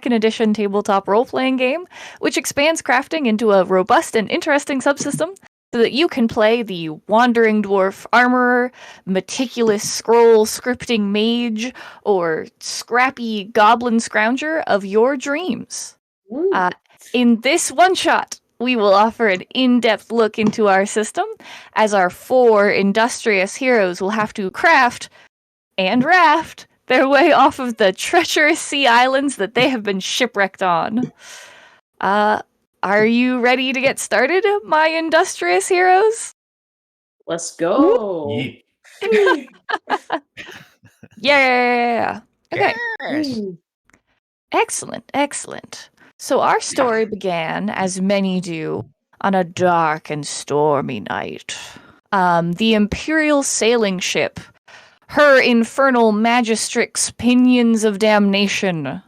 second edition tabletop role-playing game, which expands crafting into a robust and interesting subsystem so that you can play the wandering dwarf armorer, meticulous scroll scripting mage, or scrappy goblin scrounger of your dreams. In this one-shot, we will offer an in-depth look into our system, as our 4 industrious heroes will have to craft and raft their way off of the treacherous sea islands that they have been shipwrecked on. Are you ready to get started, my industrious heroes? Let's go. Yeah. Okay. Yes. Excellent. So our story began, as many do, on a dark and stormy night. The Imperial sailing ship, her infernal magistrix pinions of damnation,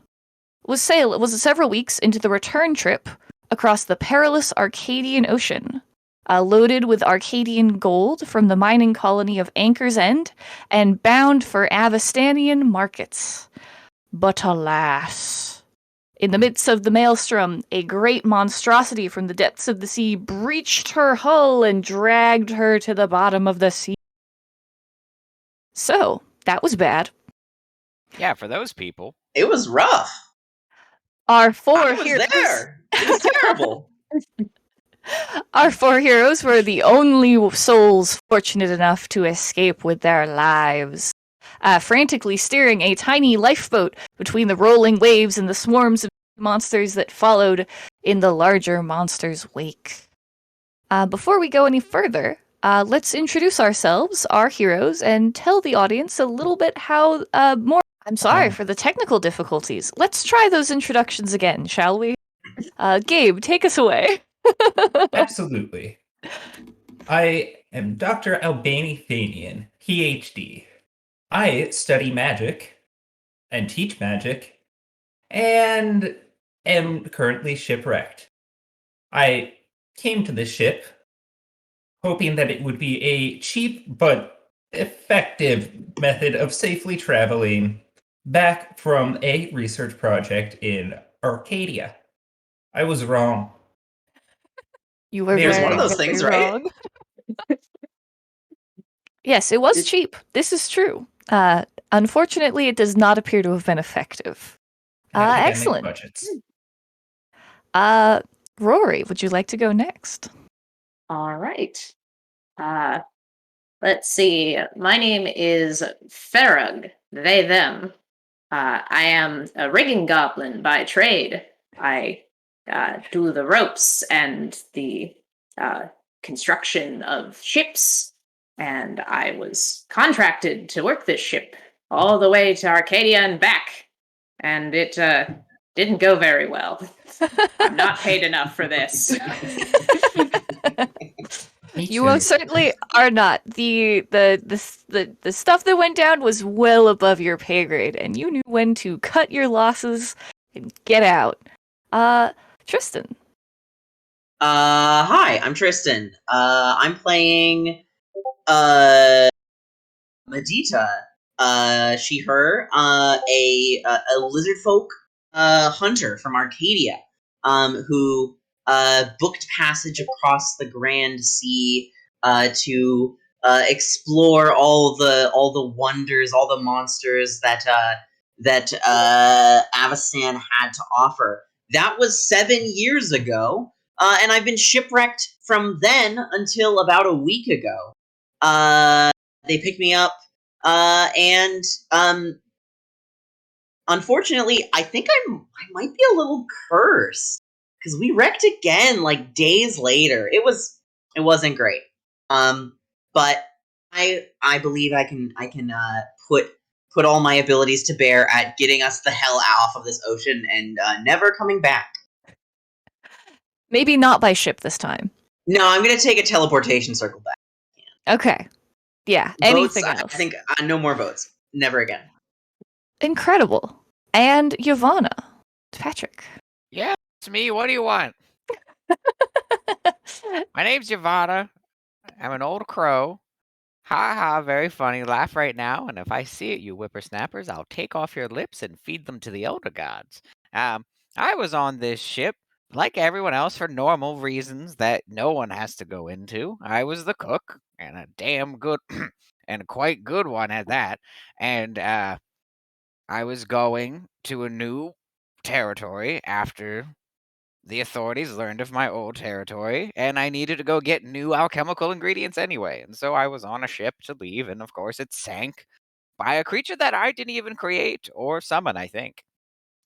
was several weeks into the return trip across the perilous Arcadian Ocean, loaded with Arcadian gold from the mining colony of Anchor's End, and bound for Avastanian markets. But alas, in the midst of the maelstrom, a great monstrosity from the depths of the sea breached her hull and dragged her to the bottom of the sea. So, that was bad. Yeah, for those people. It was rough. Our 4 I was heroes. there. It was terrible. Our 4 heroes were the only souls fortunate enough to escape with their lives. Frantically steering a tiny lifeboat between the rolling waves and the swarms of monsters that followed in the larger monster's wake. Before we go any further, let's introduce ourselves, our heroes, and tell the audience a little bit how more. I'm sorry for the technical difficulties. Let's try those introductions again, shall we? Gabe, take us away. Absolutely. I am Dr. Albany Thanian, PhD. I study magic and teach magic and am currently shipwrecked. I came to this ship hoping that it would be a cheap but effective method of safely traveling back from a research project in Arcadia. I was wrong. You were There's very, one of those very things, right? wrong. Yes, it was cheap. This is true. Unfortunately, it does not appear to have been effective. Academic Excellent. budgets. Rory, would you like to go next? All right. Let's see. My name is Ferrug, they, them. I am a rigging goblin by trade. I do the ropes and the construction of ships, and I was contracted to work this ship all the way to Arcadia and back, and it didn't go very well. I'm not paid enough for this. You most certainly are not. The stuff that went down was well above your pay grade, and you knew when to cut your losses and get out. Tristan. Hi, I'm Tristan. I'm playing Medita. She, her, a lizard folk hunter from Arcadia, who booked passage across the Grand Sea to explore all the wonders, all the monsters that Avacyn had to offer. That was 7 years ago, and I've been shipwrecked from then until about a week ago. They picked me up, and unfortunately, I think I might be a little cursed, because we wrecked again like days later. It wasn't great. But I believe I can put all my abilities to bear at getting us the hell off of this ocean and never coming back. Maybe not by ship this time. No, I'm gonna take a teleportation circle back. Okay. Yeah, anything boats, else? I think no more boats. Never again. Incredible. And Yavanna. Patrick. Yeah, it's me. What do you want? My name's Yavanna. I'm an old crow. Ha ha, very funny. Laugh right now, and if I see it, you whippersnappers, I'll take off your lips and feed them to the elder gods. I was on this ship like everyone else for normal reasons that no one has to go into. I was the cook, and a damn good and a quite good one at that. And I was going to a new territory after the authorities learned of my old territory, and I needed to go get new alchemical ingredients anyway. And so I was on a ship to leave, and of course it sank by a creature that I didn't even create or summon, I think.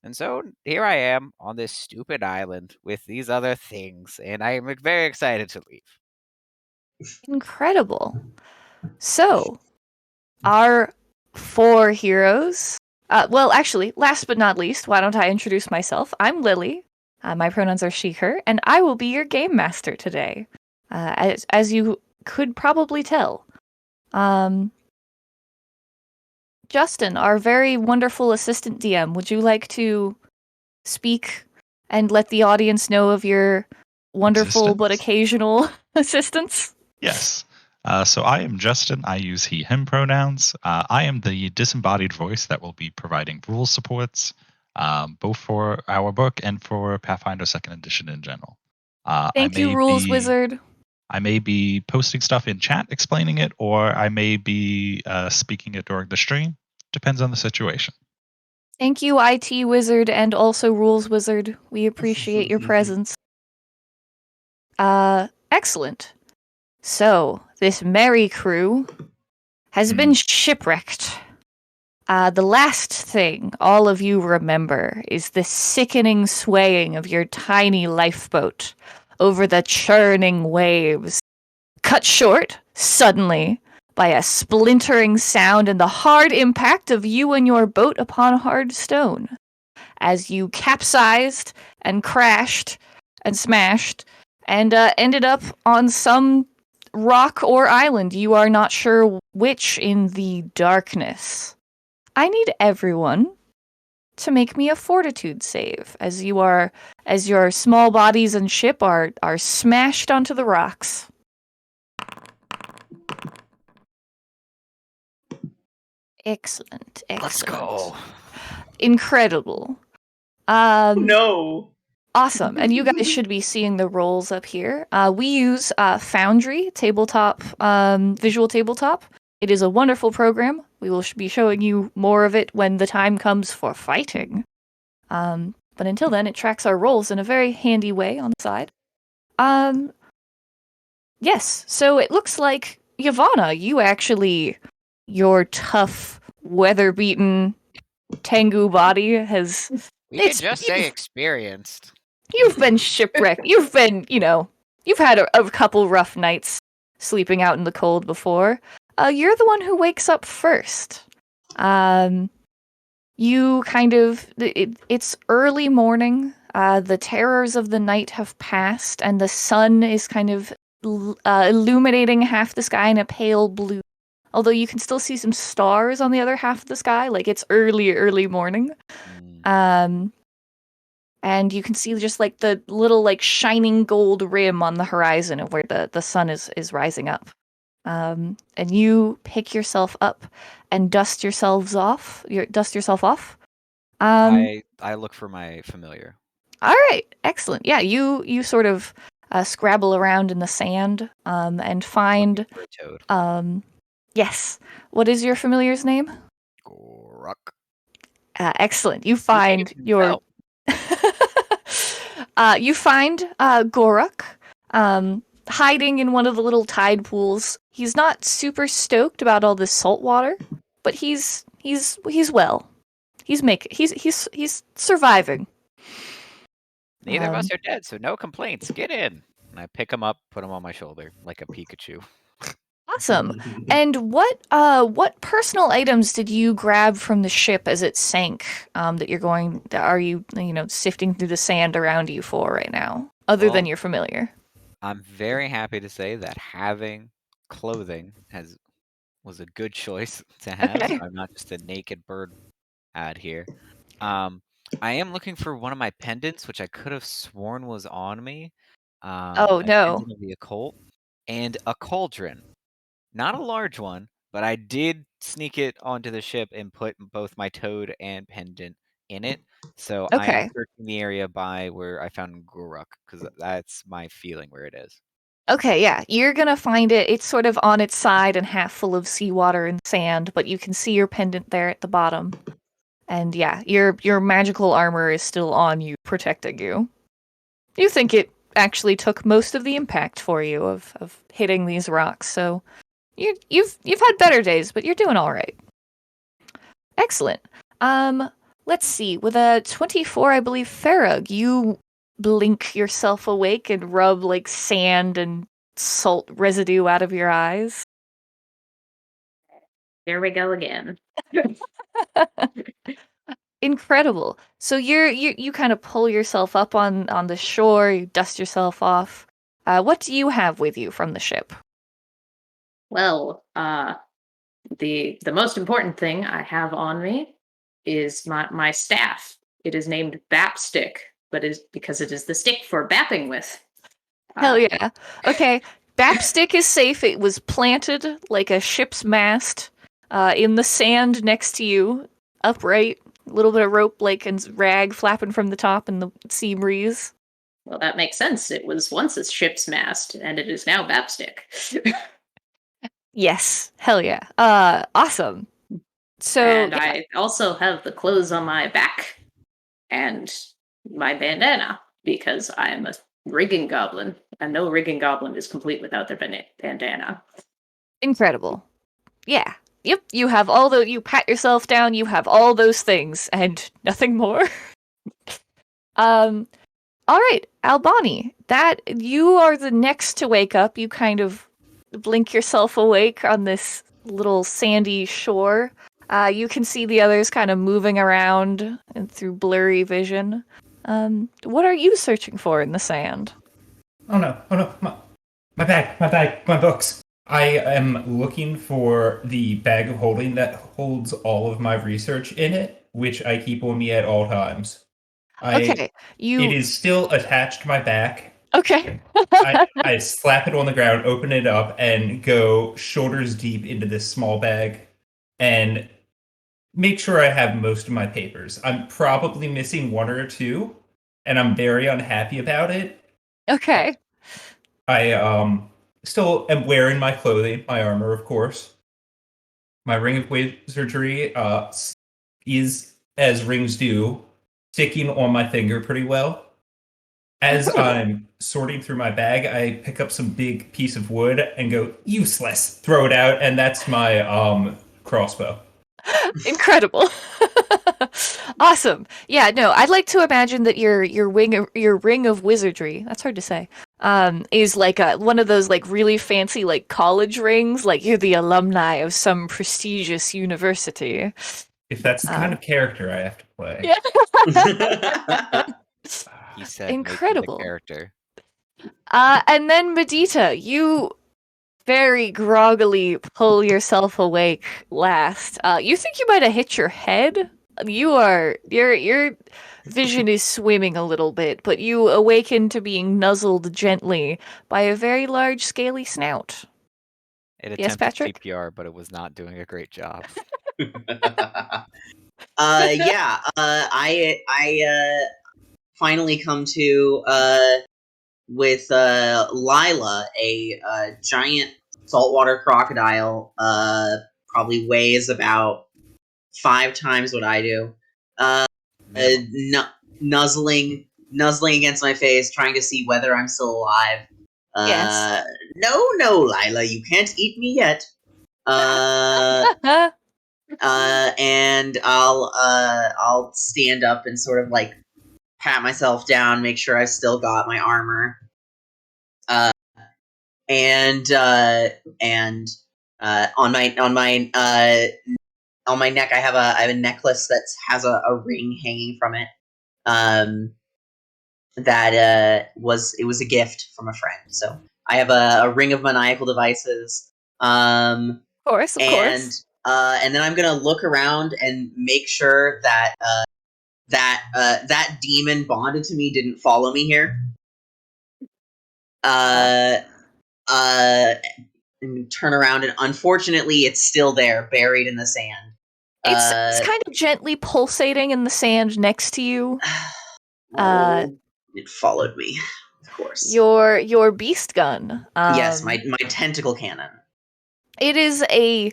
And so here I am on this stupid island with these other things, and I am very excited to leave. Incredible. So, our 4 heroes. Well, actually, last but not least, why don't I introduce myself? I'm Lily. My pronouns are she, her, and I will be your game master today. As you could probably tell. Justin, our very wonderful assistant DM, would you like to speak and let the audience know of your wonderful but Assistance? occasional assistance? Yes. So I am Justin. I use he, him pronouns. I am the disembodied voice that will be providing rule supports, both for our book and for Pathfinder 2nd Edition in general. Thank you, Rules Wizard. I may be posting stuff in chat explaining it, or I may be speaking it during the stream. Depends on the situation. Thank you, IT Wizard, and also Rules Wizard. We appreciate your presence. Excellent. So, this merry crew has been shipwrecked. The last thing all of you remember is the sickening swaying of your tiny lifeboat over the churning waves, cut short, suddenly, by a splintering sound and the hard impact of you and your boat upon hard stone, as you capsized and crashed and smashed and ended up on some rock or island, you are not sure which, in the darkness. I need everyone to make me a fortitude save, as your small bodies and ship are smashed onto the rocks. Excellent. Let's go. Incredible. No. Awesome. And you guys should be seeing the rolls up here. We use Foundry tabletop, visual tabletop. It is a wonderful program. We will be showing you more of it when the time comes for fighting. But until then, it tracks our rolls in a very handy way on the side. Yes, so it looks like, Yavanna, your tough, weather-beaten Tengu body has... We could just say experienced. You've been shipwrecked. You've been, you've had a couple rough nights sleeping out in the cold before. You're the one who wakes up first. You it's early morning. The terrors of the night have passed, and the sun is kind of illuminating half the sky in a pale blue. Although you can still see some stars on the other half of the sky, like it's early morning. And you can see just like the little shining gold rim on the horizon of where the sun is rising up. And you pick yourself up and dust yourself off. I look for my familiar. All right, excellent. Yeah, you sort of scrabble around in the sand and find Looking for a toad. Yes. What is your familiar's name? Goruk. Excellent. You find your you find Goruk hiding in one of the little tide pools. He's not super stoked about all this salt water, but he's well. He's surviving. Neither of us are dead, so no complaints. Get in. And I pick him up, put him on my shoulder like a Pikachu. Awesome. And what personal items did you grab from the ship as it sank? Are you sifting through the sand around you for right now, other than your familiar? I'm very happy to say that having clothing was a good choice to have. Okay. So I'm not just a naked bird ad here. I am looking for one of my pendants, which I could have sworn was on me. Oh, a no. pendant of the occult, and a cauldron. Not a large one, but I did sneak it onto the ship and put both my toad and pendant in it. So I am Okay. searching the area by where I found Guruk, because that's my feeling where it is. Okay, yeah. You're gonna find it. It's sort of on its side and half full of seawater and sand, but you can see your pendant there at the bottom. And yeah, your magical armor is still on you, protecting you. You think it actually took most of the impact for you of hitting these rocks, so you've had better days, but you're doing all right. Excellent. Let's see. With a 24, I believe, Farag, you blink yourself awake and rub like sand and salt residue out of your eyes. Here we go again. Incredible. So you kind of pull yourself up on the shore, you dust yourself off. What do you have with you from the ship? Well, the most important thing I have on me is my staff. It is named Bap Stick, but is because it is the stick for bapping with. Hell yeah. Okay, Bapstick is safe. It was planted like a ship's mast in the sand next to you, upright. A little bit of rope like and rag flapping from the top in the sea breeze. Well, that makes sense. It was once a ship's mast, and it is now Bapstick. Yes, hell yeah. Awesome. So And yeah. I also have the clothes on my back and my bandana because I am a rigging goblin, and no rigging goblin is complete without their bandana. Incredible. Yeah. Yep, you have all the you pat yourself down, you have all those things and nothing more. All right, Albani, that you are the next to wake up. You kind of blink yourself awake on this little sandy shore. You can see the others kind of moving around and through blurry vision. What are you searching for in the sand? Oh no, my bag, my books. I am looking for the bag of holding that holds all of my research in it, which I keep on me at all times. Okay, It is still attached to my back. Okay. I slap it on the ground, open it up, and go shoulders deep into this small bag and make sure I have most of my papers. I'm probably missing one or two, and I'm very unhappy about it. Okay. I still am wearing my clothing, my armor, of course. My ring of wizardry is, as rings do, sticking on my finger pretty well. As I'm sorting through my bag, I pick up some big piece of wood and go, useless, throw it out, and that's my crossbow. Incredible. Awesome. Yeah, no, I'd like to imagine that your ring of wizardry, that's hard to say, is like one of those like really fancy like college rings, like you're the alumni of some prestigious university. If that's the kind of character I have to play. Yeah. He said, "Make me the Incredible. character." And then Medita, you very groggily pull yourself awake last. You think you might have hit your head? Your vision is swimming a little bit, but you awaken to being nuzzled gently by a very large scaly snout. It Yes, attempted Patrick? CPR, but it was not doing a great job. Yeah. I finally come to with Lila, a giant saltwater crocodile. Probably weighs about 5 times what I do. Minimum. Nuzzling against my face, trying to see whether I'm still alive. Yes. No, Lila, you can't eat me yet. And I'll stand up and sort of like pat myself down, make sure I still got my armor. And on my neck I have a necklace that has a ring hanging from it. That was a gift from a friend. So I have a ring of maniacal devices. Of course. And then I'm gonna look around and make sure that that demon bonded to me didn't follow me here. And turn around, and unfortunately, it's still there, buried in the sand. It's kind of gently pulsating in the sand next to you. It followed me, of course. Your beast gun. Yes, my tentacle cannon. It is a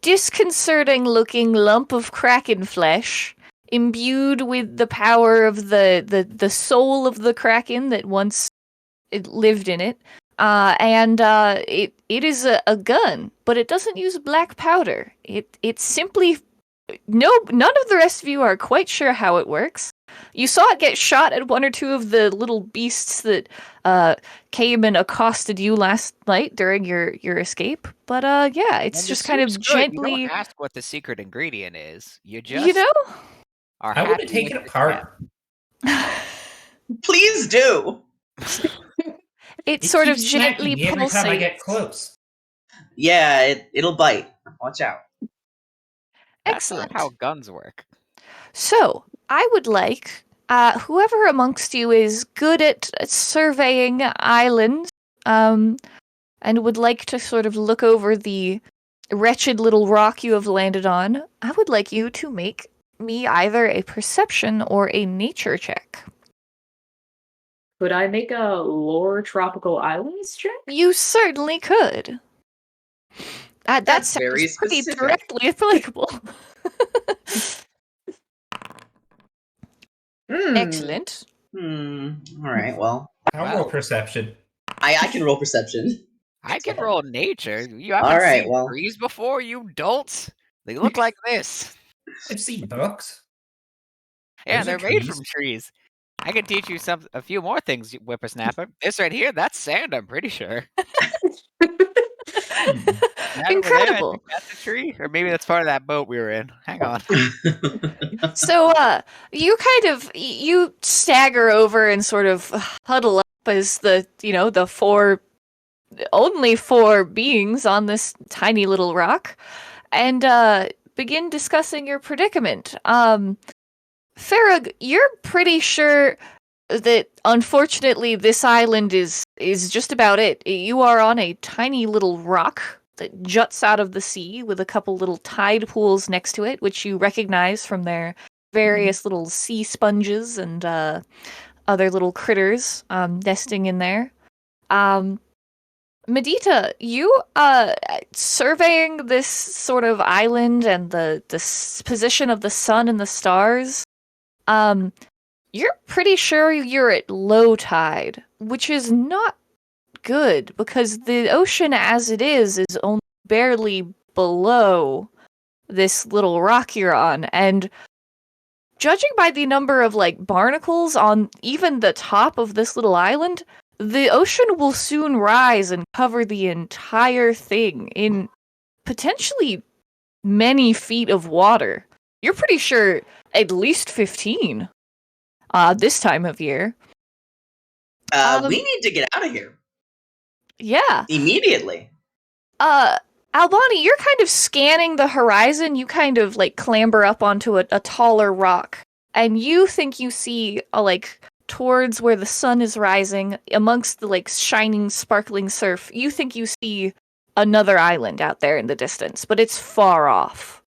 disconcerting looking lump of kraken flesh imbued with the power of the soul of the kraken that once it lived in it. It is a gun, but it doesn't use black powder. It simply none of the rest of you are quite sure how it works. You saw it get shot at one or two of the little beasts that came and accosted you last night during your escape. But yeah, it's And just the kind of soup's good. gently. You don't ask what the secret ingredient is. You just You know? are I want happy to take with it the apart. Please do. It It sort of keeps gently smacking me every time I get pulsates. close. Yeah, it'll bite. Watch out. That's Excellent. not how guns work. So, I would like whoever amongst you is good at surveying islands, and would like to sort of look over the wretched little rock you have landed on, I would like you to make me either a perception or a nature check. Could I make a lore tropical islands check? You certainly could. That That's sounds very pretty specific. directly applicable. Excellent. All right. Well, I'll Well. roll perception. I can roll perception. I can roll nature. You All haven't right, seen well. trees before, you dolts. They look like this. I've seen books. Yeah, Those are they're made trees. from trees. I can teach you a few more things, you whippersnapper. This right here, that's sand, I'm pretty sure. That over there, I Incredible. think that's a tree. Or maybe that's part of that boat we were in. Hang on. So, you kind of you stagger over and sort of huddle up as the only four beings on this tiny little rock, and begin discussing your predicament. Farag, you're pretty sure that unfortunately this island is just about it. You are on a tiny little rock that juts out of the sea with a couple little tide pools next to it, which you recognize from their various little sea sponges and other little critters nesting in there. Medita, you surveying this sort of island and the position of the sun and the stars, you're pretty sure you're at low tide, which is not good because the ocean as it is only barely below this little rock you're on, and judging by the number of barnacles on even the top of this little island, the ocean will soon rise and cover the entire thing in potentially many feet of water. You're pretty sure at least 15 this time of year. We need to get out of here Yeah. immediately. Albani, you're kind of scanning the horizon. You kind of clamber up onto a taller rock, and you think you see towards where the sun is rising amongst the shining, sparkling surf. You think you see another island out there in the distance, but it's far off.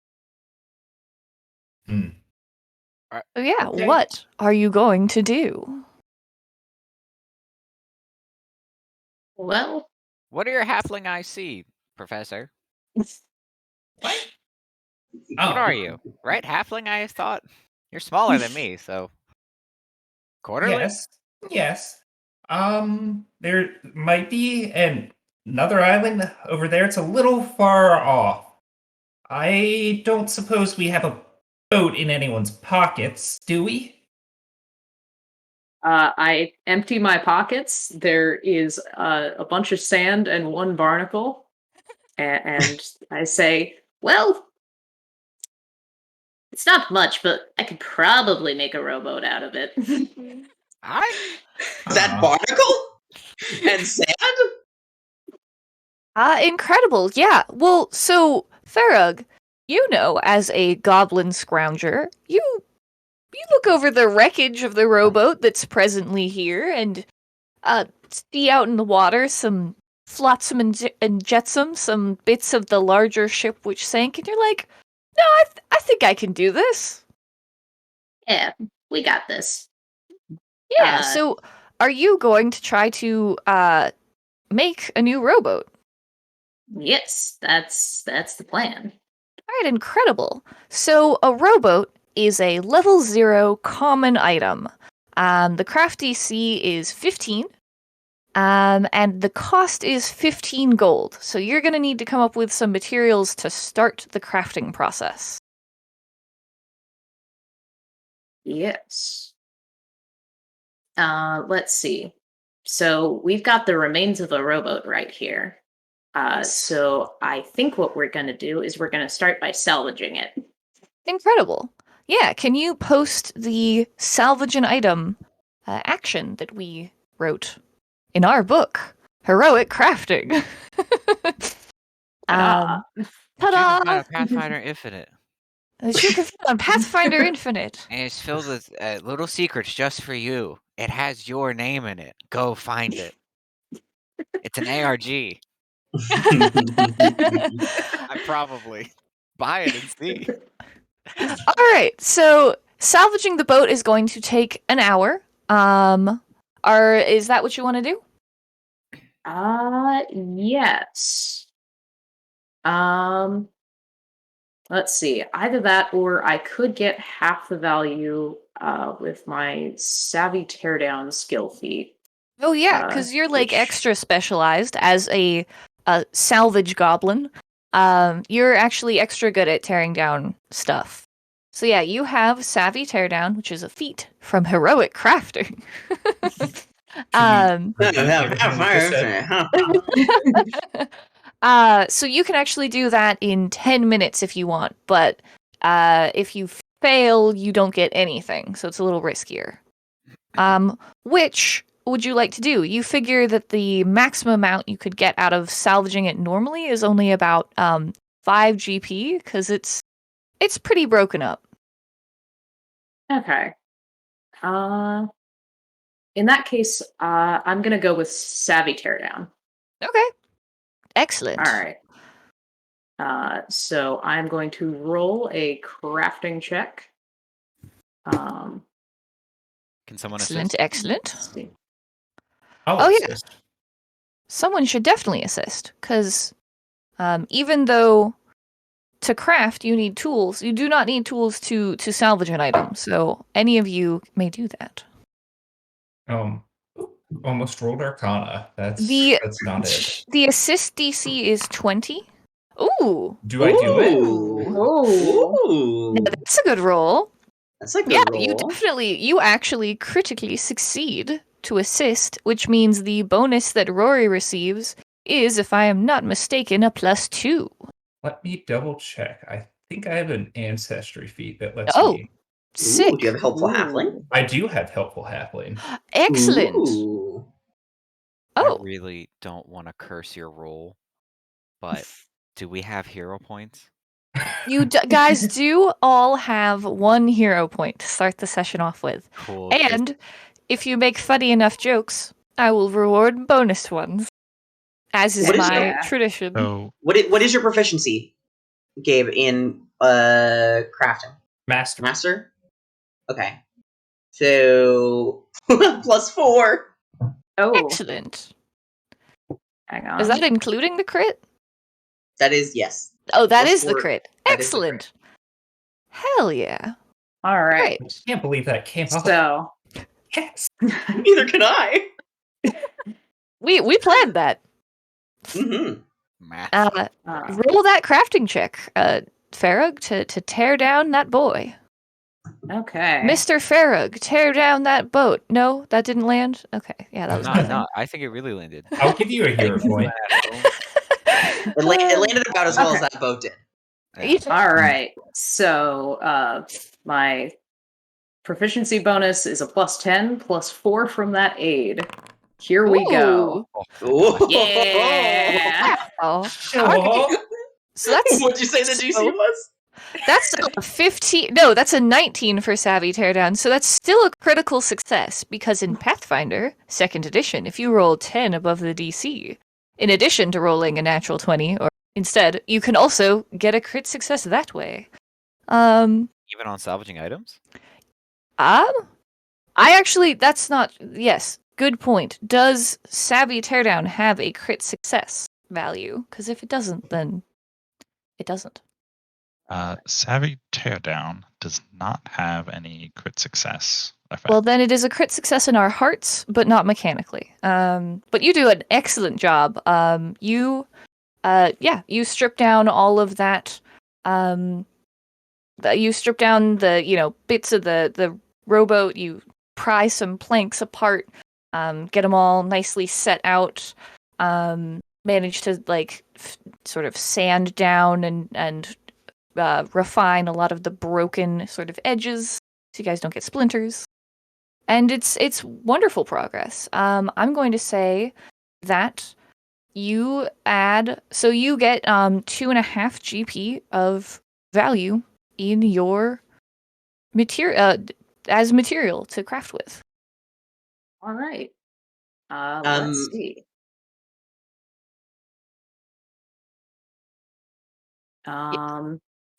Hmm. So yeah, Okay. what are you going to do? Well, What do your halfling eyes see, Professor? What? What are you? Right? Halfling, I thought? You're smaller than me, so. Quarterly? Yes. There might be another island over there. It's a little far off. I don't suppose we have a boat in anyone's pockets, do we? I empty my pockets. There is a bunch of sand and one barnacle. And I say, well, it's not much, but I could probably make a rowboat out of it. That barnacle and sand? Incredible. Yeah. Well, so Farag, as a goblin scrounger, you look over the wreckage of the rowboat that's presently here and see out in the water some flotsam and jetsam, some bits of the larger ship which sank, and you're like, No, I think I can do this. Yeah, we got this. Yeah, so are you going to try to make a new rowboat? Yes, that's the plan. All right, incredible. So a rowboat is a level 0 common item. The craft DC is 15, and the cost is 15 gold. So you're going to need to come up with some materials to start the crafting process. Yes. Let's see. So we've got the remains of a rowboat right here. So I think what we're going to do is we're going to start by salvaging it. Incredible. Yeah, can you post the salvage an item action that we wrote in our book, Heroic Crafting? Ta-da! Ta-da! You can find a Pathfinder Infinite. That you can find on Pathfinder Infinite. And it's filled with little secrets just for you. It has your name in it. Go find it. It's an ARG. I probably buy it and see. All right, so salvaging the boat is going to take an hour. Is that what you want to do? Yes. Let's see. Either that or I could get half the value with my savvy teardown skill feat. Oh yeah, because you're like extra specialized as a salvage goblin. You're actually extra good at tearing down stuff. So yeah, you have savvy teardown, which is a feat from heroic crafting. So you can actually do that in 10 minutes if you want, but if you fail, you don't get anything, so it's a little riskier. Which would you like to do? You figure that the maximum amount you could get out of salvaging it normally is only about 5 GP, because it's pretty broken up. Okay. In that case, I'm gonna go with savvy teardown. Okay. Excellent. All right. So I'm going to roll a crafting check. Can someone assist? Excellent. Let's see. I'll yeah. assist. Someone should definitely assist, because even though to craft you need tools, you do not need tools to salvage an item, so any of you may do that. Almost rolled Arcana. That's not it. The assist DC is 20. Ooh! Do I do it? Ooh. Now, that's a good roll. That's a good roll. You actually critically succeed to assist, which means the bonus that Rory receives is, if I am not mistaken, a +2. Let me double check. I think I have an ancestry feat that lets me. Sick. Ooh, do you have helpful halfling? I do have helpful halfling. Excellent. Ooh. Oh, I really don't want to curse your roll, but do we have hero points? you guys do all have 1 hero point to start the session off with. Cool. And if you make funny enough jokes, I will reward bonus ones, as is my tradition. So, What is your proficiency, Gabe, in crafting? Master? Okay. So +4. Oh, Excellent. hang on. Is that including the crit? That is, yes. Oh, that Plus is the 4. crit. That is the Excellent. Hell yeah. All right. I can't believe that came up. So, Yes. Neither can I. We planned that. Mm-hmm. Math. Roll that crafting check, Farrug, to tear down that boy. okay. Mr. Farrug, tear down that boat. No, that didn't land? Okay, yeah, that was nothing. No, I think it really landed. I'll give you a hero point. It landed about as well as that boat did. Yeah. All right. So, my proficiency bonus is a +10, +4 from that aid. Here we go. Ooh. Yeah. Oh. Oh, So that's What'd you say the DC was? that's a 15. No, that's a 19 for Savvy Teardown. So that's still a critical success, because in Pathfinder 2nd edition, if you roll 10 above the DC, in addition to rolling a natural 20, or instead, you can also get a crit success that way. Even on salvaging items? I actually, that's not, yes, good point. Does Savvy Teardown have a crit success value? Because if it doesn't, then it doesn't. Savvy Teardown does not have any crit success effect. Well, then it is a crit success in our hearts, but not mechanically. But you do an excellent job. You strip down all of that. You strip down the, bits of the rowboat. You pry some planks apart, get them all nicely set out. Manage to sort of sand down and refine a lot of the broken sort of edges, so you guys don't get splinters. And it's wonderful progress. I'm going to say that you add, so you get 2.5 GP of value in your material as material to craft with. All right. Let's see.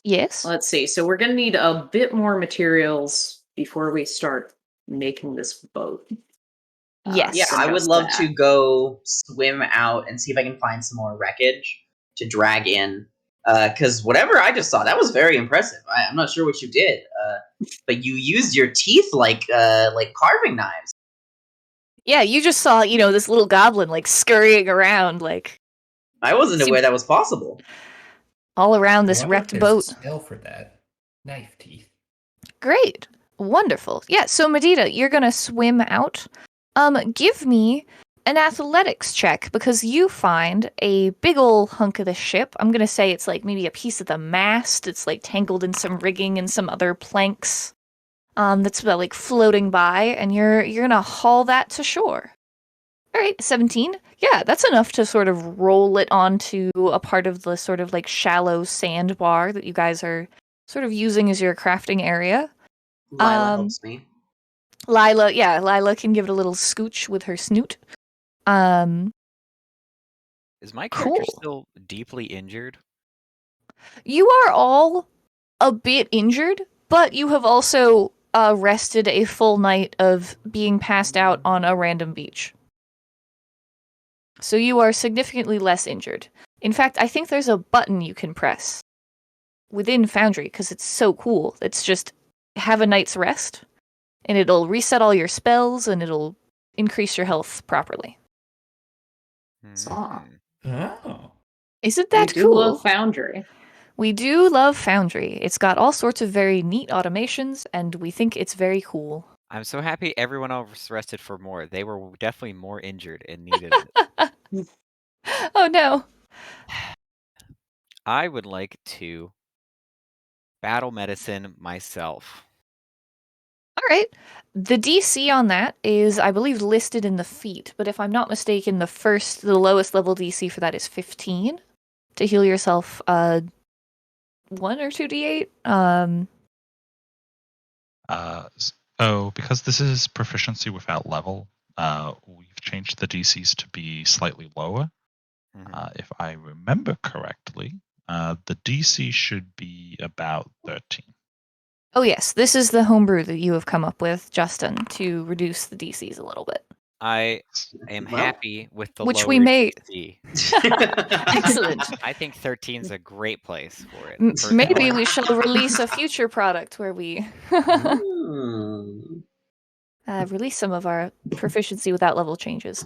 Yes. Let's see. So we're going to need a bit more materials before we start making this boat. Yes. Yeah, I would just love that. to go swim out and see if I can find some more wreckage to drag in. Because whatever I just saw, that was very impressive. I'm not sure what you did, but you used your teeth like carving knives. Yeah, you just saw, this little goblin scurrying around I wasn't aware that was possible. all around I this wonder if wrecked there's boat. a spell for that. Knife teeth. Great. Wonderful. Yeah, so Medita, you're gonna swim out. Give me an athletics check, because you find a big ol' hunk of the ship. I'm gonna say it's maybe a piece of the mast. It's tangled in some rigging and some other planks. That's floating by, and you're gonna haul that to shore. All right, 17. Yeah, that's enough to sort of roll it onto a part of the sort of shallow sandbar that you guys are sort of using as your crafting area. Lila helps me. Lila can give it a little scooch with her snoot. Is my character Cool. still deeply injured? You are all a bit injured, but you have also rested a full night of being passed out on a random beach. So you are significantly less injured. In fact, I think there's a button you can press within Foundry, because it's so cool. It's just have a night's rest, and it'll reset all your spells, and it'll increase your health properly. Aw. Oh. Isn't that We do cool? love Foundry. We do love Foundry. It's got all sorts of very neat automations, and we think it's very cool. I'm so happy everyone else rested for more. They were definitely more injured and needed it. Oh no. I would like to battle medicine myself. All right. The DC on that is, I believe, listed in the feat, but if I'm not mistaken, the lowest level DC for that is 15 to heal yourself 1 or 2d8. Because this is proficiency without level, we've changed the DCs to be slightly lower. If I remember correctly, the DC should be about 13. Oh yes, this is the homebrew that you have come up with, Justin, to reduce the DCs a little bit. I am Well, happy with the which lower we may- DC. Excellent. I think 13 is a great place for it. Maybe personally. we shall release a future product where we release some of our proficiency without level changes.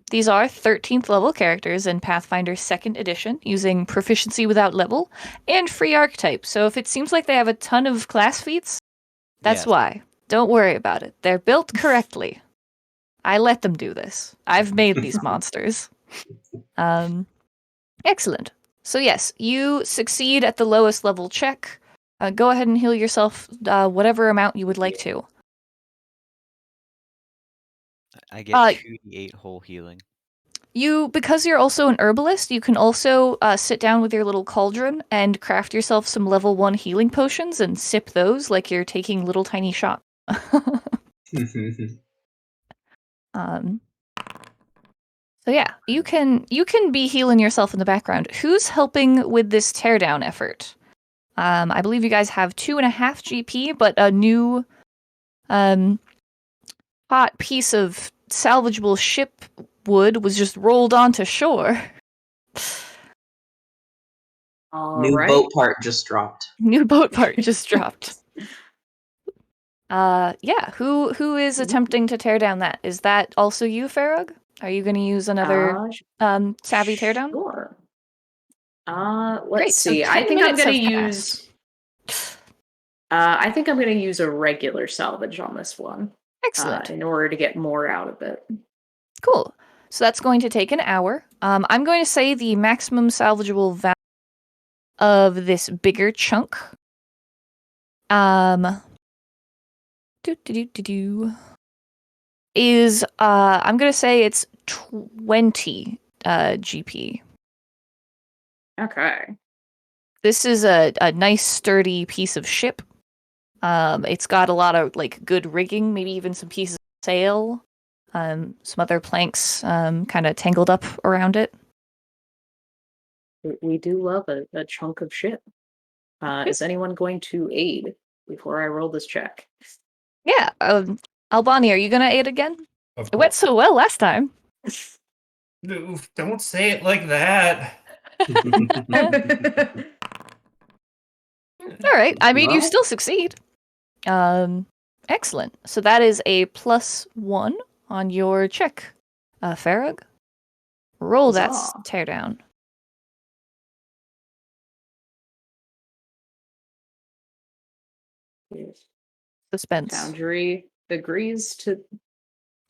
These are 13th level characters in Pathfinder 2nd edition using proficiency without level and free archetype. So if it seems like they have a ton of class feats, that's Yes. why. Don't worry about it. They're built correctly. I let them do this. I've made these monsters. Excellent. So yes, you succeed at the lowest level check. Go ahead and heal yourself whatever amount you would like to. I get 2d8 whole healing. Because you're also an herbalist, you can also sit down with your little cauldron and craft yourself some level 1 healing potions and sip those like you're taking little tiny shots. So yeah, you can be healing yourself in the background. Who's helping with this teardown effort? I believe you guys have 2.5 GP, but a new hot piece of salvageable ship wood was just rolled onto shore. All New right. boat part just dropped. New boat part just dropped. Yeah, who is attempting to tear down that? Is that also you, Farrug? Are you going to use another savvy teardown? Sure. Let's Great. So see. 10 I think I'm minutes going to have use. I think I'm going to use a regular salvage on this one. Excellent. In order to get more out of it. Cool. So that's going to take an hour. I'm going to say the maximum salvageable value of this bigger chunk. Is I'm going to say it's 20 GP. Okay. This is a nice sturdy piece of ship. It's got a lot of like good rigging, maybe even some pieces of sail, some other planks kind of tangled up around it. We do love a chunk of ship. Is anyone going to aid before I roll this check? Yeah. Albani, are you going to aid again? Of It went course. so well last time. Oof, don't say it like that. All right. I mean, you Well. still succeed. Excellent. So that is a +1 on your check, Farrug. Roll that Huzzah. teardown. Yes. Suspense. Foundry agrees to.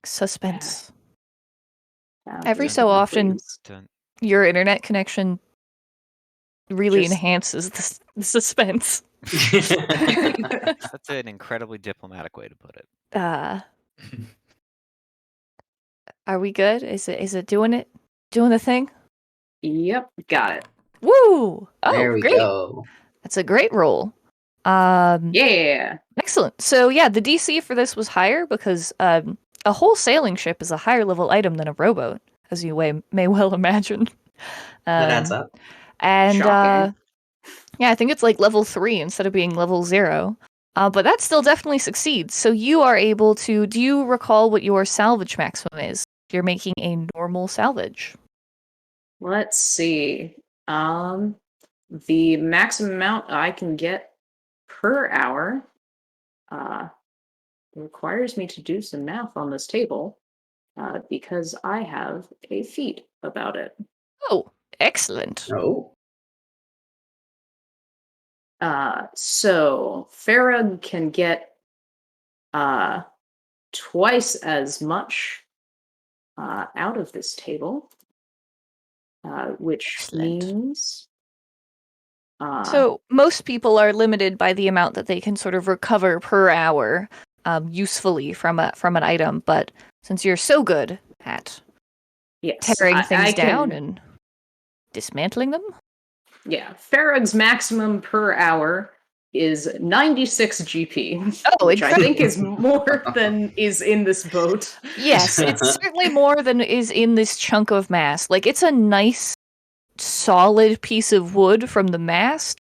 Suspense. Foundry Every so often, agrees. your internet connection really Just- enhances the suspense. That's an incredibly diplomatic way to put it. Are we good? Is it doing it? Doing the thing? Yep, got it. Woo! Oh, There we great. go. That's a great roll. Yeah. Excellent. So yeah, the DC for this was higher because a whole sailing ship is a higher level item than a rowboat, as you may well imagine. That adds up. And Shocking. yeah, I think it's like level 3 instead of being level 0. But that still definitely succeeds. So you are able to. Do you recall what your salvage maximum is? If you're making a normal salvage. Let's see. The maximum amount I can get per hour requires me to do some math on this table because I have a feat about it. Oh, excellent. Oh. So Farrug can get twice as much out of this table, which Excellent. means. So most people are limited by the amount that they can sort of recover per hour, usefully from an item. But since you're so good at Yes, tearing things down can, and dismantling them, yeah, Farrug's maximum per hour is 96 GP, Oh, which I think is incredible. more than is in this boat. yes, it's certainly more than is in this chunk of mast. Like it's a nice, solid piece of wood from the mast.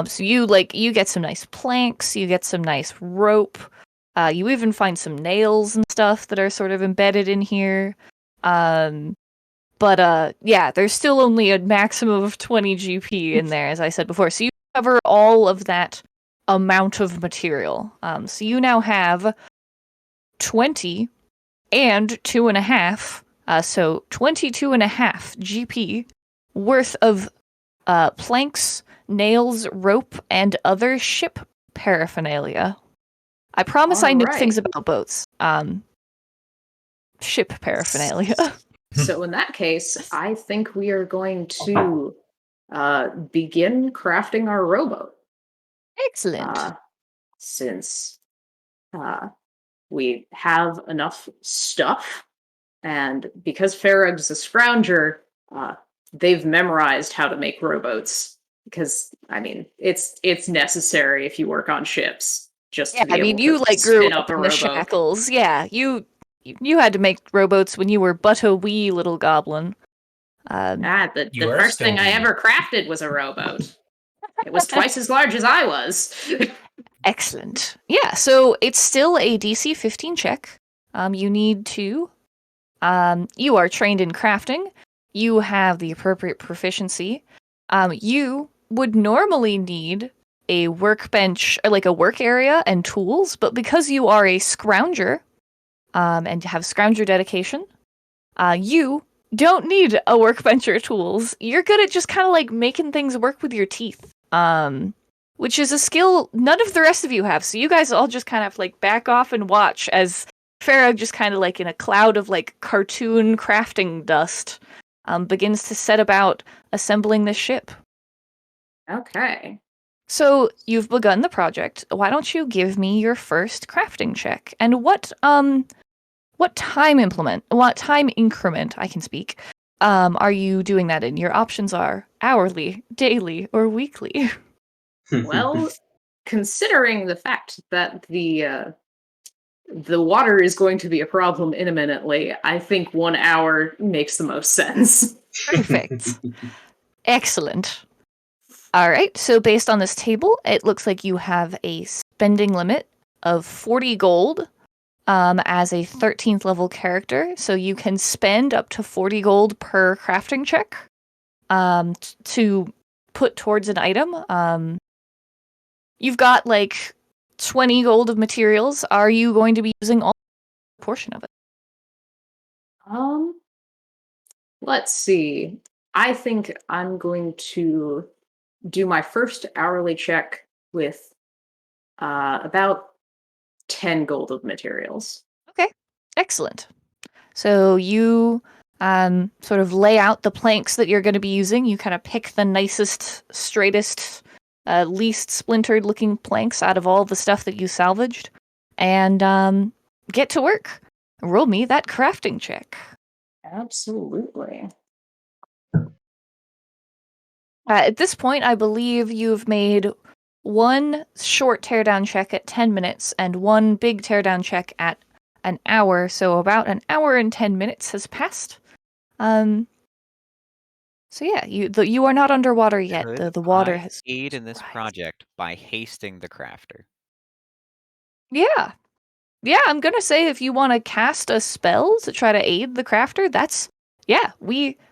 So you get some nice planks, you get some nice rope. You even find some nails and stuff that are sort of embedded in here. But yeah, there's still only a maximum of 20 GP in there, as I said before. So you cover all of that amount of material. So you now have 20 and 2.5. So 22.5 GP worth of planks, nails, rope, and other ship paraphernalia. I promise I know Alright. things about boats. Ship paraphernalia. So in that case, I think we are going to begin crafting our rowboat. Excellent. Since we have enough stuff, and because Farrug's a scrounger, they've memorized how to make rowboats. Because I mean, it's necessary if you work on ships. Just Yeah, to be I mean, able you to like grew spin up a in the rowboat. shackles. Yeah, you had to make rowboats when you were but a wee little goblin. The You are first still thing I wee. ever crafted was a rowboat. It was twice as large as I was. Excellent. Yeah, so it's still a DC 15 check. You need to. You are trained in crafting. You have the appropriate proficiency. You would normally need a workbench, or like a work area and tools, but because you are a scrounger, and have scrounger dedication, you don't need a workbench or tools. You're good at just kind of like making things work with your teeth. Which is a skill none of the rest of you have. So you guys all just kind of like back off and watch as Farah just kind of like in a cloud of like cartoon crafting dust begins to set about assembling the ship. Okay. So you've begun the project. Why don't you give me your first crafting check? And what time increment, I can speak, are you doing that in? Your options are hourly, daily, or weekly. Well, considering the fact that the water is going to be a problem imminently, I think 1 hour makes the most sense. Perfect. Excellent. All right, so based on this table, it looks like you have a spending limit of 40 gold as a 13th level character. So you can spend up to 40 gold per crafting check to put towards an item. You've got like 20 gold of materials. Are you going to be using all portion of it? Let's see. I think I'm going to do my first hourly check with about 10 gold of materials. Okay, excellent. So you sort of lay out the planks that you're going to be using. You kind of pick the nicest, straightest, least splintered looking planks out of all the stuff that you salvaged and get to work. Roll me that crafting check. Absolutely. At this point, I believe you've made one short teardown check at 10 minutes and one big teardown check at an hour, so about an hour and 10 minutes has passed. So yeah, you are not underwater yet. Could The water I has aid in this rised. project by hasting the crafter? Yeah. Yeah, I'm gonna say if you want to cast a spell to try to aid the crafter,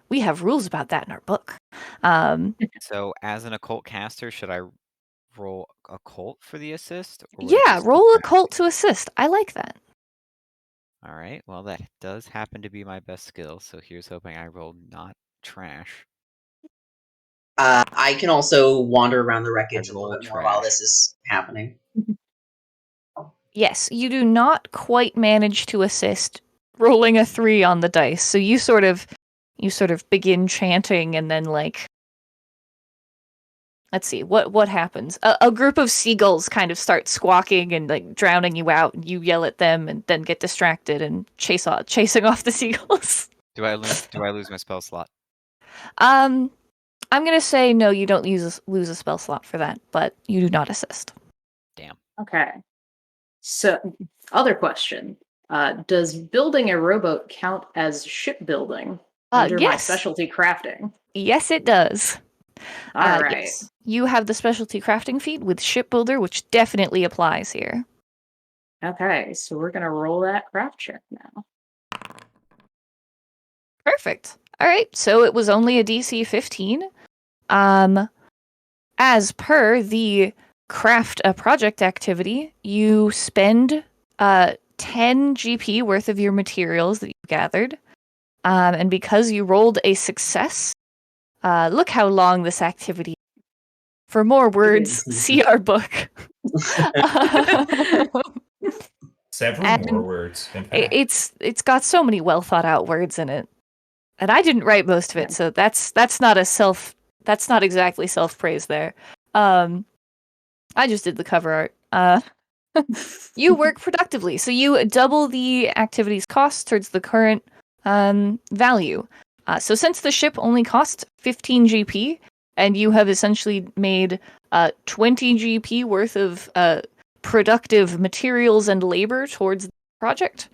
we have rules about that in our book. So, as an occult caster, should I roll occult for the assist? Or would it Yeah, just be roll a crafting? cult to assist. I like that. All right. Well, that does happen to be my best skill. So here's hoping I roll not trash. I can also wander around the wreckage I a little roll bit more while trash. this is happening. Yes, you do not quite manage to assist, rolling a 3 on the dice. So you sort of begin chanting, and then like, let's see, what happens? A group of seagulls kind of start squawking and like drowning you out, and you yell at them, and then get distracted and chasing off the seagulls. Do I lose my spell slot? I'm gonna say no. You don't lose a spell slot for that, but you do not assist. Damn. Okay. So, other question. Does building a rowboat count as shipbuilding under my Yes. specialty crafting? Yes, it does. All right. Yes. You have the specialty crafting feat with Shipbuilder, which definitely applies here. Okay, so we're going to roll that craft check now. Perfect. All right, so it was only a DC 15. As per the craft a project activity, you spend 10 GP worth of your materials that you gathered. And because you rolled a success, look how long this activity. For more words, see our book. Several more words. In fact. It's got so many well thought out words in it, and I didn't write most of it, so that's not exactly self praise there. I just did the cover art. You work productively, so you double the activity's cost towards the current value. So since the ship only costs 15 GP, and you have essentially made 20 GP worth of productive materials and labor towards the project,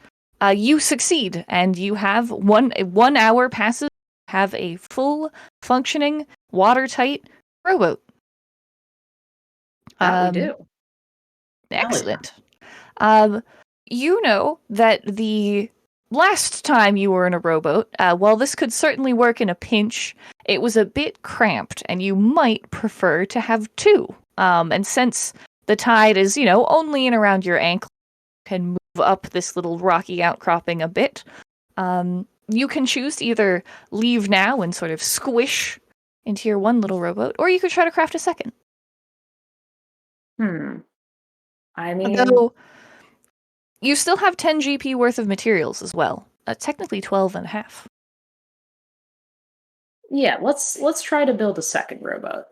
you succeed, and you have 1 hour passes, have a full functioning, watertight rowboat. That we do. Excellent. You know that the last time you were in a rowboat, while this could certainly work in a pinch, it was a bit cramped, and you might prefer to have two. And since the tide is, only in around your ankle, can move up this little rocky outcropping a bit, you can choose to either leave now and sort of squish into your one little rowboat, or you could try to craft a second. I mean, Though you still have 10 GP worth of materials as well. Technically 12 and a half. yeah, let's try to build a second rowboat.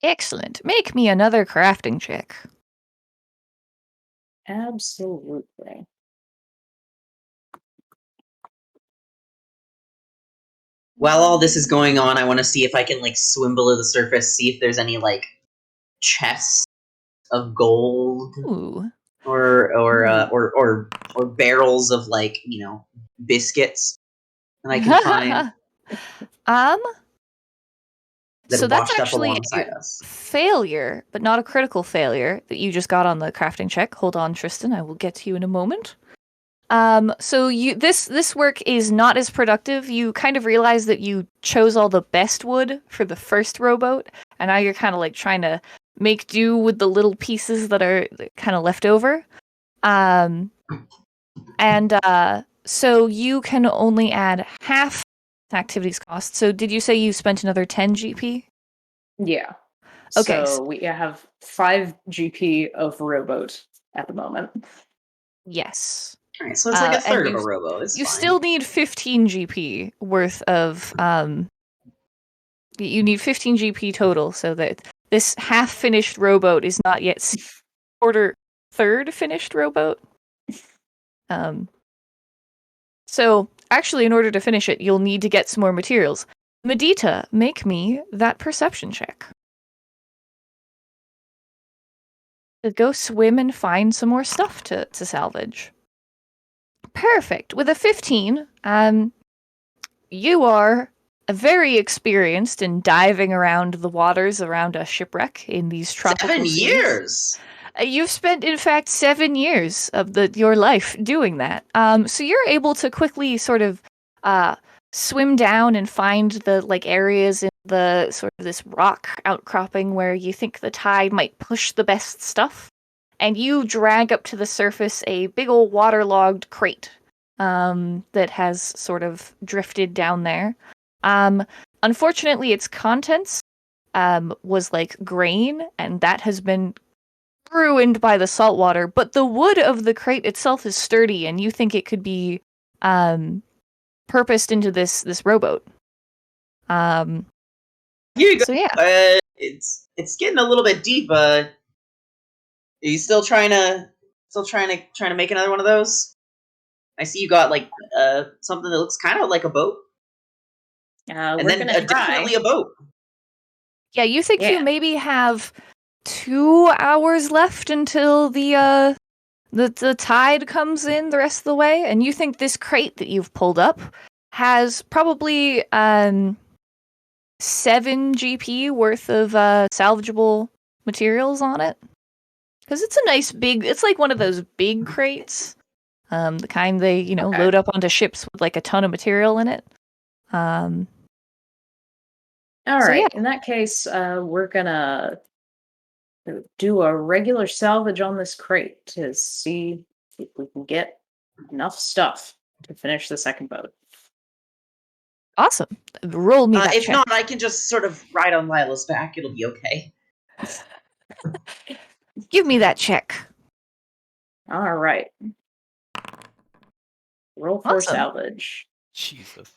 Excellent. Make me another crafting check. Absolutely. While all this is going on, I want to see if I can swim below the surface, see if there's any chests of gold Ooh. or barrels of biscuits that I can find that So that's washed up actually alongside a us. failure, but not a critical failure that you just got on the crafting check. Hold on, Tristan. I will get to you in a moment. So this work is not as productive. You kind of realize that you chose all the best wood for the first rowboat, and now you're kind of trying to make do with the little pieces that are kind of left over. So you can only add half activities cost. So did you say you spent another 10 GP? Yeah. Okay. So we have 5 GP of rowboat at the moment. Yes. All right, so it's a third of a rowboat. It's you fine. still need 15 GP worth of you need 15 GP total, so that this half finished rowboat is not yet third finished rowboat. So actually, in order to finish it, you'll need to get some more materials. Medita, make me that perception check. Go swim and find some more stuff to salvage. Perfect. With a 15, you are very experienced in diving around the waters around a shipwreck in these tropical 7 seas. years! You've spent, in fact, 7 years of your life doing that. So you're able to quickly sort of swim down and find the areas in the sort of this rock outcropping where you think the tide might push the best stuff. And you drag up to the surface a big old waterlogged crate that has sort of drifted down there. Unfortunately, its contents was grain, and that has been ruined by the salt water, but the wood of the crate itself is sturdy, and you think it could be purposed into this rowboat. Here you go. So yeah. It's getting a little bit deep. Are you still trying to make another one of those? I see you got something that looks kind of like a boat. And then definitely a boat. Yeah, you think you maybe have 2 hours left until the tide comes in the rest of the way, and you think this crate that you've pulled up has probably 7 GP worth of salvageable materials on it. Because it's a nice big, it's like one of those big crates. The kind they, load up onto ships with a ton of material in it. All right. Yeah. In that case, we're gonna do a regular salvage on this crate to see if we can get enough stuff to finish the second boat. Awesome. Roll me that if check. not, I can just sort of ride on Lila's back. It'll be okay. Give me that check. All right. Roll for salvage. Jesus.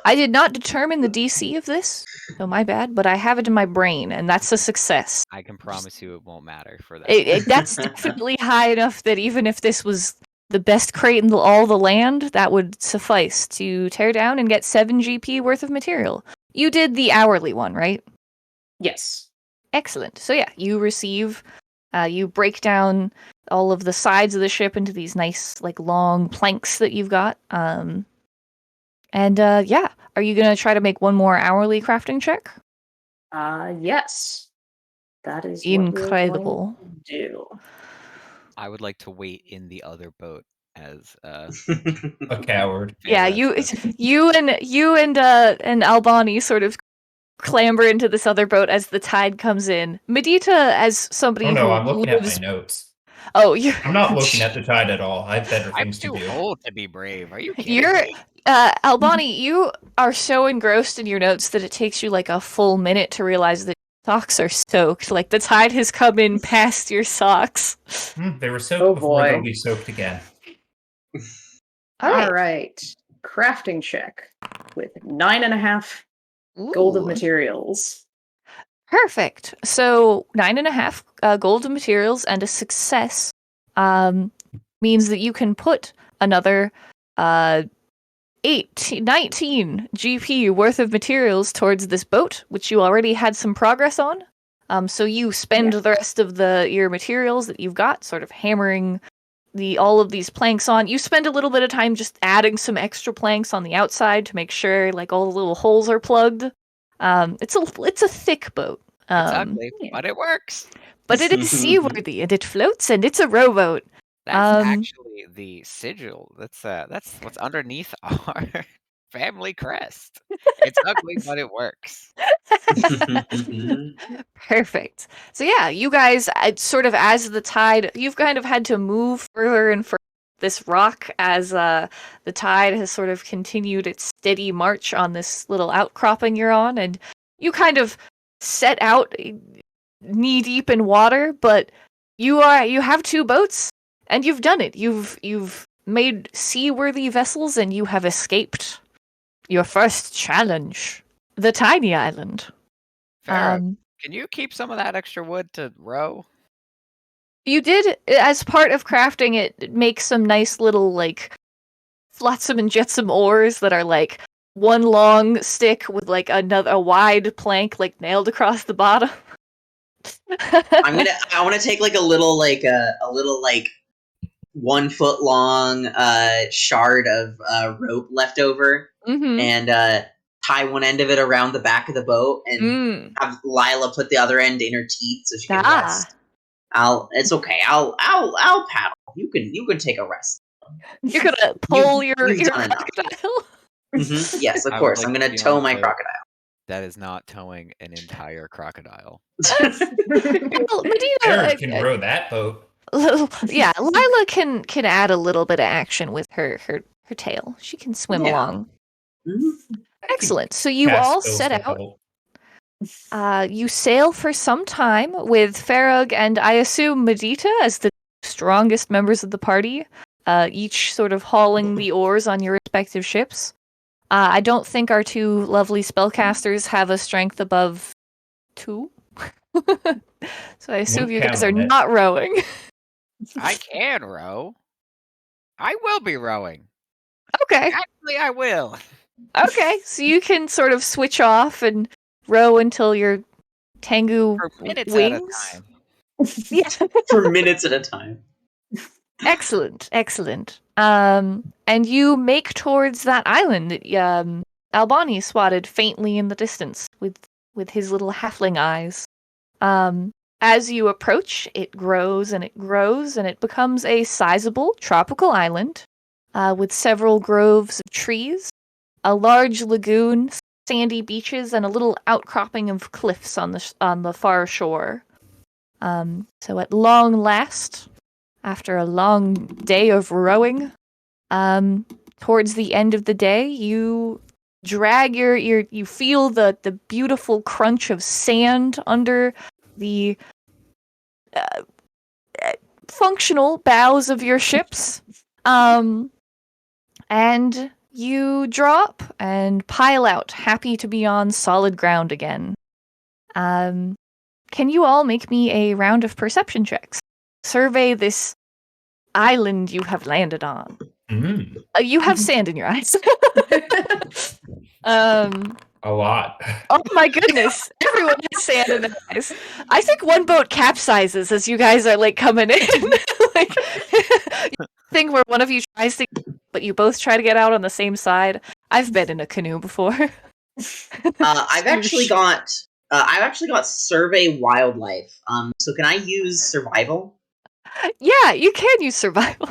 I did not determine the DC of this, so my bad, but I have it in my brain, and that's a success. I can promise you it won't matter for that. That's definitely high enough that even if this was the best crate in all the land, that would suffice to tear down and get 7 GP worth of material. You did the hourly one, right? Yes. Excellent. So yeah, you receive, you break down all of the sides of the ship into these nice, long planks that you've got. Are you going to try to make one more hourly crafting check? Yes. That is Incredible. what we're going to do. I would like to wait in the other boat as A coward. Yeah, you and Albani sort of clamber into this other boat as the tide comes in. Medita, as somebody Oh no, who I'm looking at my lives. notes. Oh, you're. I'm not looking at the tide at all. I have better I'm things to too do. old to be brave. Are you kidding You're. me? Albani, you are so engrossed in your notes that it takes you like a full minute to realize that socks are soaked. Like the tide has come in past your socks. They were soaked Oh, before they'll boy. be soaked again. All right. Crafting check with 9.5 gold of Ooh. materials. Perfect. So 9.5 gold of materials and a success means that you can put another 19 GP worth of materials towards this boat, which you already had some progress on. So you spend the rest of your materials that you've got, sort of hammering all of these planks on. You spend a little bit of time just adding some extra planks on the outside to make sure like all the little holes are plugged. It's a thick boat. It's ugly, but it works. But it is seaworthy and it floats and it's a rowboat. That's actually the sigil. That's what's underneath our family crest. It's ugly, but it works. Perfect. So yeah, you guys sort of as the tide, you've kind of had to move further and further this rock as the tide has sort of continued its steady march on this little outcropping you're on, and you kind of set out knee deep in water, but you have two boats and you've done it. You've made seaworthy vessels and you have escaped your first challenge, the tiny island. Farah, can you keep some of that extra wood to row? You did, as part of crafting it, make some nice little, like, flotsam and jetsam oars that are, like, one long stick with, like, a wide plank, like, nailed across the bottom. I want to take, like, a little 1 foot long shard of rope left over and tie one end of it around the back of the boat and have Lila put the other end in her teeth so she can rest. It's okay. I'll paddle. You can take a rest. You're gonna pull your crocodile. Yes, of course. I'm gonna tow my crocodile. That is not towing an entire crocodile. Well, Medina can row that boat. Yeah, Lila can add a little bit of action with her tail. She can swim along. Excellent. So you all set out. You sail for some time with Farag and I assume Medita as the strongest members of the party, each sort of hauling the oars on your respective ships. I don't think our two lovely spellcasters have a strength above 2. So I assume you guys are not rowing. I can row. I will be rowing. Okay. Actually, I will. Okay, so you can sort of switch off and row until your Tengu For minutes wings. at a time. Yeah. For minutes at a time. Excellent. And you make towards that island that Albani spotted faintly in the distance with his little halfling eyes. As you approach, it grows and it becomes a sizable tropical island with several groves of trees, a large lagoon, sandy beaches, and a little outcropping of cliffs on the far shore. So at long last, after a long day of rowing, towards the end of the day, you drag you feel the beautiful crunch of sand under the functional bows of your ships, and you drop and pile out, happy to be on solid ground again. Can you all make me a round of perception checks? Survey this island you have landed on. You have sand in your eyes. A lot. Oh my goodness. Everyone has sand in their eyes. I think one boat capsizes as you guys are like coming in. Like thing where one of you tries to, but you both try to get out on the same side. I've been in a canoe before. I've actually got I've actually got survey wildlife. So can I use survival? Yeah, you can use survival.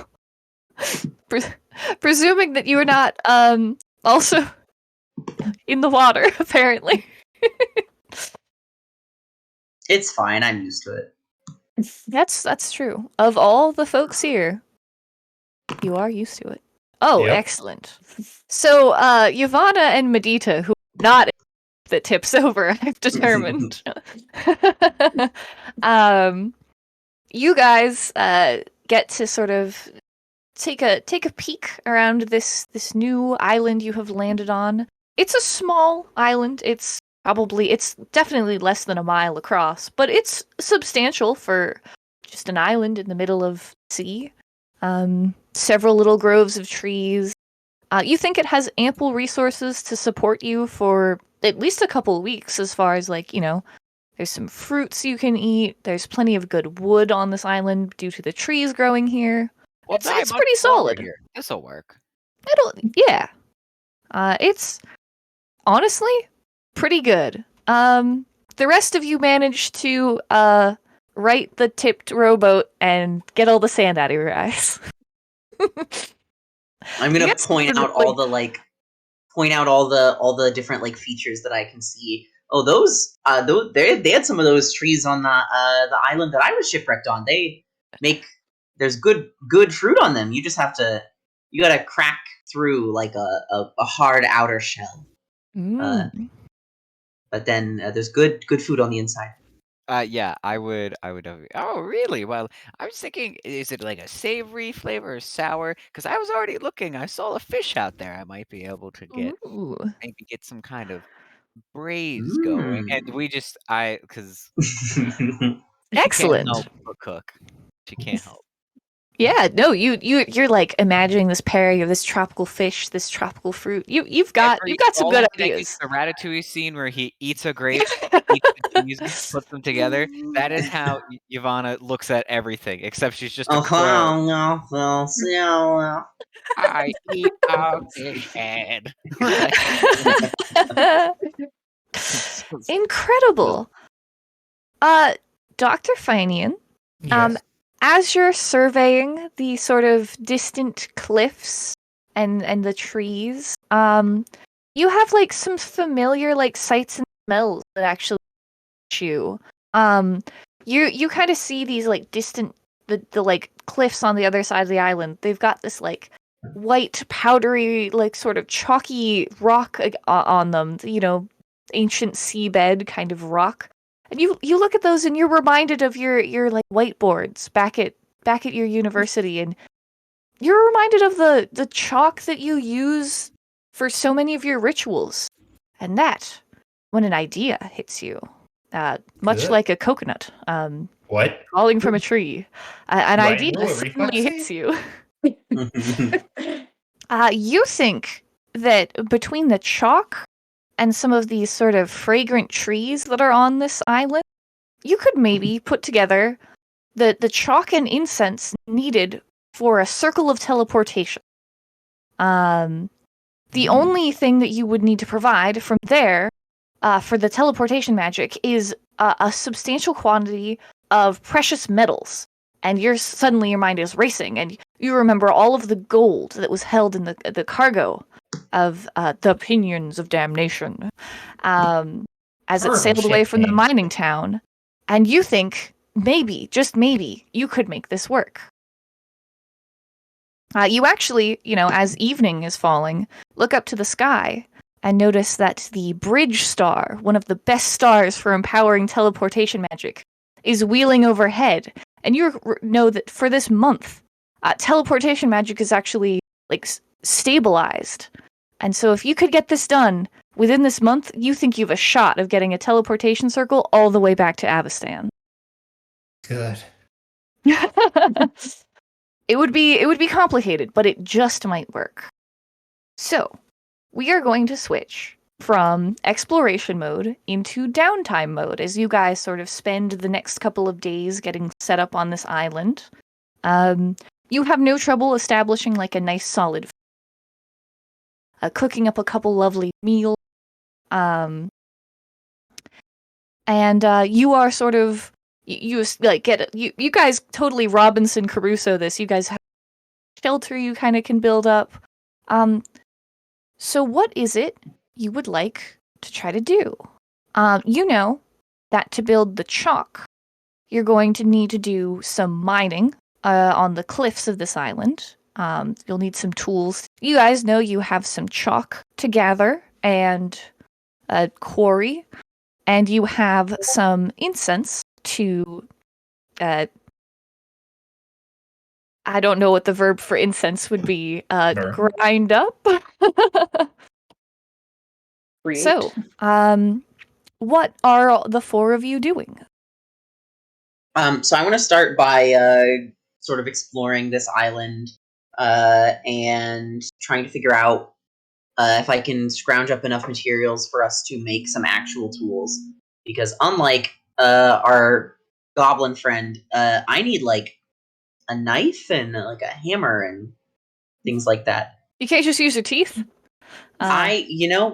Presuming that you are not also in the water, apparently. It's fine. I'm used to it. That's true. Of all the folks here, you are used to it. Oh, Yep. excellent. So, Yvonne and Medita, who are not that tips over, I've determined. You guys get to sort of take a peek around this new island you have landed on. It's a small island. It's definitely less than a mile across, but it's substantial for just an island in the middle of the sea. Several little groves of trees. You think it has ample resources to support you for at least a couple of weeks, as far as there's some fruits you can eat. There's plenty of good wood on this island due to the trees growing here. We'll It's die pretty much longer solid. here. This'll work. It's honestly pretty good. The rest of you managed to right the tipped rowboat and get all the sand out of your eyes. I'm gonna Yes, point out definitely. all the different like features that I can see. Oh, those they had some of those trees on the island that I was shipwrecked on. There's good fruit on them. You just have to you gotta crack through like a hard outer shell. But then there's good food on the inside. Yeah, I would. Oh, really? Well, I was thinking, is it like a savory flavor or sour? Because I was already looking. I saw a fish out there. I might be able to Ooh. maybe get some kind of braise going. And because she can't help Excellent. but cook. She can't help. Yeah, no, you're like imagining this pairing of this tropical fish, this tropical fruit. You've got some All good I'm thinking ideas. the Ratatouille scene where he eats a grape, eats the cheese, puts them together. That is how Ivana looks at everything, except she's just a crow. I eat a fish head. Incredible. Dr. Finian, Yes. as you're surveying the sort of distant cliffs and the trees, you have like some familiar like sights and smells that actually hit you. You kind of see these like distant the like cliffs on the other side of the island. They've got this like white powdery like sort of chalky rock on them, ancient seabed kind of rock. And you look at those and you're reminded of your like whiteboards back at your university, and you're reminded of the chalk that you use for so many of your rituals. And that, when an idea hits you, much Good. like a coconut, What? falling from a tree, an Do I idea roll a suddenly reflex hits you. You think that between the chalk and some of these sort of fragrant trees that are on this island, you could maybe put together the chalk and incense needed for a circle of teleportation. The only thing that you would need to provide from there for the teleportation magic is a substantial quantity of precious metals. And suddenly your mind is racing, and you remember all of the gold that was held in the cargo of the Pinions of Damnation, as it sailed away from the mining town. And you think, maybe, just maybe, you could make this work. You actually, as evening is falling, look up to the sky and notice that the Bridge Star, one of the best stars for empowering teleportation magic, is wheeling overhead. And you know that for this month, teleportation magic is actually like stabilized. And so if you could get this done within this month, you think you have a shot of getting a teleportation circle all the way back to Avestan. Good. It would be complicated, but it just might work. So, we are going to switch from exploration mode into downtime mode as you guys sort of spend the next couple of days getting set up on this island. You have no trouble establishing like a nice solid cooking up a couple lovely meals. and you are sort of you like get it. You guys totally Robinson Crusoe this. You guys have shelter you kind of can build up. So what is it you would like to try to do? You know that to build the chalk, you're going to need to do some mining on the cliffs of this island. You'll need some tools. You guys know you have some chalk to gather and a quarry, and you have some incense to I don't know what the verb for incense would be. Burn. Grind up. Create. So, what are the four of you doing? So I want to start by sort of exploring this island and trying to figure out if I can scrounge up enough materials for us to make some actual tools. Because unlike our goblin friend, I need like a knife and like a hammer and things like that. You can't just use your teeth? I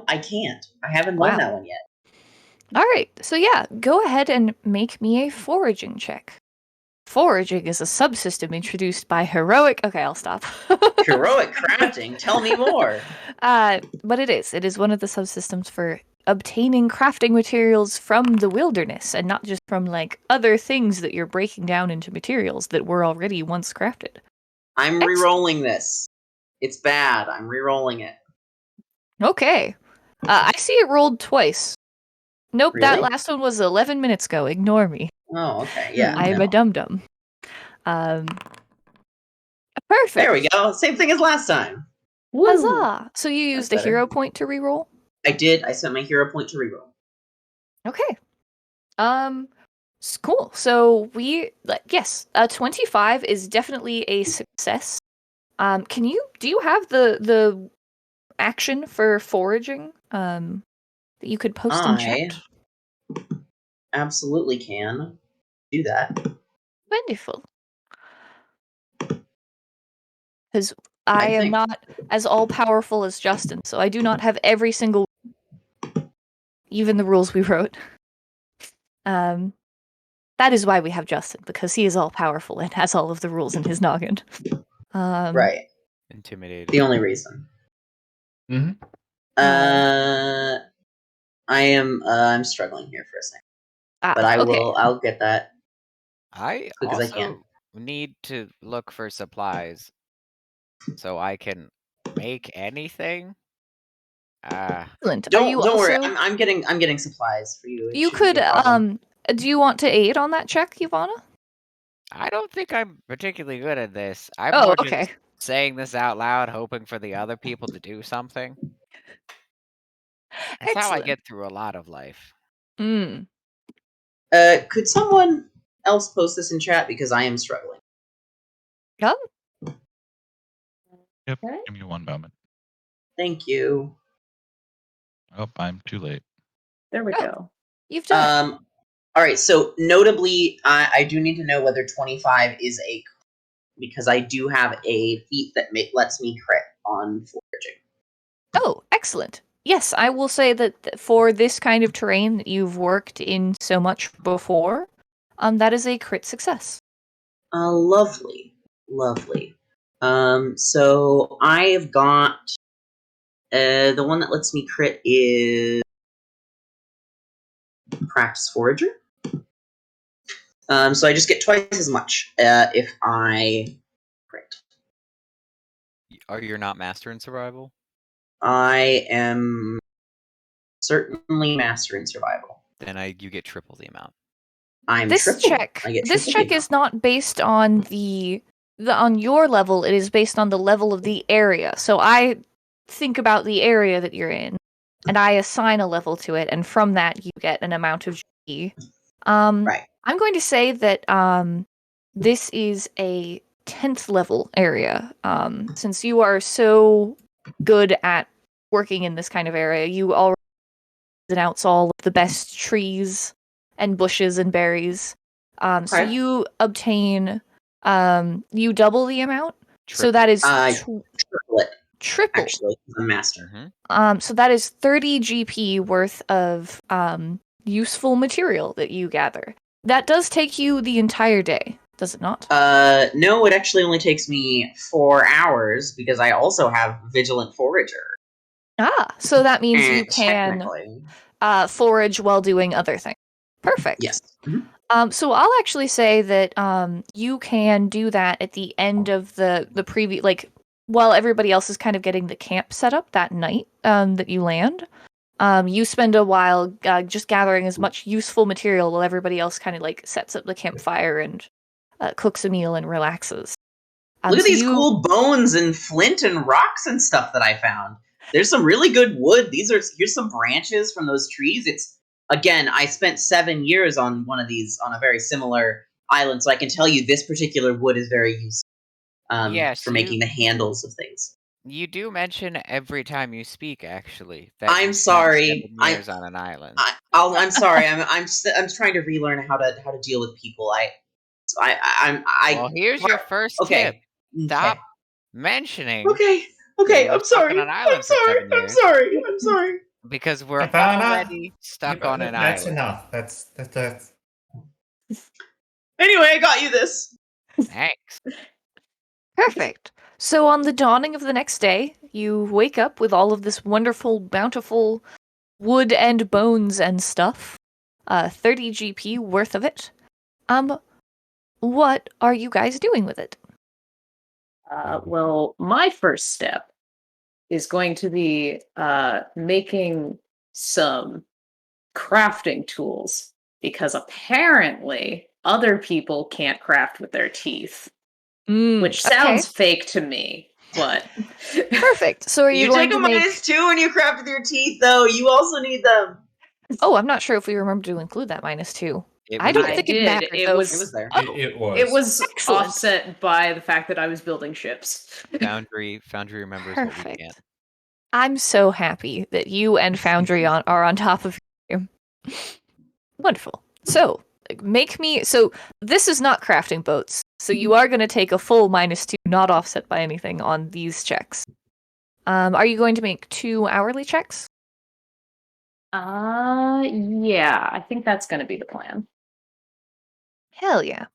can't. I haven't Wow. done that one yet. All right, so yeah, go ahead and make me a foraging check. Foraging is a subsystem introduced by Heroic... Okay, I'll stop. Heroic crafting. Tell me more. But it is one of the subsystems for obtaining crafting materials from the wilderness, and not just from, like, other things that you're breaking down into materials that were already once crafted. I'm re-rolling this. It's bad. I'm re-rolling it. Okay. I see it rolled twice. Nope, that Really? last one was 11 minutes ago. Ignore me. Oh, okay. Yeah. I'm no. a dum-dum. Perfect. There we go. Same thing as last time. Huzzah! So you used a better. hero point to reroll? I did. I sent my hero point to reroll. Okay. Cool. So yes, 25 is definitely a success. Do you have the action for foraging? That you could post in chat? Absolutely can do that. Wonderful. Because I am think. not as all-powerful as Justin, so I do not have every single... even the rules we wrote. That is why we have Justin, because he is all-powerful and has all of the rules in his noggin. Right. Intimidated. The only reason. Mm-hmm. I'm struggling here for a second. But Okay. I'll get that. I Quick as I also can. need to look for supplies so I can make anything. Excellent. Are Don't you worry. also... I'm getting supplies for you. It You shouldn't could, be a problem. do you want to aid on that check, Ivana? I don't think I'm particularly good at this. I'm Oh, more okay. just saying this out loud, hoping for the other people to do something. That's how I Excellent. get through a lot of life. Mm. Could someone else post this in chat because I am struggling? Yeah. Yep. Okay. Give me one moment. Thank you. Oh, I'm too late. There we Oh. go. You've done it. All right. So notably, I do need to know whether 25 is because I do have a feat that lets me crit on foraging. Oh, excellent. Yes, I will say that for this kind of terrain that you've worked in so much before, that is a crit success. Lovely. So I have got the one that lets me crit is Practice Forager. So I just get twice as much if I crit. Are you not master in survival? I am certainly master in survival. Then you get triple the amount. This check is not based on on your level. It is based on the level of the area. So I think about the area that you're in, and I assign a level to it, and from that you get an amount of G. Right. I'm going to say that this is a 10th level area. Since you are so good at working in this kind of area, you already announce all of the best trees and bushes and berries. So Okay. you obtain, you double the amount. So that is triple it. triple. Actually, I'm master. Mm-hmm. So that is 30 GP worth of useful material that you gather. That does take you the entire day, does it not? No, it actually only takes me 4 hours because I also have Vigilant Forager. So that means you can Technically. forage while doing other things. Perfect. Yes. Mhm. So I'll actually say that you can do that at the end of the previous, like, while everybody else is kind of getting the camp set up that night that you land. You spend a while just gathering as much useful material while everybody else kind of like sets up the campfire and cooks a meal and relaxes. Look at so these cool bones and flint and rocks and stuff that I found. There's some really good wood. Here's some branches from those trees. It's again, I spent 7 years on one of these on a very similar island, so I can tell you this particular wood is very useful Yes, for making the handles of things. You do mention every time you speak, actually, that I'm you spent sorry. 7 years on an island. I'm sorry. I'm trying to relearn how to deal with people. Well, here's your first tip. Okay. Stop mentioning Okay. that you were I'm stuck sorry. on an island for 7 years. I'm sorry. Because we're Ivana, already stuck on an That's island. enough. That's. Anyway, I got you this. Thanks. Perfect. So on the dawning of the next day, you wake up with all of this wonderful, bountiful wood and bones and stuff. 30 GP worth of it. What are you guys doing with it? Well, my first step is going to be making some crafting tools because apparently other people can't craft with their teeth, which sounds fake to me. But perfect. So are you going take to a make -2 when you craft with your teeth, though. You also need them. Oh, I'm not sure if we remember to include that -2. I don't think it mattered. It though. was there. It was. It was Excellent. offset by the fact that I was building ships. Foundry remembers what we Perfect. can't. I'm so happy that you and Foundry are on top of you. Wonderful. So, so this is not crafting boats. So you are going to take a full -2, not offset by anything on these checks. Are you going to make 2 hourly checks? Yeah, I think that's going to be the plan. Hell yeah.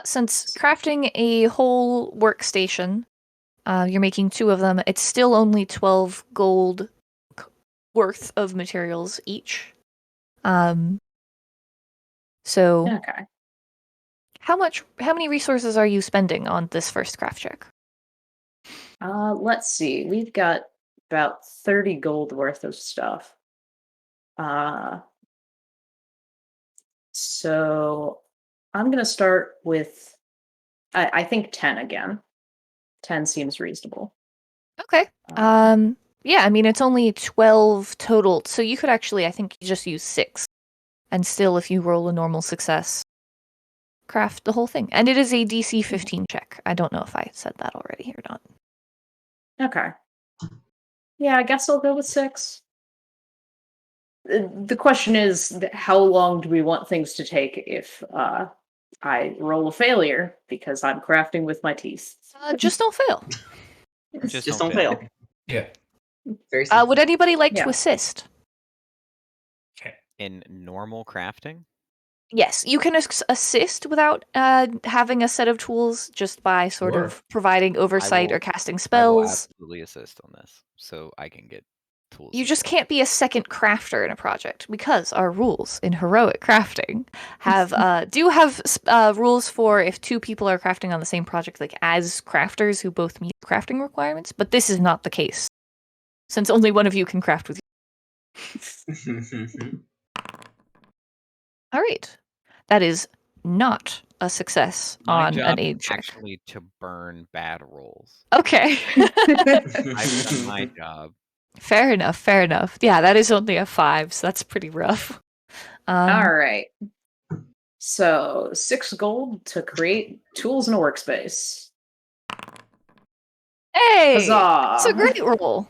Since crafting a whole workstation, you're making 2 of them, it's still only 12 gold worth of materials each. So Okay. how many resources are you spending on this first craft check? Let's see. We've got about 30 gold worth of stuff. So I'm going to start with, I think 10 again. 10 seems reasonable. Okay. Yeah, I mean, it's only 12 total, so you could actually, I think, just use 6. And still, if you roll a normal success, craft the whole thing. And it is a DC 15 check. I don't know if I said that already or not. Okay. Yeah, I guess I'll go with 6. The question is, how long do we want things to take if I roll a failure because I'm crafting with my teeth? Just don't fail. Just don't fail. Yeah. Very simple. Would anybody like to assist? In normal crafting? Yes, you can assist without having a set of tools, just by sort of providing oversight or casting I will spells. absolutely assist on this, so I can get tools. You just can't be a second crafter in a project, because our rules in heroic crafting have rules for if 2 people are crafting on the same project, like as crafters who both meet crafting requirements, but this is not the case, since only one of you can craft with you. All right. That is not a success on an aid check. Actually, to burn bad rolls. Okay. I've done my job. Fair enough. Yeah, that is only a 5, so that's pretty rough. All right. So 6 gold to create tools in a workspace. Hey! Huzzah! It's a great roll.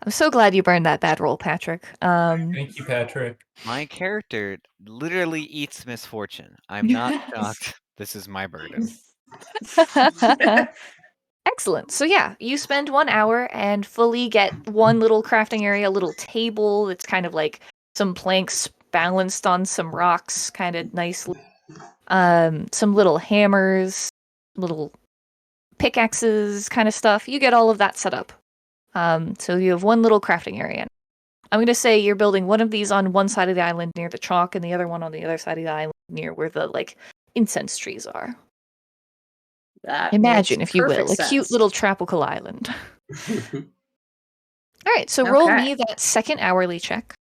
I'm so glad you burned that bad roll, Patrick. Thank you, Patrick. My character literally eats misfortune. I'm not shocked. This is my burden. Excellent. So yeah, you spend 1 hour and fully get one little crafting area, a little table that's kind of like some planks balanced on some rocks, kind of nice. Some little hammers, little pickaxes, kind of stuff. You get all of that set up. So you have one little crafting area. I'm going to say you're building one of these on one side of the island near the chalk, and the other one on the other side of the island near where the like incense trees are. That Imagine, makes if you will, perfect a cute sense. little tropical island. All right, so roll Okay. me that second hourly check.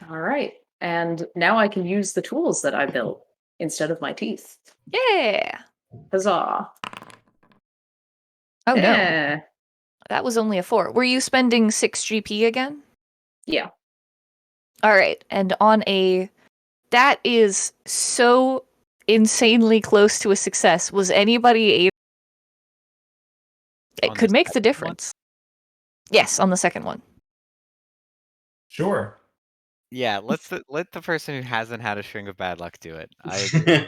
All right. And now I can use the tools that I built instead of my teeth. Yeah. Huzzah. Oh no, Eh. that was only a 4. Were you spending 6 GP again? Yeah. All right, and on a... That is so insanely close to a success. Was anybody able... It On could the make the second one? difference. Yes, on the second one. Sure. Yeah, let the person who hasn't had a string of bad luck do it. I agree.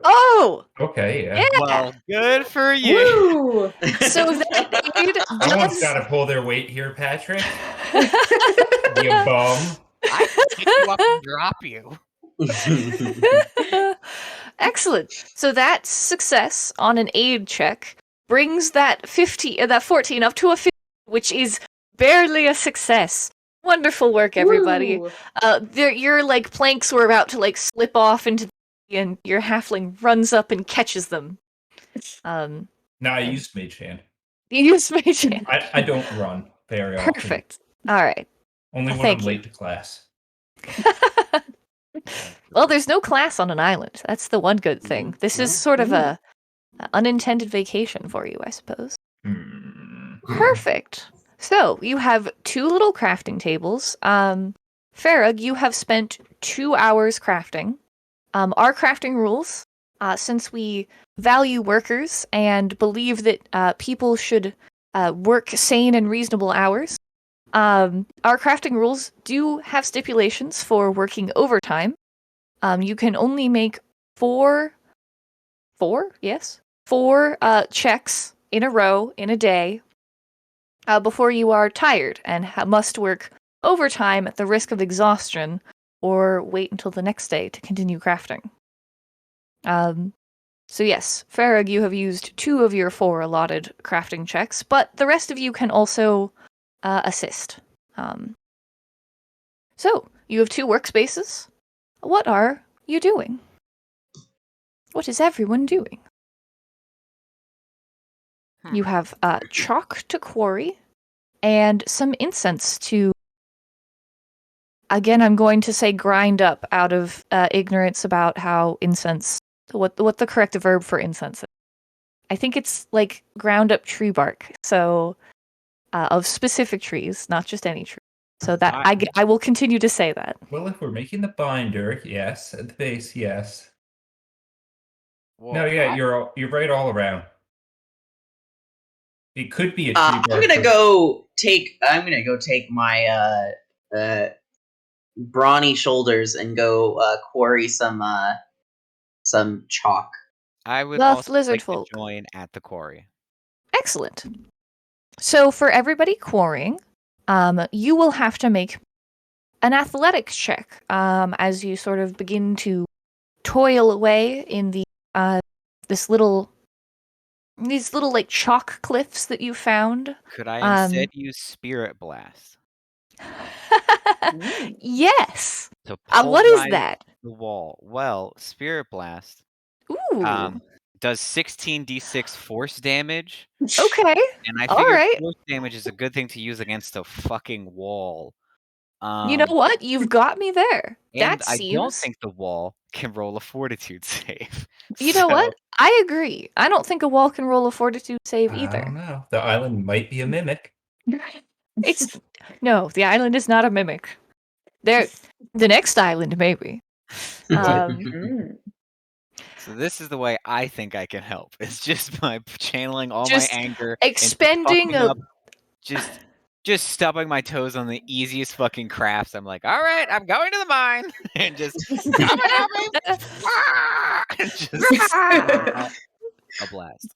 Oh! Okay, yeah. Yeah! Well, good for you. Woo! So that aid Someone's does... got to pull their weight here, Patrick. You bum. I can pick you up and drop you. Excellent. So that success on an aid check brings that 14 up to a 50, which is barely a success. Wonderful work, everybody. Woo! Your like planks were about to like slip off into the sea, and your halfling runs up and catches them. No, I used Mage Hand. You use Mage Hand. I don't run very often. Perfect. All right. Only when Thank I'm you. late to class. Well, there's no class on an island. That's the one good thing. This is sort of a unintended vacation for you, I suppose. Perfect. So you have 2 little crafting tables. Farag, you have spent 2 hours crafting. Our crafting rules, since we value workers and believe that people should work sane and reasonable hours, our crafting rules do have stipulations for working overtime. You can only make 4 checks in a row in a day before you are tired and must work overtime at the risk of exhaustion or wait until the next day to continue crafting. So yes, Farag, you have used 2 of your 4 allotted crafting checks, but the rest of you can also assist. So, you have 2 workspaces. What are you doing? What is everyone doing? You have chalk to quarry and some incense to... Again, I'm going to say grind up out of ignorance about how incense... What the correct verb for incense is. I think it's like ground up tree bark, so of specific trees, not just any tree. So that I will continue to say that. Well, if we're making the binder, yes. At the base, yes. Well, No, yeah, you're right all around. It could be a tree I'm bark. gonna go take my brawny shoulders and go quarry some chalk. I would Buff also lizard like folk. to join at the quarry. Excellent. So for everybody quarrying, you will have to make an athletics check as you sort of begin to toil away in the these little like chalk cliffs that you found. Could I instead use Spirit Blast? Yes. To What is pulverize that? the wall. Well, Spirit Blast Ooh. does 16d6 force damage. Okay. And I All figured right. force damage is a good thing to use against a fucking wall. You know what? You've got me there. And That I don't seems... think the wall can roll a fortitude save. You know what? I agree. I don't think a wall can roll a fortitude save I either. don't know. The island might be a mimic. No, the island is not a mimic. The next island, maybe. So this is the way I think I can help. It's just by channeling all Just my anger, expending into just stubbing my toes on the easiest fucking crafts. I'm like, all right, I'm going to the mine, and just come and help me. And just a blast.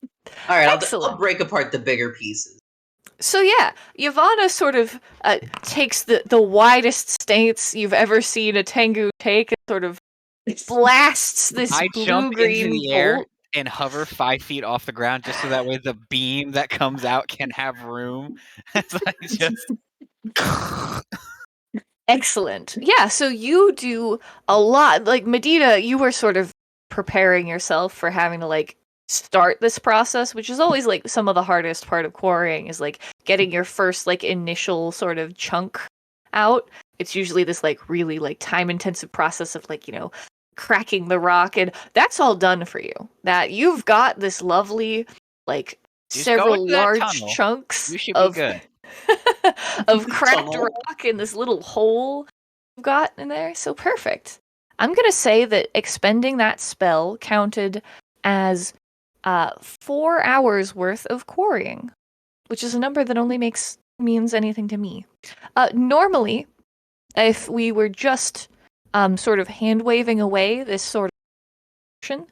All right, I'll Excellent. break apart the bigger pieces. So yeah, Yavanna sort of takes the widest stance you've ever seen a Tengu take and sort of blasts this I jump into blue-green the air bolt. and hover 5 feet off the ground just so that way the beam that comes out can have room. So I just Excellent. Yeah, so you do a lot. Like, Medina, you were sort of preparing yourself for having to, like, start this process, which is always, like, some of the hardest part of quarrying is, like, getting your first, like, initial sort of chunk out. It's usually this, like, really, like, time-intensive process of, like, cracking the rock, and that's all done for you. That you've got this lovely, like, just go several into that large tunnel. chunks You should be of good. of cracked Tunnel. rock in this little hole you've got in there. So perfect. I'm gonna say that expending that spell counted as 4 hours worth of quarrying, which is a number that only means anything to me. Normally, if we were just sort of hand waving away this sort of action,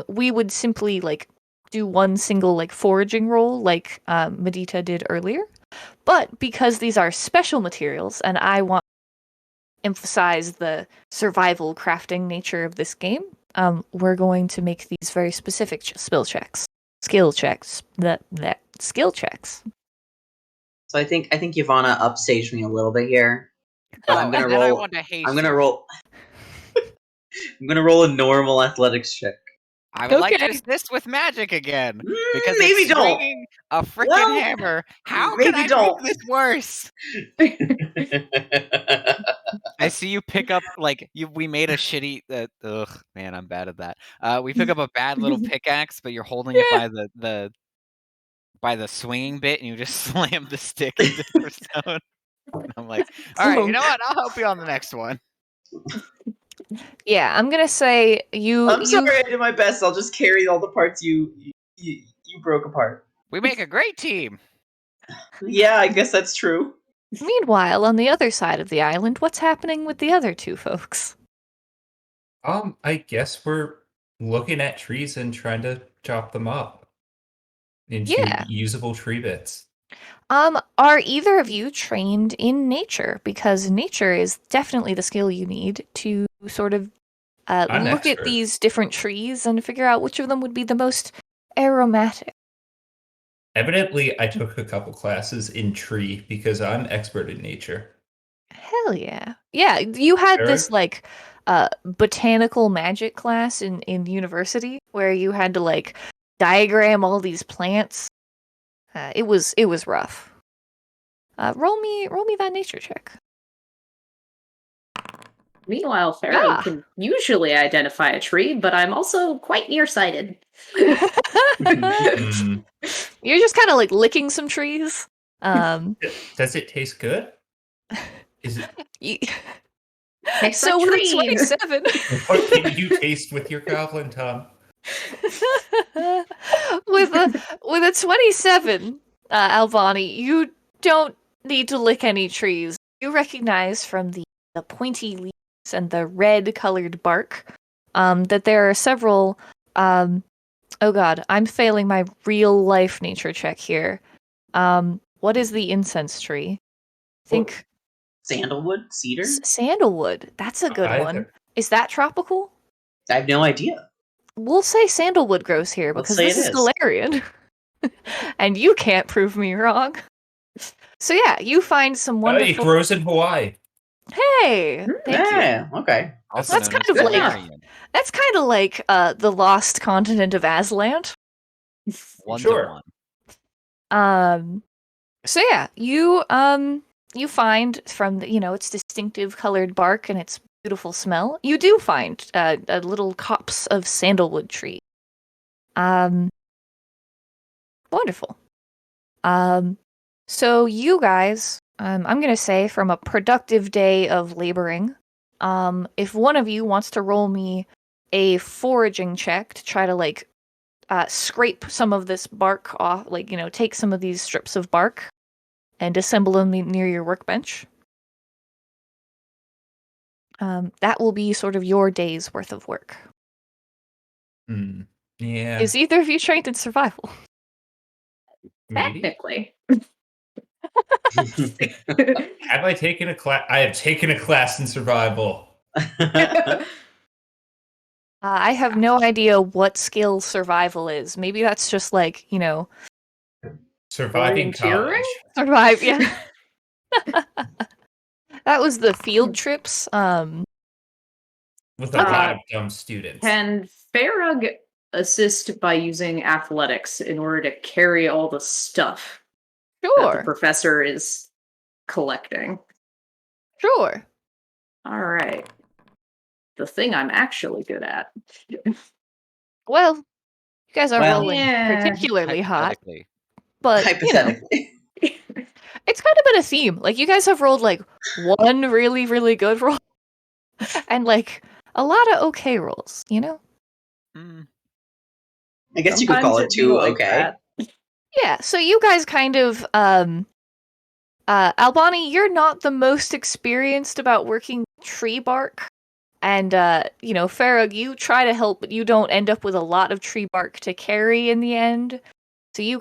we would simply like do one single like foraging roll, like Medita did earlier. But because these are special materials, and I want to emphasize the survival crafting nature of this game, we're going to make these very specific skill checks. Skill checks. So I think Yavanna upstaged me a little bit here. But I'm gonna and then I roll. want to haste I'm gonna you. roll. I'm gonna roll a normal athletics check. I would like to Okay. assist with magic again because Maybe it's don't. swinging a freaking Well, hammer. How maybe can I don't. make this worse? I see you pick up like we made a shitty. Ugh, man, I'm bad at that. We pick up a bad little pickaxe, but you're holding it by the swinging bit, and you just slam the stick into the stone. And I'm like, all right, you know what? I'll help you on the next one. Yeah, I'm gonna say I'm sorry, I did my best. I'll just carry all the parts you broke apart. We make a great team. Yeah, I guess that's true. Meanwhile, on the other side of the island, what's happening with the other two folks? I guess we're looking at trees and trying to chop them up into Yeah. usable tree bits. Are either of you trained in nature? Because nature is definitely the skill you need to sort of I'm look at expert. these different trees and figure out which of them would be the most aromatic. Evidently, I took a couple classes in tree because I'm expert in nature. Hell yeah. Yeah, you had this Eric? like botanical magic class in university where you had to like diagram all these plants. It was rough. Roll me that nature check. Meanwhile, Pharaoh Ah. can usually identify a tree, but I'm also quite nearsighted. Hmm. You're just kind of like licking some trees. Does it taste good? Is it? You- Tastes so like with a trees. 27, What can you taste with your goblin tongue? with a 27, Alvani, you don't need to lick any trees. You recognize from the pointy leaves and the red colored bark that there are several oh god, I'm failing my real life nature check here. What is the incense tree? Think Sandalwood, cedar. sandalwood. That's a good one. Either. Is that tropical? I have no idea. We'll say sandalwood grows here Let's because say this it is is. Galarian. And you can't prove me wrong. So yeah, you find some It wonderful. grows in Hawaii. Hey, thank you. Yeah, okay. Also That's known kind as of like- Galarian. That's kind of like the lost continent of Aslan. 1 Sure. to 1. So yeah, you find from the, its distinctive colored bark and its beautiful smell, you do find a little copse of sandalwood tree. Wonderful. So you guys, I'm gonna say from a productive day of laboring, if one of you wants to roll me a foraging check to try to like scrape some of this bark off, like take some of these strips of bark and assemble them near your workbench. That will be sort of your day's worth of work. Hmm. Yeah, Is either of you trained in survival? maybe. Technically. Have I taken a class? I have taken a class in survival. I have no idea what skill survival is. Maybe that's just like, Surviving Volunteering? college. survive. Yeah. That was the field trips. With a lot of dumb students. Can Farag assist by using athletics in order to carry all the stuff that the Sure. professor is collecting? Sure. All right. The thing I'm actually good at. Well, you guys are Well, rolling yeah. particularly hot, Hypothetically. but Hypothetically. it's kind of been a theme. Like you guys have rolled like one really, really good roll and like a lot of okay rolls, Mm. I guess you could call Sometimes it be two like okay. that. Yeah, so you guys kind of Albani, you're not the most experienced about working tree bark. And Farag, you try to help, but you don't end up with a lot of tree bark to carry in the end. So you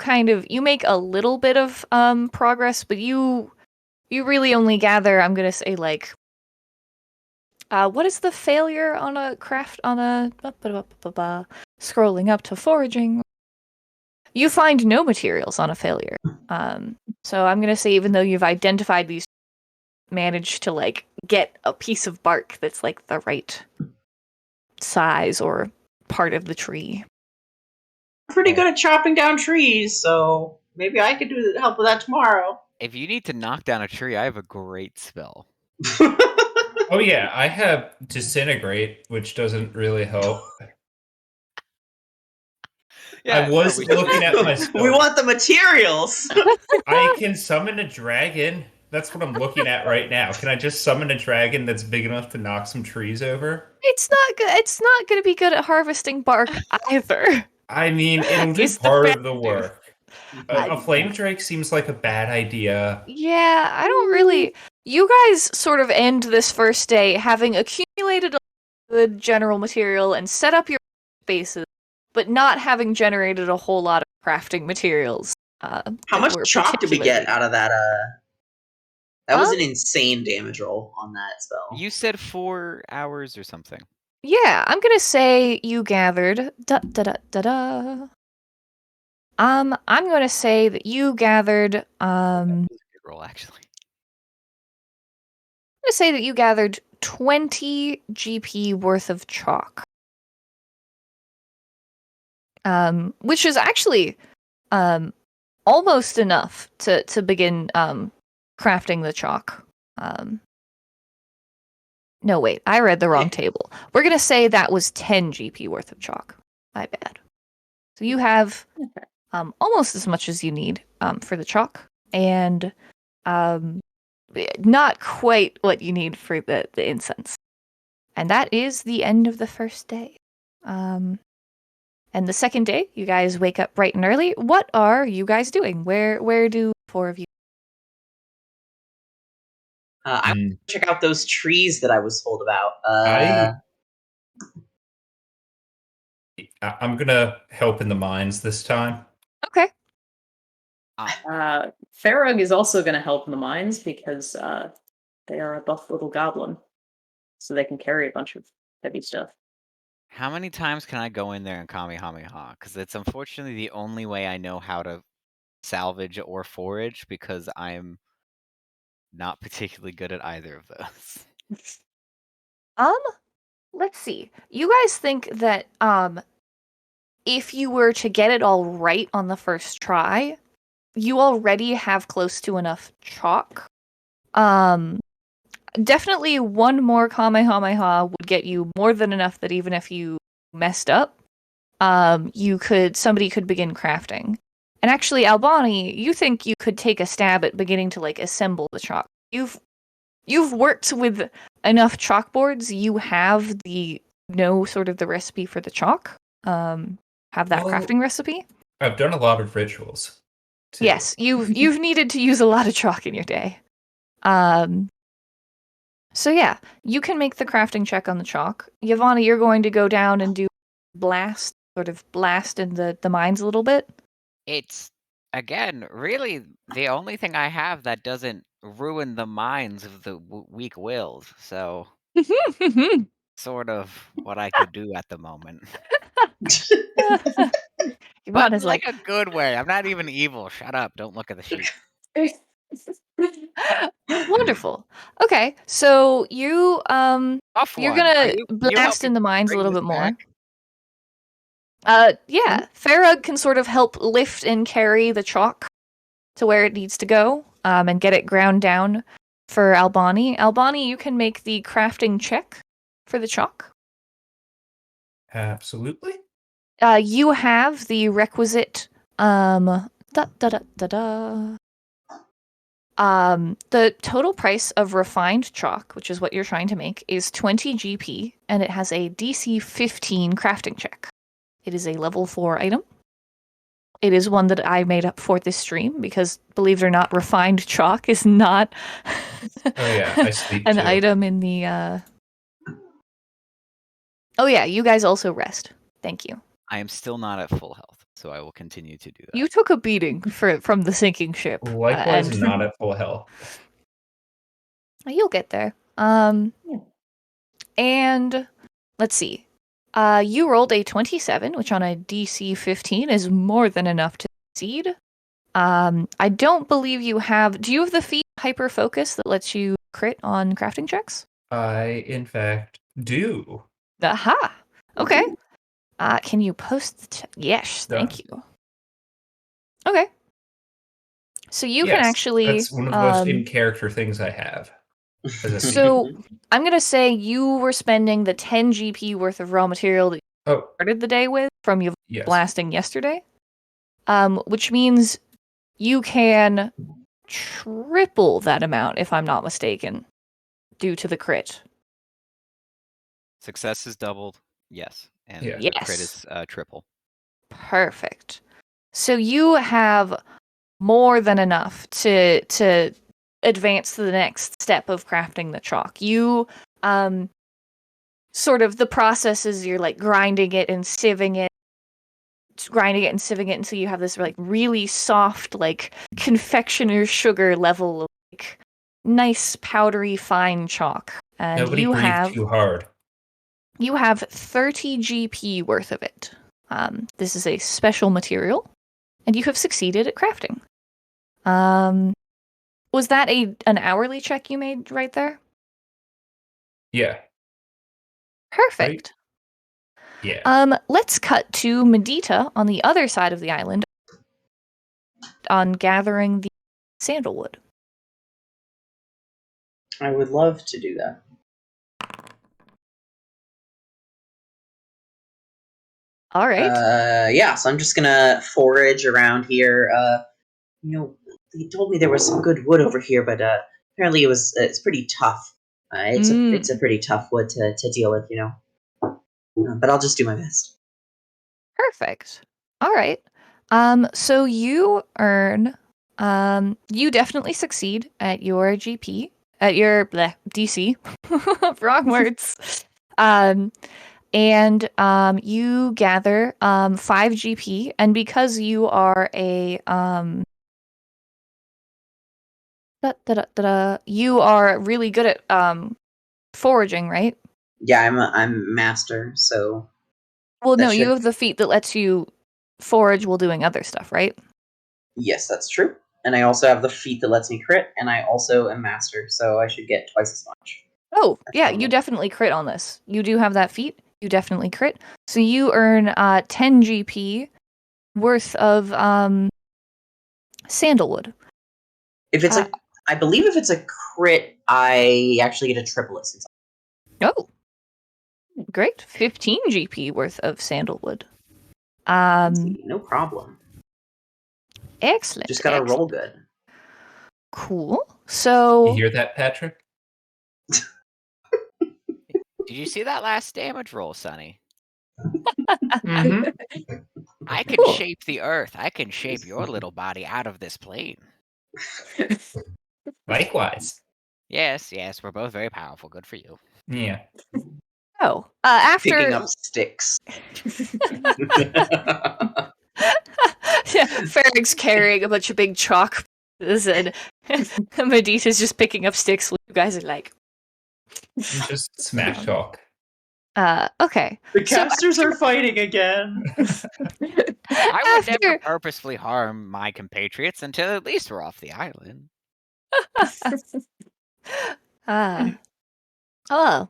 make a little bit of progress, but you really only gather, I'm gonna say, like what is the failure on a craft on a scrolling up to foraging? You find no materials on a failure. So I'm gonna say, even though you've identified these, managed to like get a piece of bark that's like the right size or part of the tree. I'm pretty good at chopping down trees, so maybe I could help with that tomorrow. If you need to knock down a tree, I have a great spell. Oh yeah, I have disintegrate, which doesn't really help. I was looking at my spell. We want the materials. I can summon a dragon. That's what I'm looking at right now. Can I just summon a dragon that's big enough to knock some trees over? It's not good. It's not going to be good at harvesting bark either. I mean, it'll do It's the part best of the news. work. A flame drake seems like a bad idea. Yeah, I don't really. You guys sort of end this first day having accumulated a good general material and set up your bases, but not having generated a whole lot of crafting materials. How much chalk did we get out of that? That was an insane damage roll on that spell. You said 4 hours or something. Yeah, I'm gonna say you gathered. I'm gonna say that you gathered. That was a good roll, actually. I'm gonna say that you gathered 20 GP worth of chalk. Which is actually almost enough to begin crafting the chalk. No, wait, I read the wrong table. We're gonna say that was 10 GP worth of chalk. My bad. So you have almost as much as you need for the chalk, and not quite what you need for the incense. And that is the end of the first day. And the second day, you guys wake up bright and early. What are you guys doing? Where do 4 of you? I want to check out those trees that I was told about. I'm gonna help in the mines this time. Okay. Farag is also going to help in the mines because they are a buff little goblin, so they can carry a bunch of heavy stuff. How many times can I go in there and Kamehameha? Because it's unfortunately the only way I know how to salvage or forage, because I'm not particularly good at either of those. Let's see. You guys think that if you were to get it all right on the first try, you already have close to enough chalk. Definitely one more Kamehameha would get you more than enough that even if you messed up, somebody could begin crafting. And actually, Albani, you think you could take a stab at beginning to like assemble the chalk. You've worked with enough chalkboards. You have the recipe for the chalk. Have that crafting recipe. I've done a lot of rituals. Too. Yes, you've needed to use a lot of chalk in your day. So yeah, you can make the crafting check on the chalk. Yavanna, you're going to go down and do blast sort of blast in the mines a little bit? It's, again, really the only thing I have that doesn't ruin the minds of the weak-willed, so sort of what I could do at the moment. But Yvonne in, is like, like, a good way. I'm not even evil. Shut up. Don't look at the sheet. wonderful. Okay, so Tough you're one. Are gonna you blast helping in the mines a bring little this bit more. back? Yeah, Farag can sort of help lift and carry the chalk to where it needs to go, and get it ground down for Albani. Albani, you can make the crafting check for the chalk. Absolutely. You have the requisite the total price of refined chalk, which is what you're trying to make, is 20 GP, and it has a DC 15 crafting check. It is a level 4 item. It is one that I made up for this stream because, believe it or not, refined chalk is not Oh yeah, I sleep an too. item in the. Oh yeah, you guys also rest. Thank you. I am still not at full health, so I will continue to do that. You took a beating from the sinking ship. Likewise, and not at full health. You'll get there. And let's see. You rolled a 27, which on a DC 15 is more than enough to succeed. I don't believe you have. Do you have the feat hyper focus that lets you crit on crafting checks? I, in fact, do. Aha. Okay. Can you post the yes, thank Done. you. Okay. So you Yes, can actually That's one of the most in-character things I have. As a so I'm gonna say you were spending the 10 GP worth of raw material that you Oh, started the day with from you yes. blasting yesterday. Which means you can triple that amount, if I'm not mistaken, due to the crit. Success is doubled. Yes. And Yeah. the crit is triple. Perfect. So you have more than enough to advance to the next step of crafting the chalk. You sort of the process is you're like grinding it and sieving it until you have this like really soft, like confectioner's sugar level of like nice powdery fine chalk. And Nobody breathed too hard. you have 30 GP worth of it. This is a special material, and you have succeeded at crafting. Was that an hourly check you made right there? Yeah. Perfect. Right? Yeah. Let's cut to Medita on the other side of the island on gathering the sandalwood. I would love to do that. All right. Yeah, so I'm just gonna forage around here. They told me there was some good wood over here, but apparently it's pretty tough. It's a pretty tough wood to deal with, but I'll just do my best. Perfect. All right. So you earn, you definitely succeed at your GP, at your DC. Wrong words. And you gather 5 GP, and because you are a you are really good at foraging, right? Yeah, I'm master, so. Well, no, should... you have the feat that lets you forage while doing other stuff, right? Yes, that's true. And I also have the feat that lets me crit, and I also am master, so I should get twice as much. Oh, yeah, you definitely crit on this. You do have that feat. You definitely crit. So you earn 10 GP worth of sandalwood. If it's I believe if it's a crit, I actually get a triplet. Oh, great. 15 GP worth of sandalwood. No problem. Excellent. Just gotta roll good. Cool. So you hear that, Patrick? Did you see that last damage roll, Sonny? Mm-hmm. I can shape the earth. I can shape your little body out of this plane. Likewise. Yes, we're both very powerful. Good for you. Yeah. Oh, Picking after up sticks. yeah, Farrag's carrying a bunch of big chalk pieces, and Medita's just picking up sticks. While you guys are like, Just smack talk. okay. The So casters are fighting again. I would never After purposefully harm my compatriots until at least we're off the island. oh,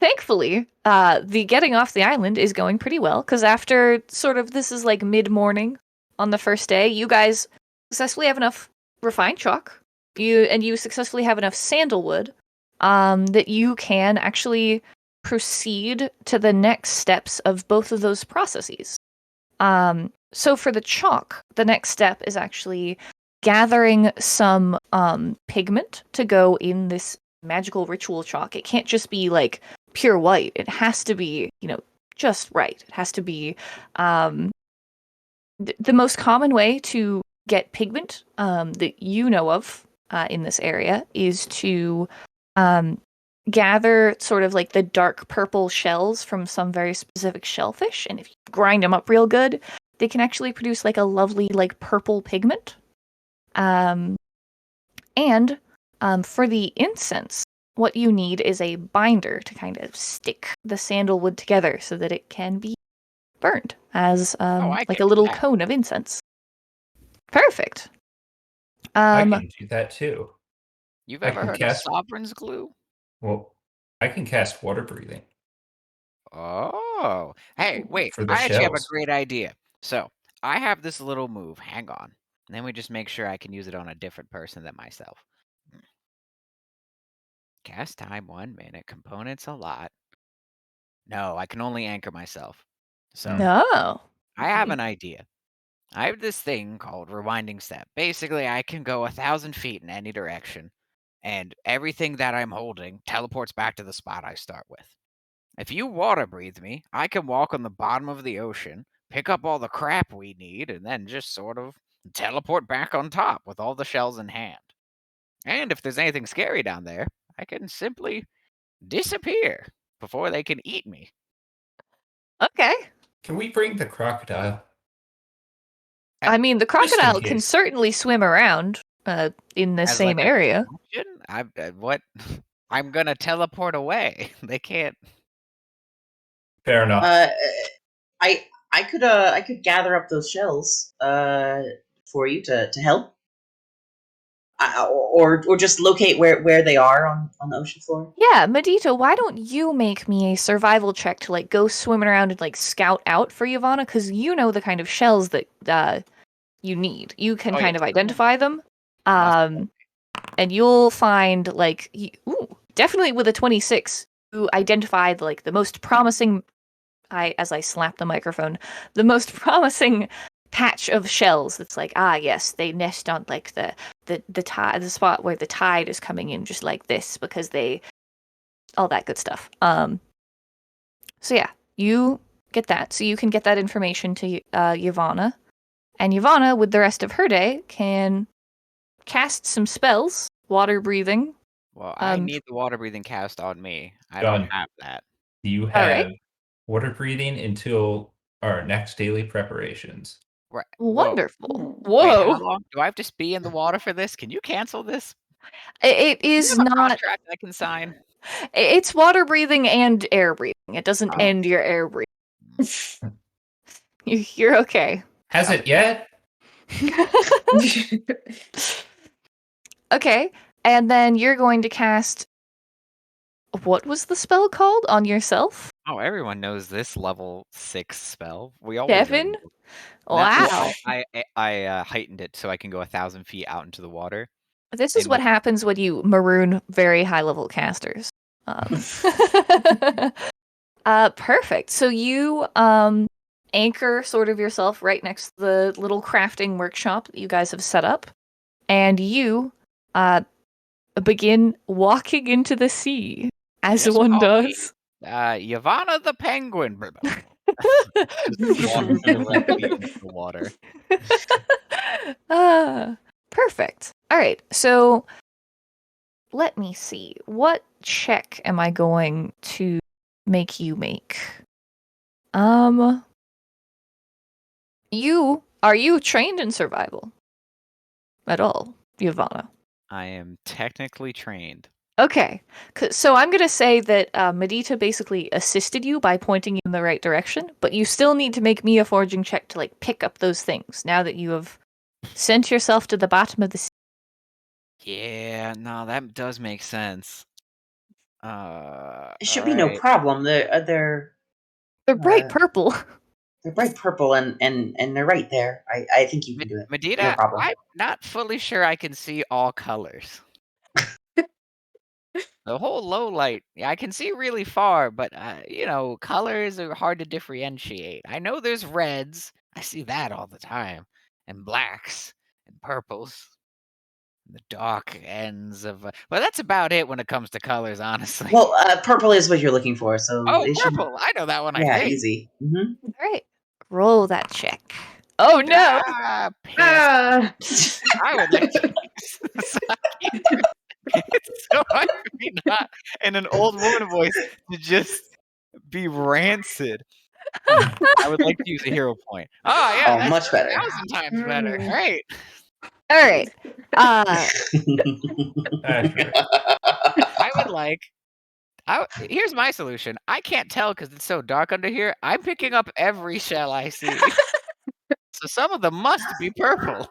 thankfully, the getting off the island is going pretty well because after sort of this is like mid-morning on the first day, you guys successfully have enough refined chalk. You successfully have enough sandalwood, that you can actually proceed to the next steps of both of those processes. So for the chalk, the next step is actually gathering some pigment to go in this magical ritual chalk. It can't just be like pure white. It has to be, just right. It has to be the most common way to get pigment that you know of in this area is to gather sort of like the dark purple shells from some very specific shellfish, and if you grind them up real good, they can actually produce like a lovely like purple pigment. And for the incense, what you need is a binder to kind of stick the sandalwood together so that it can be burned as I like can a do little that. cone of incense. Perfect. I can do that too. You've I ever can heard cast- of Sovereign's glue? Well, I can cast water breathing Oh, hey, wait! for the I actually have a shells. great idea. So I have this little move. Hang on, and then we just make sure I can use it on a different person than myself. Cast time 1 minute. Components a lot. No, I can only anchor myself. So No. I have an idea. I have this thing called rewinding step. Basically, I can go 1,000 feet in any direction, and everything that I'm holding teleports back to the spot I start with. If you water breathe me, I can walk on the bottom of the ocean, pick up all the crap we need, and then just sort of teleport back on top with all the shells in hand. And if there's anything scary down there, I can simply disappear before they can eat me. Okay. Can we bring the crocodile? I mean, the Just in crocodile can case. certainly swim around in the As same like a area. distraction? What? I'm gonna teleport away. They can't. Fair enough. I could gather up those shells for you to help. Or just locate where they are on the ocean floor. Yeah, Medita, why don't you make me a survival check to like go swimming around and like scout out for Yavanna? Because you know the kind of shells that you need. You can Oh, kind yeah. of identify them. Must- And you'll find like definitely with a 26, you identify like the most promising. As I slap the microphone, the most promising patch of shells. That's like yes, they nest on like the tide, the spot where the tide is coming in, just like this, because they all that good stuff. So yeah, you get that, so you can get that information to Yavanna, and Yavanna, with the rest of her day, can cast some spells, water breathing. Well, I need the water breathing cast on me. I Done. don't have that. You All have right. water breathing until our next daily preparations. Right. Wonderful. Wait, how Whoa. long do I have to be in the water for this? Can you cancel this? It Do you is have a not. contract I can sign? It's water breathing and air breathing. It doesn't Oh. end your air breathing. You're okay. Has it yet? Okay, and then you're going to cast. What was the spell called on yourself? Oh, everyone knows this level 6 spell. We always Devin? remember. Wow. I heightened it so I can go 1,000 feet out into the water. This is in what my- happens when you maroon very high level casters. Perfect. So you anchor sort of yourself right next to the little crafting workshop that you guys have set up, and you begin walking into the sea as Just one call me, does. Yavanna the penguin. Just walking directly into the water. Perfect. All right. So let me see. What check am I going to make you make? Are you trained in survival at all, Yvonne? I am technically trained. Okay, so I'm gonna say that Medita basically assisted you by pointing you in the right direction, but you still need to make me a foraging check to like pick up those things now that you have sent yourself to the bottom of the sea. Yeah, no, that does make sense. It should be no Alright. problem. They're bright Uh, purple. they're bright purple and they're right there. I think you can do it. No Medita, problem. I'm not fully sure I can see all colors. The whole low light, yeah, I can see really far, but colors are hard to differentiate. I know there's reds. I see that all the time, and blacks and purples. The dark ends of. Well, that's about it when it comes to colors, honestly. Well, purple is what you're looking for, so Oh, it should. purple! I know that one. I Yeah, think. easy. Mm-hmm. All right, roll that check. Oh no! Piss. I would like to use this. It's so hard for me not in an old woman voice to just be rancid. I would like to use a hero point. Oh yeah, Oh, that's much better. 1,000 times better. Mm. Right. All right. Accurate. I would like. Here's my solution. I can't tell because it's so dark under here. I'm picking up every shell I see. So some of them must be purple.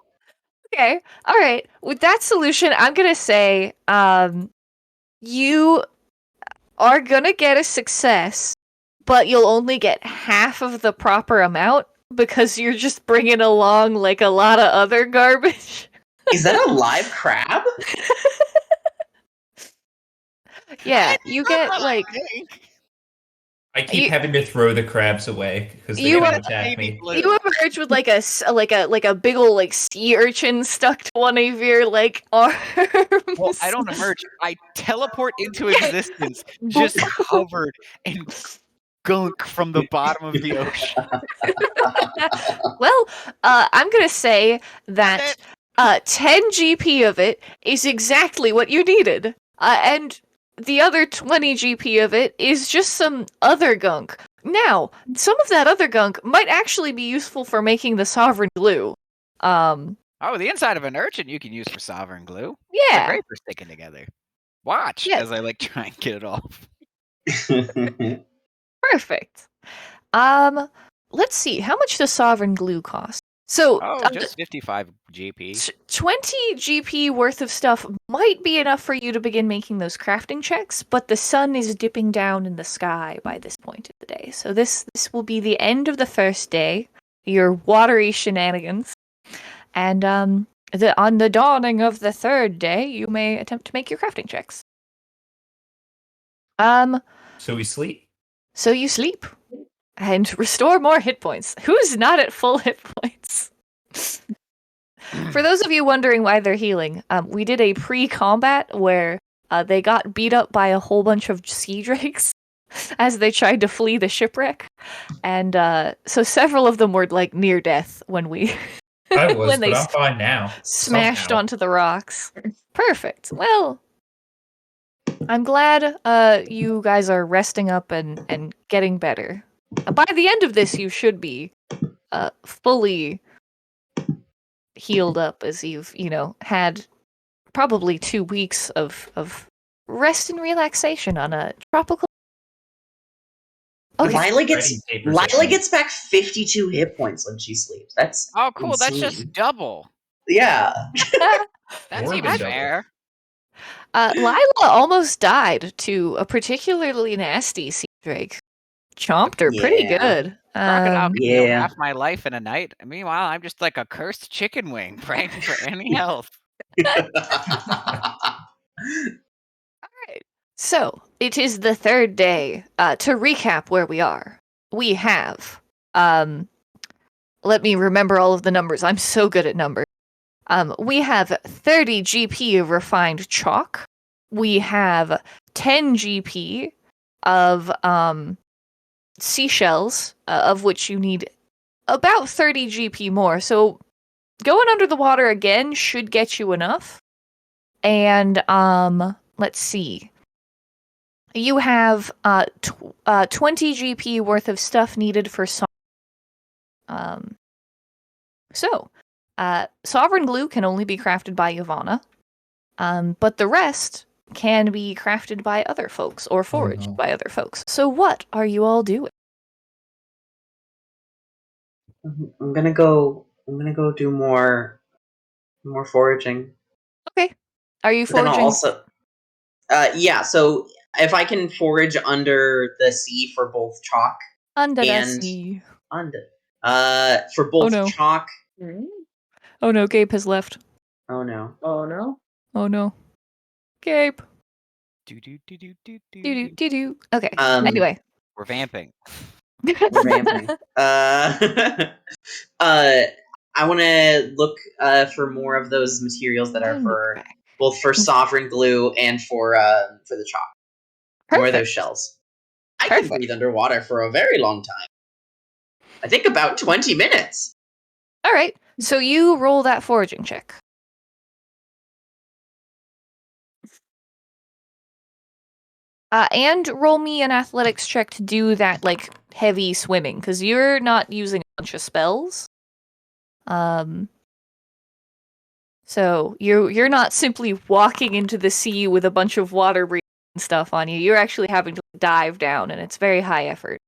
Okay. All right. With that solution, I'm gonna say, you are gonna get a success, but you'll only get half of the proper amount because you're just bringing along like a lot of other garbage. Is that a live crab? Yeah, you get like I keep You- having to throw the crabs away because they You come are- attack me. you emerge with like a big old like sea urchin stuck to one of your like arms. Well, I don't emerge. I teleport into existence, just covered in gunk from the bottom of the ocean. Well, I'm gonna say that 10 GP of it is exactly what you needed, and the other 20 GP of it is just some other gunk. Now, some of that other gunk might actually be useful for making the sovereign glue. Oh, the inside of an urchin you can use for sovereign glue. Yeah. They're great for sticking together. Watch Yeah. as I try and get it off. Perfect. Let's see. How much does sovereign glue cost? So, Just 55 GP. 20 GP worth of stuff might be enough for you to begin making those crafting checks, but the sun is dipping down in the sky by this point of the day. So this will be the end of the first day, your watery shenanigans. And on the dawning of the third day, you may attempt to make your crafting checks. So we sleep. So you sleep and restore more hit points. Who's not at full hit points? For those of you wondering why they're healing, we did a pre-combat where they got beat up by a whole bunch of sea drakes as they tried to flee the shipwreck, and so several of them were like near death when we I was, when they but I'm fine now. smashed Somehow. onto the rocks. Perfect. Well, I'm glad you guys are resting up and getting better. By the end of this, you should be fully healed up, as you've had probably 2 weeks of rest and relaxation on a tropical. Okay. Lila Writing papers at Lila night. gets back 52 hit points when she sleeps. That's Oh, cool. That's insane. just double. Yeah. That's More even than double. fair. Lila almost died to a particularly nasty sea drake. Chomped her pretty Yeah. good. Crocodile can heal Yeah. half my life in a night. Meanwhile, I'm just like a cursed chicken wing praying for any health. So, it is the third day. To recap where we are, we have, let me remember all of the numbers. I'm so good at numbers. We have 30 GP of refined chalk. We have 10 GP of seashells, of which you need about 30 GP more. So, going under the water again should get you enough. And, let's see. You have 20 GP worth of stuff needed for Sovereign Glue can only be crafted by Yavanna, but the rest can be crafted by other folks or foraged by other folks. So what are you all doing? I'm gonna go do more foraging. Okay. Are you But then I'll foraging? also, yeah. So if I can forage under the sea for both chalk Under the and sea. for both no. chalk. Oh no, Gabe has left. Oh no. Oh no. Oh no. Gabe. Do. Do. Okay. Anyway. We're vamping. We're vamping. I want to look for more of those materials that are for both for sovereign glue and for the chalk. Perfect. More of those shells. I can breathe underwater for a very long time. I think about 20 minutes. All right. So you roll that foraging check. And roll me an athletics check to do that, like, heavy swimming, because you're not using a bunch of spells. So you're not simply walking into the sea with a bunch of water breathing stuff on you. You're actually having to dive down, and it's very high effort.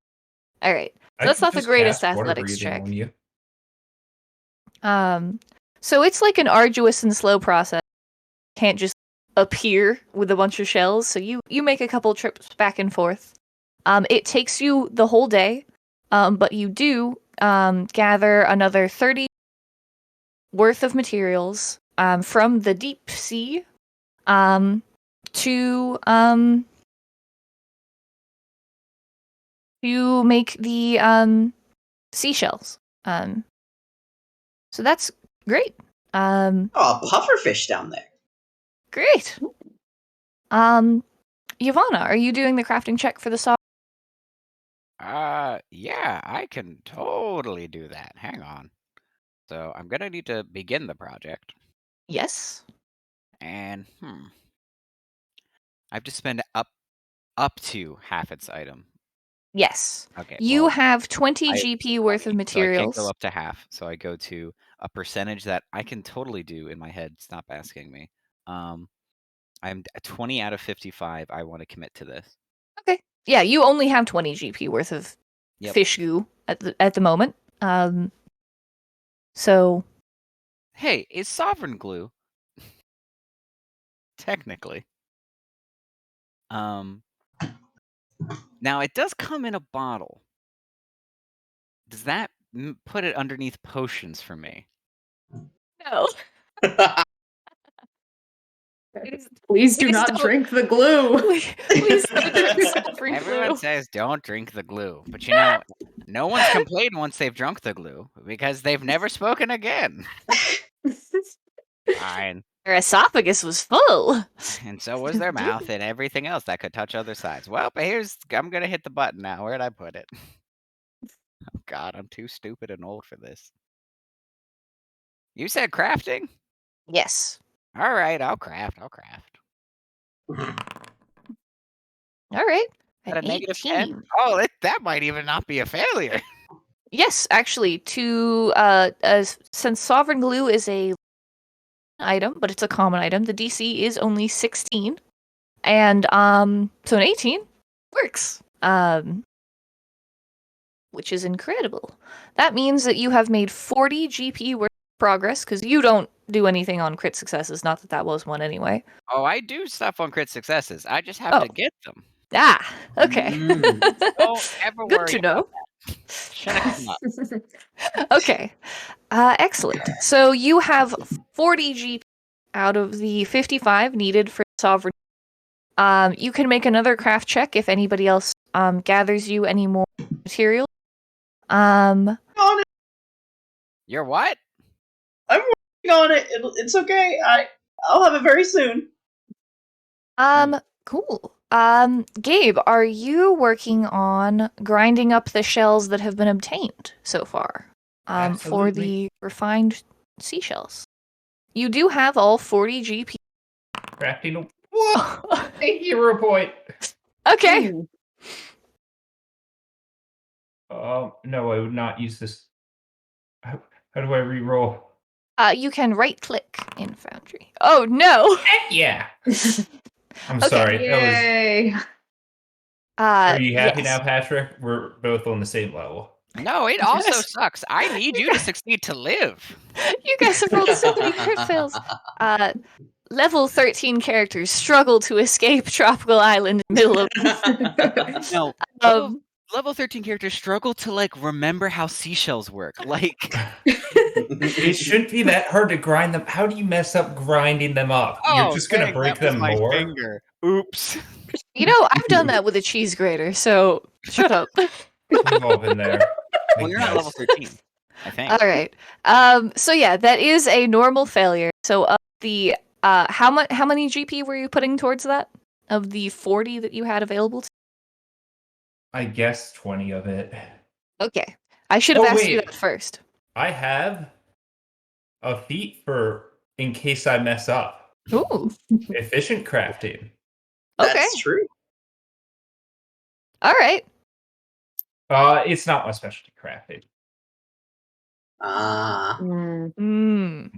All right. So that's not the greatest athletics check. So it's like an arduous and slow process. Can't just appear with a bunch of shells. So you make a couple trips back and forth. It takes you the whole day, but you do gather another 30 worth of materials from the deep sea to make the seashells. So that's great. Oh, a pufferfish down there. Great. Yavanna, are you doing the crafting check for the saw? Yeah, I can totally do that. Hang on. So I'm gonna need to begin the project. Yes. And I have to spend up to half its item. Yes. Okay. You well, have 20 GP worth of So I materials. can't go up to half. So I go to a percentage that I can totally do in my head. Stop asking me. I'm 20 out of 55. I want to commit to this. Okay. Yeah, you only have 20 GP worth of fish goo at the moment. So. Hey, is sovereign glue technically? Now it does come in a bottle. Does that put it underneath potions for me? No. Please do not drink the glue. Please don't drink sovereign Everyone glue. says don't drink the glue, but you know, no one's complained once they've drunk the glue because they've never spoken again. Fine. Their esophagus was full. And so was their mouth and everything else that could touch other sides. Well, but I'm gonna hit the button now. Where'd I put it? Oh God, I'm too stupid and old for this. You said crafting? Yes. All right, I'll craft. All right. At a An negative 18. 10? Oh, that might even not be a failure. Yes, actually, since sovereign glue is a item, but it's a common item, the DC is only 16, and so an 18 works, which is incredible. That means that you have made 40 GP worth of progress, because you don't do anything on crit successes. Not that was one anyway. Oh, I do stuff on crit successes. I just have to get them. Ah, okay. Don't ever Good worry to know. about that. Shut up. Okay. Excellent. So you have 40 GP out of the 55 needed for sovereign. You can make another craft check if anybody else gathers you any more material. You're what? I'm working on it. It's okay. I'll have it very soon. Cool. Gabe, are you working on grinding up the shells that have been obtained so far? For the refined seashells. You do have all 40 GP. Crafting a hero point. Okay. Ooh. No, I would not use this. How do I re-roll? You can right-click in Foundry. Oh, no! Heck yeah! I'm Okay. sorry. That was. Yay! Are you happy yes. now, Patrick? We're both on the same level. No, it also Yes. sucks. I need you to succeed to live. You guys have rolled so many crit fails. Level 13 characters struggle to escape tropical island in the middle of. No, level 13 characters struggle to like remember how seashells work. Like, It shouldn't be that hard to grind them. How do you mess up grinding them up? You're just gonna dang, break that was them my more. finger. Oops. You know, I've done that with a cheese grater, so shut up. We've all been there. Well, you're not level 13, I think. All right. So yeah, that is a normal failure. So the how many GP were you putting towards that? Of the 40 that you had available to? I guess 20 of it. Okay. I should have asked you wait. that first. I have a feat for in case I mess up. Ooh. Efficient crafting. Okay. That's true. All right. It's not my specialty crafting.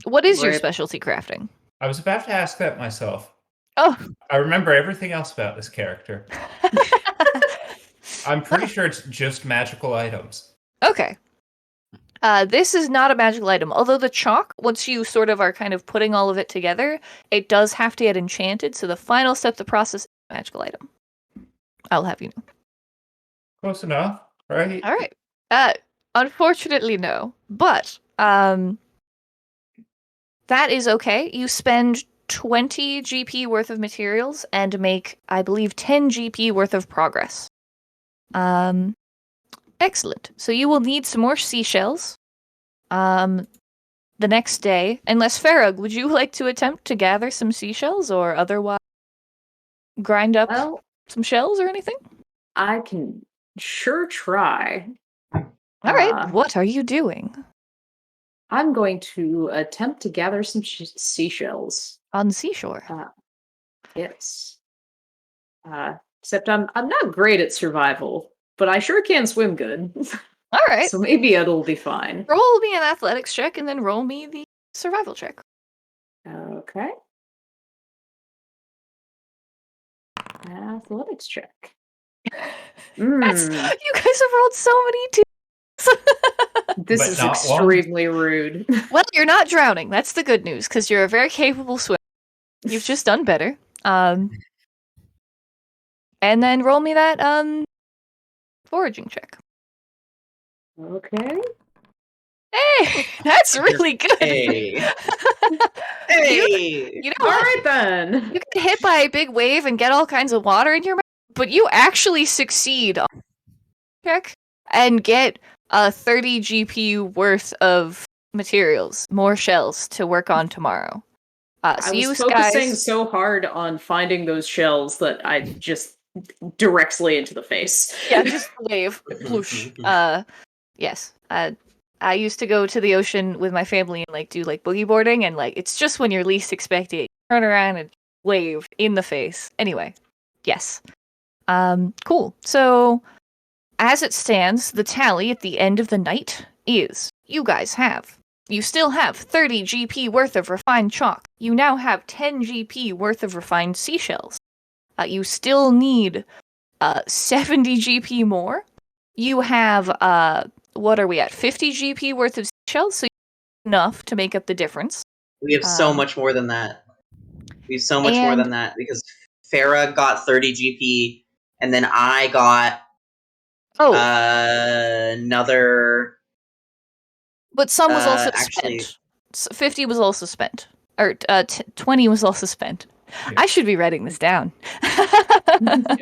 What is your Rip. specialty crafting? I was about to ask that myself. Oh. I remember everything else about this character. I'm pretty sure it's just magical items. Okay. This is not a magical item, although the chalk, once you sort of are kind of putting all of it together, it does have to get enchanted, so the final step of the process is a magical item. I'll have you know. Close enough, right? All right. Unfortunately, no. But, that is okay. You spend 20 GP worth of materials and make, I believe, 10 GP worth of progress. Excellent. So you will need some more seashells. The next day, unless Farag, would you like to attempt to gather some seashells or otherwise grind up Well, some shells or anything? I can sure try. All right. What are you doing? I'm going to attempt to gather some seashells. On the seashore. Yes. Except I'm not great at survival, but I sure can swim good. All right. So maybe it'll be fine. Roll me an athletics check and then roll me the survival check. Okay. Athletics check. You guys have rolled so many twos. This But is not extremely rude. Well, you're not drowning. That's the good news, because you're a very capable swimmer. You've just done better. And then roll me that foraging check. Okay. Hey, that's really good. Hey. Hey. You know All what? right then. You get hit by a big wave and get all kinds of water in your mouth, but you actually succeed on the check and get 30 GP worth of materials, more shells to work on tomorrow. So I you was focusing guys, so hard on finding those shells that I just directly into the face. yeah, just wave, ploosh. Yes. I used to go to the ocean with my family and like do like boogie boarding, and like it's just when you're least expecting it, turn around and wave in the face. Anyway, yes. Cool. So as it stands, the tally at the end of the night is you still have 30 GP worth of refined chalk. You now have 10 GP worth of refined seashells. You still need 70 GP more. You have what are we at? 50 GP worth of seashells, so enough to make up the difference. We have so much more than that. We have so much more than that because Farah got 30 GP, and then I got another. But some was also spent. 50 was also spent. Or 20 was also spent. Yeah. I should be writing this down.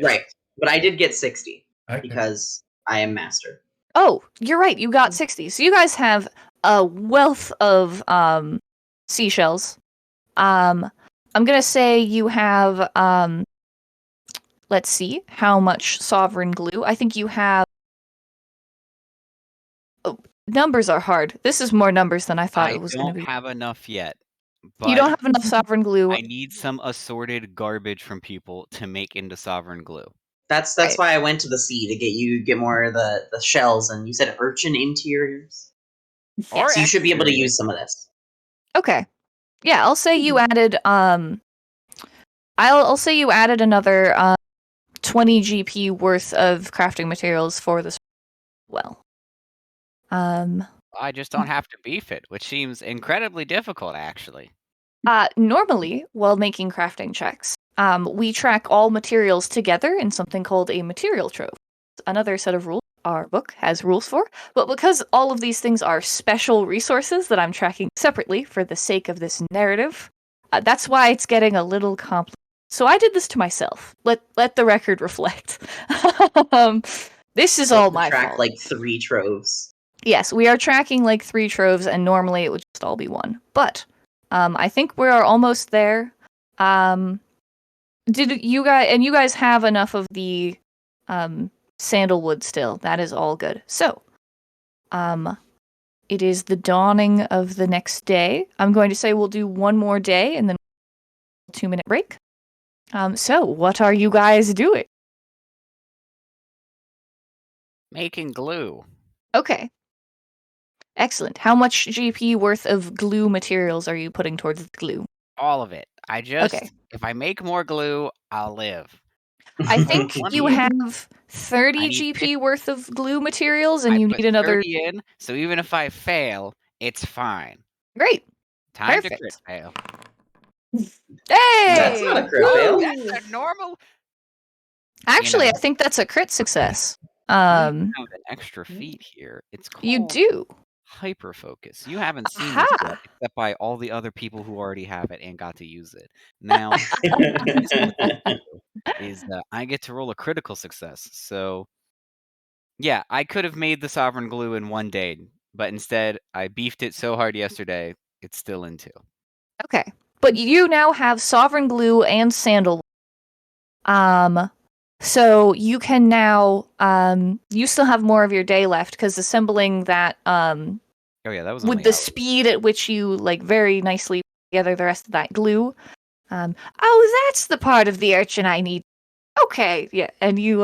Right. But I did get 60 because I am master. Oh, you're right. You got 60. So you guys have a wealth of seashells. I'm going to say you have, let's see, how much sovereign glue. I think you have... Oh, numbers are hard. This is more numbers than I thought it was going to be. I don't have enough yet. But you don't have enough sovereign glue. I need some assorted garbage from people to make into sovereign glue. That's Right. why I went to the sea to get more of the shells, and you said urchin interiors. Or So you should be able to exterior. use some of this. Okay. Yeah, I'll say you added I'll say you added another 20 GP worth of crafting materials for this well. I just don't have to beef it, which seems incredibly difficult, actually. Normally, while making crafting checks, we track all materials together in something called a material trove. Another set of rules our book has rules for, but because all of these things are special resources that I'm tracking separately for the sake of this narrative, that's why it's getting a little complicated. So I did this to myself. Let the record reflect. This is all my track fault. like 3 troves. Yes, we are tracking like 3 troves, and normally it would just all be 1. But I think we are almost there. Did you guys have enough of the sandalwood still? That is all good. So, it is the dawning of the next day. I'm going to say we'll do one more day and then a 2-minute break. So what are you guys doing? Making glue. Okay. Excellent. How much GP worth of glue materials are you putting towards the glue? All of it. Okay. If I make more glue, I'll live. I think you have 30 I need GP worth of glue materials, and I you put need another. 30 in, so even if I fail, it's fine. Great. Time to Perfect. crit fail. Hey! That's not a crit Woo! fail. That's a normal. Actually, You know. I think that's a crit success. You have an extra feat here. It's called You do. hyper focus. You haven't seen Aha! this yet, except by all the other people who already have it and got to use it. Now, this is I get to roll a critical success. So, yeah, I could have made the sovereign glue in 1 day, but instead I beefed it so hard yesterday, it's still in 2. Okay. But you now have sovereign glue and sandalwood. So you can now you still have more of your day left because assembling that Oh yeah, that was with only the hours. speed at which you like very nicely put together the rest of that glue. Oh, that's the part of the urchin I need. Okay, yeah, and you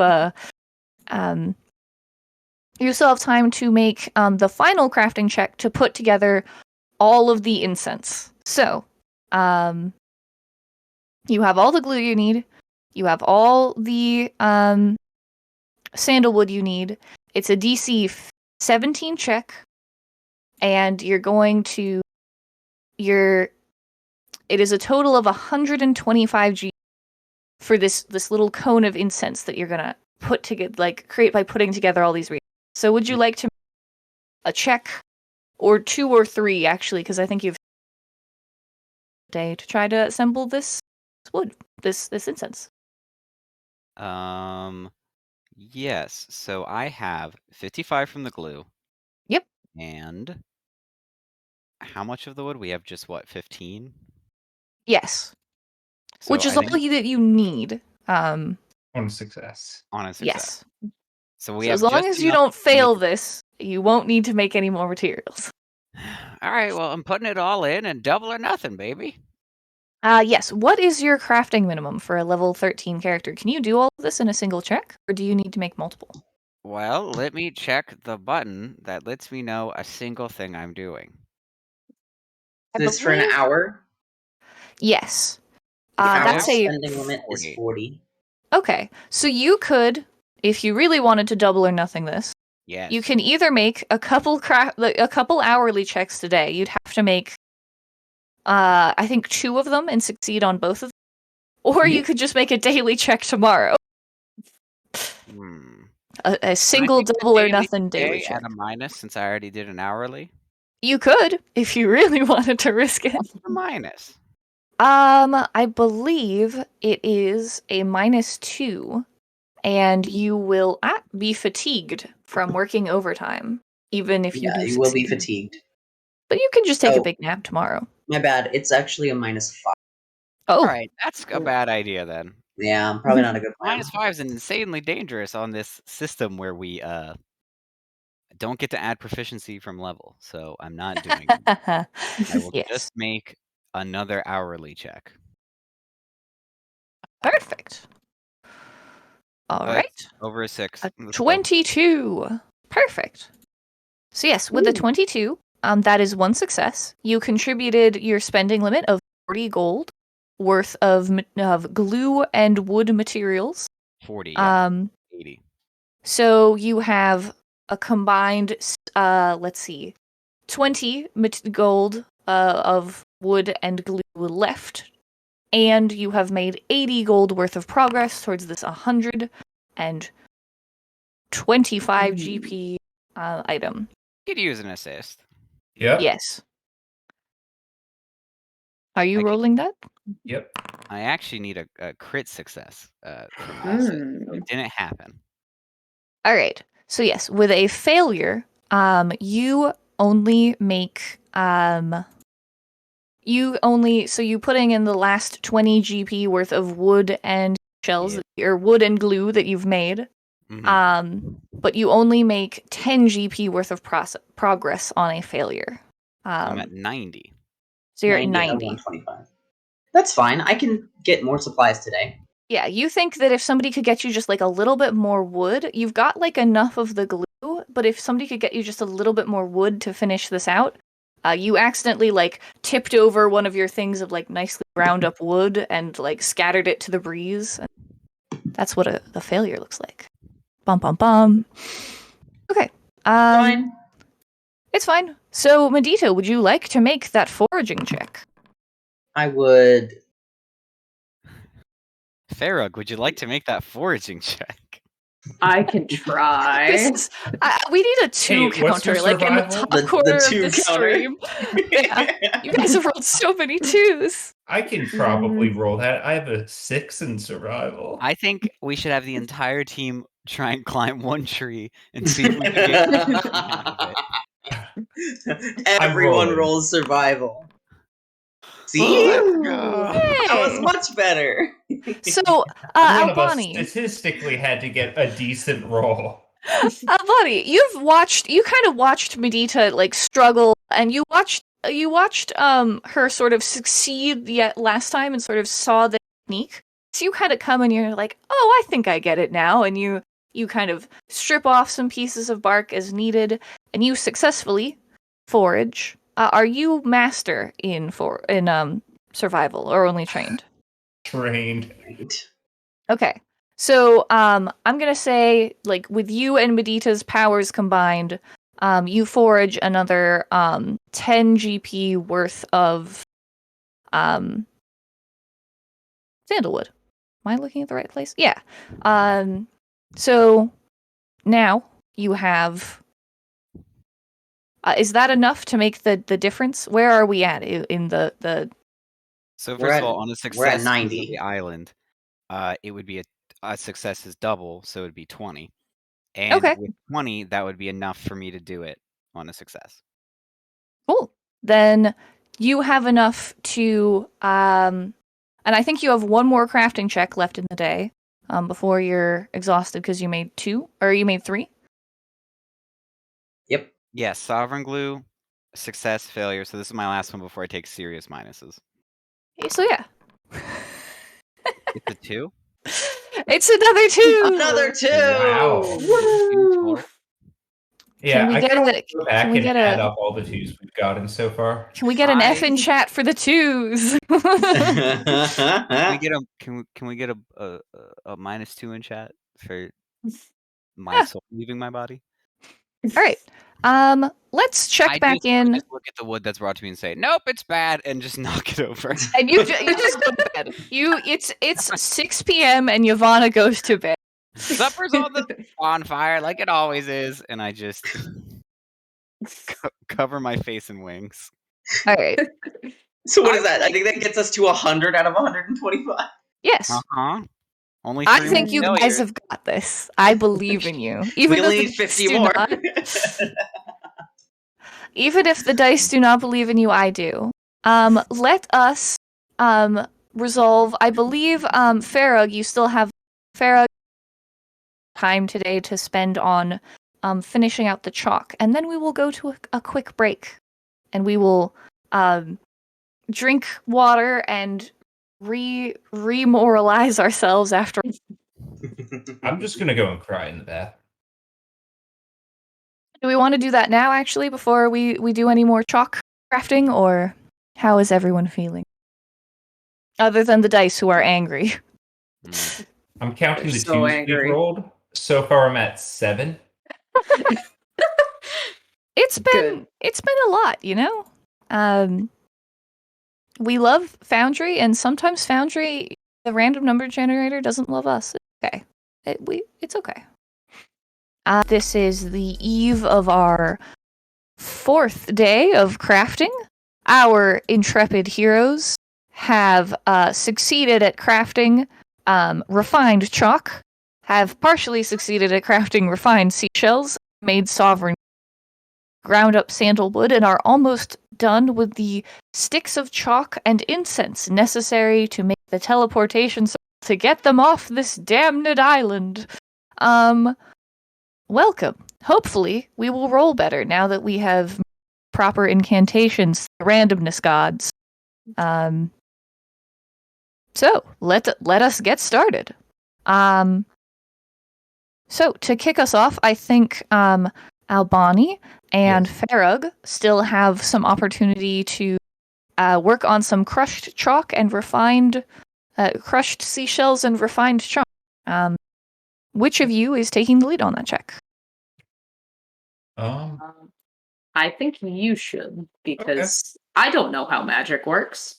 still have time to make the final crafting check to put together all of the incense. So, you have all the glue you need. You have all the sandalwood you need. It's a DC 17 check, and you're going to it is a total of 125 G for this little cone of incense that you're gonna put together, like create by putting together all these reagents. So would you like to make a check, or 2 or 3 actually, because I think you've a day to try to assemble this wood, this incense. Yes. So I have 55 from the glue. Yep. And how much of the wood? We have just what, 15? Yes. So Which is I all think that you need. On success. on a success. Yes. So we So have as long just as you enough don't to fail make- this, you won't need to make any more materials. All right, well, I'm putting it all in and double or nothing, baby. Yes. What is your crafting minimum for a level 13 character? Can you do all of this in a single check, or do you need to make multiple? Well, let me check the button that lets me know a single thing I'm doing. This for an hour? Yes. The hour That's a spending limit is 40. Okay. So you could, if you really wanted to double or nothing this, Yes. you can either make a couple hourly checks today. You'd have to make I think 2 of them and succeed on both of them. Or you could just make a daily check tomorrow. A single double or nothing daily check. At a minus since I already did an hourly. You could, if you really wanted to risk it. What's the minus? I believe it is a -2, and you will be fatigued from working overtime, even if you do you will be succeed. fatigued. But you can just take a big nap tomorrow. My bad. It's actually a -5. Oh. All right, that's a bad idea then. Yeah, probably not a good plan. -5 is insanely dangerous on this system where we don't get to add proficiency from level, so I'm not doing it. I will just make another hourly check. Perfect. All right. Over a 6. A Let's go. 22. Perfect. So yes, with the Ooh. 22, that is one success. You contributed your spending limit of 40 gold worth of glue and wood materials. 40, yeah. 80. So you have a combined, let's see, 20 gold of wood and glue left, and you have made 80 gold worth of progress towards this 125 GP item. Could use an assist. Yep. Yes. Are you I could- rolling that? Yep. I actually need a crit success from an assist. It didn't happen. All right. So yes, with a failure, you only make you putting in the last 20 GP worth of wood and shells or wood and glue that you've made. Mhm. But you only make 10 GP worth of progress on a failure. I'm at 90. So you're at 90 out of 90. 125. That's fine. I can get more supplies today. Yeah, you think that if somebody could get you just like a little bit more wood, you've got like enough of the glue, but if somebody could get you just a little bit more wood to finish this out, you accidentally like tipped over one of your things of like nicely ground up wood and like scattered it to the breeze. That's what a failure looks like. Bum bum bum. Okay. Fine. It's fine. So, Medita, would you like to make that foraging check? I would. Farrug, would you like to make that foraging check? I can try. This is, we need a 2 Hey, what's your counter, like in the survival? top corner of two this counter. stream. Yeah, you guys have rolled so many 2s. I can probably roll that. I have a 6 in survival. I think we should have the entire team try and climb one tree and see if we can get something out of it. Everyone rolling. rolls survival. See? Let's go. That was Hey. much better. So, One of us Albani, statistically had to get a decent roll. Albani, you kind of watched Medita like struggle, and you watched her sort of succeed yet last time and sort of saw the technique. So you kind of come and you're like, oh, I think I get it now, and you kind of strip off some pieces of bark as needed, and you successfully forage. Are you master in survival or only trained? Trained. Right. Okay. So, I'm gonna say, like, with you and Medita's powers combined, you forage another, 10 GP worth of, sandalwood. Am I looking at the right place? Yeah. So, now, you have... is that enough to make the difference? Where are we at in the... So We're first at- of all, on a we're at success of 90. the island, it would be a success is double, so it would be 20. And Okay. with 20, that would be enough for me to do it on a success. Cool. Then you have enough to, and I think you have one more crafting check left in the day, before you're exhausted because you made 2, or you made 3. Yep. Yes, Sovereign Glue, success, failure. So this is my last one before I take serious minuses. So yeah, It's a 2? it's another 2. Another 2. Wow. Woo! Yeah, we I get can a- go back can we and get add a- up all the 2s we've gotten so far. Can we get an F in chat for the 2s? Can we get a -2 in chat for my soul leaving my body? All right. Let's check back I in. just look at the wood that's brought to me and say, "Nope, it's bad," and just knock it over. And you just go to bed. It's 6 p.m. and Yavanna goes to bed. Supper's on the bonfire like it always is, and I just cover my face in wings. All right. So what is that? I think that gets us to 100 out of 125. Yes. Uh-huh. Only I 3 think you more guys failures. have got this. I believe in you. Even We though only the need dice 50 do more. not- even if the dice do not believe in you, I do. Let us resolve. I believe Farrug, you still have time today to spend on finishing out the chalk, and then we will go to a quick break, and we will drink water and remoralize ourselves after. I'm just gonna go and cry in the bath. Do we want to do that now, actually, before we do any more chalk crafting, or how is everyone feeling? Other than the dice who are angry. I'm counting They're the so 2s angry. we've rolled. So far, I'm at 7. It's Good. been a lot, you know? We love Foundry, and sometimes Foundry, the random number generator, doesn't love us. It's okay. It's okay. This is the eve of our 4th day of crafting. Our intrepid heroes have succeeded at crafting refined chalk, have partially succeeded at crafting refined seashells, made sovereign, ground up sandalwood, and are almost done with the sticks of chalk and incense necessary to make the teleportation to get them off this damned island. Welcome. Hopefully, we will roll better now that we have proper incantations, randomness gods. So let us get started. So to kick us off, I think Albani and Farag still have some opportunity to work on some crushed chalk and refined crushed seashells and refined chalk. Which of you is taking the lead on that check? I think you should, because I don't know how magic works.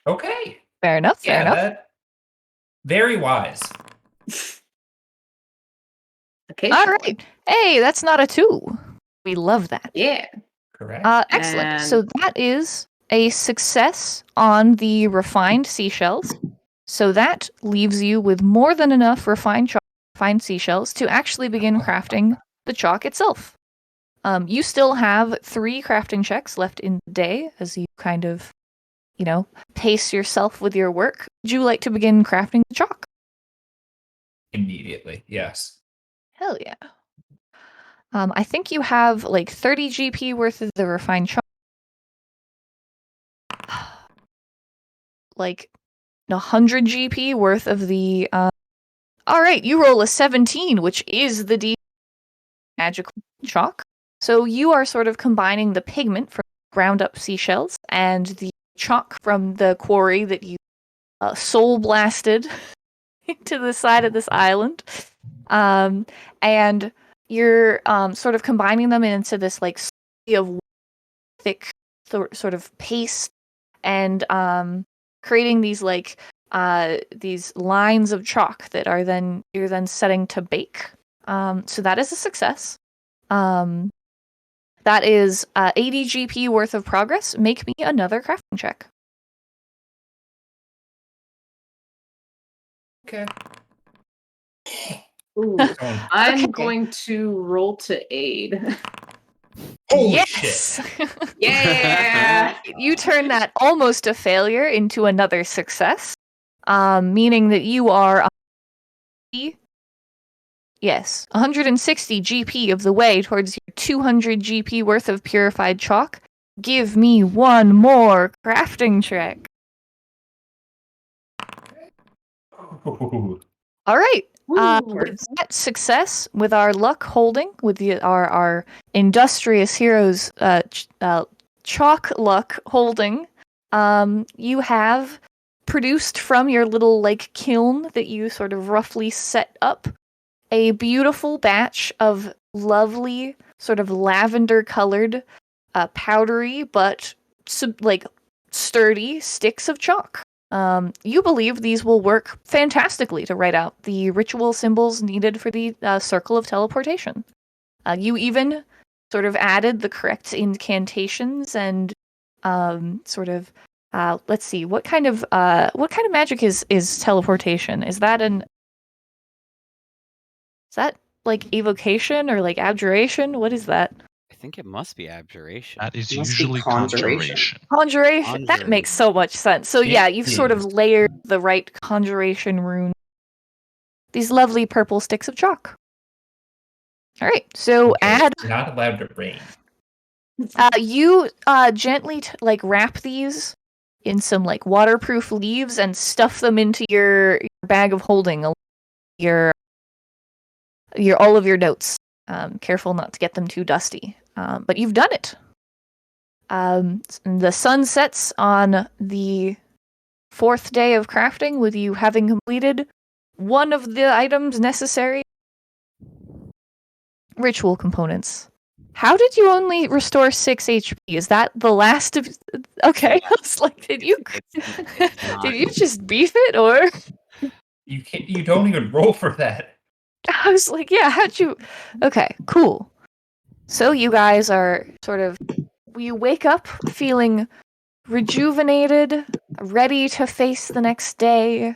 Okay. Fair enough. Fair enough. That very wise. Occasionally. All right. Hey, that's not a 2. We love that. Yeah. Correct. Excellent. So that is a success on the refined seashells. So that leaves you with more than enough refined seashells to actually begin crafting the chalk itself. You still have 3 crafting checks left in the day as you kind of, pace yourself with your work. Would you like to begin crafting the chalk? Immediately, yes. Hell yeah. I think you have like 30 GP worth of the refined chalk. Like 100 GP worth of the... Alright, you roll a 17, which is the D magical chalk. So you are sort of combining the pigment from ground up seashells and the chalk from the quarry that you soul blasted into the side of this island. And you're sort of combining them into this like of thick sort of paste and creating these like these lines of chalk that are you're then setting to bake. So that is a success. That is 80 GP worth of progress. Make me another crafting check. Okay. Ooh, I'm going to roll to aid. Holy yes! shit. Yeah! You turn that almost a failure into another success, meaning that you are 160 GP of the way towards your 200 GP worth of purified chalk. Give me one more crafting check. Ooh. All right. Woo. With that success, with our luck holding, with our industrious heroes' chalk luck holding, you have produced from your little like kiln that you sort of roughly set up a beautiful batch of lovely sort of lavender-colored, powdery but sturdy sticks of chalk. You believe these will work fantastically to write out the ritual symbols needed for the circle of teleportation. You even sort of added the correct incantations and sort of let's see, what kind of magic is teleportation? Is that like evocation or like abjuration? What is that? I think it must be abjuration. That is Must be usually conjuration. Conjuration. That makes so much sense. So yeah, you've sort of is. layered the right conjuration rune. These lovely purple sticks of chalk. All right, so Okay, add. you're not allowed to rain. You gently wrap these in some like waterproof leaves and stuff them into your bag of holding your all of your notes. Careful not to get them too dusty. But you've done it. The sun sets on the 4th day of crafting with you having completed one of the items necessary. Ritual components. How did you only restore 6 HP? Is that the last of... Okay, Yeah. I was like, did you It's did you just beef it, or... You don't even roll for that. I was like, yeah, how'd you... Okay, cool. So you guys are sort of... You wake up feeling rejuvenated, ready to face the next day,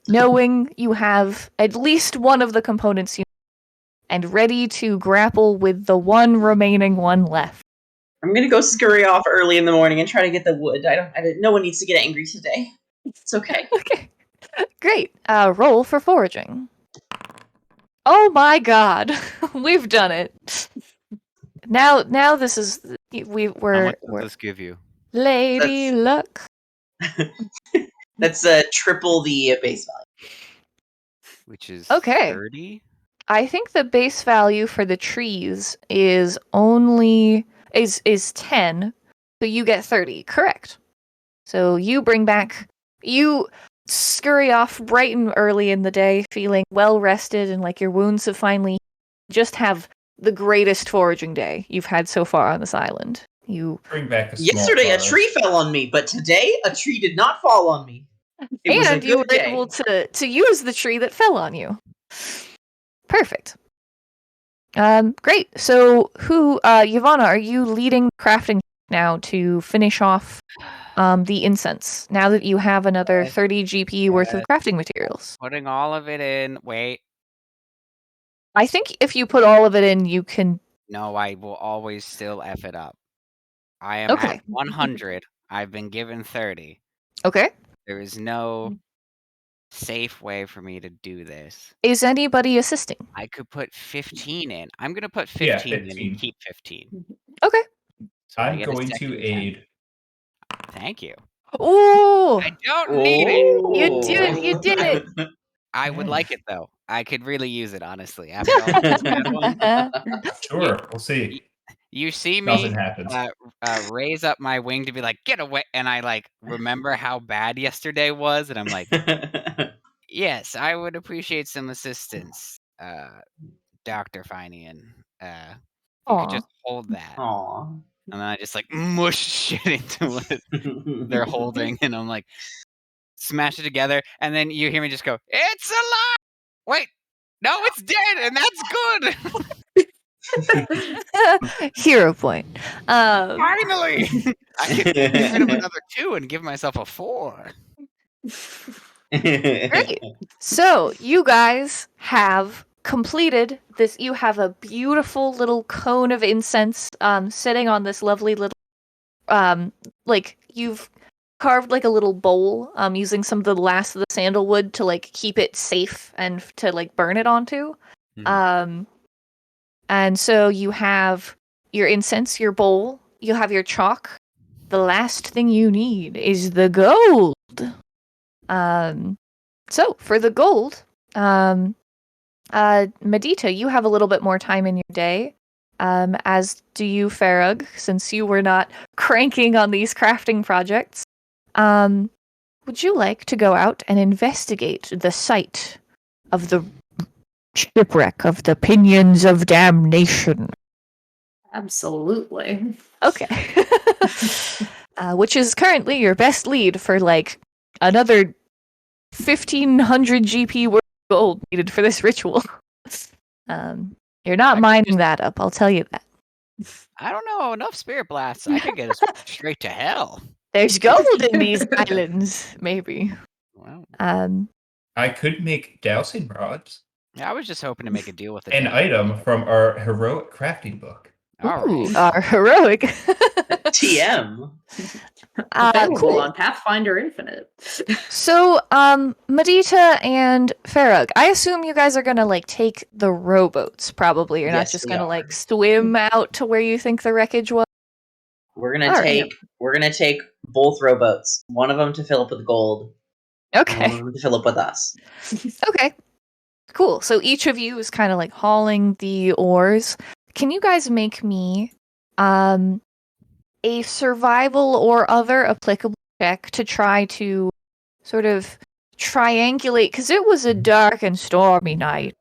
knowing you have at least one of the components you need, and ready to grapple with the one remaining one left. I'm gonna go scurry off early in the morning and try to get the wood. No one needs to get angry today. It's okay. Okay, great. Roll for foraging. Oh my god, we've done it. Now this is How we're much does this give you? Lady Luck. That's triple the base value. Which is Okay. 30? I think the base value for the trees is only is 10, so you get 30. Correct. So you scurry off bright and early in the day, feeling well rested and like your wounds have finally just have the greatest foraging day you've had so far on this island. You Bring back a small Yesterday a car. tree fell on me, but today a tree did not fall on me. It was a and you were good day. able to use the tree that fell on you. Perfect. Great. So Yvonne, are you leading crafting now to finish off the incense, now that you have another Yes. 30 GP worth of crafting materials? Putting all of it in. Wait. I think if you put all of it in, you can... No, I will always still F it up. I am Okay. at 100. I've been given 30. Okay. There is no safe way for me to do this. Is anybody assisting? I could put 15 in. I'm going to put Yeah, 15 in 15. and keep 15. Okay. So I I'm get a going to second 10. aid. Thank you. Ooh! I don't need it. You did it! I would like it though. I could really use it, honestly. After all this bad one. Sure, we'll see. You see Nothing me happens. raise up my wing to be like, get away. And I like remember how bad yesterday was. And I'm like, yes, I would appreciate some assistance, Dr. Finian. If you could just hold that. Aw. And then I just like mush shit into what they're holding. And I'm like, smash it together. And then you hear me just go, it's alive. Wait, no, it's dead. And that's good. Hero point. Finally. I could get rid of another 2 and give myself a 4. Great. So you guys have completed this. You have a beautiful little cone of incense sitting on this lovely little like you've carved like a little bowl using some of the last of the sandalwood to like keep it safe and to like burn it onto. And so you have your incense, your bowl, you have your chalk. The last thing you need is the gold. So for the gold, Medita, you have a little bit more time in your day. As do you, Farag, since you were not cranking on these crafting projects. Would you like to go out and investigate the site of the shipwreck of the Pinions of Damnation? Absolutely. Okay. Which is currently your best lead for like another 1500 GP worth of gold needed for this ritual. You're not mining that up, I'll tell you that. I don't know, enough spirit blasts. I could get us straight to hell. There's gold in these islands, maybe. Wow. I could make dowsing rods. Yeah, I was just hoping to make a deal with the An devil. item from our heroic crafting book. All right. Our heroic. TM. Available Cool. on Pathfinder Infinite. So, Medita and Farag, I assume you guys are gonna like take the rowboats. Probably, you're not Yes, just we gonna are. like swim out to where you think the wreckage was. We're gonna All right. take both rowboats. One of them to fill up with gold, Okay. want them to fill up with us. Okay. Cool. So each of you is kind of like hauling the oars. Can you guys make me a survival or other applicable check to try to sort of triangulate, because it was a dark and stormy night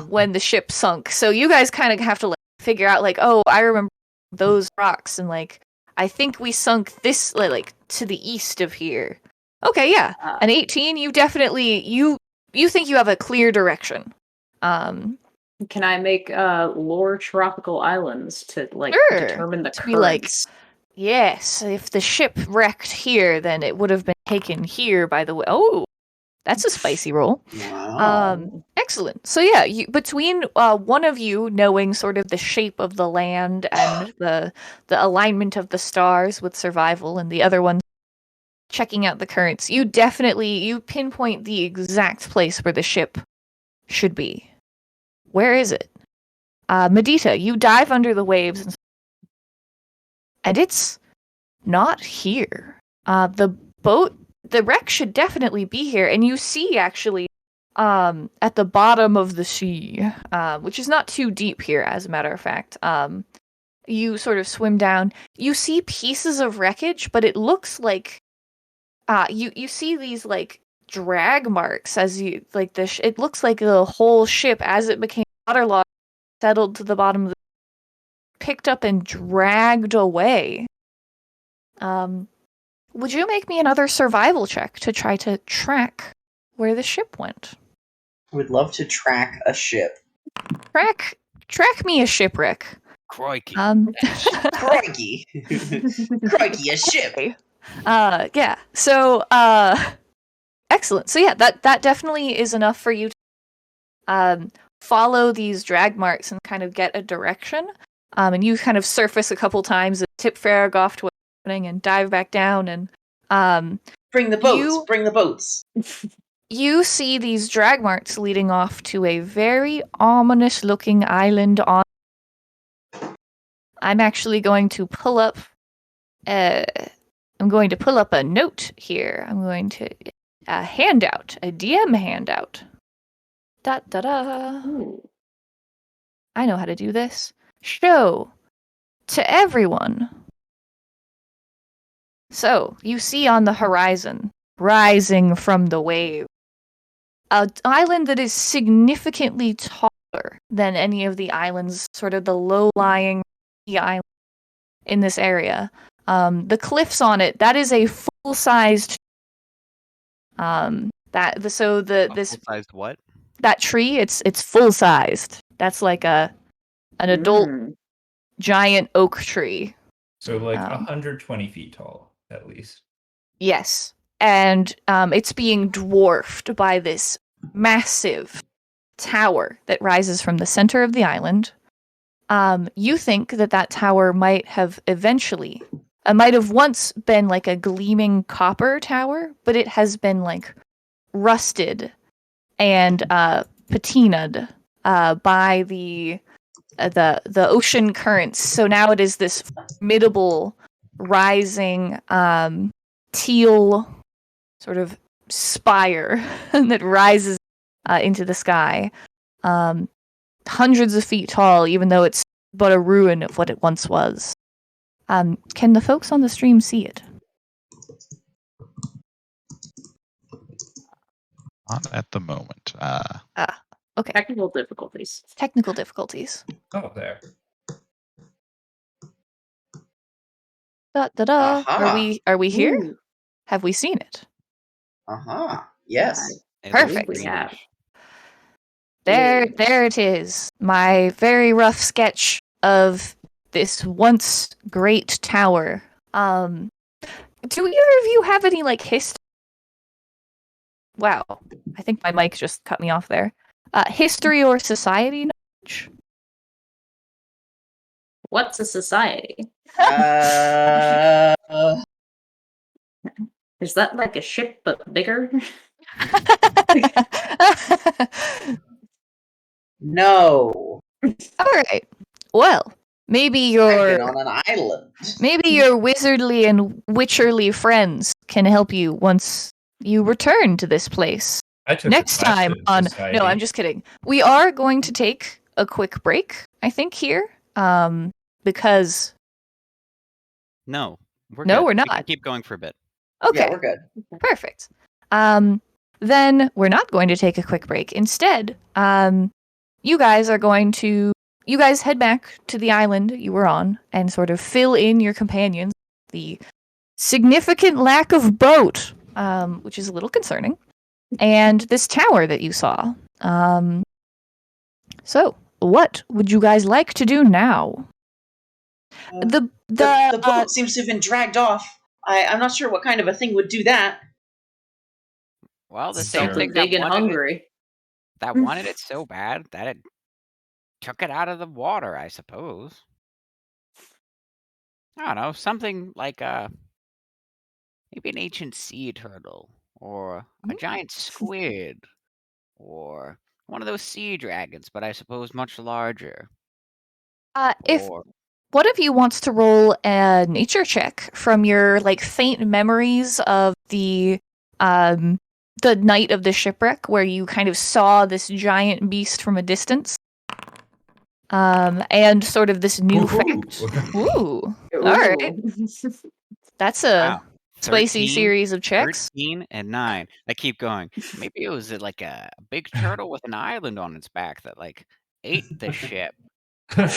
when the ship sunk. So you guys kind of have to like figure out like, oh, I remember those rocks, and like I think we sunk this like to the east of here. Okay, yeah, an 18. You definitely you think you have a clear direction. Can I make lore tropical islands to like Sure, determine the to be like, currents? yes, if the ship wrecked here, then it would have been taken here by the way. Oh, that's a spicy roll. Wow. Excellent. So yeah, between one of you knowing sort of the shape of the land and the alignment of the stars with survival, and the other one checking out the currents, you pinpoint the exact place where the ship should be. Where is it? Medita, you dive under the waves and it's not here. The wreck should definitely be here, and you see actually at the bottom of the sea, which is not too deep here, as a matter of fact. You sort of swim down. You see pieces of wreckage, but it looks like you see these like drag marks as you like it looks like the whole ship, as it became waterlogged, settled to the bottom of the, picked up and dragged away. Would you make me another survival check to try to track where the ship went? I would love to track a ship. Track me a shipwreck. Crikey. Crikey. Crikey, a ship. Yeah. So, excellent. So yeah, that definitely is enough for you to follow these drag marks and kind of get a direction. And you kind of surface a couple times and tip Farrag off to what's happening and dive back down and Bring the boats. Bring the boats. You see these drag marks leading off to a very ominous looking island on. I'm actually going to pull up a note here. I'm going to a handout, a DM handout. Da da da. I know how to do this. Show to everyone. So, you see on the horizon, rising from the wave, an island that is significantly taller than any of the islands, sort of the low-lying island in this area. The cliffs on it, that is a full-sized Full-sized what? That tree, it's full-sized. That's like an adult giant oak tree. So like 120 feet tall, at least. Yes. And it's being dwarfed by this massive tower that rises from the center of the island. You think that tower might have once been like a gleaming copper tower, but it has been like rusted and patinaed by the ocean currents. So now it is this formidable, rising teal sort of spire that rises into the sky, hundreds of feet tall, even though it's but a ruin of what it once was. Can the folks on the stream see it? Not at the moment. Okay. Technical difficulties. Technical difficulties. Oh, there. Da da da. Aha. Are we here? Ooh. Have we seen it? Yes. Perfect. We have. There it is. My very rough sketch of this once great tower. Do either of you have any like history? Wow, I think my mic just cut me off there. History or society knowledge? What's a society? Is that like a ship but bigger? No. All right. Well, maybe your Dragon on an island. wizardly and witcherly friends can help you once you return to this place. I took Next a class time in on... society. No, I'm just kidding. We are going to take a quick break, I think, here. Because... No, we're No, good. we're We can not. keep going for a bit. Okay. Yeah, we're good. Perfect. Then we're not going to take a quick break. Instead, you guys head back to the island you were on and sort of fill in your companions. The significant lack of boat, which is a little concerning, and this tower that you saw. So, what would you guys like to do now? The boat seems to have been dragged off. I'm not sure what kind of a thing would do that. Well, the same Something thing that big and hungry. wanted it so bad that it took it out of the water, I suppose. I don't know, something like maybe an ancient sea turtle, or a giant squid, or one of those sea dragons, but I suppose much larger. If Or one of you wants to roll a nature check from your faint memories of the night of the shipwreck, where you kind of saw this giant beast from a distance, and sort of this new fact. Ooh, all right. That's a wow, spicy 13, series of checks. 13 and 9. I keep going. maybe it was like a big turtle with an island on its back that ate the ship. Or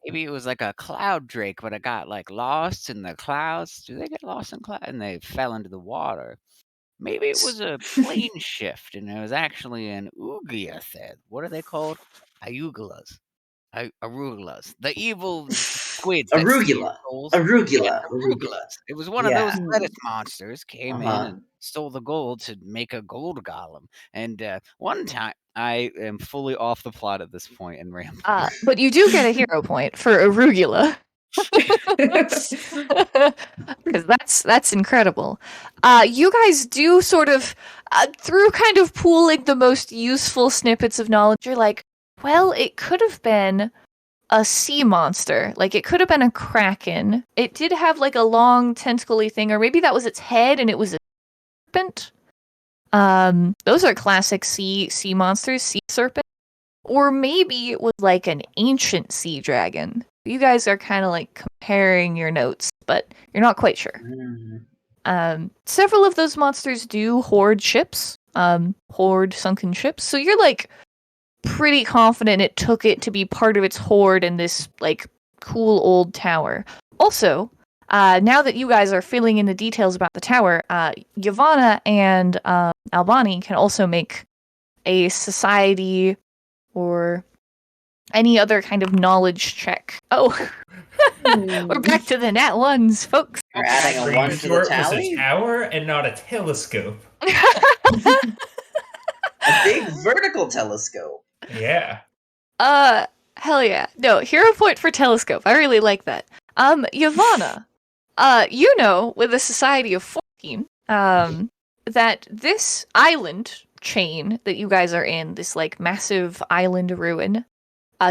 maybe it was like a cloud drake, but it got lost in the clouds. Do they get lost in clouds? And they fell into the water. Maybe it was a plane shift, and it was actually an Oogliathid. What are they called? Ayugulas. Arugulas. The evil squids. that steal Arugula. souls. Arugula. Yeah, Arugula. Arugulas. It was one of Yeah. those lettuce monsters came in Uh-huh. and stole the gold to make a gold golem. And one time, I am fully off the plot at this point and rambling. But you do get a hero point for Arugula. Because that's incredible. You guys do sort of, through kind of pooling the most useful snippets of knowledge, you're like, well, it could have been a sea monster. It could have been a kraken. It did have a long tentacly thing, or maybe that was its head and it was a serpent. Those are classic sea monsters, sea serpent. Or maybe it was an ancient sea dragon. You guys are kind of comparing your notes, but you're not quite sure. Several of those monsters do hoard ships, hoard sunken ships. So you're pretty confident it took it to be part of its hoard in this cool old tower. Also, now that you guys are filling in the details about the tower, Yavanna and Albani can also make a society or any other kind of knowledge check. Oh, we're back to the nat ones, folks. You're adding a Pretty 1 to sure the it was a tally? tower and not a telescope. A big vertical telescope. Yeah. Hell yeah. No, hero point for telescope. I really like that. Yavanna, with a society of 14, that this island chain that you guys are in, this massive island ruin,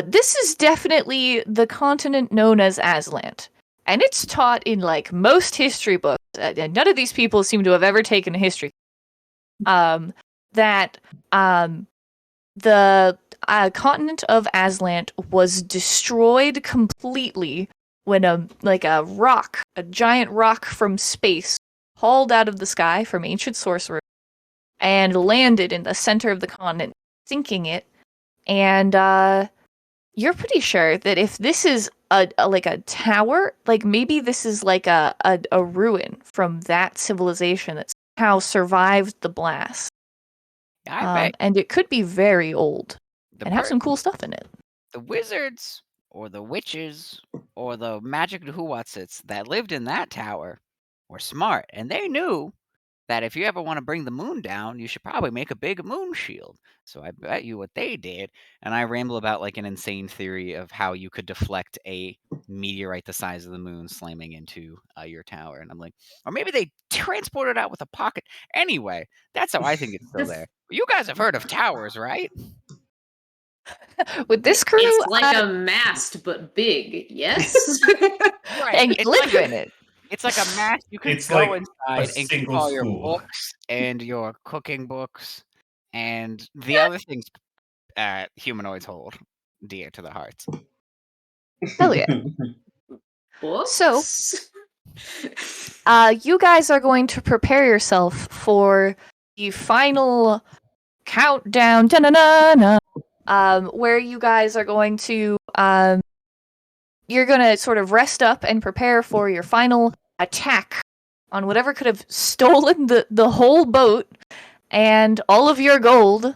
this is definitely the continent known as Aslant. And it's taught in most history books, and none of these people seem to have ever taken a history, that the continent of Aslant was destroyed completely when a giant rock from space hauled out of the sky from ancient sorcerer and landed in the center of the continent, sinking it. And you're pretty sure that if this is a tower, maybe this is a ruin from that civilization that somehow survived the blast. I bet And it could be very old and have some cool stuff in it. the wizards or the witches or the magic who-whatsits that lived in that tower were smart, and they knew that if you ever want to bring the moon down, you should probably make a big moon shield. So I bet you what they did, and I ramble about an insane theory of how you could deflect a meteorite the size of the moon slamming into your tower. And I'm like, or maybe they transported it out with a pocket. Anyway, that's how I think it's still there. You guys have heard of towers, right? With this crew, It's like a mast, but big, yes? Right. and you It's live like in it. It's like a mask. You can It's go like inside and keep single all your school. books and your cooking books and the other things humanoids hold dear to the hearts. Hell yeah. So, Books? you guys are going to prepare yourself for the final countdown, where you guys are going to, you're going to sort of rest up and prepare for your final attack on whatever could have stolen the whole boat and all of your gold,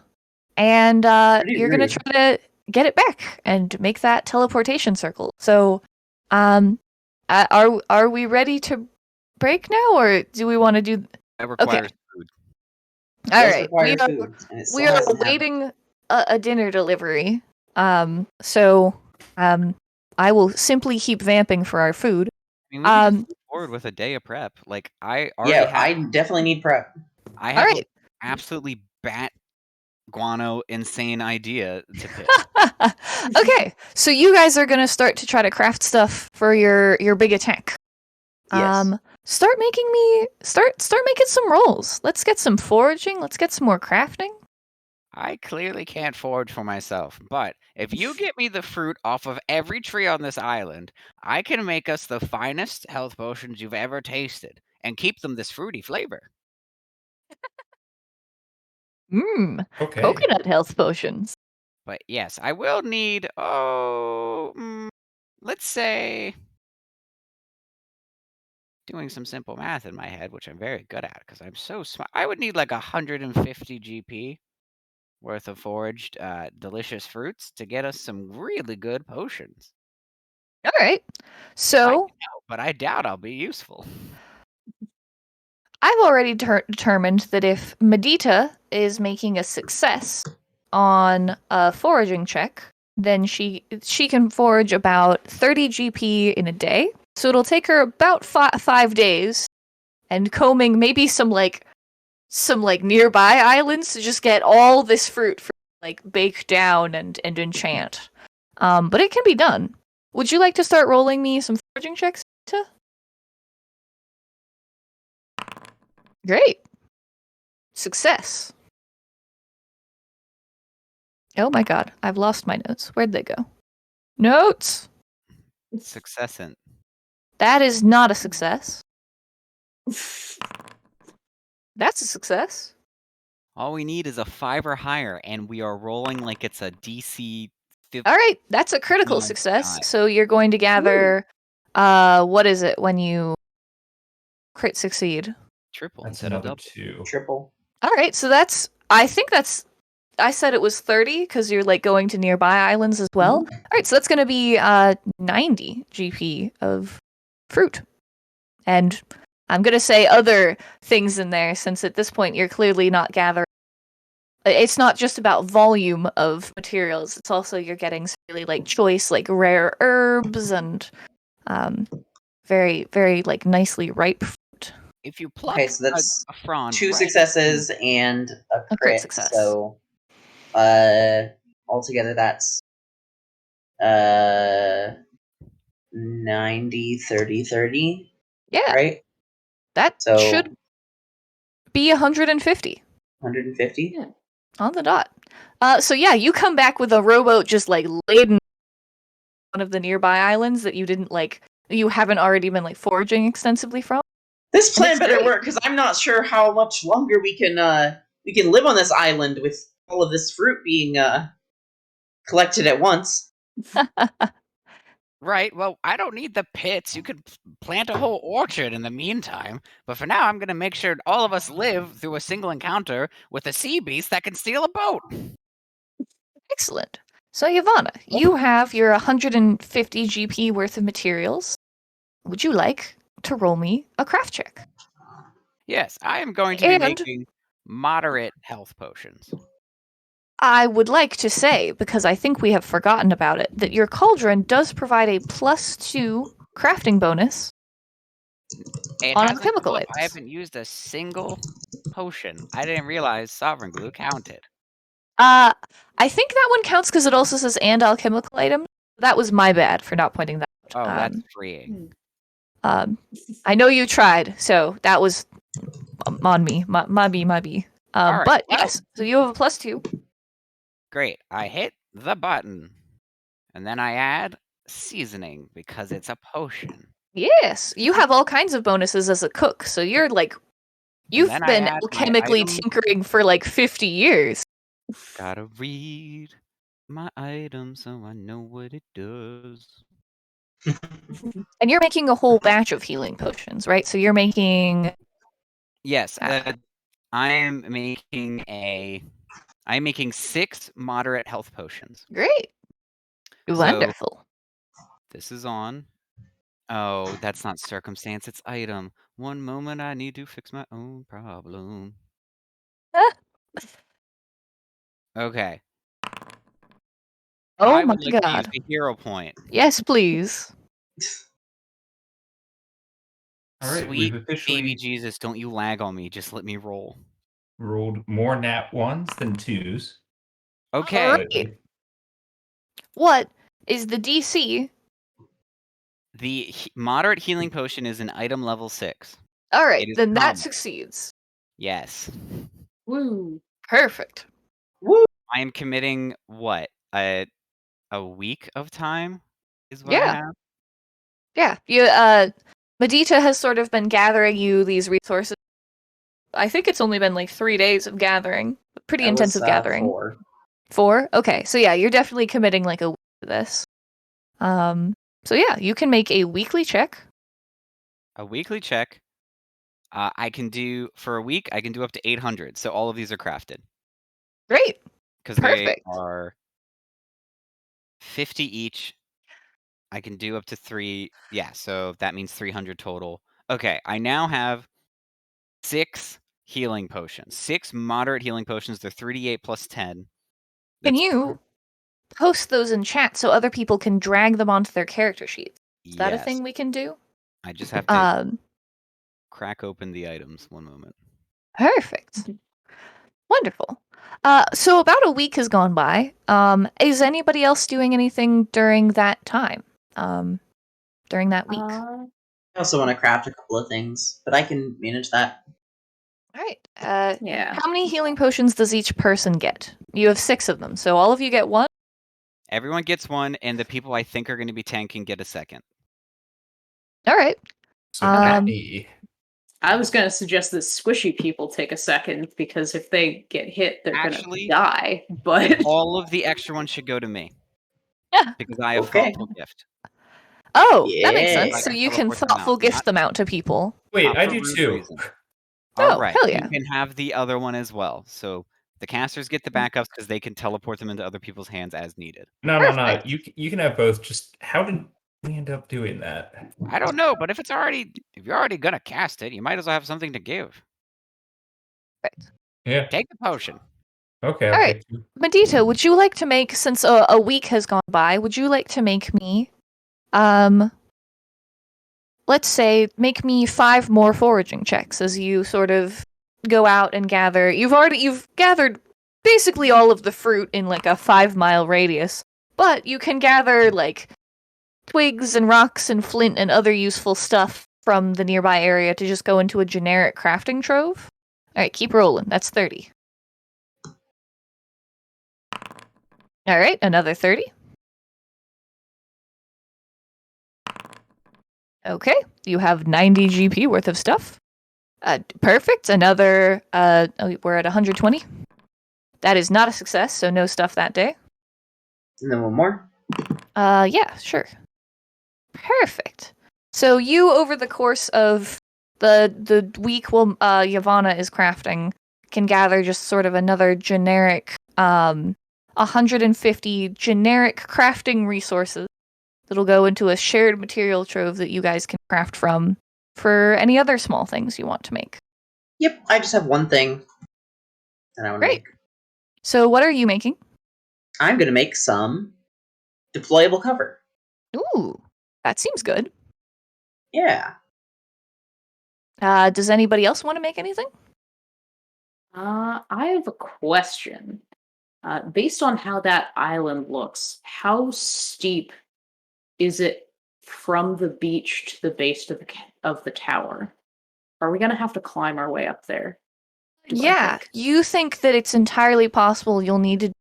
and Pretty you're going to rude. try to get it back and make that teleportation circle. So, are we ready to break now, or do we want to do? That requires food. All Does right, require food, and it we still are hasn't happened. awaiting a dinner delivery. So I will simply keep vamping for our food. I mean, we can just move forward with a day of prep. Like I already Yeah, have. I definitely need prep. I have Alright. an absolutely bat guano insane idea to pitch. Okay, so you guys are gonna start to try to craft stuff for your big attack. Yes. Start making some rolls. Let's get some foraging. Let's get some more crafting. I clearly can't forage for myself, but if you get me the fruit off of every tree on this island, I can make us the finest health potions you've ever tasted and keep them this fruity flavor. Okay. Coconut health potions. But yes, I will need, let's say, doing some simple math in my head, which I'm very good at because I'm so smart. I would need like 150 GP worth of foraged delicious fruits to get us some really good potions. All right. So But I doubt I'll be useful. I've already determined that if Medita is making a success on a foraging check, then she can forage about 30 GP in a day. So it'll take her about 5 days, and combing maybe some nearby islands to just get all this fruit for bake down and enchant. But it can be done. Would you like to start rolling me some foraging checks, Medita? Great. Success. Oh my god, I've lost my notes. Where'd they go? Notes! Successant. That is not a success. That's a success. All we need is a 5 or higher, and we are rolling like it's a DC 50. Alright, that's a critical Oh, success. God. So you're going to gather, what is it when you crit succeed? Triple That's instead of another double. 2. Triple. Alright, so I said it was 30 because you're going to nearby islands as well. Alright, so that's going to be 90 GP of fruit. And I'm going to say other things in there since at this point you're clearly not gathering. It's not just about volume of materials, it's also you're getting really choice rare herbs and very, very nicely ripe fruit. If you pluck Okay, so that's a frond 2 right- successes and a crit success. So, altogether that's 90, 30, 30. Yeah. Right? That So should be 150. 150? Yeah. On the dot. So yeah, you come back with a rowboat just laden one of the nearby islands that you haven't already been foraging extensively from. This plan it's better great. work because I'm not sure how much longer we can live on this island with all of this fruit being collected at once. Right, well, I don't need the pits. You could plant a whole orchard in the meantime. But for now, I'm going to make sure all of us live through a single encounter with a sea beast that can steal a boat. Excellent. So Yavanna, you have your 150 GP worth of materials. Would you like to roll me a craft check? Yes, I am going to be And- making moderate health potions. I would like to say, because I think we have forgotten about it, that your cauldron does provide a +2 crafting bonus It on hasn't alchemical come up. items. I haven't used a single potion. I didn't realize Sovereign Glue counted. I think that one counts because it also says and alchemical item. That was my bad for not pointing that out. Oh, that's freeing. I know you tried, so that was on me. My B. All right, But well. yes, so you have a +2. Great. I hit the button. And then I add seasoning because it's a potion. Yes, you have all kinds of bonuses as a cook, so you're like, you've then I been add my alchemically item. tinkering for like 50 years. Gotta read my item so I know what it does. And you're making a whole batch of healing potions, right? So you're making. Yes, Ah. I'm making 6 moderate health potions. Great. Wonderful. This is on. Oh, that's not circumstance, it's item. One moment, I need to fix my own problem. Okay. Oh I my would like to use god. the hero point. Yes, please. All right, Sweet we've officially baby Jesus, don't you lag on me. Just let me roll. rolled more nat 1s than 2s. Okay. Alright. What is the DC? The moderate healing potion is an item level 6. Alright, It is then that common. succeeds. Yes. Woo. Perfect. I am committing what? A week of time is what I Yeah. have? Yeah. You Medita has sort of been gathering you these resources. I think it's only been like 3 days of gathering. Pretty That was, intensive gathering. 4. 4? Okay. So yeah, you're definitely committing like a week to this. So yeah, you can make a weekly check. A weekly check. I can do for a week. I can do up to 800. So all of these are crafted Great. because they Perfect. are 50 each. I can do up to 3. Yeah, so that means 300 total. Okay, I now have 6 healing potions. 6 moderate healing potions. They're 3d8 plus 10. Can That's you post those in chat so other people can drag them onto their character sheets? Is that a yes. thing we can do? I just have to Um, crack open the items. One moment. Perfect. Wonderful. So about a week has gone by. Is anybody else doing anything during that time? During that week? I also want to craft a couple of things, but I can manage that. All right. Yeah. How many healing potions does each person get? You have 6 of them, so all of you get 1? Everyone gets one, and the people I think are going to be tanking get a second. All right. So not I was going to suggest that squishy people take a second because if they get hit, they're going to Actually, die. But all of the extra ones should go to me Yeah. because I have Okay. thoughtful gift. Oh, that makes Yeah. sense. I So can you can teleport them out, thoughtful gift not- them out to people. Wait, Not I for do rude too. reason. Oh, All right, hell yeah. you can have the other one as well. So the casters get the backups because they can teleport them into other people's hands as needed. No. Perfect. You can have both. Just how did we end up doing that? I don't know, but if you're already gonna cast it, you might as well have something to give. Perfect. Yeah. Take the potion. Okay. All I'll right. take 2. Medita, would you like to make, since a week has gone by, would you like to make me, let's say, make me 5 more foraging checks as you sort of go out and gather. You've gathered basically all of the fruit in like a 5-mile radius, but you can gather like twigs and rocks and flint and other useful stuff from the nearby area to just go into a generic crafting trove. All right, keep rolling. That's 30. All right, another 30. Okay, you have 90 GP worth of stuff. Perfect. Another, we're at 120. That is not a success, so no stuff that day. And then one more. Yeah, sure. Perfect. So you, over the course of the week while Yavanna is crafting, can gather just sort of another generic, 150 generic crafting resources that'll go into a shared material trove that you guys can craft from for any other small things you want to make. Yep, I just have one thing that I want to Great. make. So what are you making? I'm going to make some deployable cover. Ooh, that seems good. Yeah. Does anybody else want to make anything? I have a question. Based on how that island looks, how steep is it from the beach to the base of the tower. Are we gonna have to climb our way up there? Do I Yeah, think? you think that it's entirely possible you'll need to do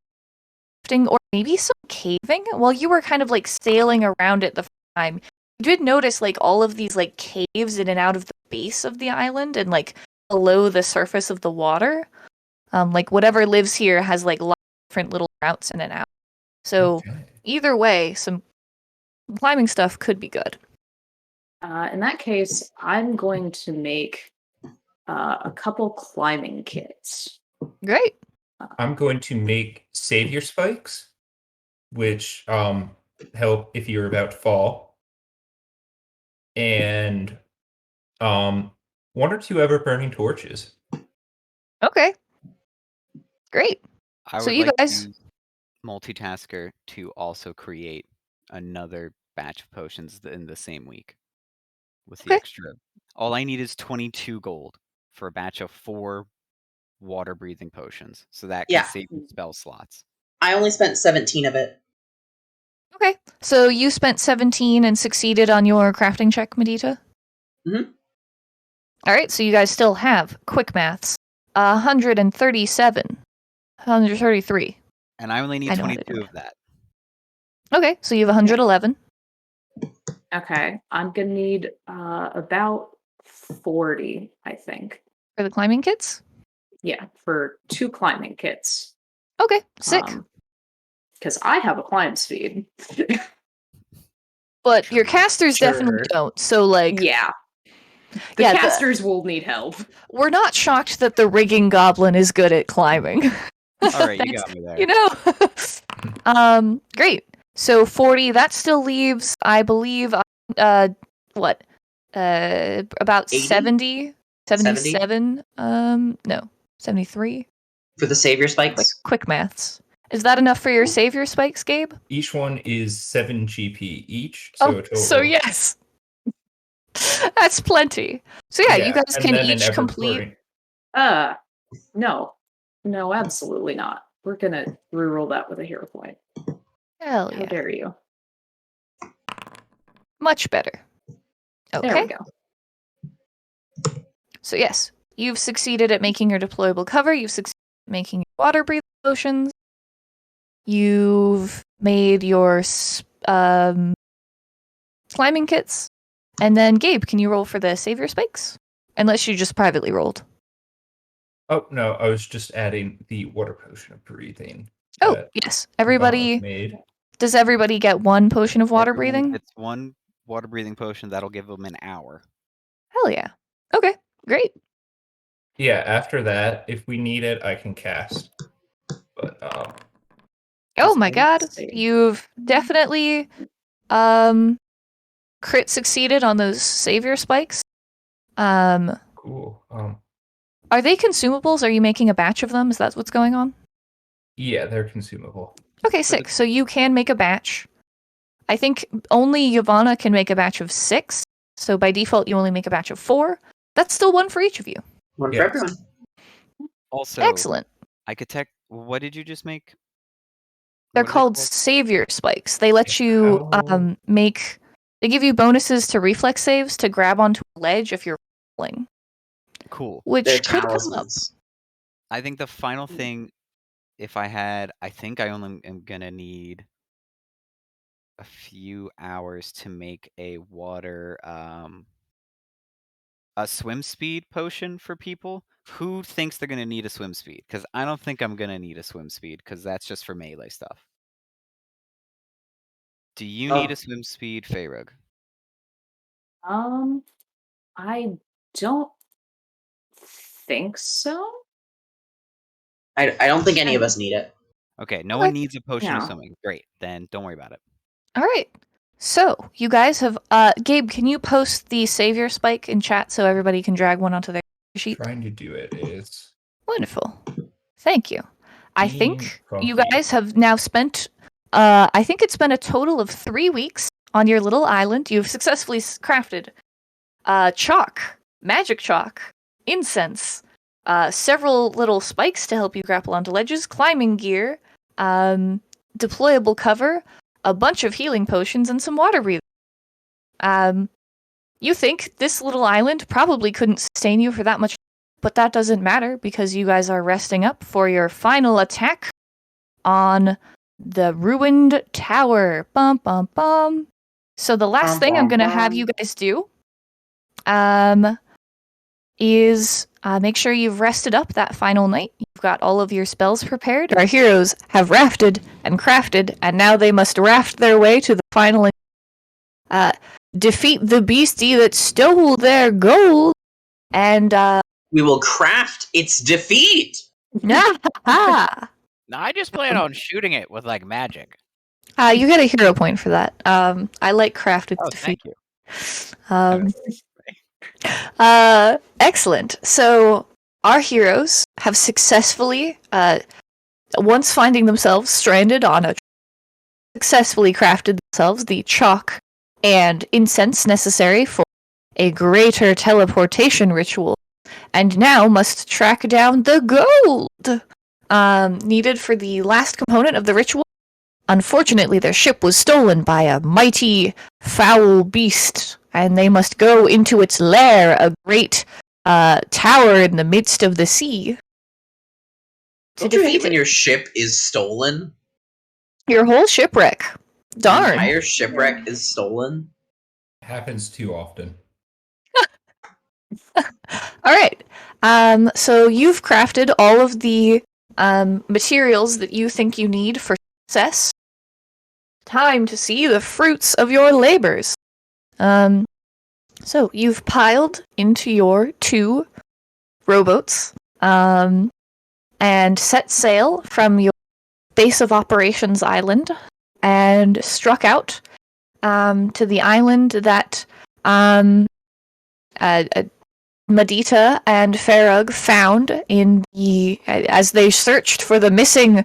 rafting or maybe some caving? While you were kind of like sailing around it the first time, you did notice like all of these like caves in and out of the base of the island and like below the surface of the water. Like whatever lives here has like lots of different little routes in and out. So Okay. either way, some climbing stuff could be good. In that case, I'm going to make a couple climbing kits. Great. I'm going to make savior spikes, which help if you're about to fall, and 1 or 2 ever burning torches. Okay. Great. I So would you like guys- to use multitasker to also create another batch of potions in the same week with the Okay. extra. All I need is 22 gold for a batch of 4 water breathing potions, so that can Yeah. save you spell slots. I only spent 17 of it. Okay. So you spent 17 and succeeded on your crafting check, Medita? Mhm. All right, so you guys still have quick maths. 137. 133. And I only need I know how to 22 do of that. Okay, so you have 111 Okay, I'm gonna need about 40, I think. for the climbing kits. Yeah, for 2 climbing kits. Okay, sick. Because I have a climb speed. But your casters definitely Sure. don't. So like, Yeah. The Yeah, casters will need help. we're not shocked that the rigging goblin is good at climbing. All right, you That's- got me there. You know. Great. So 40. That still leaves, I believe, what? About 80? 70, 77. No, 73. For the savior spikes? Quick maths. Is that enough for your savior spikes, Gabe? Each one is 7 GP each, so a total. So yes. That's plenty. So yeah, you guys and can then an each ever complete. burning. No. No, absolutely not. We're gonna reroll that with a hero point. Hell How yeah. dare you? Much better. There Okay. we go. So yes, you've succeeded at making your deployable cover. You've succeeded at making your water breathing potions. You've made your climbing kits. And then Gabe, can you roll for the savior spikes? Unless you just privately rolled. Oh no, I was just adding the water potion of breathing. Oh, that yes. Ivana Everybody, made. does everybody get 1 potion of water Everyone breathing? gets 1 water breathing potion that'll give them an hour. Hell yeah. Okay, great. Yeah, after that, if we need it, I can cast. But Oh my god, Let's see. you've definitely crit succeeded on those savior spikes. cool. Are they consumables? Are you making a batch of them? Is that what's going on? Yeah, they're consumable. Okay, sick. So you can make a batch. I think only Yavanna can make a batch of 6. So by default, you only make a batch of 4. That's still 1 for each of you. One for Yes. everyone. Also, Excellent. I could tech. What did you just make? They're What are they called savior spikes. They let you How- make. They give you bonuses to reflex saves to grab onto a ledge if you're falling, Cool. which They're could come up. talismans. I think the final thing, if I had, I think I only am gonna need a few hours to make a water, a swim speed potion for people. Who thinks they're gonna need a swim speed? Because I don't think I'm gonna need a swim speed because that's just for melee stuff. Do you need Oh. a swim speed, Faerug? I don't think so. I don't think any of us need it. Okay, no Okay. one needs a potion of No. swimming. Great, then don't worry about it. All right. So you guys have. Gabe, can you post the savior spike in chat so everybody can drag one onto their sheet? Trying to do it is Wonderful. Thank you. I Being think you comfy. guys have now spent. I think it's been a total of 3 weeks on your little island. You've successfully crafted chalk, magic chalk, incense, several little spikes to help you grapple onto ledges, climbing gear, deployable cover, a bunch of healing potions, and some water breathing. You think this little island probably couldn't sustain you for that much, but that doesn't matter because you guys are resting up for your final attack on the ruined tower. Bum, bum, bum. So the last thing I'm going to have you guys do is make sure you've rested up that final night. You've got all of your spells prepared. Our heroes have rafted and crafted, and now they must raft their way to the final defeat the beastie that stole their gold, and we will craft its defeat. No, I just plan on shooting it with like magic. You get a hero point for that. I like crafted defeat. Thank you. Excellent. So our heroes have successfully, once finding themselves stranded on a, successfully crafted themselves the chalk and incense necessary for a greater teleportation ritual, and now must track down the gold needed for the last component of the ritual. Unfortunately, their ship was stolen by a mighty, foul beast, and they must go into its lair, a great tower in the midst of the sea. Don't you hate when your ship is stolen? Your whole shipwreck. Darn. The entire shipwreck is stolen? Happens too often. Alright. So you've crafted all of the materials that you think you need for success. Time to see the fruits of your labors. So you've piled into your 2 rowboats and set sail from your base of operations island and struck out to the island that Medita and Farug found in as they searched for the missing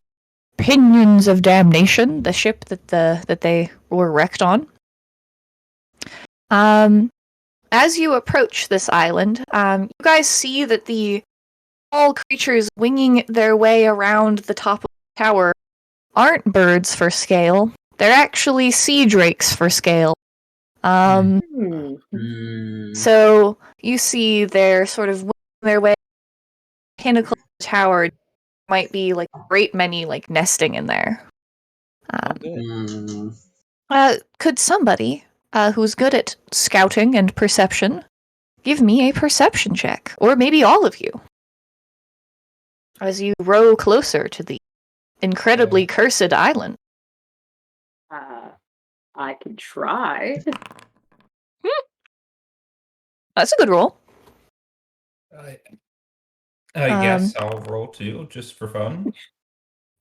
Pinions of Damnation, the ship that they were wrecked on. As you approach this island, you guys see that the small creatures winging their way around the top of the tower aren't birds for scale. They're actually sea drakes for scale. So you see they're sort of winging their way pinnacle of the tower. Might be like a great many like nesting in there. Could somebody who's good at scouting and perception give me a perception check, or maybe all of you, as you row closer to the incredibly cursed island? I can try. That's a good roll. I guess I'll roll 2, just for fun.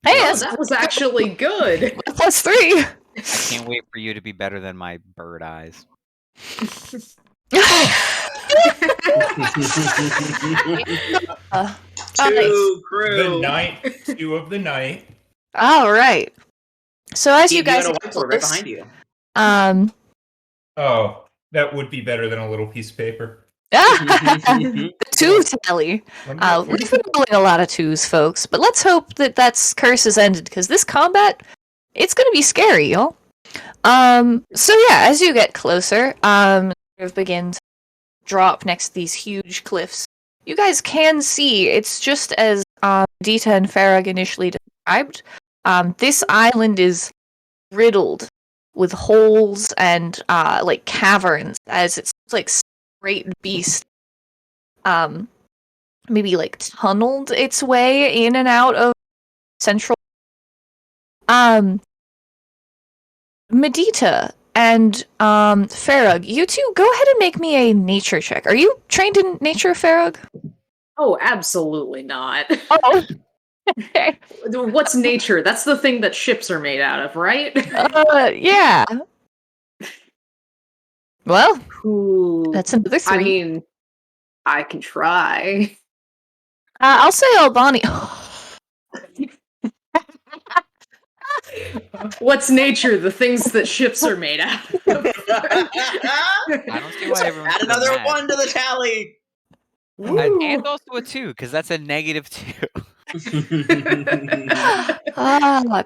Hey, Oh, that was actually good. +3. I can't wait for you to be better than my bird eyes. Two crew. The night, 2 of the night. All right. So as you guys right get close, behind you. Oh, that would be better than a little piece of paper. the 2 tally. We've been rolling a lot of 2s, folks, but let's hope that that's curse is ended, because this combat, it's going to be scary, y'all. So yeah, as you get closer, it begins to drop next to these huge cliffs. You guys can see, it's just as Dita and Farag initially described. This island is riddled with holes and like caverns, as it's like great beast maybe like tunneled its way in and out of central. Medita and Farag, you two go ahead and make me a nature check. Are you trained in nature, Farag? Oh, absolutely not. Oh. Okay. What's nature? That's the thing that ships are made out of, right? Yeah. Well, Ooh, that's another 3. I mean, I can try. I'll say Albani. What's nature? The things that ships are made out of. I don't see why everyone's Add so another mad. 1 to the tally. And also a 2, because that's a -2.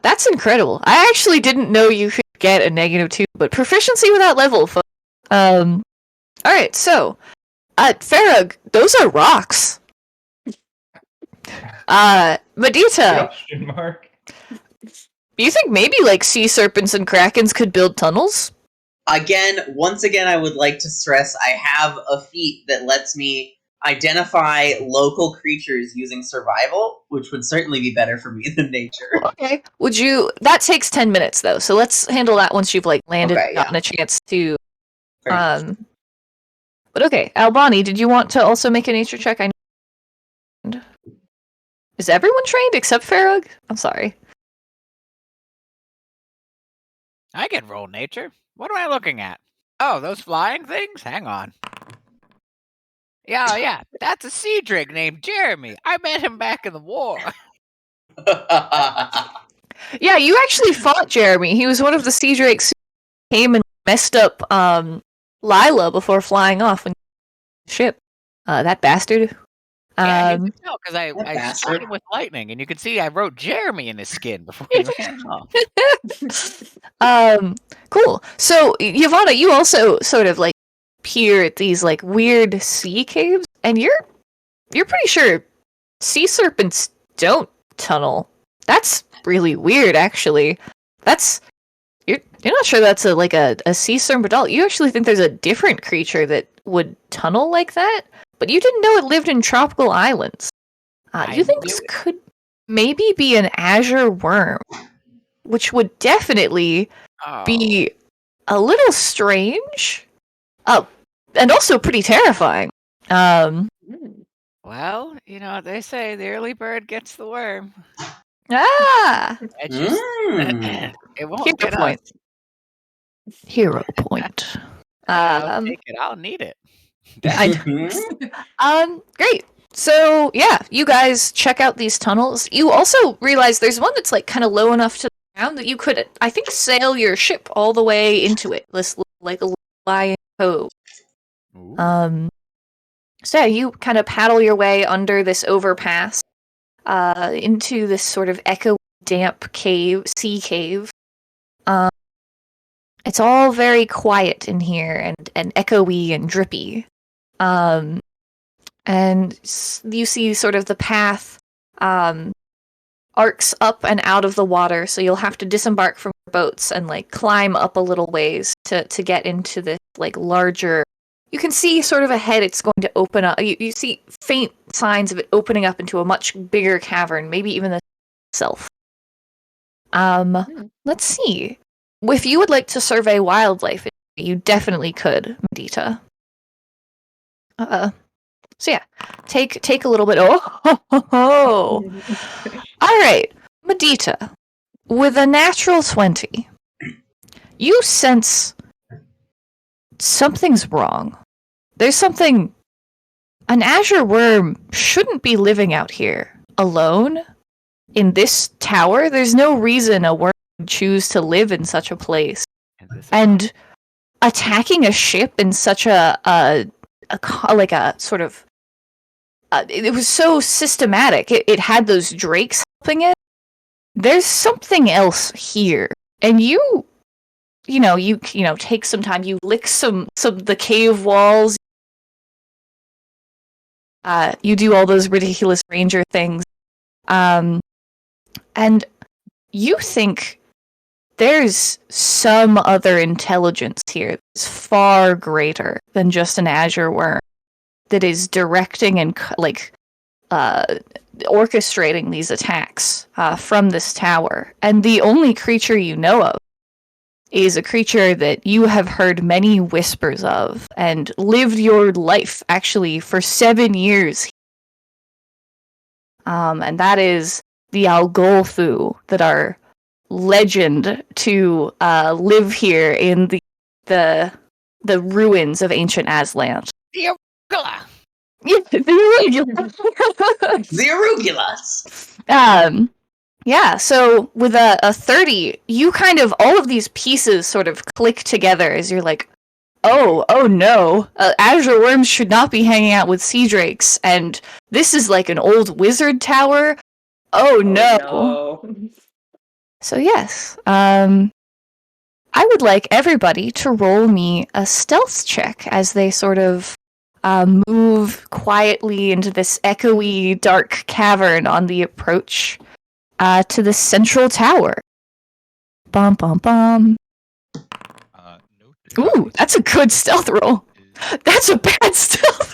That's incredible. I actually didn't know you could get a -2, but proficiency with that level, folks. All right, so Farag, those are rocks. Medita, Question mark. you think maybe like sea serpents and krakens could build tunnels? Once again, I would like to stress I have a feat that lets me identify local creatures using survival, which would certainly be better for me than nature. Okay. That takes 10 minutes though, so let's handle that once you've like landed Okay, and gotten a chance to Fair enough. But okay, Albani, did you want to also make a nature check? Is everyone trained except Farag? I'm sorry. I can roll nature. What am I looking at? Oh, those flying things? Hang on. Yeah, that's a sea drake named Jeremy. I met him back in the war. Yeah, you actually fought Jeremy. He was one of the sea drakes who came and messed up Lila before flying off when the ship. That bastard. Yeah, you can tell because I bastard. struck him with lightning, and you can see I wrote Jeremy in his skin before he ran off. Cool. So, Yvonne, you also sort of like peer at these like weird sea caves, and you're pretty sure sea serpents don't tunnel. That's really weird, actually. You're not sure that's a sea serpent at all. You actually think there's a different creature that would tunnel like that, but you didn't know it lived in tropical islands. You think this could maybe be an azure worm, which would definitely be a little strange. Oh, and also pretty terrifying. Well, you know what they say, the early bird gets the worm. It It won't Hero get point. us. Hero point. I'll take it. I'll need it. Great. So yeah, you guys check out these tunnels. You also realize there's one that's like kind of low enough to the ground that you could, I think, sail your ship all the way into it. This like a lion cove. So yeah, you kind of paddle your way under this overpass, into this sort of echo damp sea cave. It's all very quiet in here and echoey and drippy. And you see sort of the path arcs up and out of the water, so you'll have to disembark from your boats and like climb up a little ways to get into this like larger. You can see sort of ahead it's going to open up. You see faint signs of it opening up into a much bigger cavern, maybe even the itself. Let's see. If you would like to survey wildlife, you definitely could, Medita. So yeah, take a little bit. Oh. All right, Medita. With a natural 20, you sense something's wrong. There's something. An azure worm shouldn't be living out here alone in this tower. There's no reason a worm would choose to live in such a place. And attacking a ship in such a sort of it was so systematic. It had those drakes helping it. There's something else here, and you take some time. You lick some the cave walls. You do all those ridiculous ranger things, and you think there's some other intelligence here that's far greater than just an azure worm that is directing and orchestrating these attacks from this tower. And the only creature you know of is a creature that you have heard many whispers of and lived your life actually for 7 years. And that is the Algolthu that are legend to live here in the ruins of ancient Aslan. The arugula. Yeah, The arugulas. Yeah, so with a 30, you kind of, all of these pieces sort of click together as you're like, oh no, azure worms should not be hanging out with sea drakes, and this is like an old wizard tower. Oh no. No. So yes, I would like everybody to roll me a stealth check as they sort of move quietly into this echoey, dark cavern on the approach to the central tower. Bum, bum, bum. Ooh, that's a good stealth roll. That's a bad stealth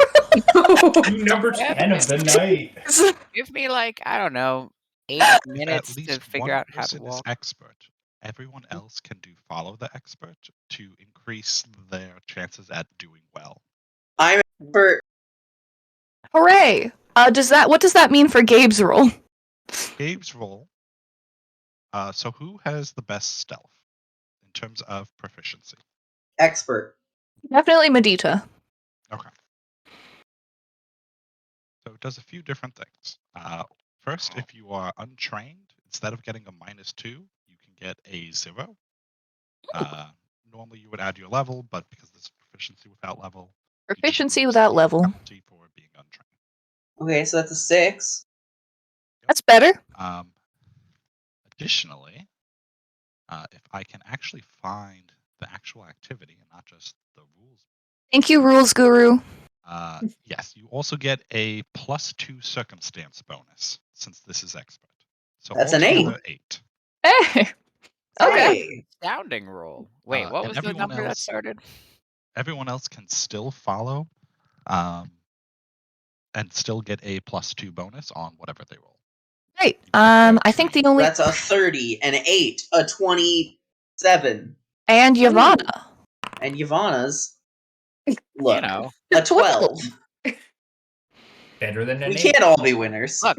roll. Number 10 of the night. Give me like, I don't know, 8 If minutes at least to figure one out how to person is walk. expert, everyone else can do follow the expert to increase their chances at doing well. I'm expert. Hooray! What does that mean for Gabe's roll? Gabe's roll. So who has the best stealth in terms of proficiency? Expert. Definitely Medita. Okay. So it does a few different things. First, if you are untrained, instead of getting a -2, you can get a 0. Normally you would add your level, but because this is proficiency without level, you just Proficiency lose without the level. penalty for being untrained. Okay, so that's a 6. That's better. Additionally, if I can actually find the actual activity and not just the rules. Thank you, Rules Guru. Yes, you also get a +2 circumstance bonus since this is expert. So That's an altogether 8. Hey! Okay. Hey. Astounding roll. Wait, what and was the everyone number that else- started? Everyone else can still follow, and still get a +2 bonus on whatever they roll. Great. You have I think the only... That's a 30, an 8, a 27. And Yavanna. And Yvonne's, look, You know. a 12. Better than an We 8. can't all be winners. Look,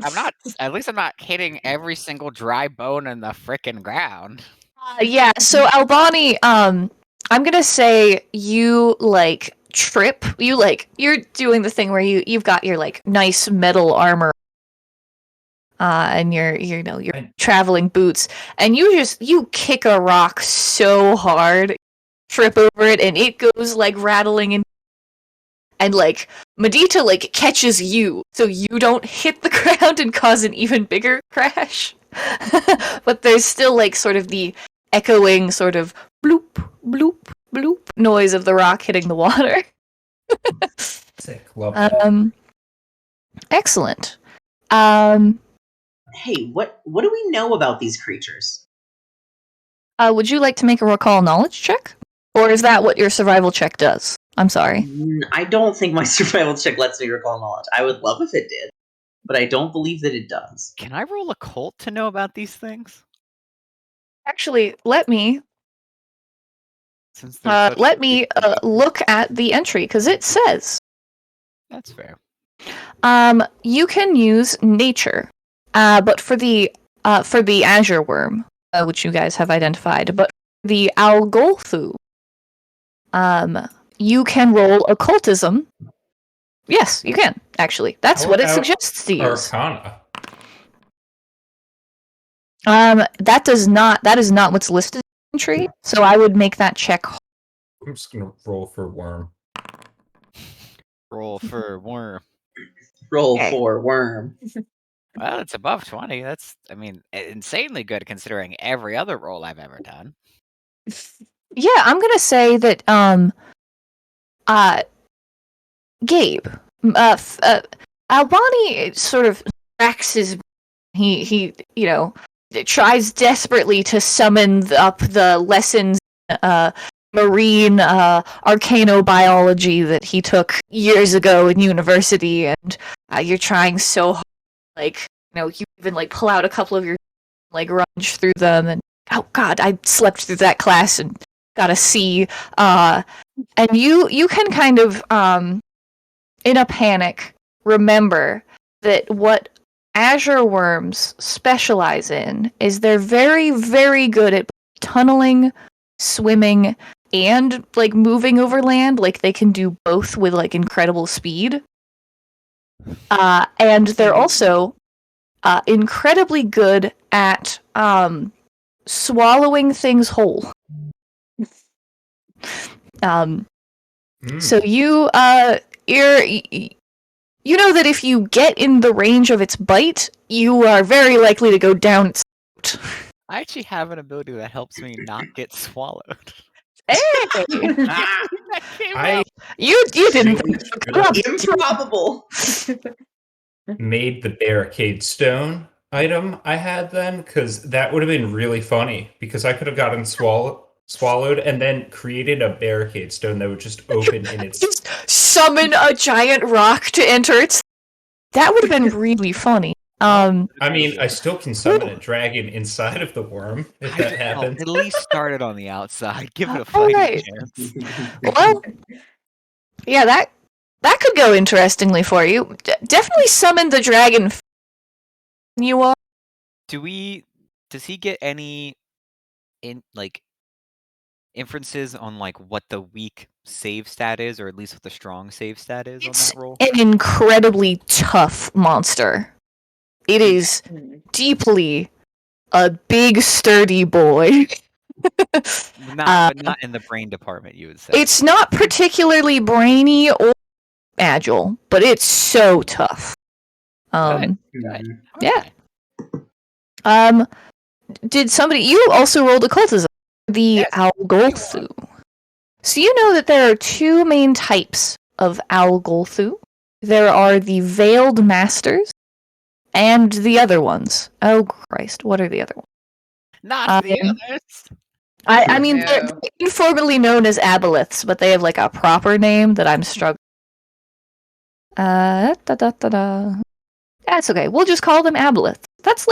at least I'm not hitting every single dry bone in the frickin' ground. Yeah, so Albani, I'm gonna say you, like, trip. You're doing the thing where you've got your, like, nice metal armor, and your traveling boots, and you kick a rock so hard, trip over it, and it goes, like, rattling and like, Medita, like, catches you, so you don't hit the ground and cause an even bigger crash. But there's still, like, sort of the echoing sort of bloop, bloop, bloop noise of the rock hitting the water. Sick. Love that. Excellent. Hey, what do we know about these creatures? Would you like to make a recall knowledge check? Or is that what your survival check does? I'm sorry. I don't think my survival check lets me recall knowledge. I would love if it did, but I don't believe that it does. Can I roll occult to know about these things? Actually, let me Since they're such look at the entry, because it says That's fair. you can use nature, but for the azure worm, which you guys have identified, but the Algolthu, you can roll occultism. Yes, you can, actually. That's what it suggests to use. Arcana. That is not what's listed in the entry, so I would make that check. I'm just gonna roll for worm. Roll for worm. Roll Okay. for worm. Well, it's above 20. That's, I mean, insanely good considering every other roll I've ever done. Yeah, I'm gonna say that Gabe, Albani sort of racks his. He tries desperately to summon up the lessons, marine arcanobiology that he took years ago in university, and you're trying so hard, like, you even like pull out a couple of your, like, rummage through them, and oh god, I slept through that class and got a C, and you can kind of in a panic remember that what azure worms specialize in is they're very, very good at tunneling, swimming, and, like, moving over land. Like, they can do both with, like, incredible speed. And they're also incredibly good at swallowing things whole. So you know that if you get in the range of its bite, you are very likely to go down its throat. I actually have an ability that helps me not get swallowed. Hey, Ah, That came I up. you didn't really think should of have improbable. made the barricade stone item I had then, because that would have been really funny. Because I could have gotten swallowed and then created a barricade stone that would just open in its. Just summon a giant rock to enter its. That would have been really funny. I mean, I still can summon a dragon inside of the worm if that Well, happens. at least start it on the outside. Give it a All fighting right. chance. Well, yeah, that could go interestingly for you. Definitely summon the dragon. You are. Does he get any inferences on what the weak save stat is, or at least what the strong save stat is It's on that roll? an incredibly tough monster. It is deeply a big, sturdy boy. But not in the brain department, you would say. It's not particularly brainy or agile, but it's so tough. Good. Yeah. Okay. Did somebody? You also rolled occultism. The Yes. Algolthu. So you know that there are two main types of Algolthu. There are the Veiled Masters and the other ones. Oh Christ, what are the other ones? Not the others. I mean, they're No. informally known as aboleths, but they have a proper name that I'm struggling. That's okay. We'll just call them aboleths. That's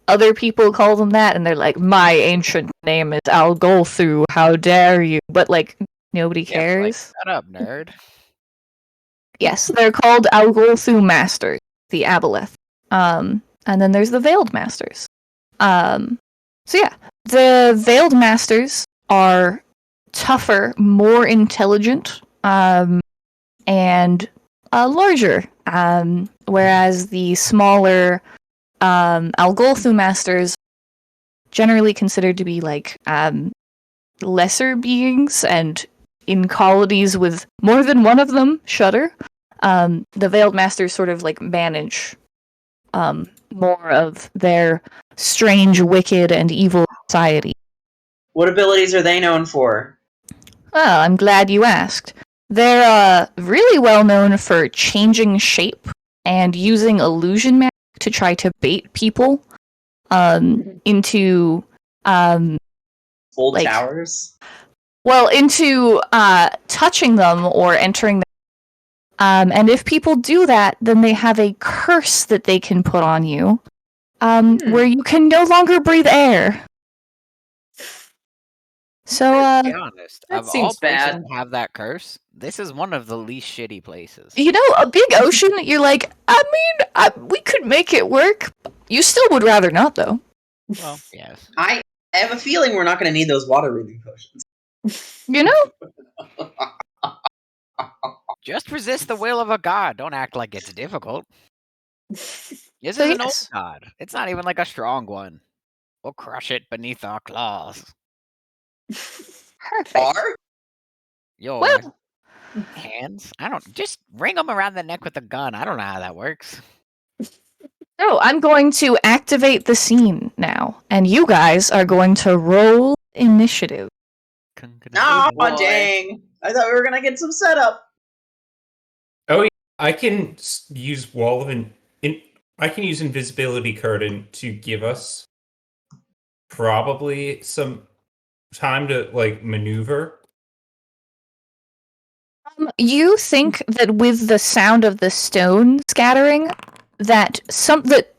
other people call them that, and they're like, my ancient name is Algolthu, how dare you? But nobody cares. Shut up, nerd. Yes, they're called Algolthu Masters, the aboleth. And then there's the Veiled Masters. So yeah, the Veiled Masters are tougher, more intelligent, and larger. Whereas the smaller Algolthu Masters generally considered to be lesser beings, and in colonies with more than one of them shudder. The Veiled Masters sort of manage more of their strange, wicked, and evil society. What abilities are they known for? Well, I'm glad you asked. They're really well known for changing shape and using illusion magic to try to bait people into Old towers? well, into touching them or entering them. And if people do that, then they have a curse that they can put on you, where you can no longer breathe air. So, Be honest. that Of all seems places bad. to have that curse, this is one of the least shitty places. a big ocean, you're like, I mean, we could make it work. You still would rather not, though. Well, yes. I have a feeling we're not going to need those water breathing potions. You know? Just resist the will of a god. Don't act like it's difficult. This is So, an old yes. god. It's not even a strong one. We'll crush it beneath our claws. Perfect. Are? Your Well- hands? I don't. Just ring them around the neck with a gun. I don't know how that works. So, I'm going to activate the scene now, and you guys are going to roll initiative. No, boy. dang. I thought we were going to get some setup. Oh, yeah. I can use wall of I can use invisibility curtain to give us probably some time to maneuver. You think that with the sound of the stone scattering, that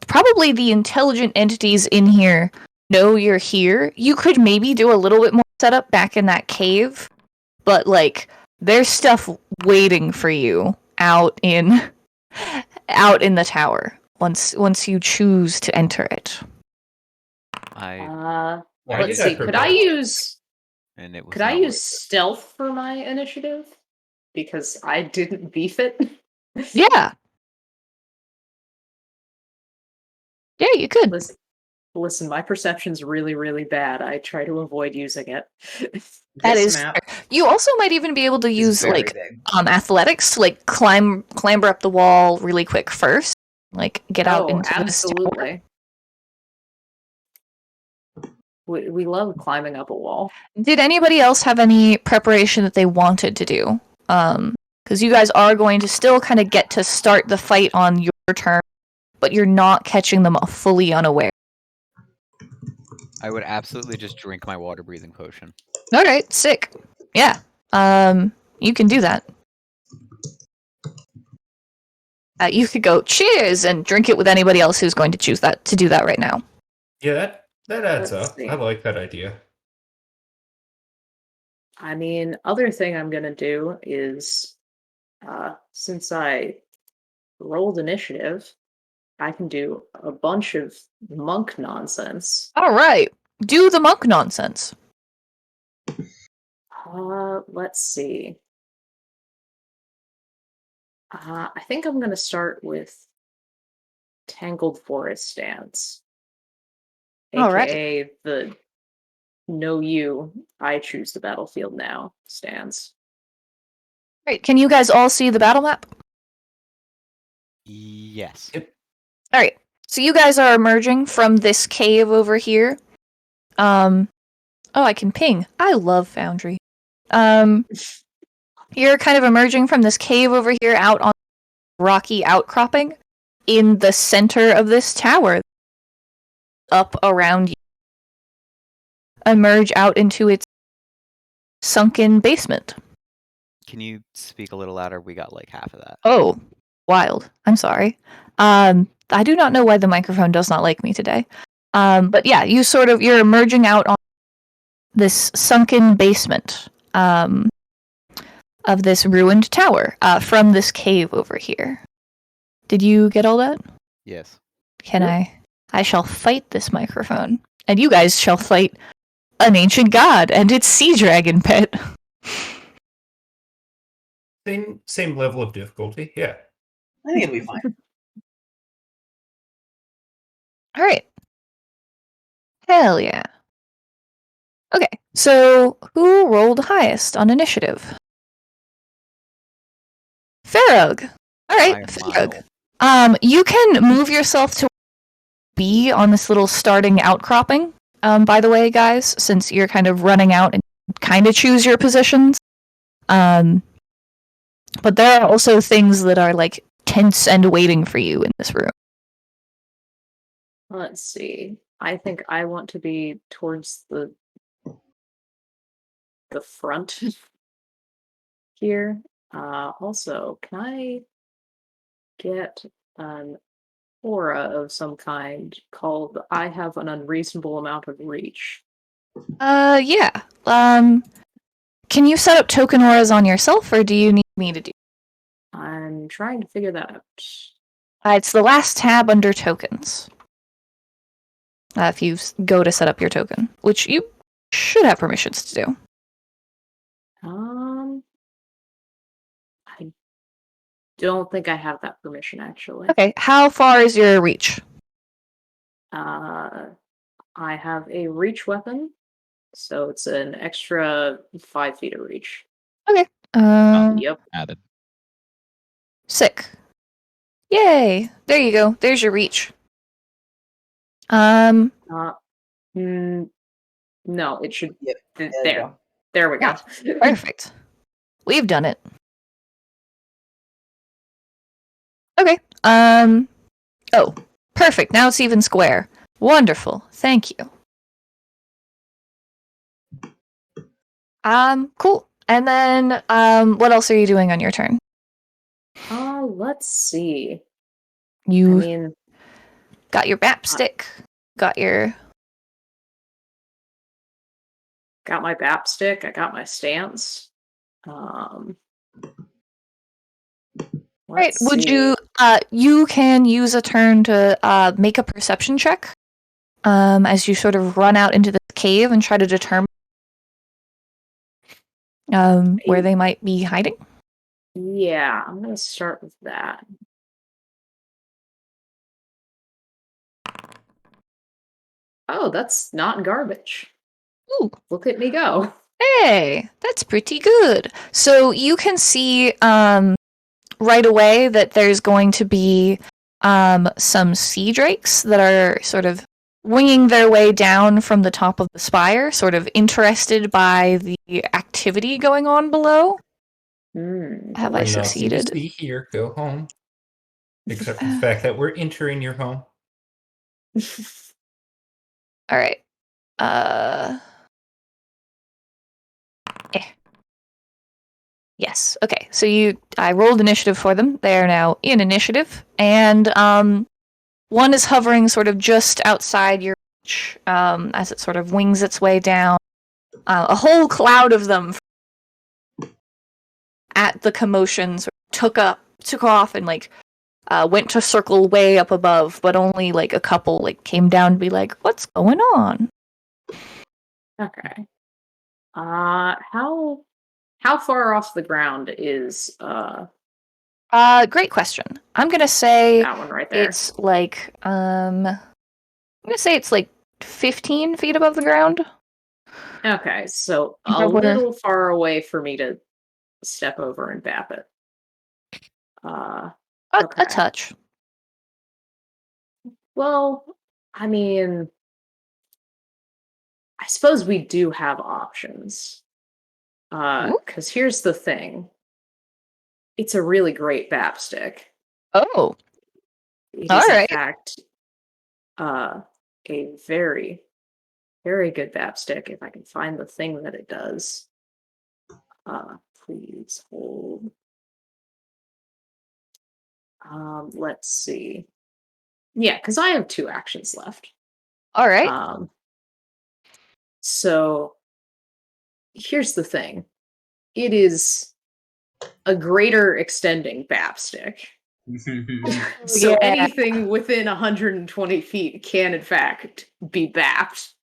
probably the intelligent entities in here know you're here. You could maybe do a little bit more setup back in that cave, but there's stuff waiting for you out in the tower once you choose to enter it. Why Let's did see. Could I use And could I use stealth for my initiative? Because I didn't beef it. Yeah. Yeah, you could. Listen, my perception's really, really bad. I try to avoid using it. That This is map You also might even be able to is use very big. athletics to clamber up the wall really quick first, get out into this tower. absolutely. We love climbing up a wall. Did anybody else have any preparation that they wanted to do? Because you guys are going to still kind of get to start the fight on your turn, but you're not catching them fully unaware. I would absolutely just drink my water breathing potion. All right, sick. Yeah. You can do that. You could go cheers and drink it with anybody else who's going to choose to do that right now. Yeah, that adds Let's up. see. I like that idea. I mean, other thing I'm gonna do is, since I rolled initiative, I can do a bunch of monk nonsense. All right, do the monk nonsense. Let's see. I think I'm gonna start with Tangled Forest Dance, All right. aka the "No you, I choose the battlefield now" stance. Great. Can you guys all see the battle map? Yes. All right. So you guys are emerging from this cave over here. Oh, I can ping. I love Foundry. You're kind of emerging from this cave over here out on rocky outcropping in the center of this tower. Up around you. Emerge out into its sunken basement. Can you speak a little louder? We got like half of that. Oh, wild. I'm sorry. I do not know why the microphone does not like me today. But yeah, you're emerging out on this sunken basement of this ruined tower from this cave over here. Did you get all that? Yes. Can I shall fight this microphone, and you guys shall fight an ancient god and its sea dragon pet. Same level of difficulty, yeah. I think it'll be fine. All right. Hell yeah. Okay, so who rolled highest on initiative? Farrug. All right, Farrug. You can move yourself to B on this little starting outcropping. By the way, guys, since you're kind of running out and kind of choose your positions. But there are also things that are like tense and waiting for you in this room. Let's see. I think I want to be towards the front here. Also, can I get an aura of some kind called "I have an unreasonable amount of reach"? Yeah. Can you set up token auras on yourself, or do you need me to do? I'm trying to figure that out. It's the last tab under tokens. If you go to set up your token, which you should have permissions to do. I don't think I have that permission, actually. Okay, how far is your reach? I have a reach weapon, so it's an extra 5 feet of reach. Okay. Yep. Added. Sick. Yay! There you go. There's your reach. No, it should. Yep, There. There we go. Perfect. We've done it. Okay. Oh, perfect. Now it's even square. Wonderful. Thank you. Cool. And then, what else are you doing on your turn? Let's see. You I mean, got your BAP stick. Got my BAP stick. I got my stance. Right. Would you? You can use a turn to make a perception check. As you sort of run out into the cave and try to determine where they might be hiding. Yeah, I'm gonna start with that. Oh, that's not garbage. Ooh. Look at me go. Hey, that's pretty good. So you can see right away that there's going to be some sea drakes that are sort of winging their way down from the top of the spire, sort of interested by the activity going on below. Have I Nothing succeeded? to see here. Go home. Except for the fact that we're entering your home. All right. Yes. Okay. So I rolled initiative for them. They are now in initiative, and one is hovering sort of just outside your reach, as it sort of wings its way down. A whole cloud of them at the commotion sort of took off and went to circle way up above, but only a couple came down to be like, "What's going on?" Okay. How far off the ground is Great question. I'm gonna say that one right there? it's I'm gonna say it's 15 feet above the ground. Okay, so a Over. little far away for me to step over and bap it. A Okay. touch. Well, I mean, I suppose we do have options. Because here's the thing. It's a really great bap stick. Oh, It is, all in right. fact, a very, very good bap stick, if I can find the thing that it does. Please hold. Let's see. Yeah, because I have 2 actions left. All right. So here's the thing. It is a greater extending bap stick. So Yeah. anything within 120 feet can, in fact, be bapped.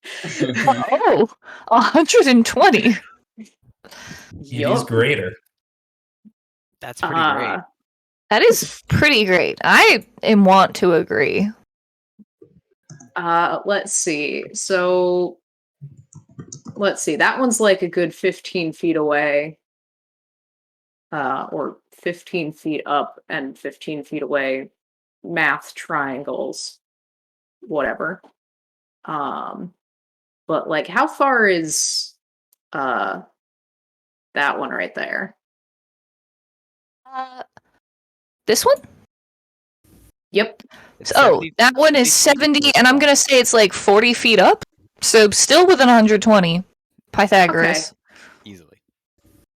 Oh, 120. It is greater. That's pretty great. That is pretty great. I want to agree. Let's see. So, let's see. That one's a good 15 feet away. Or 15 feet up and 15 feet away. Math triangles. Whatever. But how far is that one right there? This one? Yep. It's Oh, 70 that one is 70, and I'm gonna say it's 40 feet up. So still within 120. Pythagoras. easily.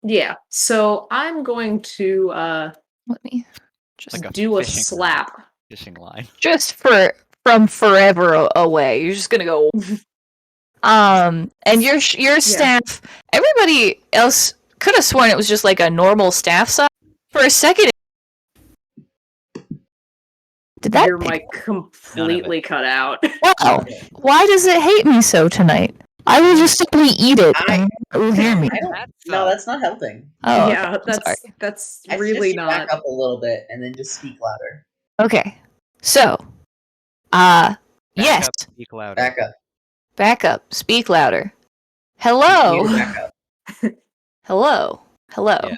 Yeah. So I'm going to Let me just Like a do a fishing slap. Fishing line. just from forever away. You're just gonna go. And your staff. Everybody else could have sworn it was just a normal staff size. For a second, did that? Your mic completely cut out. Wow. Why does it hate me so tonight? I will just simply eat it. and it will hear me. No, that's not helping. Oh, Yeah, okay, sorry. that's I really suggest you not. back up a little bit and then just speak louder. Okay. So, yes. Up, speak louder. Back up. Back up. Speak louder. Hello. Back up. Hello. Hello. Yeah.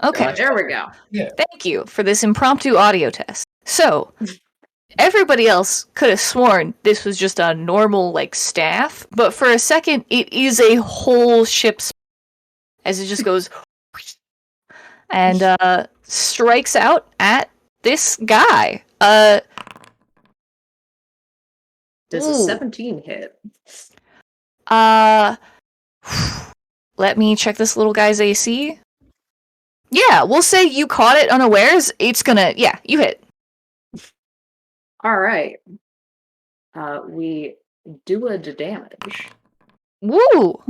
Okay. There we go. Thank you for this impromptu audio test. So, everybody else could have sworn this was just a normal, staff, but for a second, it is a whole ship's as it just goes and strikes out at this guy. Does a Ooh. 17 hit? Let me check this little guy's AC. Yeah, we'll say you caught it unawares. It's gonna, yeah, you hit. All right. We do a damage. Woo!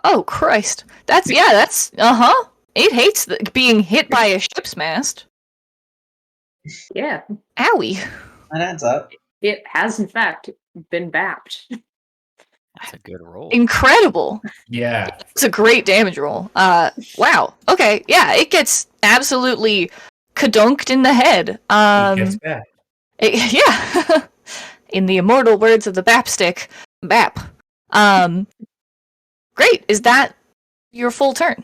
Oh Christ, that's It hates being hit by a ship's mast. Yeah, Owie. That adds up. it has in fact been bapped. That's a good roll. Incredible. Yeah. It's a great damage roll. Wow. Okay, yeah, it gets absolutely kadunked in the head. It gets back. Yeah. In the immortal words of the Bapstick, Bap. Great. Is that your full turn?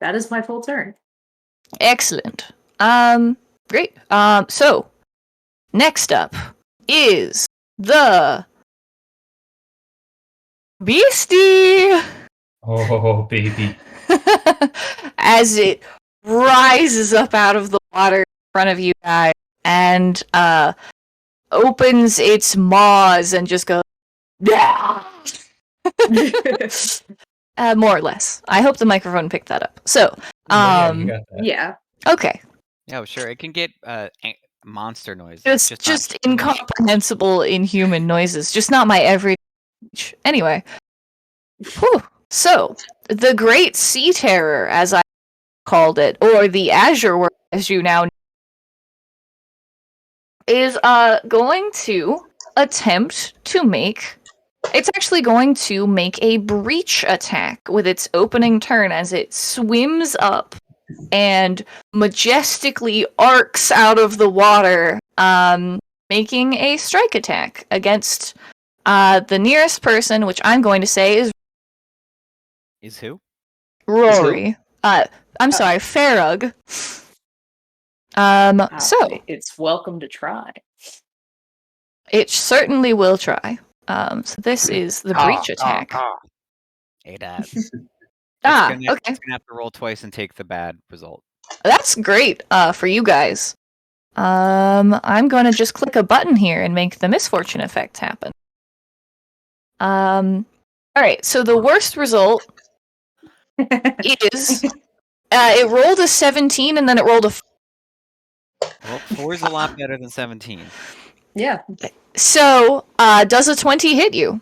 That is my full turn. Excellent. Great. So next up is the Beastie! Oh, baby. As it rises up out of the water in front of you guys and opens its maws and just goes, yeah! More or less. I hope the microphone picked that up. So, Yeah, you got that. Yeah. okay. Yeah, sure. It can get monster noises. Just not- incomprehensible inhuman noises. Just not my everyday speech. Anyway. Whew. So, the Great Sea Terror, as I called it, or the Azure World, as you now know, is going to attempt to make... It's actually going to make a breach attack with its opening turn as it swims up and majestically arcs out of the water, making a strike attack against the nearest person, which I'm going to say is Is who? Rory. I'm sorry, Farrug. So It's welcome to try. it certainly will try. So this is the breach attack. It it's Okay. gonna have to roll twice and take the bad result. That's great for you guys. I'm going to just click a button here and make the misfortune effect happen. All right, so the worst result is it rolled a 17 and then it rolled a... Well, 4 is a lot better than 17. Yeah. So, does a 20 hit you?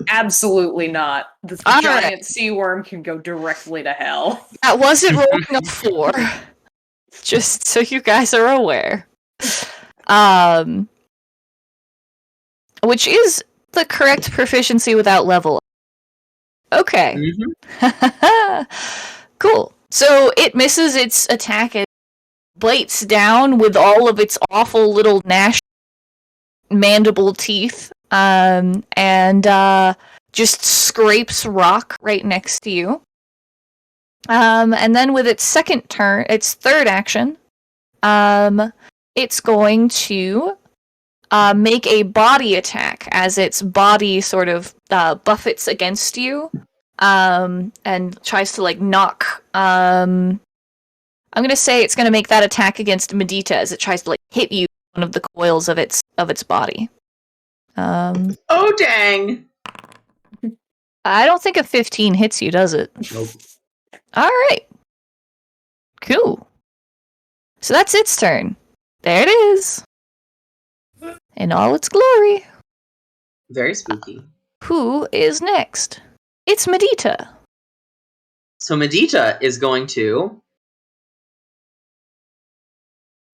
Absolutely not. The All giant right. sea worm can go directly to hell. That wasn't rolling a 4. Just so you guys are aware. Which is the correct proficiency without level. Okay. Cool. So it misses its attack. It bites down with all of its awful little mandible teeth, and just scrapes rock right next to you. And then with its third action, it's going to make a body attack as its body sort of buffets against you, and tries to knock. I'm gonna say it's gonna make that attack against Medita as it tries to hit you with one of the coils of its body. Oh dang! I don't think a 15 hits you, does it? Nope. All right. Cool. So that's its turn. There it is. In all its glory. Very spooky. Who is next? It's Medita. So Medita is going to...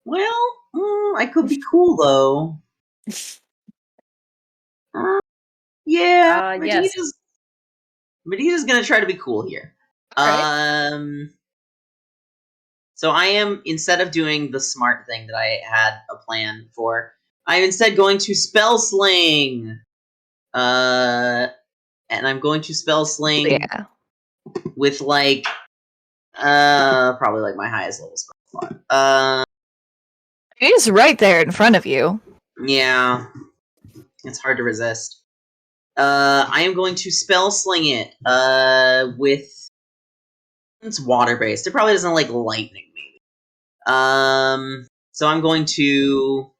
Well, I could be cool though. Yeah, Yes. Medita's gonna try to be cool here. Alright. So I am, instead of doing the smart thing that I had a plan for, I'm instead going to spell sling. And I'm going to spell sling Yeah. with probably my highest level spell slot. It is right there in front of you. Yeah, it's hard to resist. I am going to spell sling it with... It's water-based. It probably doesn't like lightning, maybe. So I'm going to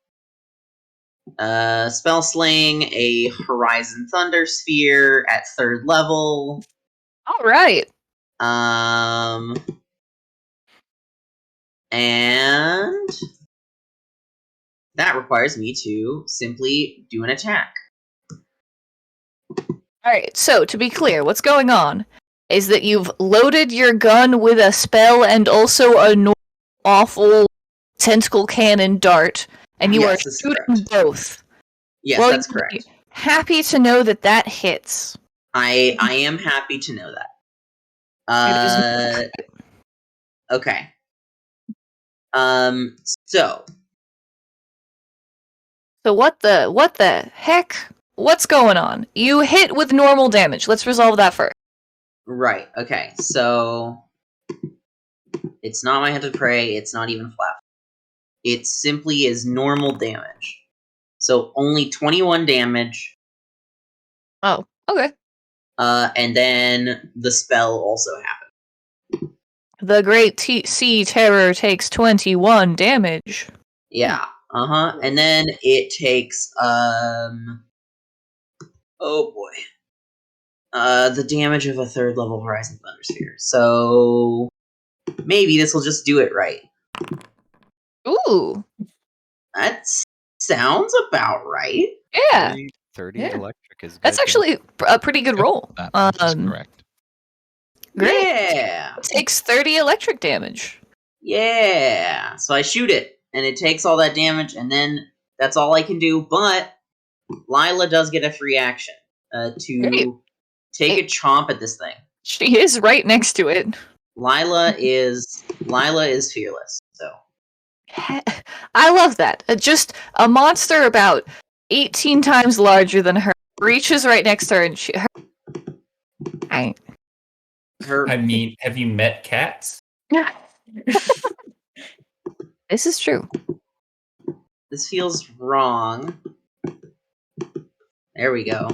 spell sling a Horizon Thunder Sphere at 3rd level. All right. And that requires me to simply do an attack. All right. So to be clear, what's going on is that you've loaded your gun with a spell and also a awful tentacle cannon dart, and you Yes, are that's shooting correct. both. Yes, Well, that's you'd correct. be happy to know that hits. I am happy to know that. It is Okay. So what the heck? What's going on? You hit with normal damage. Let's resolve that first. right, okay. So it's not my hunted prey, it's not even flat. It simply is normal damage. So only 21 damage. Oh, okay. And then the spell also happened. The Great Sea Terror takes 21 damage. Yeah. And then it takes oh boy. The damage of a 3rd level Horizon Thunder Sphere. So maybe this will just do it right. Ooh. That sounds about right. Yeah. 30 Yeah. electric is good. That's actually a pretty good roll. That is correct. Great. Yeah. It takes 30 electric damage. Yeah. So I shoot it, and it takes all that damage, and then that's all I can do. But Lila does get a free action to Great. take a chomp at this thing. She is right next to it. Lila is fearless. So I love that. Just a monster about 18 times larger than her reaches right next to her, and her I mean, have you met cats? This is true. this feels wrong. There we go.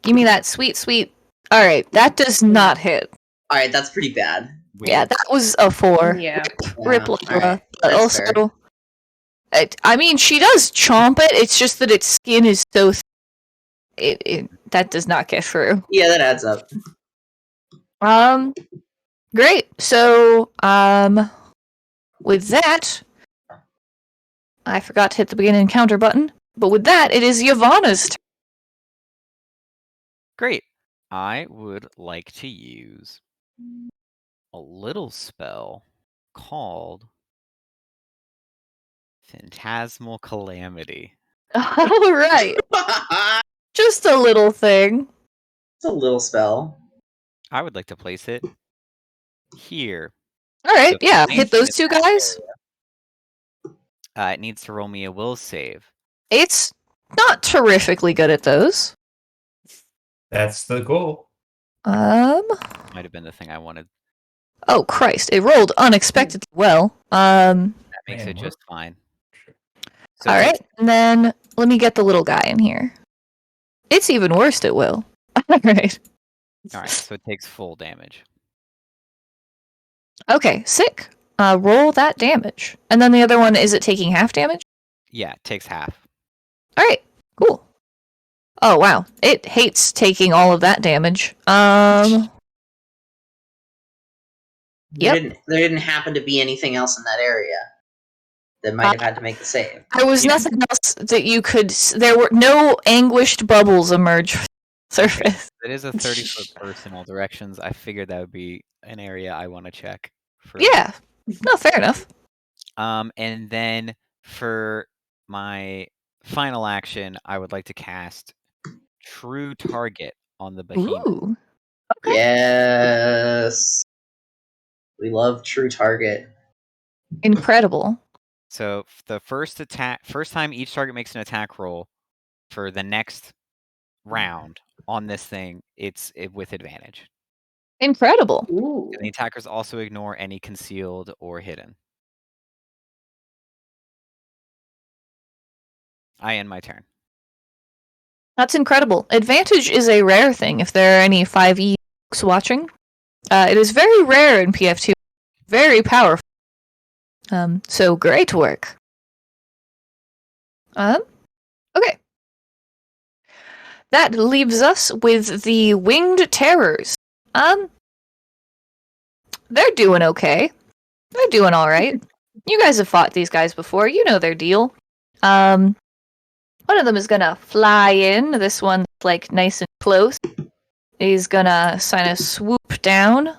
Give me that sweet, sweet. All right, that does not hit. All right, that's pretty bad. Yeah, that was a 4. Yeah. Rip all Lila. right, But that's also, fair. I mean, she does chomp it. It's just that its skin is so. That does not get through. Yeah, that adds up. Great. So, with that, I forgot to hit the begin encounter button. But with that, it is Yavanna's turn. Great. I would like to use a little spell called Phantasmal Calamity. All right. Just a little thing. It's a little spell. I would like to place it here. All right. So Yeah. same Hit those two attack guys. It needs to roll me a will save. It's not terrifically good at those. That's the goal. Might have been the thing I wanted. Oh Christ! It rolled unexpectedly well. That makes Man, it just fine. So All it right, takes- and then let me get the little guy in here. It's even worse at will. All right. All right. So it takes full damage. Okay. Sick. Roll that damage, and then the other one, is it taking half damage? Yeah, it takes half. All right. Cool. Oh wow! It hates taking all of that damage. Yep. There didn't happen to be anything else in that area that might have had to make the save. There was nothing else that you could. There were no anguished bubbles emerge from the surface. It is a 30-foot burst in all directions. I figured that would be an area I want to check. For. Yeah. No, fair enough. And then for my final action, I would like to cast True Target on the behemoth. Ooh. Okay. Yes. We love True Target. Incredible. So the first time each target makes an attack roll for the next round on this thing, it's with advantage. Incredible. Ooh. And the attackers also ignore any concealed or hidden. I end my turn. That's incredible. Advantage is a rare thing if there are any 5e folks watching. It is very rare in PF2. Very powerful. So great work. Okay. That leaves us with the Winged Terrors. They're doing okay. They're doing alright. You guys have fought these guys before. You know their deal. One of them is gonna fly in. This one's like nice and close. He's gonna kind of swoop down.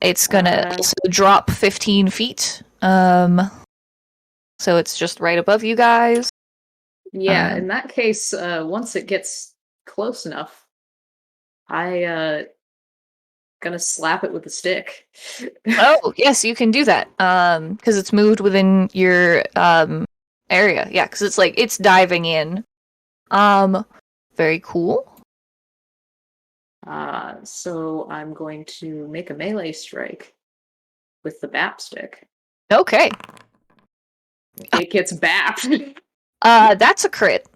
It's gonna also drop 15 feet. So it's just right above you guys. Yeah, in that case, once it gets close enough, I gonna slap it with a stick. Oh, yes, you can do that. Because it's moved within your area. Yeah, because it's like it's diving in. Very cool. So I'm going to make a melee strike with the BAP stick. Okay. It gets bapped. That's a crit.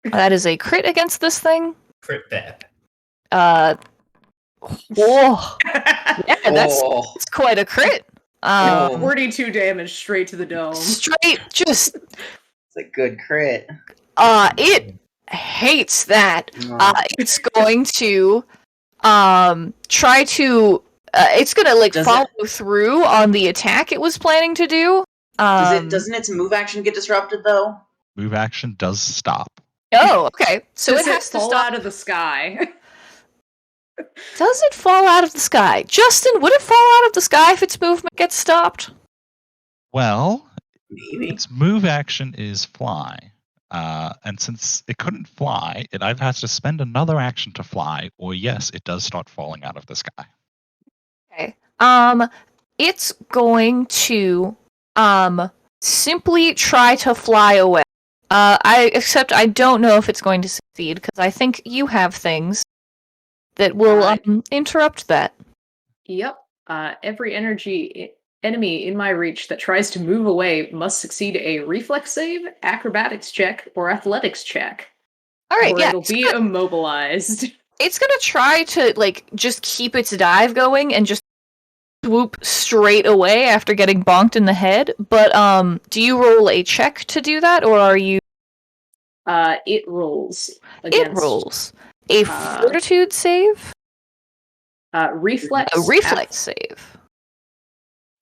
That is a crit against this thing. Crit bap. Whoa. Yeah, that's quite a crit. 42 damage straight to the dome. Straight, just It's a good crit. it hates that. It's going to try to it's gonna follow through on the attack it was planning to do. Doesn't its move action get disrupted though? Move action does stop. Oh, okay. So Does it has to fall stop. out of the sky? Does it fall out of the sky? Justin, would it fall out of the sky if its movement gets stopped? Well, Maybe. its move action is fly. And since it couldn't fly, it either has to spend another action to fly, or yes, it does start falling out of the sky. Okay. It's going to simply try to fly away. Except I don't know if it's going to succeed, because I think you have things that will interrupt that. Yep. Every enemy in my reach that tries to move away must succeed a reflex save, acrobatics check, or athletics check. All right, or yeah. it'll be immobilized. It's gonna try to just keep its dive going and just swoop straight away after getting bonked in the head. But do you roll a check to do that, or are you? It rolls. Against, it rolls a fortitude save. Reflex. A reflex save.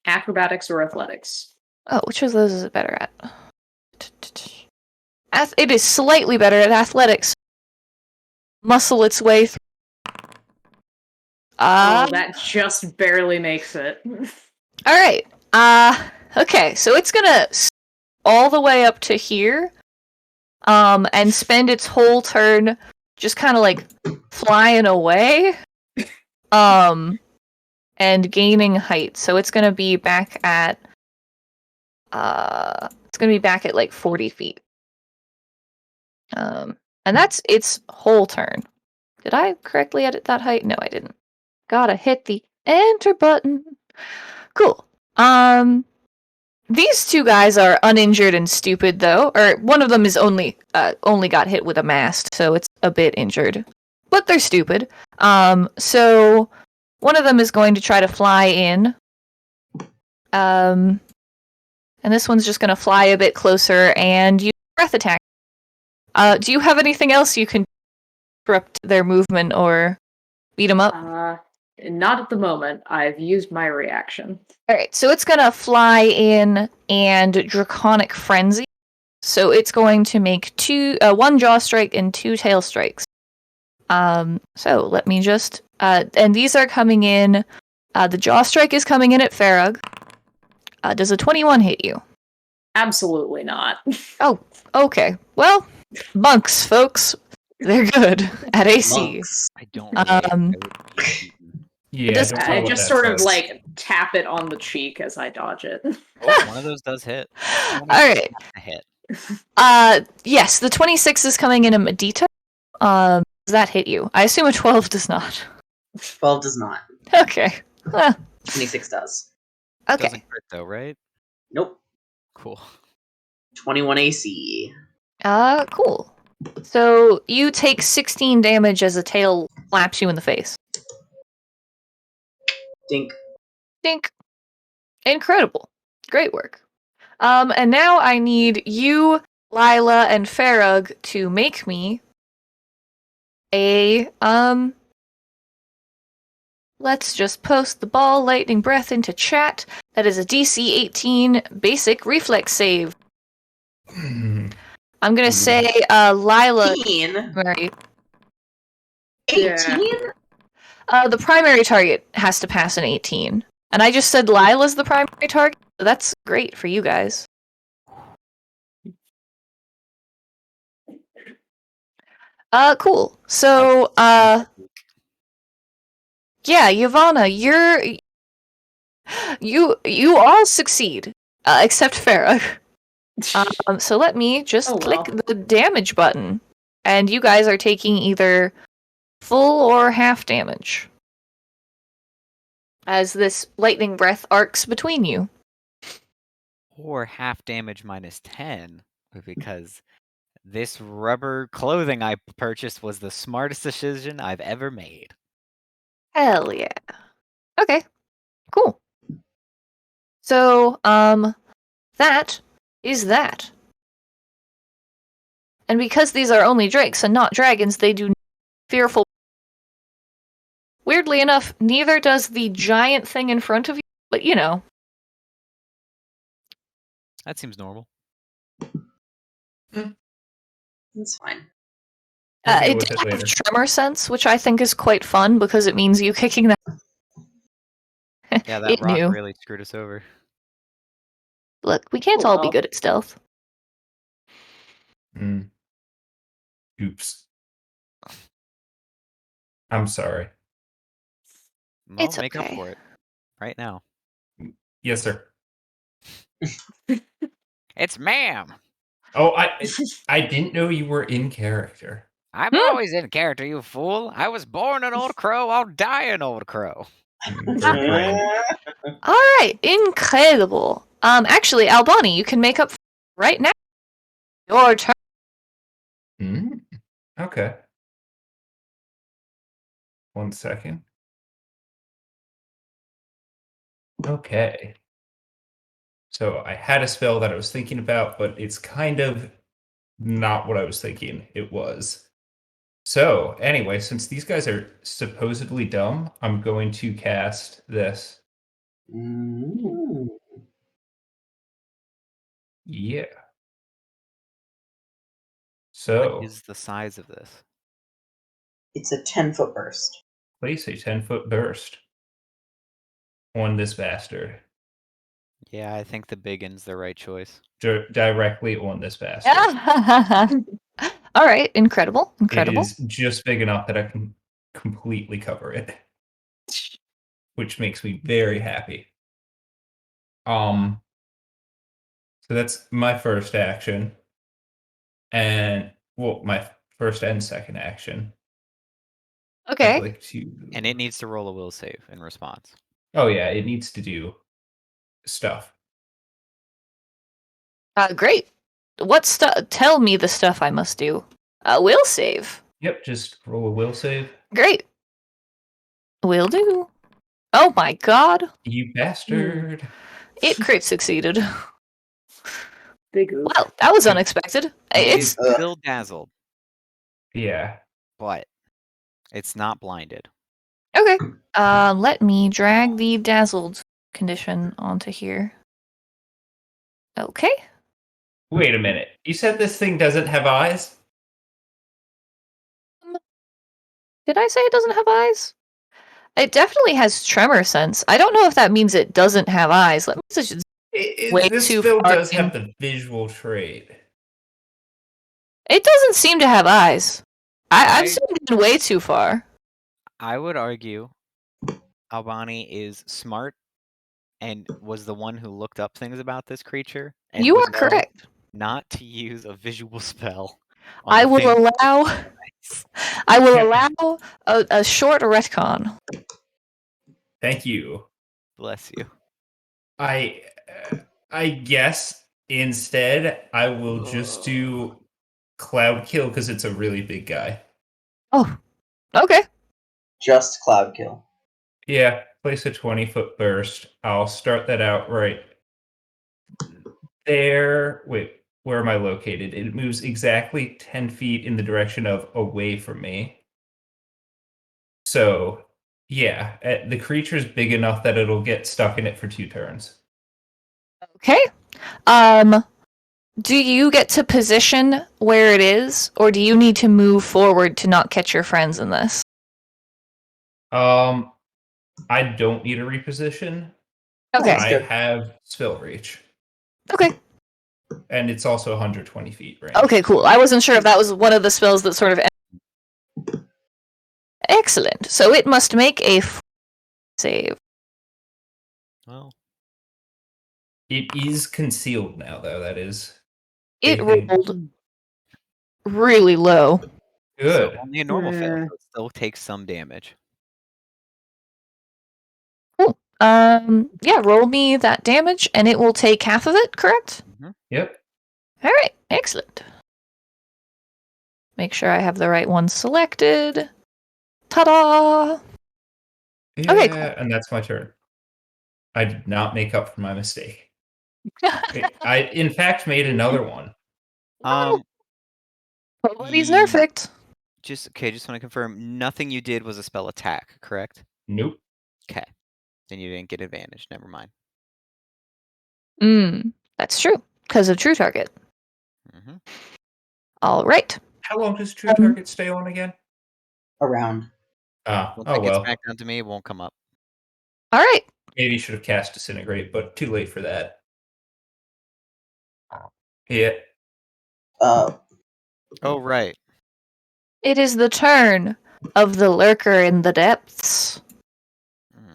Acrobatics or athletics. Oh, which of those is it better at? It is slightly better at athletics. Muscle its way through. That just barely makes it. Alright. Okay, so it's gonna all the way up to here. And spend its whole turn just kind of flying away. And gaining height. So it's gonna be back at 40 feet. And that's its whole turn. Did I correctly edit that height? No, I didn't. Gotta hit the enter button. Cool. These two guys are uninjured and stupid, though. Or one of them is only got hit with a mast, so it's a bit injured. But they're stupid. So one of them is going to try to fly in. And this one's just going to fly a bit closer and use breath attack. Do you have anything else you can disrupt their movement or beat them up? Not at the moment. I've used my reaction. Alright, so it's going to fly in and Draconic Frenzy. So it's going to make one jaw strike and 2 tail strikes. So let me just... and these are coming in... the jaw strike is coming in at Farag. Does a 21 hit you? Absolutely not. Oh, okay. Well, monks, folks. They're good at AC. Monks. I don't. Yeah, I just sort of tap it on the cheek as I dodge it. Oh, one of those does hit. Alright. Hit. Yes, the 26 is coming in a Medita. Does that hit you? I assume a 12 does not. 12 does not. Okay. 26 does. Okay. Doesn't crit though, right? Nope. Cool. 21 AC. Cool. So you take 16 damage as a tail slaps you in the face. Dink. Dink. Incredible. Great work. And now I need you, Lila, and Farag to make me a, let's just post the ball lightning breath into chat. That is a DC 18 basic reflex save. I'm gonna say, Lila... 18? Right. 18? The primary target has to pass an 18. And I just said Lila's the primary target, so that's great for you guys. Cool. So, yeah, Yavanna, you all succeed, except Farah. So let me just click the damage button, and you guys are taking either full or half damage as this lightning breath arcs between you. Or half damage minus 10, because this rubber clothing I purchased was the smartest decision I've ever made. Hell yeah. Okay, cool. So, that is that. And because these are only drakes and not dragons, they do fearful. Weirdly enough, neither does the giant thing in front of you, but you know. That seems normal. It's fine. We'll deal It with did it have later. tremor sense, which I think is quite fun because it means you kicking that. Yeah, that It rock knew. really screwed us over. Look, we can't Oh, all be well. good at stealth. Oops. I'm sorry. Well, It's make up okay. for it. Right now. Yes, sir. It's ma'am! Oh, I didn't know you were in character. I'm always in character, you fool! I was born an old crow, I'll die an old crow! Very kind. All right, incredible. Actually, Albani, you can make up right now. Your turn. Okay. 1 second. Okay. So I had a spell that I was thinking about, but it's kind of not what I was thinking it was. So anyway, since these guys are supposedly dumb, I'm going to cast this. Mm. Yeah. What So is the size of this? It's a 10-foot burst. place a 10-foot burst on this bastard. Yeah, I think the biggin's the right choice. Directly on this bastard. All right, incredible, It incredible. is just big enough that I can completely cover it, which makes me very happy. So that's my first action, and well, my first and second action. I'd Okay. like to. And it needs to roll a will save in response. Oh yeah, it needs to do stuff. Great. What stuff? Tell me the stuff I must do. Will save. Yep, just roll a will save. Great. Will do. Oh my god. You bastard. It crit succeeded. Big oop. Well, that was unexpected. It's It's still dazzled, Yeah. but it's not blinded. okay. Let me drag the dazzled condition onto here. Okay. Wait a minute. You said this thing doesn't have eyes? Did I say it doesn't have eyes? It definitely has tremor sense. I don't know if that means it doesn't have eyes. Let me just way This too spell far does in. have the visual trait. It doesn't seem to have eyes. I've I- zoomed in way too far. I would argue Albani is smart and was the one who looked up things about this creature. And You would are know correct. not to use a visual spell. On I the will thing. allow. I will allow a short retcon. Thank you. Bless you. I guess instead I will just do Cloud Kill because it's a really big guy. Oh, okay. Just Cloud Kill. Yeah, place a 20-foot burst. I'll start that out right there. Wait, where am I located? It moves exactly 10 feet in the direction of away from me. So, yeah, the creature's big enough that it'll get stuck in it for 2 turns. Okay. Do you get to position where it is, or do you need to move forward to not catch your friends in this? I don't need a reposition. Okay. Nice. I have spell reach, Okay. and it's also 120 feet range. Okay, cool. I wasn't sure if that was one of the spells that sort of. Excellent. So it must make a save. Well, It is concealed now, though. That is It a thing. rolled really low. Good. So only a normal fail, so it still takes some damage. Yeah, roll me that damage, and it will take half of it, correct? Yep. Alright, excellent. Make sure I have the right one selected. Ta-da! Yeah, Okay, cool. and that's my turn. I did not make up for my mistake. I, in fact, made another one. Nobody's Ye- perfect. Just want to confirm. Nothing you did was a spell attack, correct? Nope. Okay. Then you didn't get advantage. Never mind. That's true, because of True Target. Mm-hmm. Alright. How long does True Target stay on again? Around. Ah, Once oh it gets well. back down to me, it won't come up. Alright. Maybe you should have cast Disintegrate, but too late for that. Yeah. Oh, right. It is the turn of the lurker in the depths.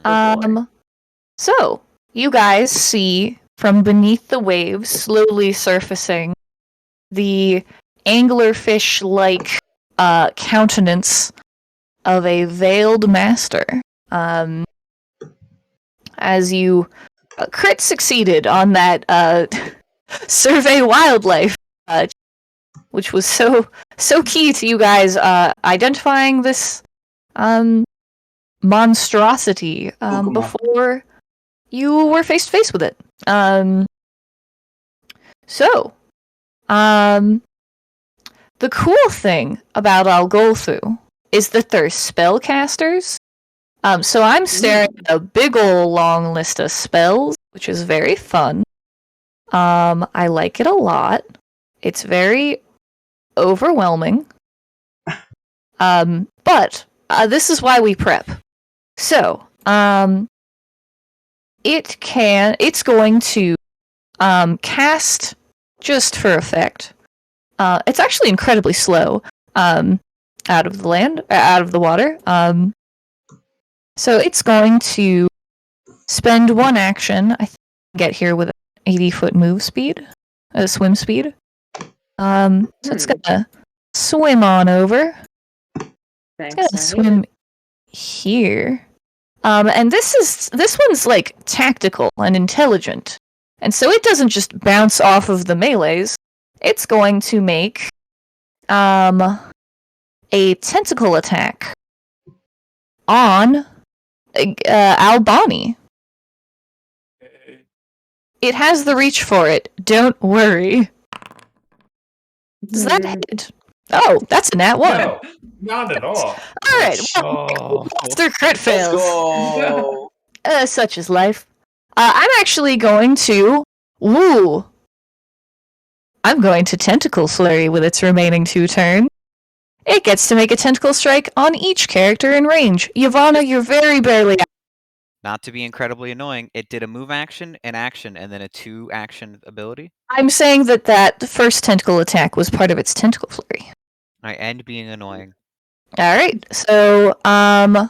Oh, boy. So, you guys see from beneath the waves, slowly surfacing, the anglerfish-like countenance of a veiled master. As you crit succeeded on that survey wildlife, which was so key to you guys identifying this monstrosity before you were face to face with it. The cool thing about Algolthu is that they're spellcasters. So I'm staring at a big ol' long list of spells, which is very fun. I like it a lot. It's very overwhelming. But this is why we prep. So, it's going to cast just for effect. It's actually incredibly slow. Out of the water. So it's going to spend one action. I get here with 80-foot move speed, swim speed. So it's gonna swim on over. Thanks. It's gonna swim here. And this one's like tactical and intelligent. And so it doesn't just bounce off of the melees. It's going to make a tentacle attack on Albani. It has the reach for it. Don't worry. Does that hit? Oh, that's a nat 1. No, not at all. Alright, Oh. monster crit let's fails. go. Such is life. I'm actually going to... Woo! I'm going to Tentacle Flurry with its remaining 2 turns. It gets to make a tentacle strike on each character in range. Yavanna, you're very barely out. Not to be incredibly annoying, it did a move action, an action, and then a 2-action ability. I'm saying that first tentacle attack was part of its Tentacle Flurry. I end being annoying. Alright, so, So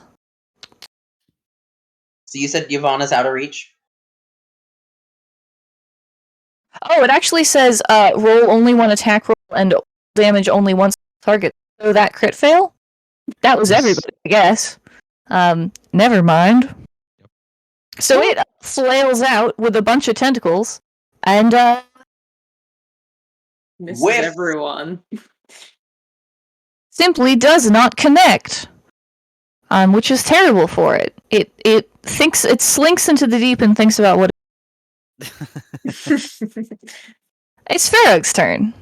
you said Yavanna's out of reach? Oh, it actually says roll only one attack roll and damage only once target. So that crit fail? That was everybody, I guess. Never mind. So it flails out with a bunch of tentacles and Misses Whiff. everyone. simply does not connect. Which is terrible for it. It thinks it slinks into the deep and thinks about what it's Farrag's turn.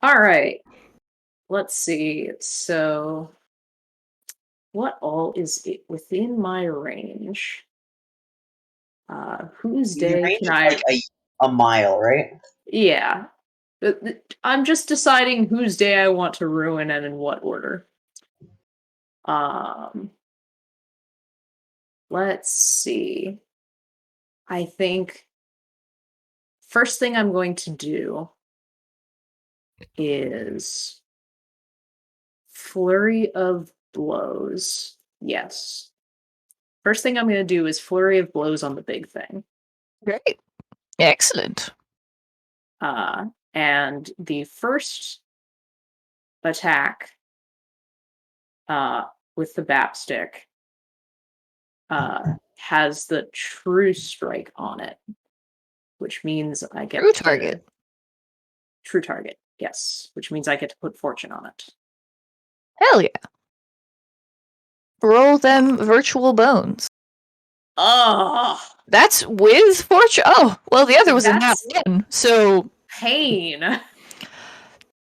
All right. Let's see. So, what all is within my range? Whose Your day range can is I? like a mile, right? Yeah. I'm just deciding whose day I want to ruin and in what order. Let's see. I think first thing I'm going to do is Flurry of Blows. Yes. First thing I'm going to do is Flurry of Blows on the big thing. Great. Excellent. And the first attack with the bap stick has the true strike on it, which means I get True target. True target, yes. Which means I get to put fortune on it. Hell yeah. Roll them virtual bones. Oh, That's with fortune. Oh, well, the other was a nat That's- 1, so pain. yeah,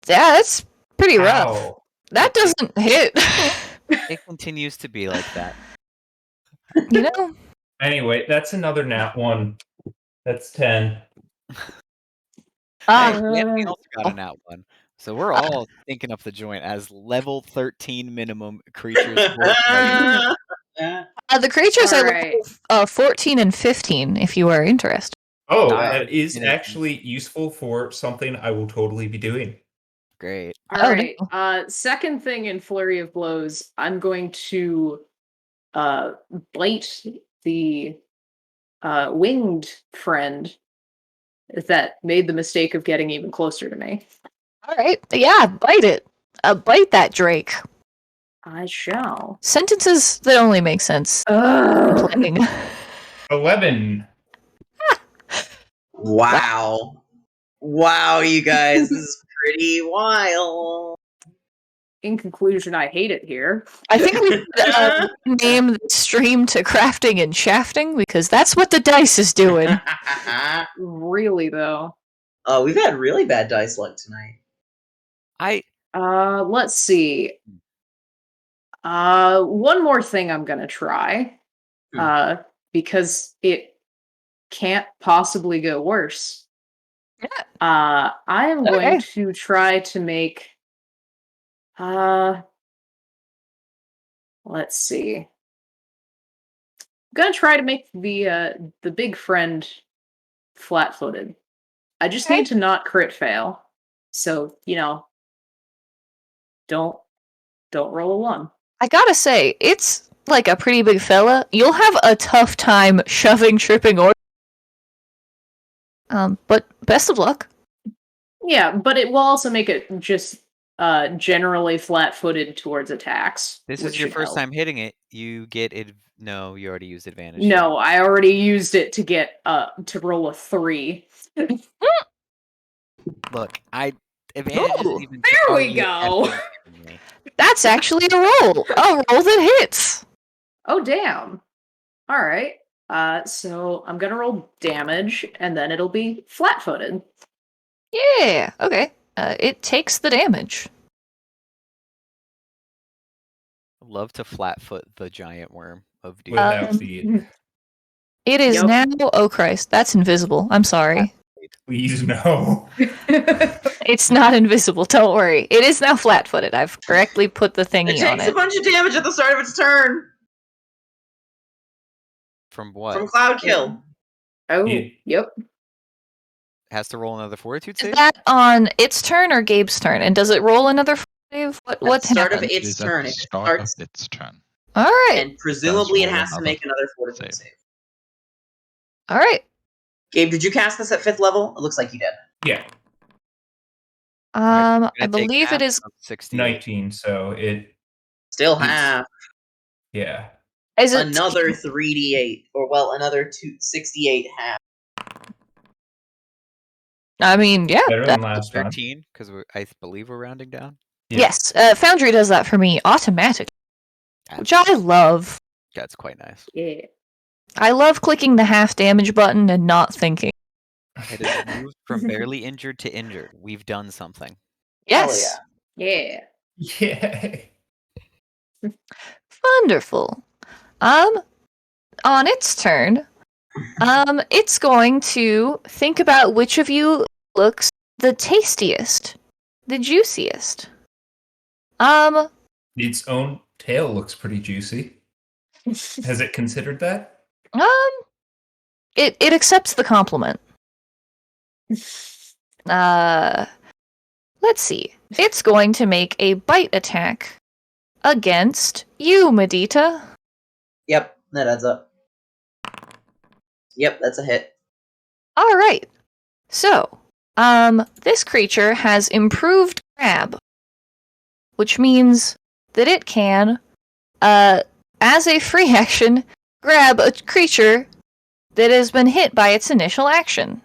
that's pretty rough. Ow. That doesn't hit. It continues to be like that. You know? Anyway, that's another nat 1. That's 10. Ah, And we also got a nat 1. So we're all thinking up the joint as level 13 minimum creatures. the creatures are Alright. level 14 and 15, if you are interested. Oh, Nice. that is It is. actually useful for something I will totally be doing. Great. Oh, Alright. Second thing in Flurry of Blows, I'm going to bite the winged friend that made the mistake of getting even closer to me. All right. Yeah, bite it. Bite that Drake. I shall. Sentences that only make sense. Ugh. Playing. 11. Wow. Wow, you guys, this is pretty wild. In conclusion, I hate it here. I think we should name the stream to crafting and shafting because that's what the dice is doing. Really, though. Oh, we've had really bad dice luck tonight. Let's see. One more thing I'm gonna try. Because it can't possibly go worse. Yeah. I am going Okay. to try to make let's see. I'm gonna try to make the big friend flat-footed. I just Okay. need to not crit fail. So, don't roll a 1. I gotta say, it's like a pretty big fella. You'll have a tough time shoving, tripping, or but best of luck. Yeah, but it will also make it just generally flat-footed towards attacks. This which is your should first help. time hitting it. You get it. No, you already used advantage. No, I already used it to get to roll a 3. Look, advantage Ooh, is even. there we totally go. effing kidding me. That's actually a roll. A roll that hits. Oh, damn. All right. So I'm gonna roll damage, and then it'll be flat-footed. Yeah. Okay. It takes the damage. Love to flatfoot the giant worm of doom. Without Um, the. It is Yep. now. Oh Christ, that's invisible. I'm sorry. Please, no. It's not invisible. Don't worry. It is now flat-footed. I've correctly put the It thingy on takes a it. bunch of damage at the start of its turn From what? from Cloud Kill. Oh, Yeah. yep. Has to roll another fortitude Is save? that on its turn or Gabe's turn? And does it roll another save? At What the start happens? of It its is at turn, the it start of starts, its turn. All right. and presumably it roll has to another make another fortitude save. save. All right. Gabe, did you cast this at 5th level? It looks like you did. Yeah, I Gonna take believe half it is. of 68. 19, so it. Still It's- half. Yeah. Is it Another 3d8, or well, another 68 half. I mean, yeah. Better that- than last time. 13, because I believe we're rounding down. Yeah. Yes. Foundry does that for me automatically, which That's, I love. that's quite nice. Yeah. I love clicking the half damage button and not thinking. It has moved from barely injured to injured. We've done something. Yes. Yeah. Yay. Wonderful. On its turn, it's going to think about which of you looks the tastiest, the juiciest. Its own tail looks pretty juicy. Has it considered that? It accepts the compliment. Let's see. It's going to make a bite attack against you, Medita. Yep, that adds up. Yep, that's a hit. All right. So, this creature has improved grab, which means that it can, as a free action, grab a creature that has been hit by its initial action.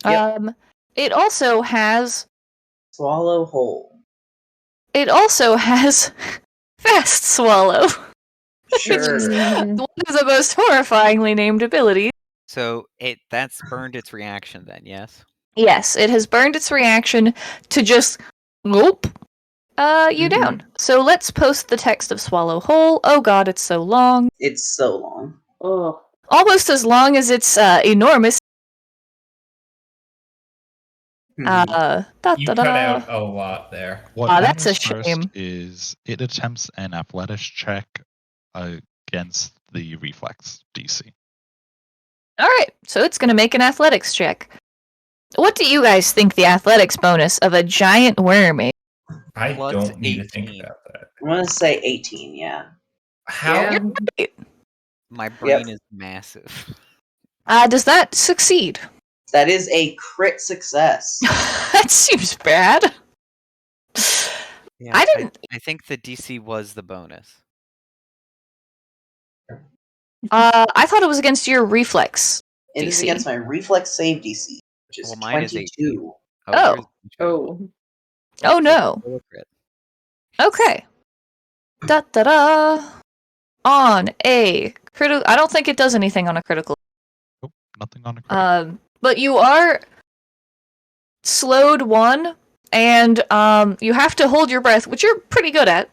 Yep. It also has Swallow whole. Fast Swallow, Sure. one of the most horrifyingly named abilities. So that's burned its reaction then, yes? Yes, it has burned its reaction to just gulp you down. So let's post the text of Swallow Whole. Oh god, it's so long. It's so long. Oh. Almost as long as it's enormous. You cut Da-da-da. out a lot there. What that's a happens first shame. is it attempts an athletics check against the reflex DC. Alright, so it's going to make an athletics check. What do you guys think the athletics bonus of a giant worm is? I Plus don't need to 18. think about that. I'm gonna say 18. Yeah. How? Yeah. My brain is massive. Does that succeed? That is a crit success. That seems bad. Yeah, I didn't. I think the DC was the bonus. I thought it was against your reflex. It is DC. against my reflex save DC, which is Well, mine is 22. Oh. yours is Oh. Oh no. still a crit. Okay. Da da da. On a critical. I don't think it does anything on a critical. Nope, nothing on a critical. But you are slowed 1, and you have to hold your breath, which you're pretty good at,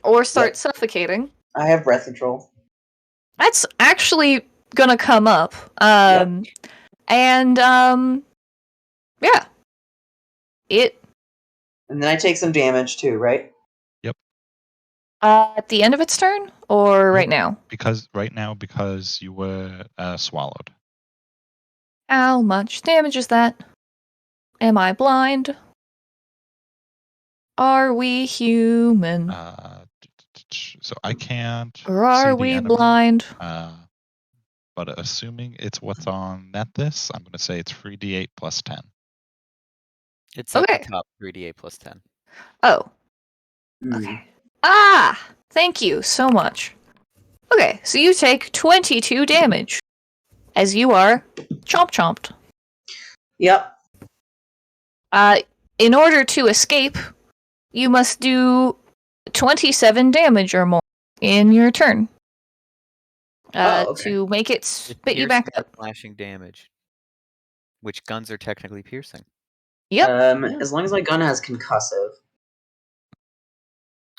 or start suffocating. I have breath control. That's actually gonna come up. And yeah. And then I take some damage too, right? Yep. At the end of its turn, or right now? Because you were swallowed. How much damage is that? Am I blind? Are we human? So I can't. Or are see the we enemy, blind? But assuming it's what's on net this, I'm going to say it's 3d8 plus 10. It's up Okay. the top, 3d8 plus 10. Oh. Hmm. Okay. Thank you so much. Okay, so you take 22 damage as you are chomped. Yep. In order to escape, you must do 27 damage or more in your turn. Okay. To make it spit you back up. Slashing damage. Which guns are technically piercing? Yep. As long as my gun has concussive.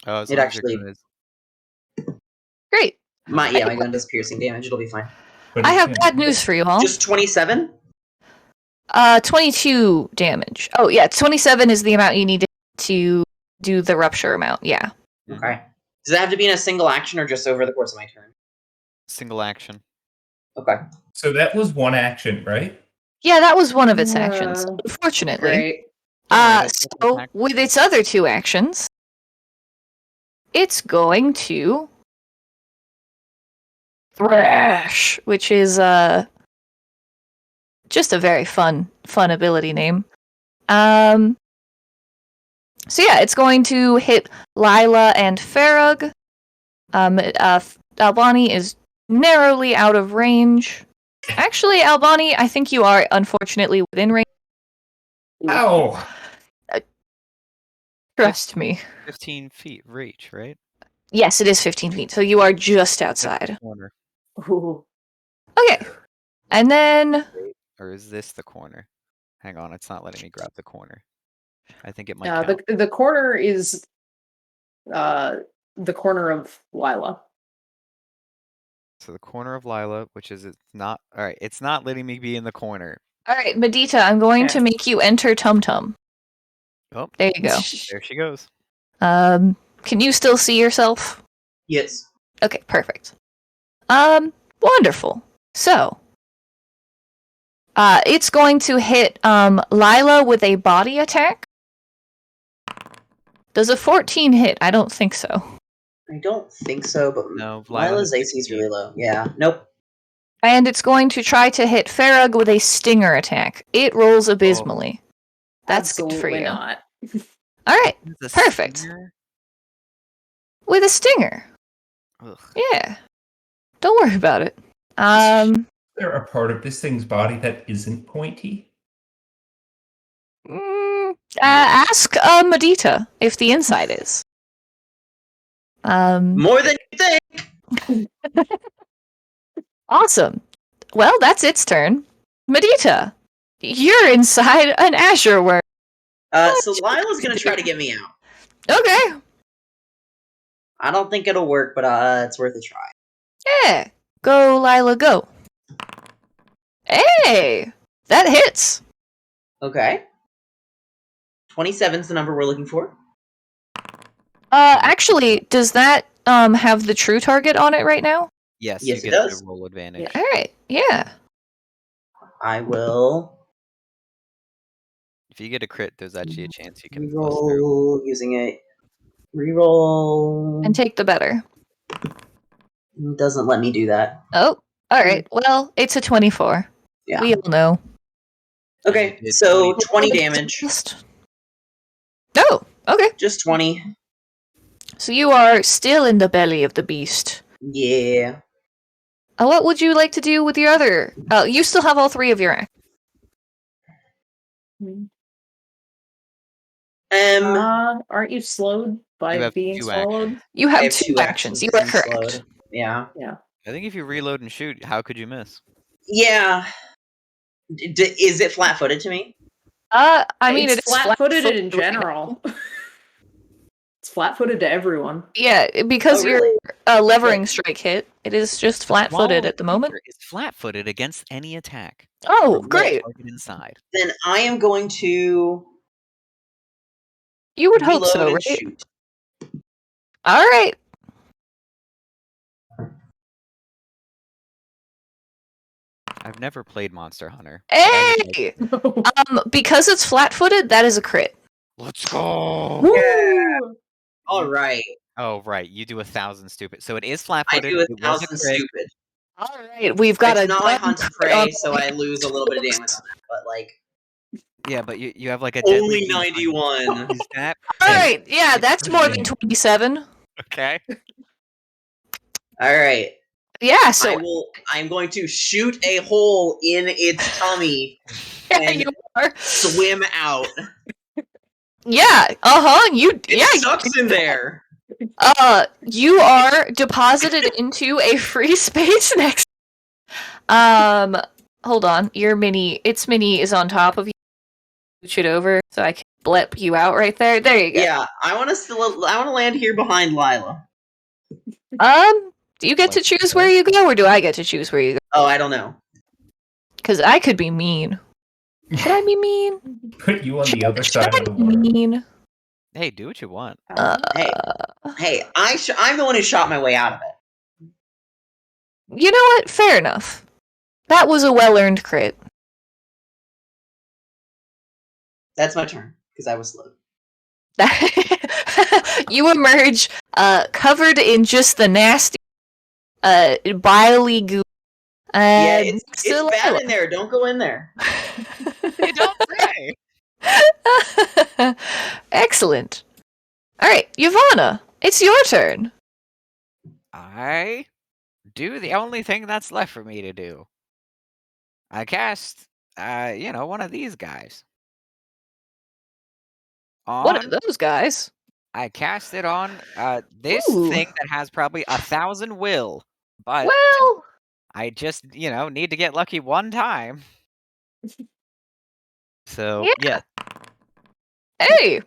Oh, as It long as your actually- gun is- Great. My gun does piercing damage. It'll be fine. But I it's have gonna- bad news for you all. Just 27? 22 damage. Oh, yeah, 27 is the amount you need to do the rupture amount, yeah. Okay. Does it have to be in a single action or just over the course of my turn? Single action. Okay. So that was one action, right? Yeah, that was one of its actions, unfortunately. Great. So, with its other 2 actions, it's going to Thrash, which is just a very fun ability name. So yeah, it's going to hit Lila and Farug. Albani is narrowly out of range. Actually, Albani, I think you are unfortunately within range. Ow! Trust me. 15 feet reach, right? Yes, it is 15 feet, so you are just outside. Corner. Ooh. Okay. And then... Or is this the corner? Hang on, it's not letting me grab the corner. I think it might Yeah, count. the corner is the corner of Lila. So the corner of Lila, which is it's not all right. It's not letting me be in the corner. Alright, Medita, I'm going to make you enter Tum Tum. Oh, There you go. there she goes. Can you still see yourself? Yes. Okay, perfect. Wonderful. So, it's going to hit Lila with a body attack. Does a 14 hit? I don't think so. I don't think so, but No, Lila's AC is really low. Yeah. Nope. And it's going to try to hit Farug with a stinger attack. It rolls abysmally. That's good for Absolutely you. not. Alright, The perfect. stinger? With a stinger. Ugh. Yeah. Don't worry about it. Is there a part of this thing's body that isn't pointy? Ask Medita if the inside is. More than you think. Awesome. Well, that's its turn. Medita, you're inside an Azure worm. So Lila's gonna try to get me out. Okay. I don't think it'll work, but it's worth a try. Yeah. Go, Lila, go. Hey! That hits. Okay. 27's the number we're looking for. Actually, does that have the true target on it right now? Yes, Yes, you it get does. the roll advantage. All right. Yeah. I will If you get a crit, there's actually a chance you can bust through. reroll using it. Reroll. And take the better. It doesn't let me do that. Oh, all right. Well, it's a 24. Yeah. We all know. Okay, It's so 20. 20 damage. Oh, okay. Just 20. So you are still in the belly of the beast. Yeah. What would you like to do with your other? You still have all three of your actions. Aren't you slowed by You have being 2 swallowed? You I have two actions. You are and correct. slowed. Yeah. I think if you reload and shoot, how could you miss? Yeah. Is it flat-footed to me? I mean, It's it's flat-footed in flat-footed right general. It's flat-footed to everyone. Yeah, because Oh, really? your levering strike hit, it is just flat-footed at the moment. It's flat-footed against any attack. Oh, From great. Target inside. Then I am going to You would hope reload so, and right? shoot. All right. I've never played Monster Hunter. but I would like Hey! to. Because it's flat-footed, that is a crit. Let's go! Yeah. All right. Oh, right. You do 1,000 stupid. So it is I flat-footed. do It was a 1,000 crit. stupid. All right, we've got It's a not my gun hunt and crit on prey, so I lose a little bit of damage on that. But like, Yeah, but you have like a only deadly beam. 91. Is that All right, yeah, that's more than 27. okay? All right. Yeah, so I'm going to shoot a hole in its tummy yeah, and you are. swim out. Yeah, It sucks in there. You are deposited into a free space next. Hold on, its mini is on top of you. Switch it over so I can blip you out right there. There you go. Yeah, I want to land here behind Lila. Do you get to choose where you go, or do I get to choose where you go? Oh, I don't know. Because I could be mean. Should I be mean? Put you on the other Should side I of the be water. mean? Hey, do what you want. Hey, I'm the one who shot my way out of it. You know what? Fair enough. That was a well-earned crit. That's my turn because I was slowed. You emerge covered in just the nasty biley goo. Yeah, it's bad in there. Don't go in there. You don't say. Excellent. All right, Yvonne, it's your turn. I do the only thing that's left for me to do. I cast, one of these guys. What are those guys? I cast it on this thing that has probably 1,000 will, but Well, I just, need to get lucky one time. So, yeah. Hey.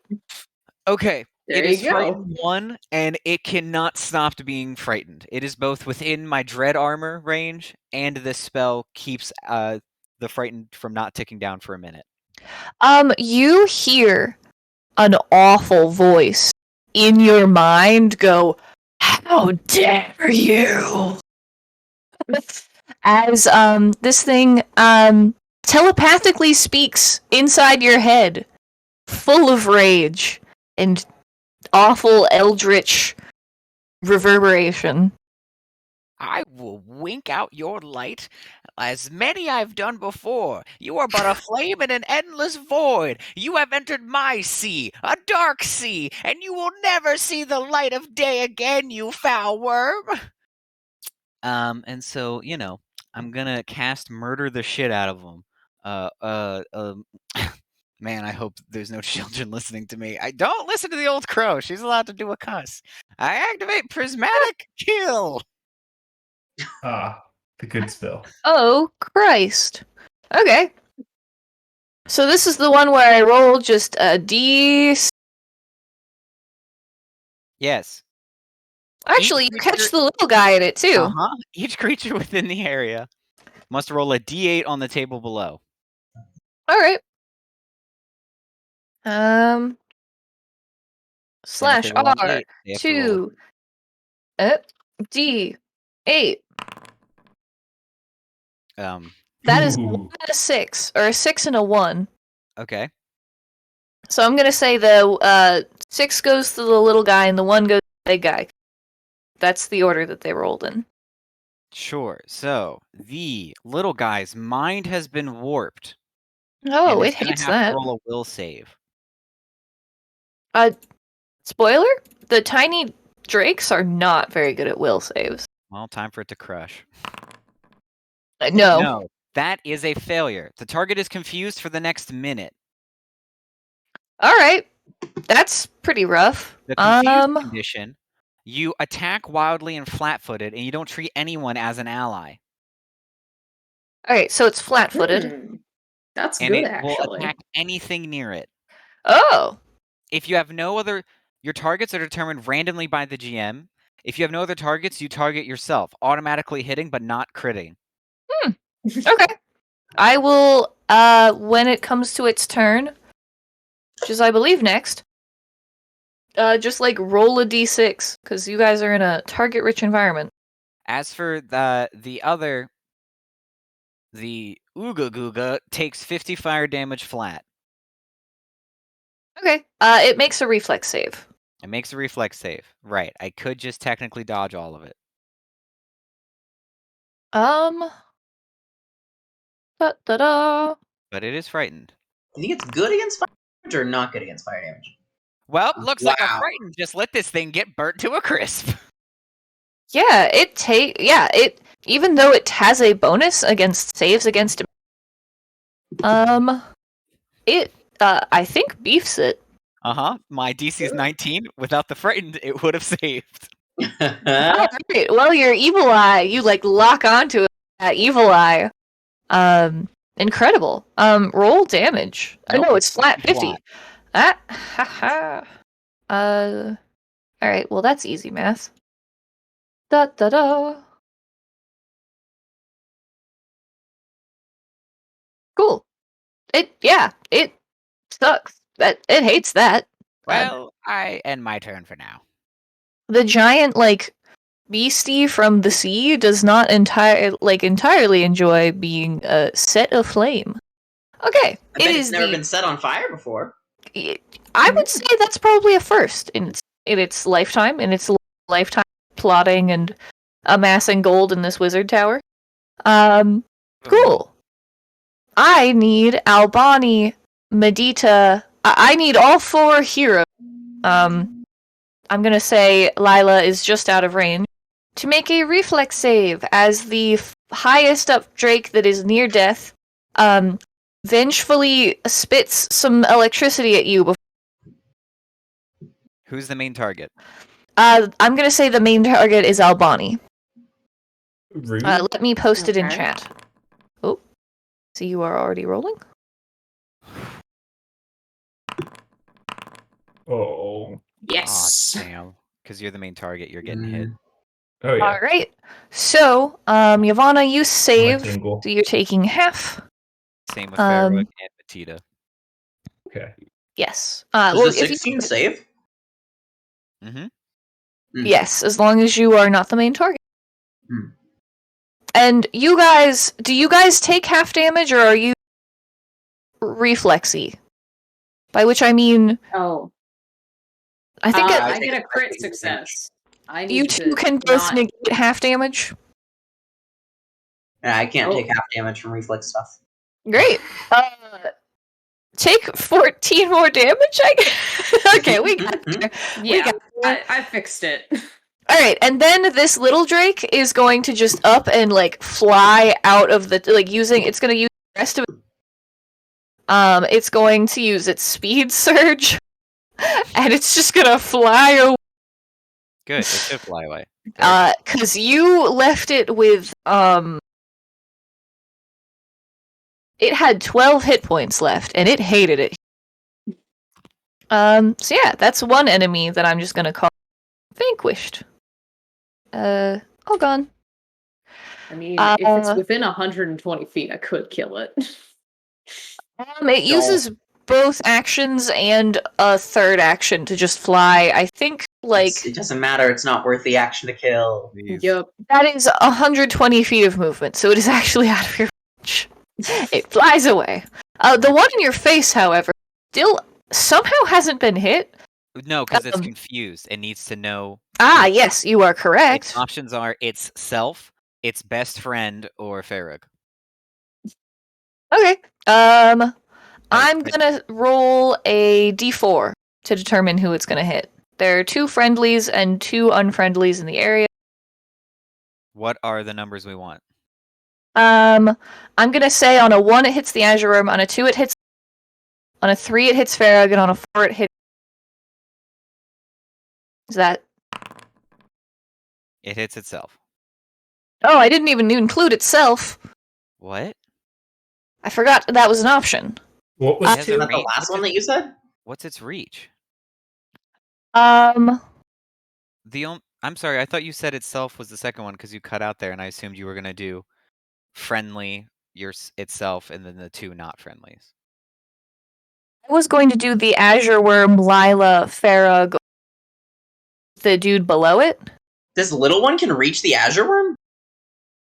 Okay. There It you is go. frightened 1, and it cannot stop being frightened. It is both within my dread armor range, and this spell keeps the frightened from not ticking down for a minute. You hear an awful voice in your mind go, "How dare you!" As this thing telepathically speaks inside your head, full of rage and awful eldritch reverberation. I will wink out your light, as many I've done before. You are but a flame in an endless void. You have entered my sea, a dark sea, and you will never see the light of day again, you foul worm. And so, I'm gonna cast murder the shit out of them. Man, I hope there's no children listening to me. I don't listen to the old crow. She's allowed to do a cuss. I activate prismatic kill. Ah, the good spell. Oh, Christ. Okay. So this is the one where I roll just a D. Yes. Actually, you catch the little guy in it too. Uh-huh. Each creature within the area must roll a D8 on the table below. All right. Slash roll an R 8, they have to roll 2 D8. That is Ooh. 1 and a 6, or a 6 and a 1. Okay. So I'm gonna say the 6 goes to the little guy and the 1 goes to the big guy. That's the order that they rolled in. Sure. So the little guy's mind has been warped. Oh, and it is gonna hates have that. to roll a will save. Spoiler? The tiny drakes are not very good at will saves. Well, time for it to crush. No. No, that is a failure. The target is confused for the next minute. All right. That's pretty rough. The confused condition, you attack wildly and flat-footed, and you don't treat anyone as an ally. All right, so it's flat-footed. That's And good, it will actually. attack anything near it. Oh. If you have no other... Your targets are determined randomly by the GM. If you have no other targets, you target yourself, automatically hitting but not critting. Okay. I will, when it comes to its turn, which is, I believe, next, just, roll a d6, because you guys are in a target-rich environment. As for the other... The Ooga Googa takes 50 fire damage flat. Okay. It makes a reflex save. It makes a reflex save. Right. I could just technically dodge all of it. Da-da-da. But it is frightened. Do you think it's good against fire damage or not good against fire damage? Well, looks like a Wow. frightened just let this thing get burnt to a crisp. Yeah, even though it has a bonus against saves against it I think beefs it. Uh-huh. My DC is 19. Without the frightened, it would have saved. Alright, well, your evil eye, you lock onto it, that evil eye. Incredible. Roll damage. Nope, No, it's flat 50. flat. Ah, haha. Alright, well, that's easy math. Da-da-da. Cool. It sucks. It hates that. Well, I end my turn for now. The giant, beastie from the sea does not entirely enjoy being set aflame. Okay, I bet it's never been set on fire before. I would say that's probably a first in its lifetime, plotting and amassing gold in this wizard tower. Cool. I need Albani, Medita. I need all 4 heroes. I'm gonna say Lila is just out of range to make a reflex save as the highest up drake that is near death. Vengefully spits some electricity at you. Who's the main target? I'm gonna say the main target is Albani. Rude. Let me post it in Okay. chat. Oh, so you are already rolling? Oh. Yes. Aw, damn. Because you're the main target, you're getting hit. Oh, yeah. Alright. So, Yavanna, you save. tingle. So you're taking half. Same with Farrah and Matita. Okay. Yes. Does Well, the if you 16 save? Mm-hmm. Yes, as long as you are not the main target. Hmm. And do you guys take half damage, or are you reflexy? By which I mean, Oh, I think I get a crit success. I need you to two can both not- negate half damage. I can't Oh. take half damage from reflex stuff. Great. Take 14 more damage, I guess. Okay, we got there. Yeah, got- I fixed it. All right, and then this little drake is going to just up and like fly out of the it's going to use the rest of it. It's going to use its speed surge, and it's just going to fly away. Good. It should fly away. Because you left it with it had 12 hit points left, and it hated it. So yeah, that's one enemy that I'm just going to call vanquished. All gone. I mean, if it's within 120 feet, I could kill it. It uses both actions and a third action to just fly. I think, it doesn't matter. It's not worth the action to kill. Yep. That is 120 feet of movement, so it is actually out of your reach. It flies away. The one in your face, however, still somehow hasn't been hit. No, because it's confused. It needs to know. Yes, you are correct. Its options are its self, its best friend, or Farag. Okay. I'm gonna roll a d4 to determine who it's gonna hit. There are 2 friendlies and 2 unfriendlies in the area. What are the numbers we want? I'm gonna say on a 1 it hits the Azure Worm, on a 2 it hits, on a 3 it hits Farag, and on a 4 it hits. Is that? It hits itself. Oh, I didn't even include itself. What? I forgot that was an option. What was Isn't that the last one that you said? What's its reach? Um, I'm sorry, I thought you said itself was the second one because you cut out there, and I assumed you were gonna do friendly itself, and then the 2 not friendlies. I was going to do the Azure Worm, Lila, Farag, the dude below it. This little one can reach the Azure Worm?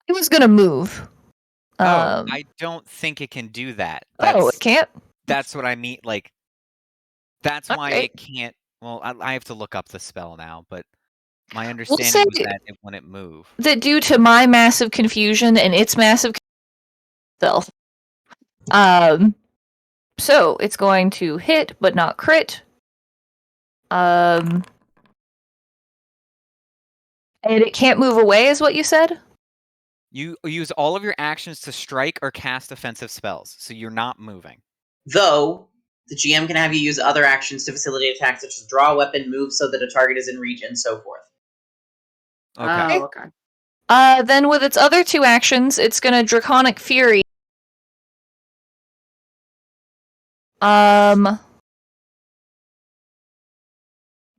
It was gonna move. I don't think it can do that. It can't? That's what I mean. Like, that's why Okay. it can't. Well, I have to look up the spell now, but my understanding was that it wouldn't move. That due to my massive confusion and its massive self. So it's going to hit but not crit. And it can't move away, is what you said? You use all of your actions to strike or cast offensive spells, so you're not moving. Though, the GM can have you use other actions to facilitate attacks such as draw a weapon, move so that a target is in reach, and so forth. Okay. Oh, okay. Then with its other 2 actions, it's gonna Draconic Fury.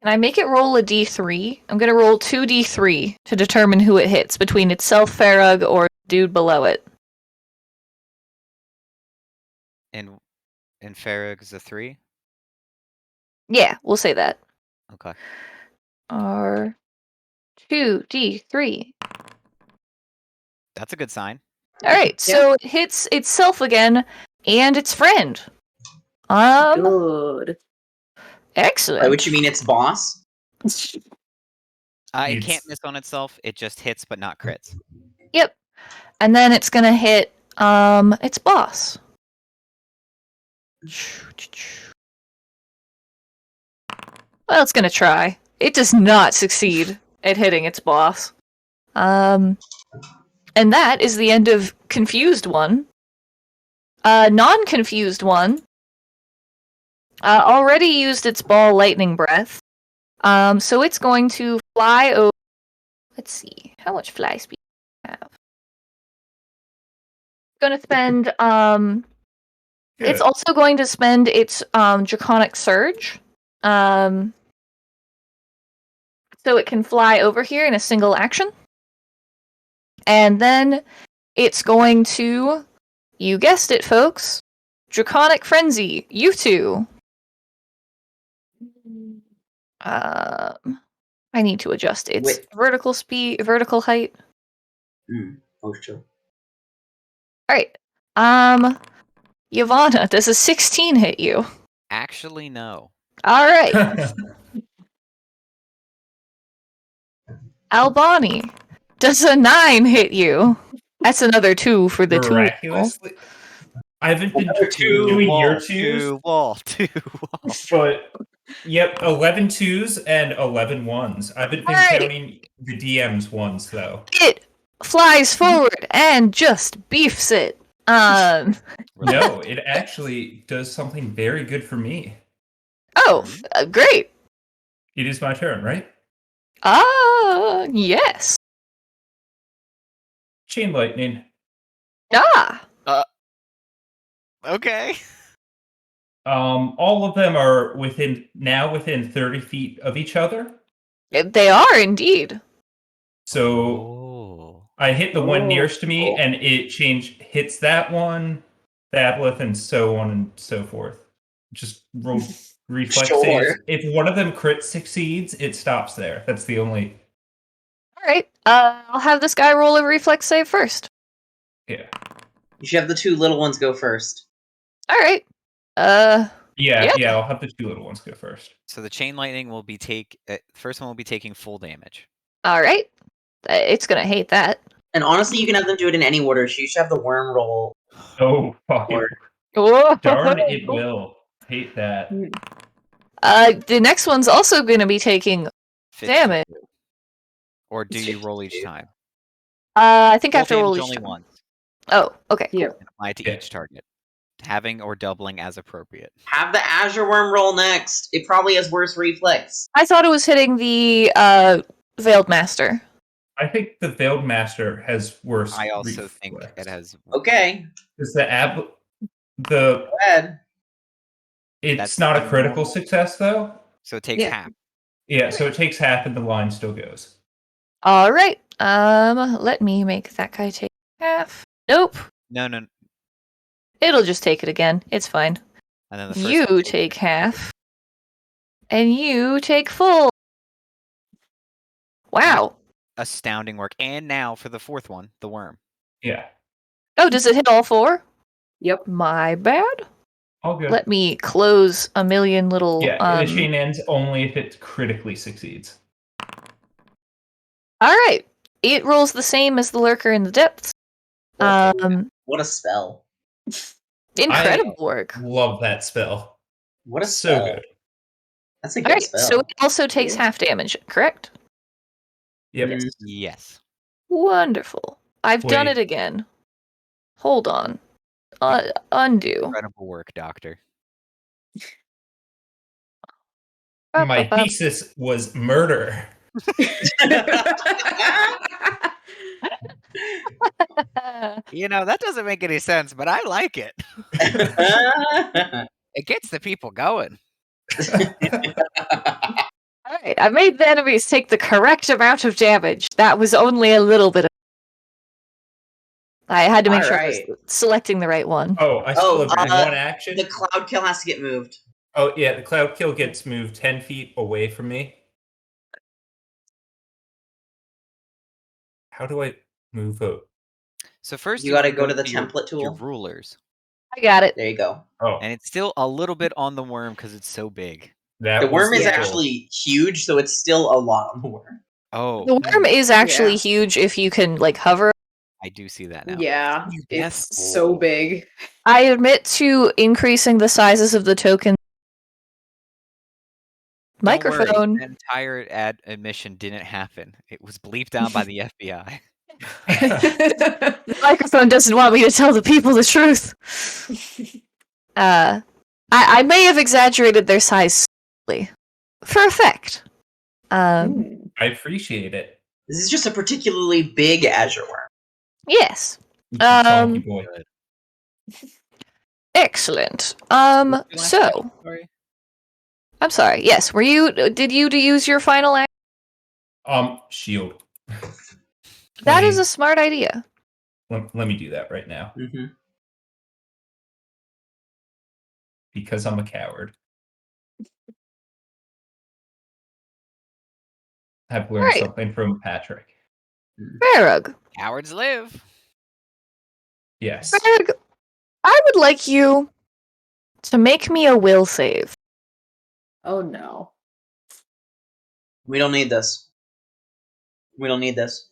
Can I make it roll a d3? I'm gonna roll 2d3 to determine who it hits between itself, Farag, or dude below it. And Farag is a 3? Yeah, we'll say that. Okay. R 2d3. That's a good sign. Alright, so it hits itself again and its friend. Good. Excellent. By which you mean its boss? It can't miss on itself. It just hits, but not crits. Yep. And then it's gonna hit its boss. Well, it's gonna try. It does not succeed at hitting its boss. And that is the end of Confused One. Non-Confused One already used its ball lightning breath. So it's going to fly over. Let's see, how much fly speed do I have? It's going to spend it's also going to spend its Draconic Surge. So it can fly over here in a single action. And then it's going to, you guessed it, folks, Draconic Frenzy, you 2. I need to adjust its vertical speed, vertical height. Oh, sure. Alright. Yavanna, does a 16 hit you? Actually, no. Alright. Albani, does a 9 hit you? That's another 2 for the 2. Miraculously. I haven't been doing your 2s, Two wall. but Yep, 11 twos and 11 ones. I've been Alrighty. counting the DM's ones, though. It flies forward and just beefs it. No, it actually does something very good for me. Great. It is my turn, right? Yes. Chain lightning. Ah. Okay. All of them are within 30 feet of each other. They are indeed. So I hit the one nearest to me, and it hits that one, Thableth, and so on and so forth. Just roll reflex saves. If one of them crit succeeds, it stops there. That's the only. All right. I'll have this guy roll a reflex save first. Yeah. You should have the two little ones go first. All right. Yeah, I'll have the two little ones go first. So the chain lightning will be first one will be taking full damage. All right. It's gonna hate that. And honestly, you can have them do it in any order. So you should have the worm roll. Oh, fuck it. Whoa. Darn, it will. Hate that. The next one's also gonna be taking 52. damage. Or do you roll each time? I think I Full have to roll damage each only time. once. Oh, okay. Yeah. Cool. And apply to each target, having or doubling as appropriate. Have the Azure Worm roll next. It probably has worse reflex. I thought it was hitting the Veiled Master. I think the Veiled Master has worse. I also reflex. think it has. Okay. Is the Go ahead. It's That's not a the critical normal. success, though? So it takes Yeah. half. Yeah, so it takes half and the line still goes. All right. Let me make that guy take half. Nope. No. It'll just take it again. It's fine. And then the first You one take half. And you take full. Wow. Astounding work. And now for the fourth one, the worm. Yeah. Oh, does it hit all four? Yep. My bad. All good. Let me close a million little. The chain ends only if it critically succeeds. All right. It rolls the same as the lurker in the depths. What a spell. Incredible work. Love that spell. What a So spell. good. That's a All good right. spell. So it also takes half damage, correct? Yep. Yes. Wonderful. I've done Wait. it again. Hold on. Undo. Incredible work, Doctor. My thesis was murder. You know, that doesn't make any sense, but I like it. It gets the people going. Alright, I made the enemies take the correct amount of damage. That was only a little bit of... I had to make sure I was selecting the right one. Oh, I still have one action. The cloud kill has to get moved. Oh, yeah, the cloud kill gets moved 10 feet away from me. How do I move out? So first You gotta wanna go to the your- template Your tool. rulers. I got it. There you go. Oh, And it's still a little bit on the worm because it's so big. that The was worm is cool. actually huge, so it's still a lot on the worm. Oh, The worm is actually huge if you can, like, hover. I do see that now. Yeah, That's it's so cool. big. I admit to increasing the sizes of the token. Don't worry, Microphone. the entire admission didn't happen. It was bleeped out by the FBI. The microphone doesn't want me to tell the people the truth. I may have exaggerated their size slightly. For effect. I appreciate it. This is just a particularly big Azure worm. Yes. Funky boy. Excellent. What's your last So action, sorry? I'm sorry. Yes, did you use your final action? Shield. That is a smart idea. Let me do that right now. Mm-hmm. Because I'm a coward. I've learned Right. something from Patrick. Farag. Cowards live. Yes. Farag, I would like you to make me a will save. Oh no. We don't need this. We don't need this.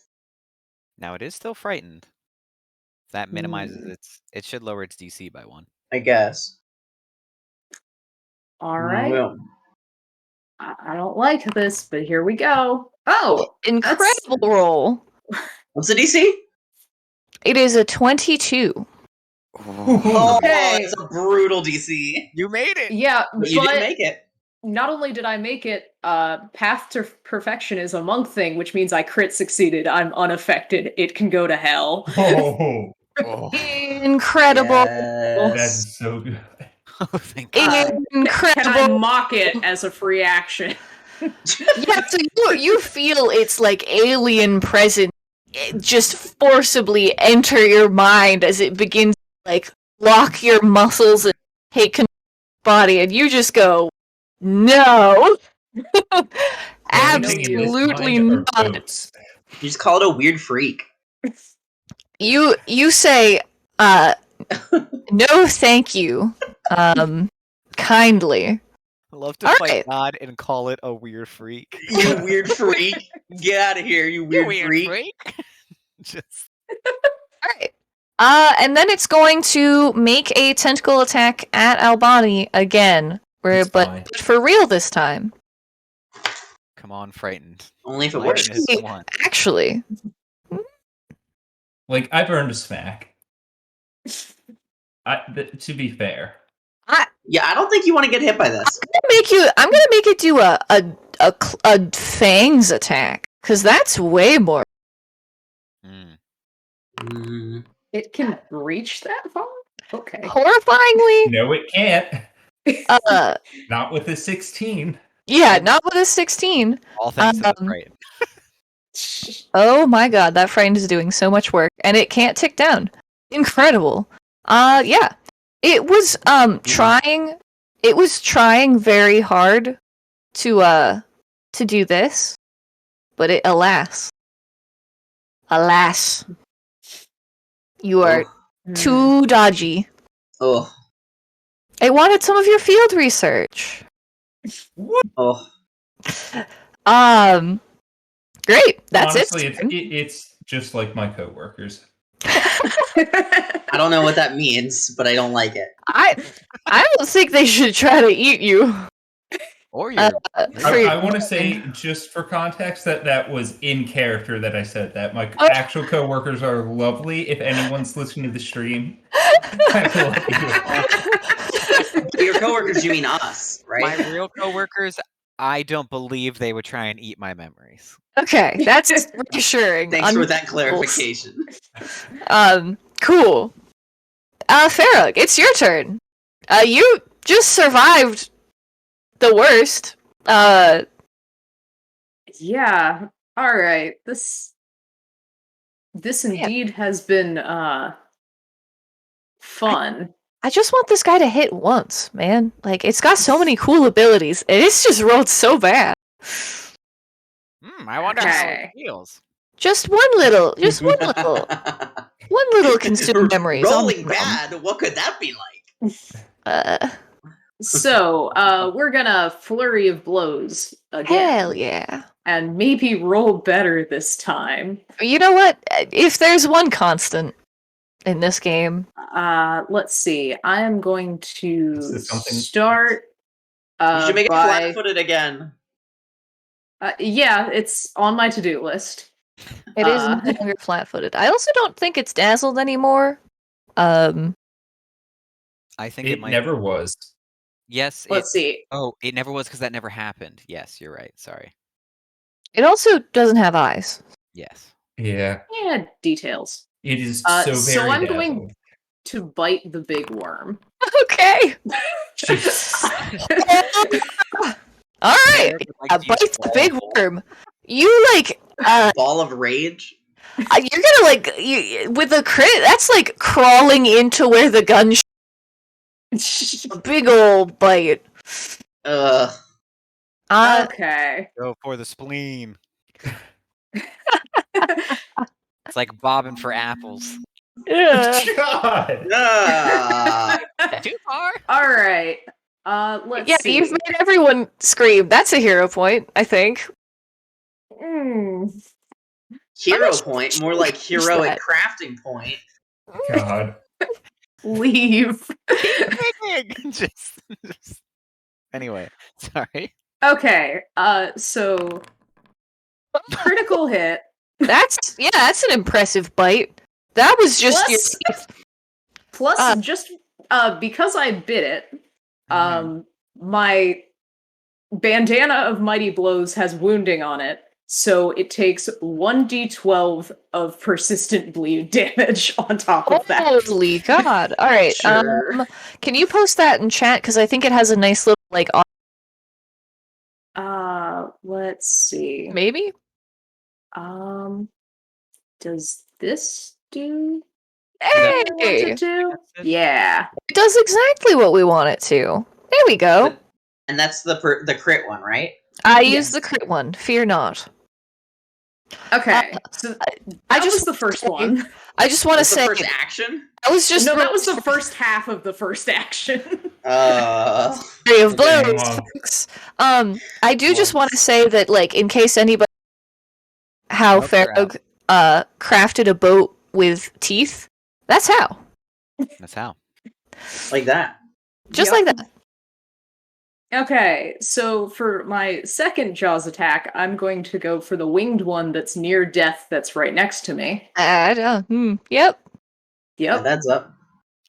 Now it is still frightened. That minimizes it should lower its DC by 1. I guess. All right. Well, I don't like this, but here we go. Oh, Incredible roll. What's the DC? It is a 22. Oh, Okay. it's a brutal DC. You made it. Yeah, But you didn't make it. not only did I make it, Path to Perfection is a monk thing, which means I crit succeeded. I'm unaffected. It can go to hell. Oh, Oh, Incredible. Yes. that's so good. thank God. Incredible. Can I mock it as a free action? Yeah, so you feel its like alien presence just forcibly enter your mind as it begins to like lock your muscles and take control of your body, and you just go, no. Absolutely not. Boats. You just call it a weird freak. You say, no, thank you. Kindly. I love to All fight right. God and call it a weird freak. You weird freak. Get out of here, you weird, freak. Just Alright. And then it's going to make a tentacle attack at Albani again. It's But fine. for real this time. come on, frightened. Only if it Minus works. one. Actually. Like, I've earned a smack. To be fair. Yeah, I don't think you want to get hit by this. I'm gonna make it do a fangs attack. Cause that's way more. Mm. Mm. It can reach that far? Okay. Horrifyingly. No, it can't. Not with a 16. Yeah, not with a 16. All thanks to the frightened. Oh my god, that friend is doing so much work, and it can't tick down. Incredible. Yeah. It was trying very hard to do this, but alas, you are too dodgy. Oh. I wanted some of your field research. Oh. Great. That's Honestly, it. it's just like my coworkers. I don't know what that means, but I don't like it. I don't think they should try to eat you. Or your I want to say, just for context, that was in character that I said that. My actual coworkers are lovely. If anyone's listening to the stream, I love you. Your coworkers, you mean us, right? my real coworkers, I don't believe they would try and eat my memories. Okay, that's reassuring. Thanks for that clarification. Cool. Farrah, it's your turn. You just survived the worst. Yeah. All right. This indeed has been fun. I just want this guy to hit once, man. Like, it's got so many cool abilities, and it's just rolled so bad. I wonder how it Okay. feels. Just one little consumed memories. Rolling bad. What could that be like? So, we're gonna flurry of blows again. Hell yeah. And maybe roll better this time. You know what? If there's one constant in this game, Let's see. I am going to Is this something- start. You should make it by- flat-footed again. Yeah, it's on my to-do list. it is no longer flat-footed. I also don't think it's dazzled anymore. I think It might. never was. Yes. Let's see. Oh, it never was because that never happened. Yes, you're right. Sorry. It also doesn't have eyes. Yes. Yeah, Yeah, details. it is So so very. I'm going- dazzling. To bite the big worm. Okay. All right. Bite the big worm. You like Ball of rage. you're gonna like with a crit. That's like crawling into where the gun. A big old bite. Okay. Go for the spleen. It's like bobbing for apples. Yeah. God. Too far. All right. Let's Yeah, see. you've made everyone scream. That's a hero point, I think. Hero much point. More like heroic crafting point. God. Leave. Just- Anyway, sorry. Okay, so critical hit. That's an impressive bite. That was just your Plus- teeth. Plus, just because I bit it, Mhm. my bandana of mighty blows has wounding on it, so it takes 1d12 of persistent bleed damage on top of that. Holy God! All right. Sure. Can you post that in chat? Because I think it has a nice little like. Let's see. Maybe. Does this do Hey! what I want it to? Yeah. It does exactly what we want it to. There we go. And that's the crit one, right? I Yes. used the crit one. Fear not. Okay. So I that just was the first one. I just want to That's the say first action. I was just No, that was the first half of the first action. Flurry of Okay, blows, well. folks. I do just want to say that, like, in case anybody how Nope, you're Farrog crafted a boat with teeth. That's how. That's how. Like that. Just Yep. like that. Okay, so for my second Jaws attack, I'm going to go for the winged one that's near death that's right next to me. Yep. Yep. Yeah, that's up.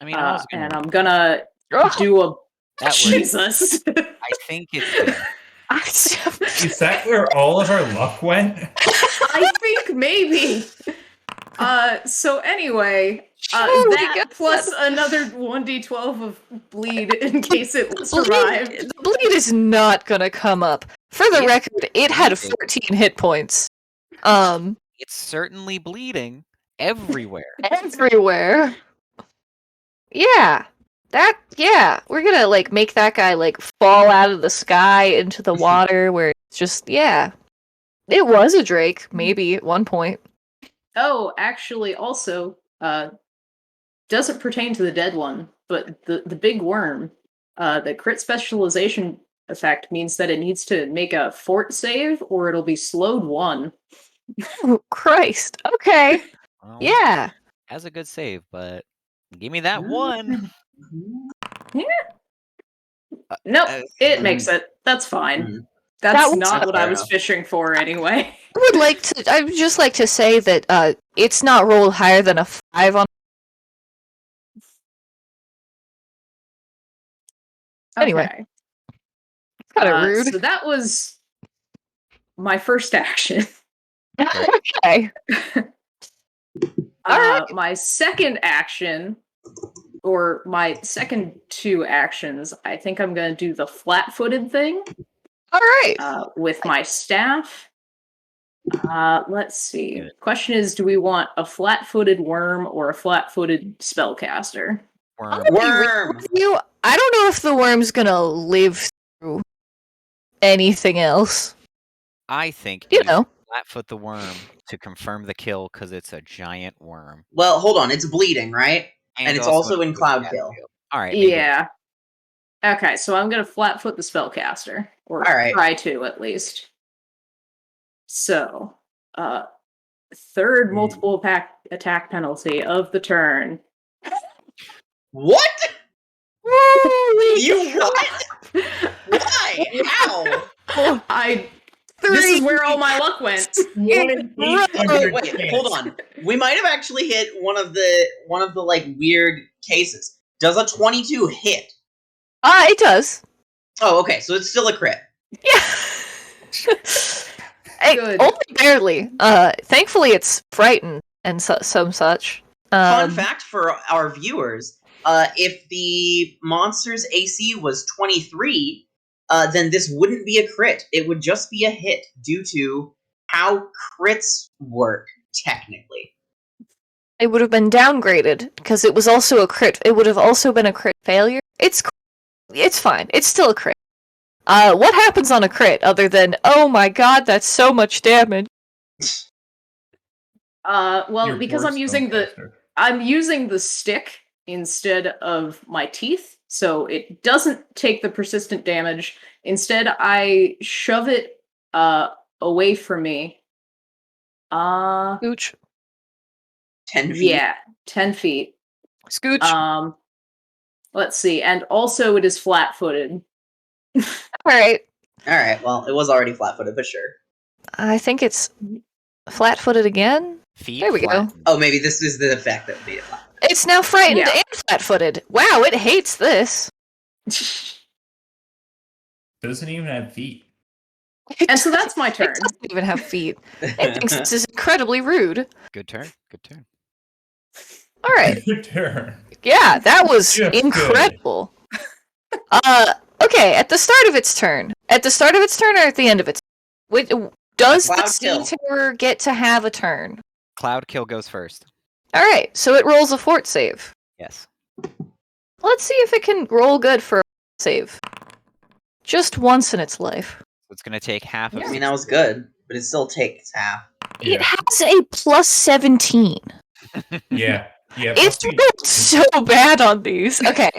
I mean, I was gonna. And I'm gonna Oh, do a That was. Jesus. I think it's dead. Is that where all of our luck went? I think maybe. So anyway, Holy that God. plus another 1d12 of bleed in case it survived. The bleed is not gonna come up. For the It's record, it had bleeding. 14 hit points. It's certainly bleeding everywhere. Everywhere. Yeah. We're gonna, like, make that guy, like, fall out of the sky into the water where it's just, yeah. It was a drake, maybe, at one point. Oh, actually, also, doesn't pertain to the dead one, but the big worm, the crit specialization effect means that it needs to make a fort save or it'll be slowed 1. Oh, Christ. Okay. Well, Yeah. has a good save, but give me that one. Nope, it Mm. makes it. That's fine. Mm. That's That was not what I fair was enough. fishing for anyway. I would just like to say that it's not rolled higher than a 5 on. Anyway. Okay. It's kind of rude. So that was my first action. Okay. Alright. My second action, or my second 2 actions, I think I'm going to do the flat-footed thing Alright. with my staff. Let's see. Good. Question is, do we want a flat-footed worm or a flat-footed spellcaster? I'm Worm. gonna be real Worm. with you. I don't know if the worm's gonna live through anything else. I think You you know. flatfoot the worm to confirm the kill because it's a giant worm. Well, hold on. It's bleeding, right? And it's also in Cloud Kill. All right. maybe. Yeah. Okay, so I'm going to flat-foot the spellcaster. Or Alright. try to, at least. So, third multiple attack penalty of the turn. What? Holy You what? Why? How? This is where all my luck went. One in 800 Wait, chance. hold on. We might have actually hit one of the like weird cases. Does a 22 hit? It does. Oh, okay. So it's still a crit. Yeah. Good. Only barely. Thankfully it's frightened and some such. Fun fact for our viewers: if the monster's AC was 23, then this wouldn't be a crit. It would just be a hit due to how crits work technically. It would have been downgraded because it was also a crit. It would have also been a crit failure. It's fine. It's still a crit. What happens on a crit other than, oh my god, that's so much damage? Well, Your because poor I'm using the stick instead of my teeth, so it doesn't take the persistent damage. Instead, I shove it away from me. Scooch. 10 feet. Yeah, 10 feet. Scooch. Let's see, and also it is flat-footed. Alright. All right. Well, it was already flat-footed, but sure. I think it's flat-footed again. Feet There we go. flattened. Oh, maybe this is the effect that made it flat. It's now frightened Yeah. and flat-footed. Wow, it hates this. Doesn't even have feet. And so that's my turn. It doesn't even have feet. It thinks this is incredibly rude. Good turn. Good turn. All right. Good turn. Yeah, that was Just good. incredible. Okay, at the start of its turn. At the start of its turn or at the end of its does the Cloud sea kill. terror get to have a turn? Cloud kill goes first. Alright, so it rolls a fort save. Yes. Let's see if it can roll good for a save. Just once in its life. So it's going to take half of I mean, that was good, but it still takes half. It Yeah. has a plus 17. Yeah. It's rolled so bad on these. Okay.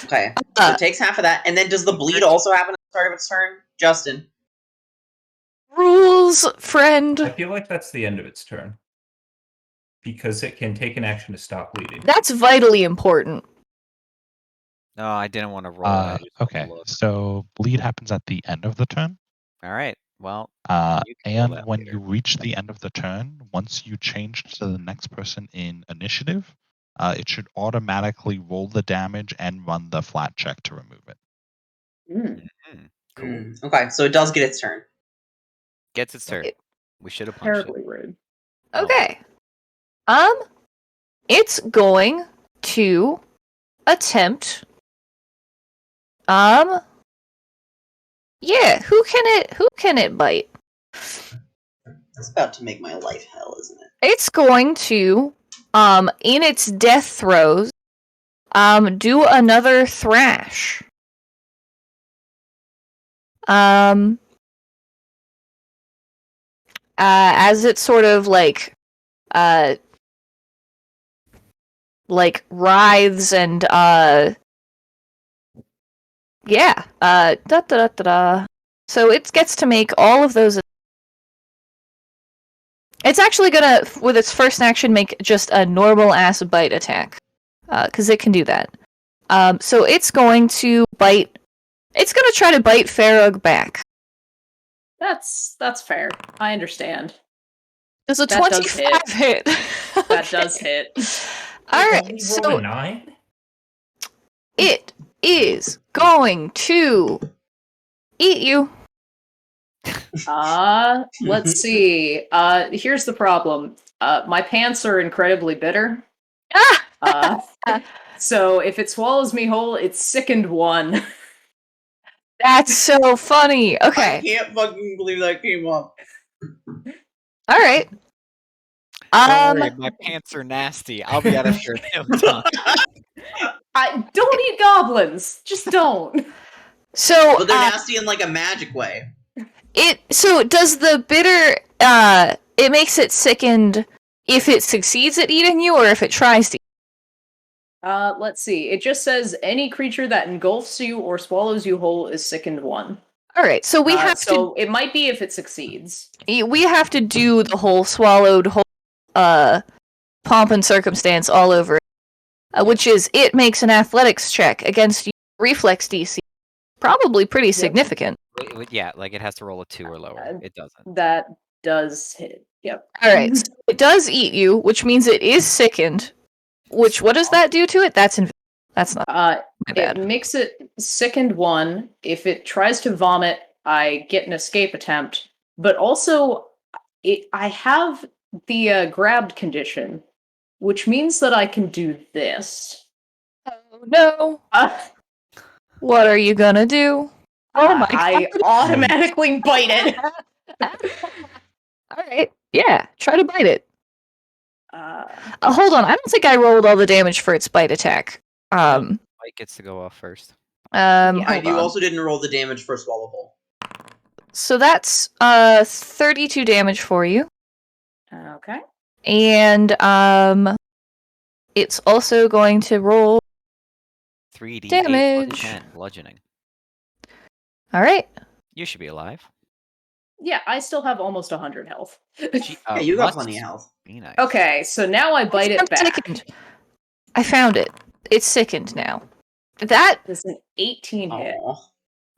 Okay, so it takes half of that, and then does the bleed also happen at the start of its turn? Justin? Rules, I friend. feel like that's the end of its turn. Because it can take an action to stop bleeding. That's vitally important. No, I didn't want to roll. I just wanted to Okay, look. so bleed happens at the end of the turn. All right. Well, you can roll And that when later. you reach the end of the turn, once you change to the next person in initiative, it should automatically roll the damage and run the flat check to remove it. Mm. Cool. Okay, so it does get its turn. Gets its turn. It- We should have punched it. Terribly rude. Okay. It's going to attempt. Yeah, who can it bite? It's about to make my life hell, isn't it? It's going to, in its death throes, do another thrash. As it sort of like writhes and so it gets to make all of those. It's actually gonna, with its first action, make just a normal ass bite attack, because it can do that. So it's going to bite. It's gonna try to bite Farrug back. That's fair. I understand. Does a That does 25 hit? That does hit. All Only right, rolled so a 9? it is going to eat you. Let's see. Here's the problem. My pants are incredibly bitter. So if it swallows me whole, it's sickened 1. That's so funny. I Okay, can't fucking believe that came up. all right. Don't worry, my pants are nasty. I'll be out of here in no time. I don't eat goblins. Just don't. So But they're nasty in like a magic way. So does the bitter it makes it sickened if it succeeds at eating you or if it tries to? Let's see. It just says any creature that engulfs you or swallows you whole is sickened 1. All right, so we have so it might be if it succeeds. we have to do the whole swallowed whole pomp and circumstance all over, which is it makes an athletics check against you, reflex DC, probably pretty significant. Yeah, like it has to roll a 2 or lower. It doesn't. That does hit. Yep. All right, so it does eat you, which means it is sickened. Which what does that do to it? That's not my bad. It makes it sickened 1. If it tries to vomit, I get an escape attempt. But also, I have the grabbed condition, which means that I can do this. Oh no! What are you gonna do? Oh my I god! automatically bite it. All right, yeah, try to bite it. Hold on, I don't think I rolled all the damage for its bite attack. Mike gets to go off first. Hold You on. also didn't roll the damage for Swallow Hole. So that's 32 damage for you. Okay. And it's also going to roll 3d8 damage. plus 10 bludgeoning. All right. You should be alive. Yeah, I still have almost 100 health. Yeah, you got plenty of health. Be nice. Okay, so now I bite it I'm back. sickened. I found it. It's sickened now. That It's an 18 hit. Aw.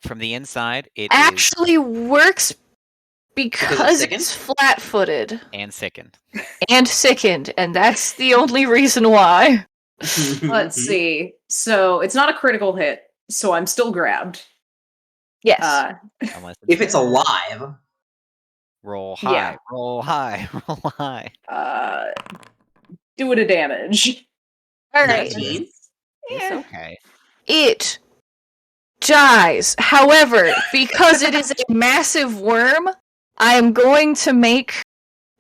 from the inside, it is actually works because sickened? it's flat-footed and sickened. and sickened, and that's the only reason why. Let's see. So it's not a critical hit, so I'm still grabbed. Yes. Unless If it's dead. alive. Roll high, Yeah. roll high, roll high. Do it a damage. All right. 19? It's okay. It dies. However, because it is a massive worm, I am going to make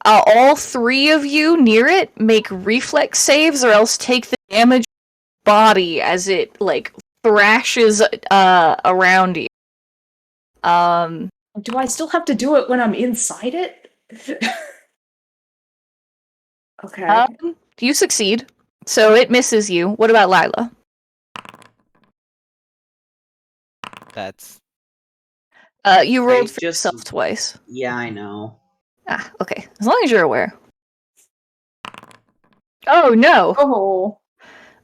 all three of you near it make reflex saves, or else take the damage body as it like thrashes around you. Do I still have to do it when I'm inside it? Okay. You succeed, so it misses you. What about Lila? That's You rolled for just- yourself twice. Yeah, I know. Ah, okay. As long as you're aware. Oh no! Oh.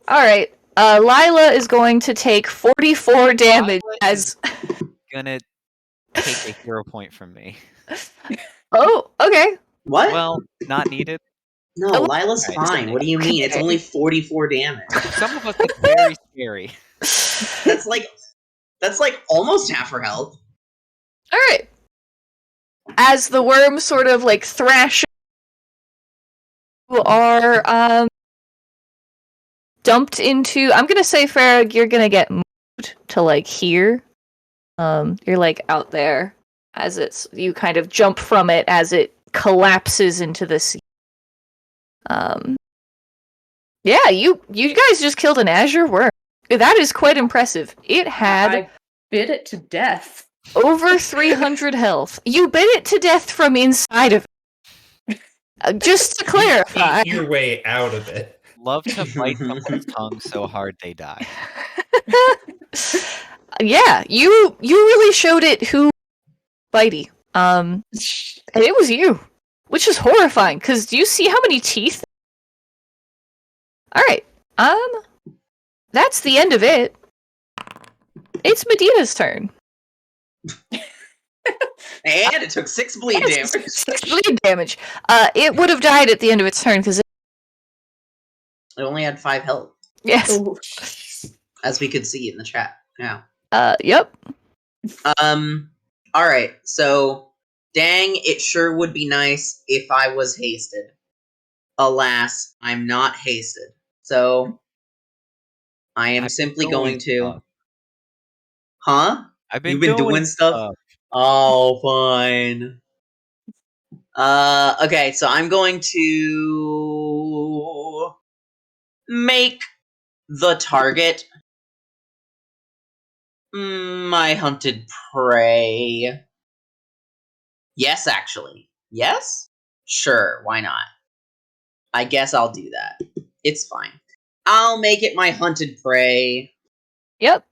Alright. Lila is going to take 44 damage Lila as... gonna take a hero point from me. Oh, okay. What? Well, not needed. no, Oh, Lila's okay. fine. What do you mean? It's Okay. only 44 damage. Some of us it's very scary. That's like almost half her health. Alright. As the worm sort of like thrashes, you are dumped into... I'm gonna say, Farrah, you're gonna get moved to like here. You're like out there as you kind of jump from it as it collapses into the sea. Yeah, you guys just killed an azure worm. That is quite impressive. It had I bit it to death. over 300 health. You bit it to death from inside of it. Just to clarify. Eat your way out of it. Love to bite someone's tongue so hard they die. Yeah, you really showed it who bitey. And it was you, which is horrifying. Because do you see how many teeth? All right. That's the end of it. It's Medina's turn. And it took 6 bleed damage. 6 bleed damage. It would have died at the end of its turn because It only had 5 health, yes. Oh. as we could see in the chat. Yeah. Yep. Alright, so dang, it sure would be nice if I was hasted. Alas, I'm not hasted. So I am I've simply been going doing to stuff. Huh? I've been You've been doing stuff? Oh, fine. Okay, so I'm going to make the target my hunted prey. Yes, actually. Yes? Sure, why not? I guess I'll do that. It's fine. I'll make it my hunted prey, Yep.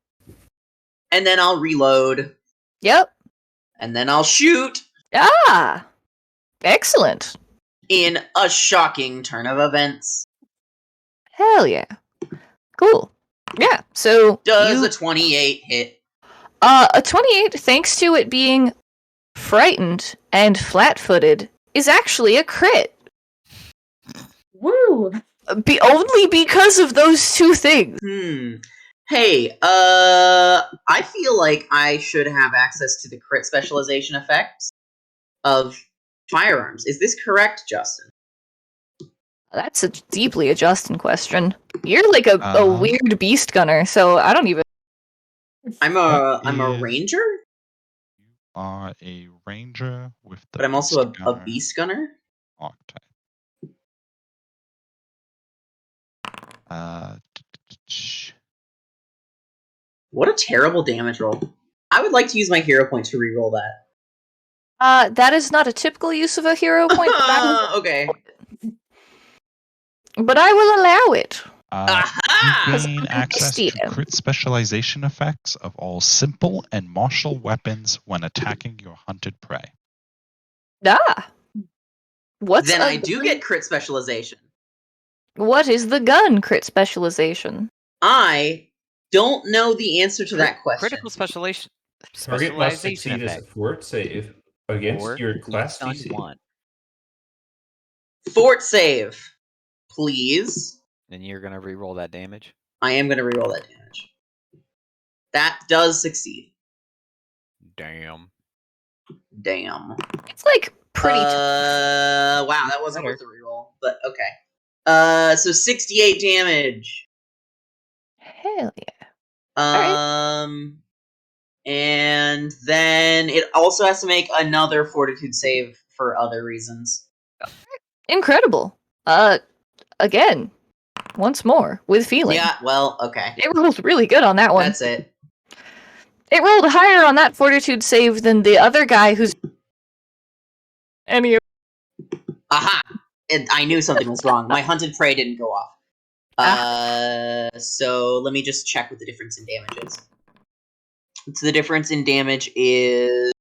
and then I'll reload, Yep. and then I'll shoot Ah. Excellent. in a shocking turn of events. Hell yeah. Cool. Yeah. So Does you, a 28 hit? a 28, thanks to it being frightened and flat-footed, is actually a crit. Woo! Only because of those two things. Hey, I feel like I should have access to the crit specialization effects of firearms. Is this correct, Justin? That's a deeply a Justin question. You're like a weird beast gunner, so I don't even... I'm a ranger, You are a ranger with the but I'm also a gunner beast gunner. archetype. What a terrible damage roll. I would like to use my hero point to reroll that. That is not a typical use of a hero point, Okay. but I will allow it. Aha! You gain access to crit specialization effects of all simple and martial weapons when attacking your hunted prey. Ah. What's Then a I do gun? get crit specialization. What is the gun crit specialization? I don't know the answer to that question. Critical specialization. Target must specialization succeed as a effect. fort save against Or your be class stunned DC. 1. Fort save, please. And you're gonna re-roll that damage. I am going to reroll that damage. That does succeed. Damn. Damn. It's like pretty tough. Wow, that wasn't Better. worth the reroll, but okay. So 68 damage. Hell yeah. And then it also has to make another fortitude save for other reasons. Incredible. Again, once more, with feeling. Yeah, well, okay. It rolled really good on that one. That's it. It rolled higher on that fortitude save than the other guy who's... Aha! I knew something was wrong. My hunted prey didn't go off. So let me just check what the difference in damage is. So the difference in damage is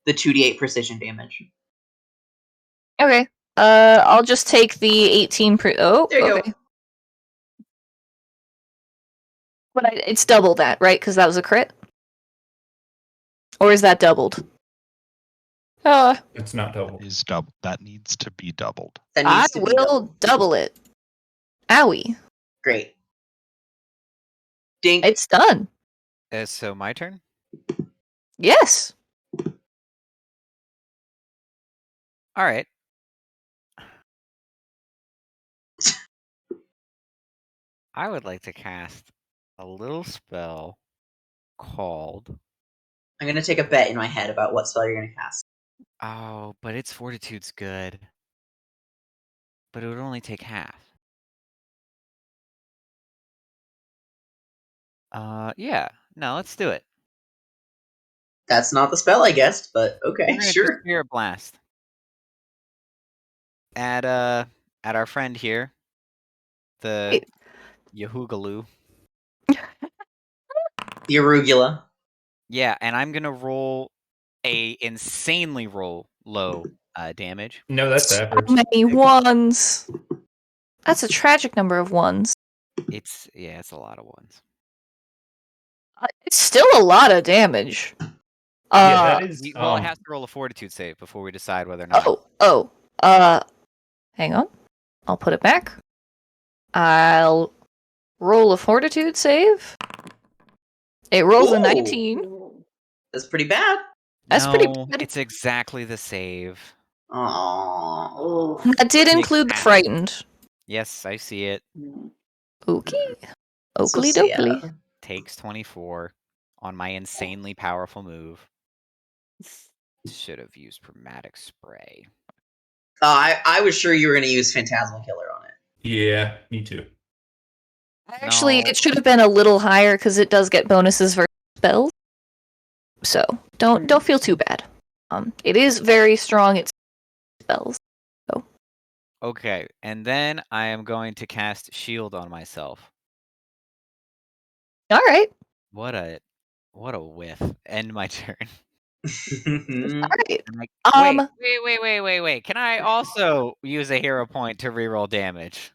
the 2d8 precision damage. Okay. I'll just take the 18 oh, There you okay. go. But it's double that, right? Because that was a crit? Or is that doubled? It's not double. Is double. That needs to be doubled. That I needs to be will doubled. double it. Owie. Great. Dink. It's done. So my turn? Yes. Alright. I would like to cast a little spell called... I'm going to take a bet in my head about what spell you're going to cast. Oh, but its fortitude's good. But it would only take half. Yeah. No, let's do it. That's not the spell I guessed, but We're okay, gonna do sure. Spirit Blast. At our friend here, the Wait. Yahoogaloo. The arugula. Yeah, and I'm gonna roll a insanely low damage. No, that's How average. many ones? That's a tragic number of ones. It's a lot of ones. It's still a lot of damage. Yeah, that is. Well, it has to roll a fortitude save before we decide whether or not. Hang on. I'll put it back. I'll roll a fortitude save. It rolls a Ooh. 19. That's pretty bad. That's No, pretty bad. it's exactly the save. Aww. That did Big include the ass. frightened. Yes, I see it. Okay. So Oakley sad. dokley. Takes 24 on my insanely powerful move. Should have used Chromatic Spray. I was sure you were going to use Phantasmal Killer on it. Yeah, me too. Actually, No. it should have been a little higher because it does get bonuses for spells. So don't feel too bad. It is very strong at spells. Okay, and then I am going to cast Shield on myself. All right. What a whiff. End my turn. All right. I'm like, wait. Can I also use a hero point to reroll damage?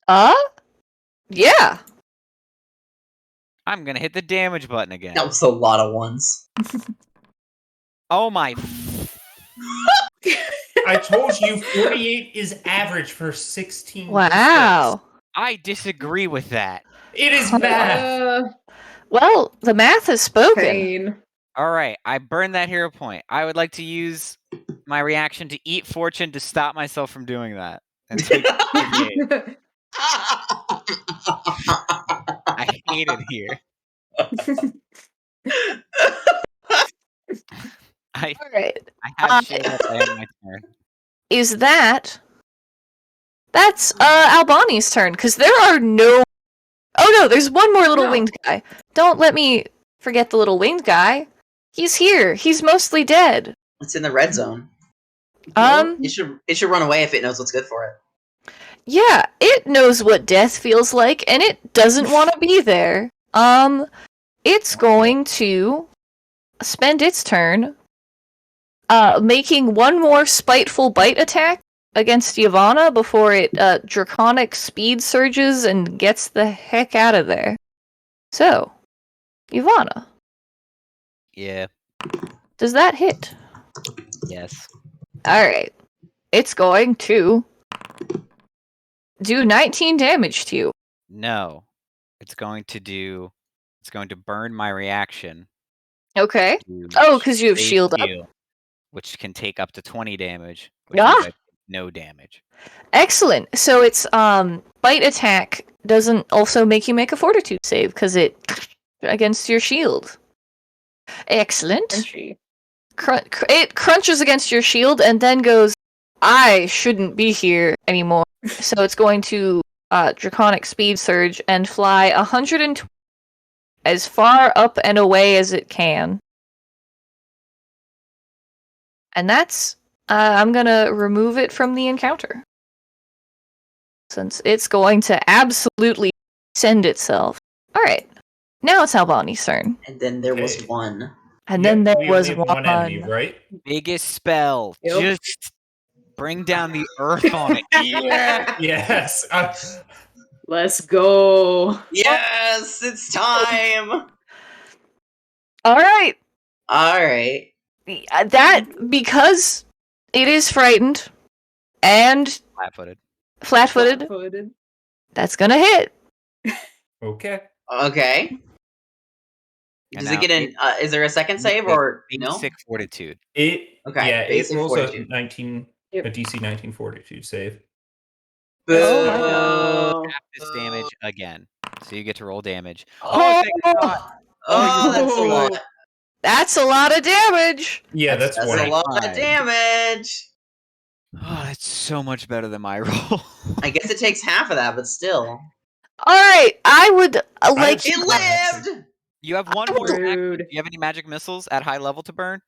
Yeah. I'm gonna hit the damage button again. That was a lot of ones. Oh my! I told you 48 is average for 16. Wow. I disagree with that. It is math. Well, the math has spoken. Pain. All right, I burned that hero point. I would like to use my reaction to eat fortune to stop myself from doing that. And take 38. I hate it here. All right. I have shit at the end of my turn. Is that's Albani's turn because there are no. Oh no, there's one more little winged guy. Don't let me forget the little winged guy. He's here. He's mostly dead. It's in the red zone. It should run away if it knows what's good for it. Yeah, it knows what death feels like, and it doesn't want to be there. It's going to spend its turn, making one more spiteful bite attack against Yavanna before it draconic speed surges and gets the heck out of there. So, Ivana. Yeah. Does that hit? Yes. Alright. It's going to do 19 damage to you. No. It's going to burn my reaction. Okay. to Oh, because you have save shield up. heal, which can take up to 20 damage, which means I take no damage. Excellent. So its bite attack doesn't also make you make a fortitude save because it against your shield. Excellent. Crunchy. It crunches against your shield and then goes, I shouldn't be here anymore. So it's going to Draconic Speed Surge and fly 120 as far up and away as it can. And that's, I'm gonna remove it from the encounter. Since it's going to absolutely send itself. Alright, now it's Albani's turn. And then there was Okay. one. And then there we was only have one enemy, right? Biggest spell. Yep. Just bring down the earth on it. Yeah. Yes. Let's go. Yes, it's time. Alright, All right. that, because it is frightened and Flat-footed. flat-footed, Flat-footed. that's gonna hit. Okay. Okay. And Does it now get an? Is there a second save or no? Basic fortitude. It Okay, Yeah, it basic rolls fortitude. a Yep. DC 19 fortitude save. Boo. Oh my God. Half this damage again. So you get to roll damage. Oh, thank God. Oh, that's a lot. that's a lot of damage. Yeah, that's That's one. a lot of Fine. damage. Oh, that's so much better than my roll. I guess it takes half of that, but still, Alright, I would like it lived. You have one more. Rude. Do you have any magic missiles at high level to burn?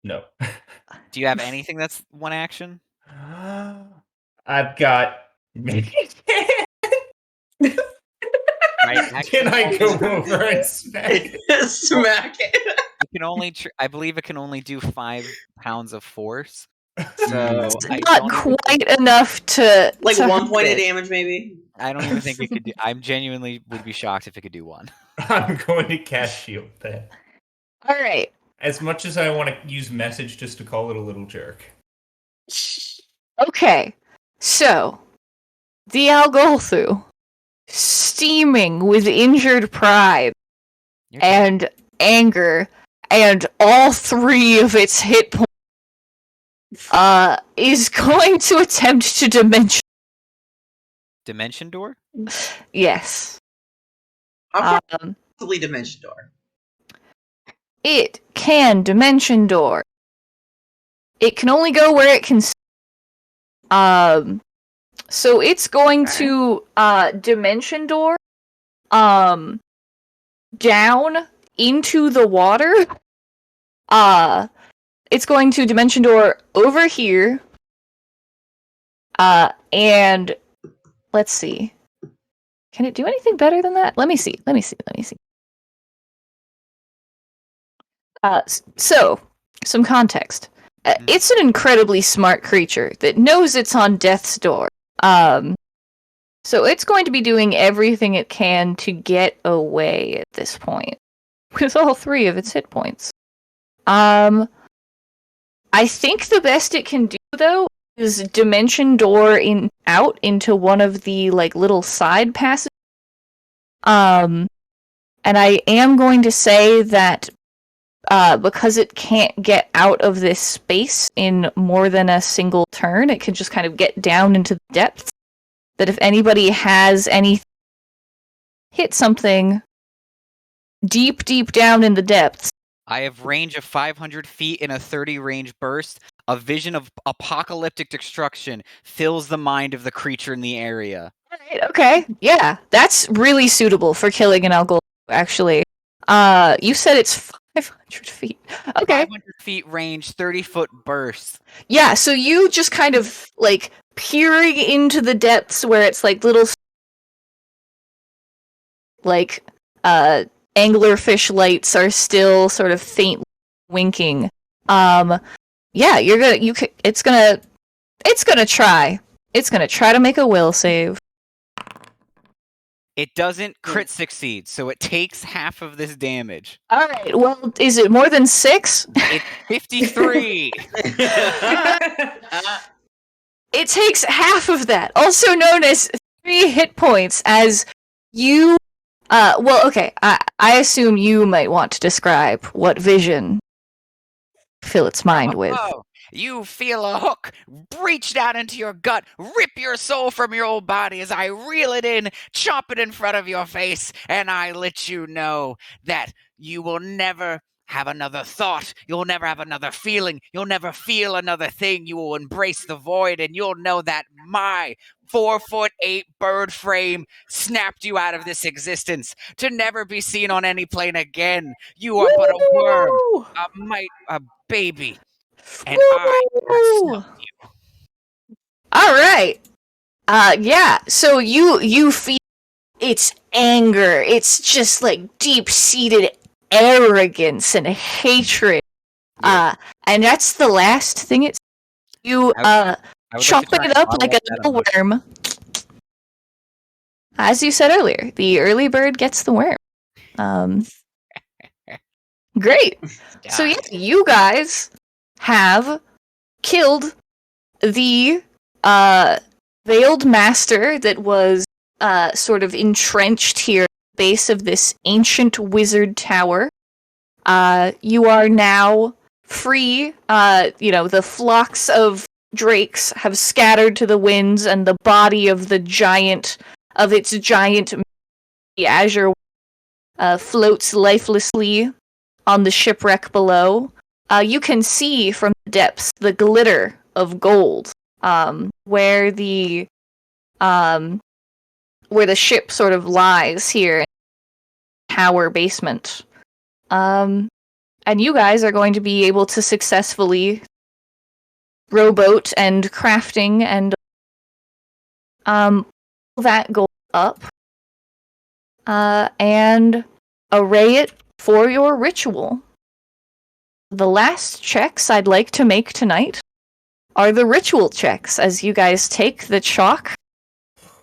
No. Do you have anything that's one action? I've got. Right. Can I go over and smack it? Smack it. It can only. I believe it can only do 5 pounds of force. So I not don't even quite enough to Like to 1 hurt point of it. damage, maybe. I don't even think it could do. I'm genuinely would be shocked if it could do 1. I'm going to cast shield then. Alright. As much as I want to use message just to call it a little jerk. Okay. So the Algolthu, steaming with injured pride You're dead. and anger and all 3 of its hit points, is going to attempt to Dimension door. Yes. How far possibly dimension door? It can dimension door. It can only go where it can. So it's going to dimension door, down into the water. It's going to dimension door over here. And let's see. Can it do anything better than that? Let me see. So, some context. It's an incredibly smart creature that knows it's on death's door. So it's going to be doing everything it can to get away at this point. With all 3 of its hit points. I think the best it can do, though, is dimension door out into one of the, like, little side passages. And I am going to say that because it can't get out of this space in more than a single turn, it can just kind of get down into the depths. That if anybody has any hit something deep down in the depths. I have range of 500 feet in a 30 range burst. A vision of apocalyptic destruction fills the mind of the creature in the area. Alright, okay. Yeah, that's really suitable for killing an Algol, actually. You said it's 500 feet. Okay. 500 feet range, 30-foot burst. Yeah, so you just kind of, like, peering into the depths where it's, like, little, like, anglerfish lights are still sort of faint winking. Yeah, it's gonna try to make a will save. It doesn't crit succeed, so it takes half of this damage. All right. Well, is it more than 6? It's 53. It takes half of that, also known as 3 hit points, as you. Well, okay. I assume you might want to describe what vision fill its mind with. Oh, you feel a hook breach down into your gut, rip your soul from your old body as I reel it in, chop it in front of your face, and I let you know that you will never have another thought. You'll never have another feeling. You'll never feel another thing. You will embrace the void, and you'll know that my 4'8" bird frame snapped you out of this existence to never be seen on any plane again. You are but a worm, a baby, and I have snuffed you. All right. Yeah. So you feel its anger. It's just like deep-seated arrogance and hatred. Yeah. And that's the last thing it's. You I would chopping like to it try up and like a follow little up that worm. As you said earlier, the early bird gets the worm. Great. So yeah, you guys have killed the veiled master that was sort of entrenched here at the base of this ancient wizard tower. You are now free. The flocks of drakes have scattered to the winds, and the body of its giant azure floats lifelessly on the shipwreck below. You can see from the depths the glitter of gold, where the ship sort of lies here in the tower basement. And you guys are going to be able to successfully rowboat and crafting and that gold up and array it for your ritual. The last checks I'd like to make tonight are the ritual checks, as you guys take the chalk,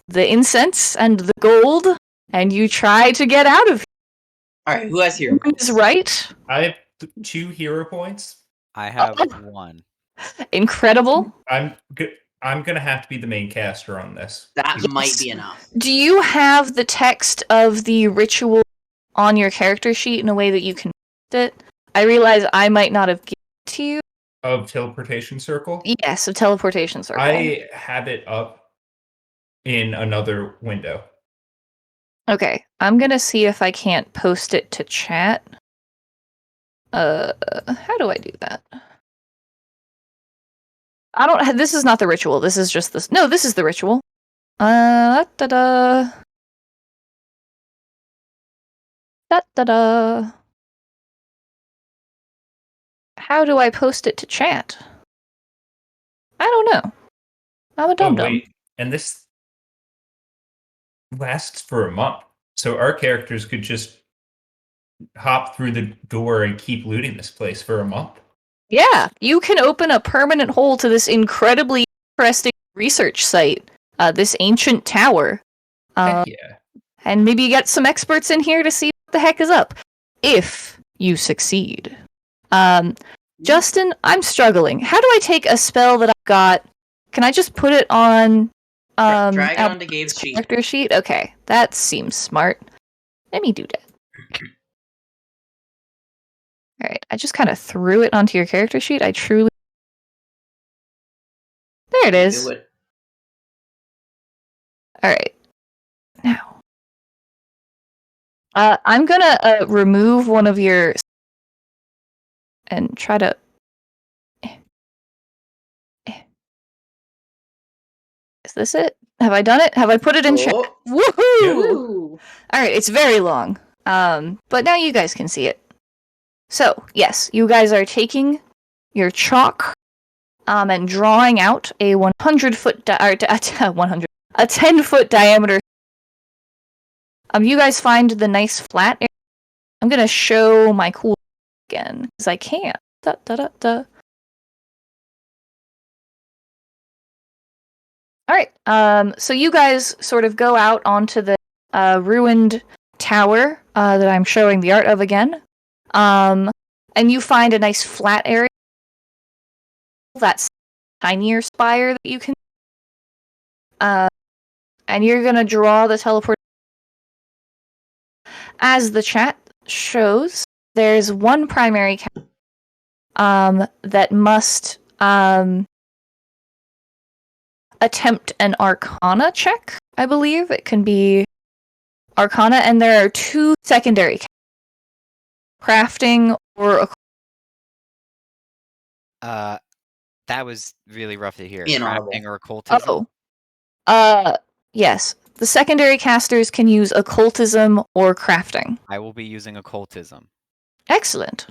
the incense, and the gold, and you try to get out of here. All right, who has hero Who is right? I have 2 hero points. I have 1. Incredible. I'm gonna have to be the main caster on this. That might be enough. Do you have the text of the ritual on your character sheet in a way that you can read it? I realize I might not have given it to you. Of teleportation circle? Yes, a teleportation circle. I have it up in another window. Okay, I'm gonna see if I can't post it to chat. How do I do that? I don't. This is not the ritual. This is just this. No, this is the ritual. Da-da. Da-da-da. How do I post it to chat? I don't know. I'm a dum-dum. Wait, and this lasts for a month, so our characters could just hop through the door and keep looting this place for a month. Yeah, you can open a permanent hole to this incredibly interesting research site, this ancient tower. Heck yeah. And maybe get some experts in here to see what the heck is up. If you succeed. Justin, I'm struggling. How do I take a spell that I've got? Can I just put it on Drag it onto Gabe's sheet. character sheet? Okay, that seems smart. Let me do that. Alright, I just kind of threw it onto your character sheet. I truly... There it is. Do it. Alright. Now. I'm gonna remove one of your... and try to... Is this it? Have I done it? Have I put it in chat? Oh. Woohoo! Ooh. Alright, it's very long. But now you guys can see it. So, yes, you guys are taking your chalk and drawing out a 100-foot a 10-foot diameter. You guys find the nice flat area. I'm gonna show my cool again because I can. All right. So you guys sort of go out onto the ruined tower that I'm showing the art of again. And you find a nice flat area. That's tinier spire that you can. And you're gonna draw the teleport. As the chat shows, there's one primary that must attempt an Arcana check. I believe it can be Arcana, and there are 2 secondary crafting or That was really rough to hear. Inaudible. Crafting or occultism? Yes. The secondary casters can use occultism or crafting. I will be using occultism. Excellent.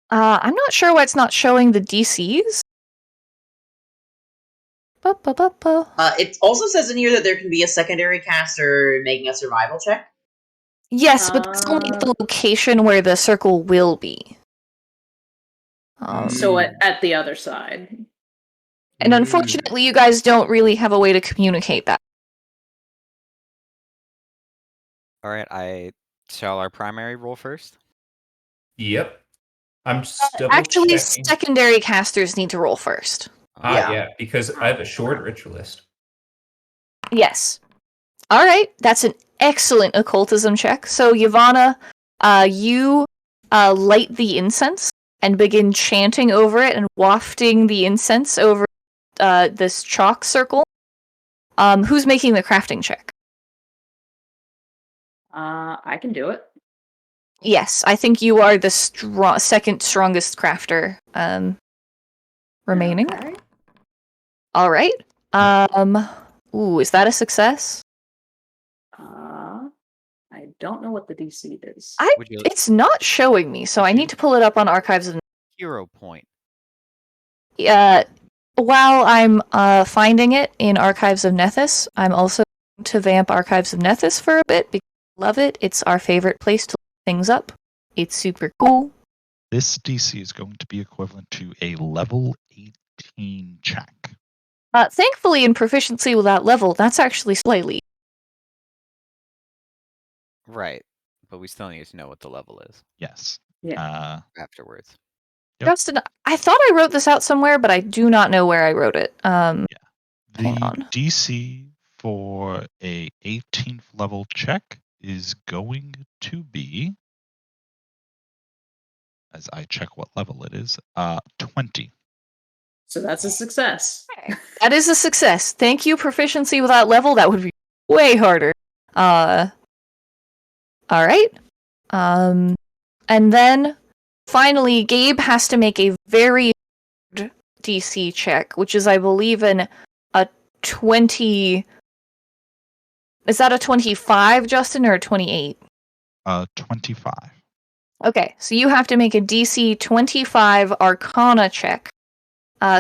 I'm not sure why it's not showing the DCs. It also says in here that there can be a secondary caster making a survival check. Yes, but it's only at the location where the circle will be. So at the other side. And unfortunately, you guys don't really have a way to communicate that. All right, shall our primary roll first? Yep. I'm still Actually, checking. secondary casters need to roll first. Yeah, because I have a short ritualist. Yes. All right, that's an excellent occultism check. So, Yavanna, you light the incense and begin chanting over it and wafting the incense over this chalk circle. Who's making the crafting check? I can do it. Yes, I think you are the second strongest crafter remaining. Okay. All right. Is that a success? I don't know what the DC is. It's not showing me, so I need to pull it up on Archives of Hero point. While I'm finding it in Archives of Nethys, I'm also going to vamp Archives of Nethys for a bit because I love it. It's our favorite place to look things up. It's super cool. This DC is going to be equivalent to a level 18 check. Thankfully, in proficiency with that level, that's actually slightly. Right, but we still need to know what the level is. Yes. Yeah. Afterwards. Yep. Justin, I thought I wrote this out somewhere, but I do not know where I wrote it. Hang on. DC for a 18th level check is going to be, as I check what level it is, 20. So that's a success. Okay. That is a success. Thank you, proficiency with that level. That would be way harder. All right. And then finally, Gabe has to make a very hard DC check, which is, I believe, a 20. Is that a 25, Justin, or a 28? 25. Okay, so you have to make a DC 25 Arcana check.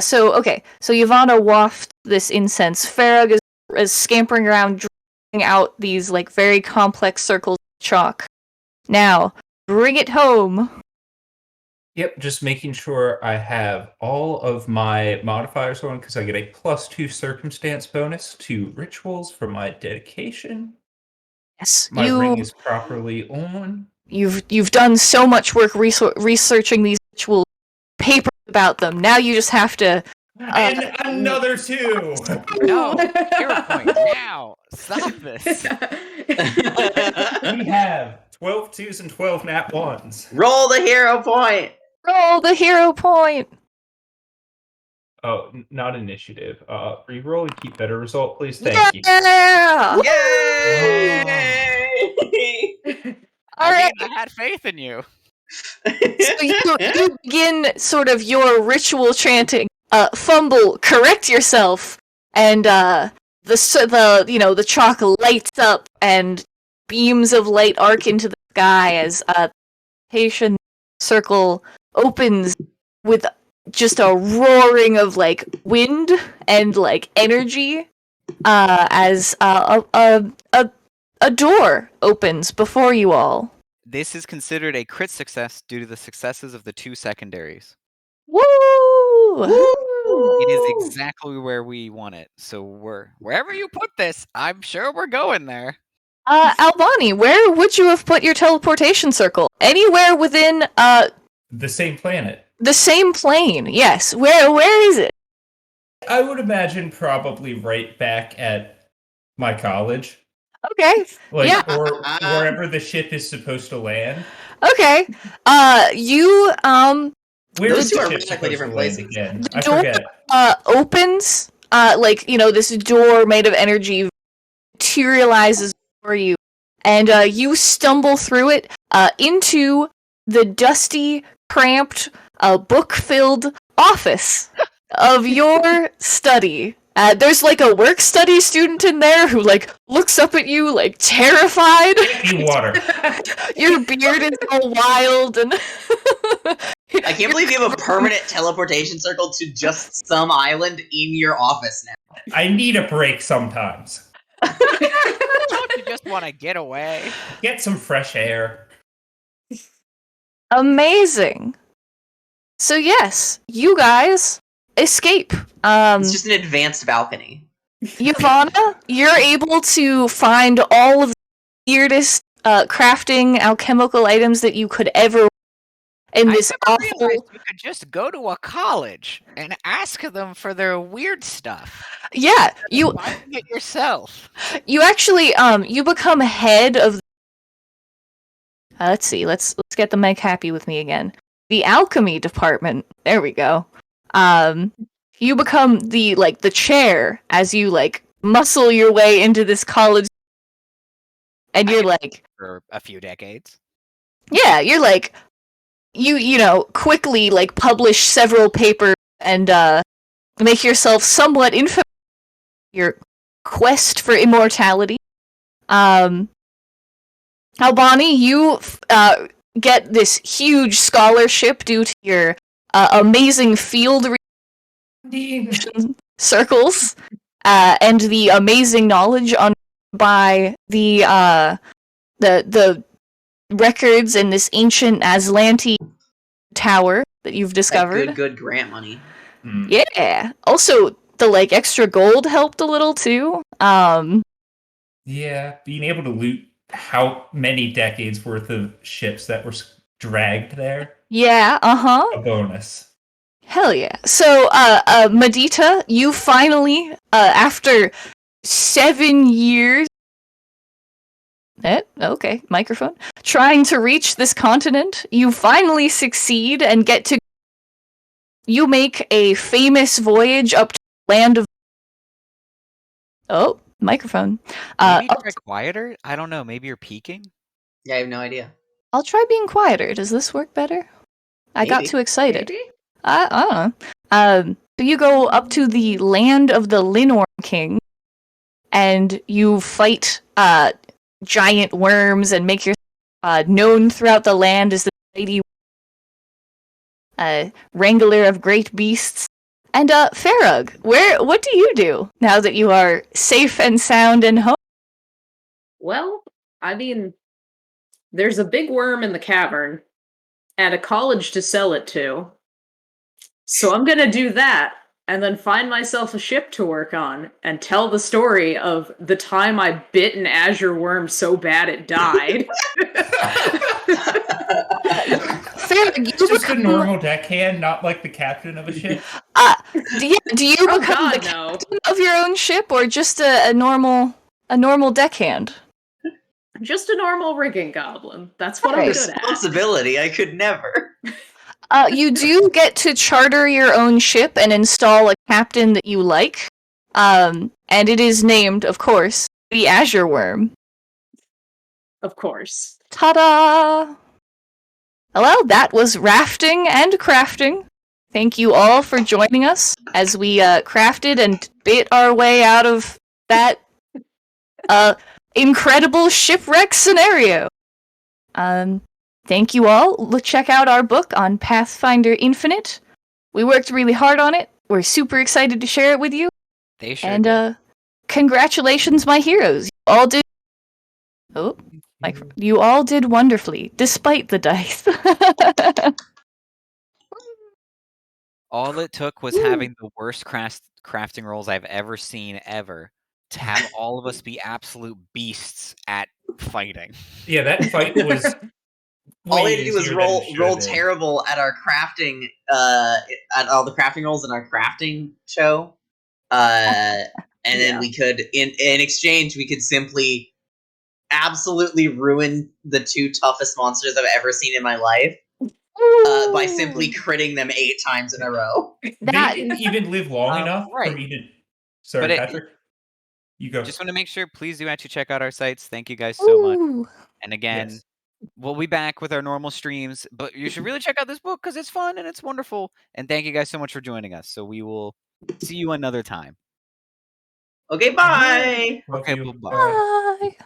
So Yavanna wafts this incense. Farag is scampering around, drawing out these like very complex circles of chalk. Now, bring it home. Yep, just making sure I have all of my modifiers on because I get a +2 circumstance bonus to rituals for my dedication. Yes, My ring is properly on. You've done so much work researching these ritual papers about them. Now you just have to. And another 2! No! Hero point now! Stop this! We have 12 2s and 12 nat 1s. Roll the hero point! Roll the hero point! Oh, not initiative. Reroll and keep better result, please. Thank you. Yeah! Yay! Alright. I had faith in you. So you begin sort of your ritual chanting, fumble, correct yourself, and the chalk lights up and beams of light arc into the sky as patient circle opens with just a roaring of like wind and like energy as a door opens before you all. This is considered a crit success due to the successes of the 2 secondaries. Woo! Woo! It is exactly where we want it. So wherever you put this, I'm sure we're going there. Albani, where would you have put your teleportation circle? Anywhere within The same planet. the same plane? Yes. Where is it? I would imagine probably right back at my college. Okay. Yeah. Or wherever the ship is supposed to land. Okay. You Where Those is two the are ship radically supposed different to land places. again? The I door- forget. opens this door made of energy materializes for you, and you stumble through it into the dusty, cramped, book-filled office of your study. There's like a work-study student in there who like looks up at you like terrified. Need water. Your beard is all wild and I can't believe you have a permanent teleportation circle to just some island in your office now. I need a break sometimes. Don't you just want to get away? Get some fresh air. Amazing. So yes, you guys escape. It's just an advanced balcony. Yvonne, you're able to find all of the weirdest crafting alchemical items that you could ever in this I never awful. realized you could just go to a college and ask them for their weird stuff. Yeah, you Finding it yourself. actually you become head of. Let's see. Let's get the mic happy with me again. The alchemy department. There we go. You become the chair as you muscle your way into this college, and you're like, For a few decades. yeah, you're like, you quickly publish several papers and make yourself somewhat infamous. Your quest for immortality. Albani, you get this huge scholarship due to your amazing field circles and the amazing knowledge on by the records in this ancient Aslanti tower that you've discovered. That good grant money. Yeah. Also, the extra gold helped a little too. Yeah, being able to loot how many decades worth of ships that were dragged there. Yeah. A bonus. Hell yeah. So, Medita, you finally, after 7 years. Okay, microphone. Trying to reach this continent, you finally succeed and get to. You make a famous voyage up to the land of. Oh, microphone. Maybe try quieter? I don't know. Maybe you're peaking? Yeah, I have no idea. I'll try being quieter. Does this work better? I got Maybe. too excited. Maybe? I don't know. So you go up to the land of the Linorm King, and you fight giant worms and make yourself known throughout the land as the mighty wrangler of great beasts. And Farrug, what do you do now that you are safe and sound and home? Well, I mean, there's a big worm in the cavern and a college to sell it to. So I'm gonna do that and then find myself a ship to work on and tell the story of the time I bit an azure worm so bad it died. Farrug, you Just a become, normal deckhand, not like the captain of a ship. do you Oh become God, the no. captain of your own ship, or just a normal deckhand? Just a normal rigging goblin. That's what Okay. I'm good at. Responsibility, I could never. You do get to charter your own ship and install a captain that you like. And it is named, of course, the Azure Worm. Of course. Ta-da! Well, that was Rafting and Crafting. Thank you all for joining us as we crafted and bit our way out of that incredible shipwreck scenario. Thank you all. Check out our book on Pathfinder Infinite. We worked really hard on it. We're super excited to share it with you. They sure And did. congratulations, my heroes. You all did. Oh, you all did wonderfully, despite the dice. All it took was having the worst crafting rolls I've ever seen ever to have all of us be absolute beasts at fighting. Yeah, that fight was All we way had to do was easier than it should have roll been. terrible at our crafting, at all the crafting rolls in our crafting show, and then we could, in exchange, we could simply absolutely ruin the 2 toughest monsters I've ever seen in my life by simply critting them 8 times in a row. That- They didn't even live long enough for right. me to. Sorry, But Patrick. You go. Just want to make sure, please do actually check out our sites. Thank you guys so much. Ooh. And again, Yes. we'll be back with our normal streams, but you should really check out this book because it's fun and it's wonderful. And thank you guys so much for joining us. So we will see you another time. Okay, bye! Love Okay, you. bye-bye. Bye. Bye.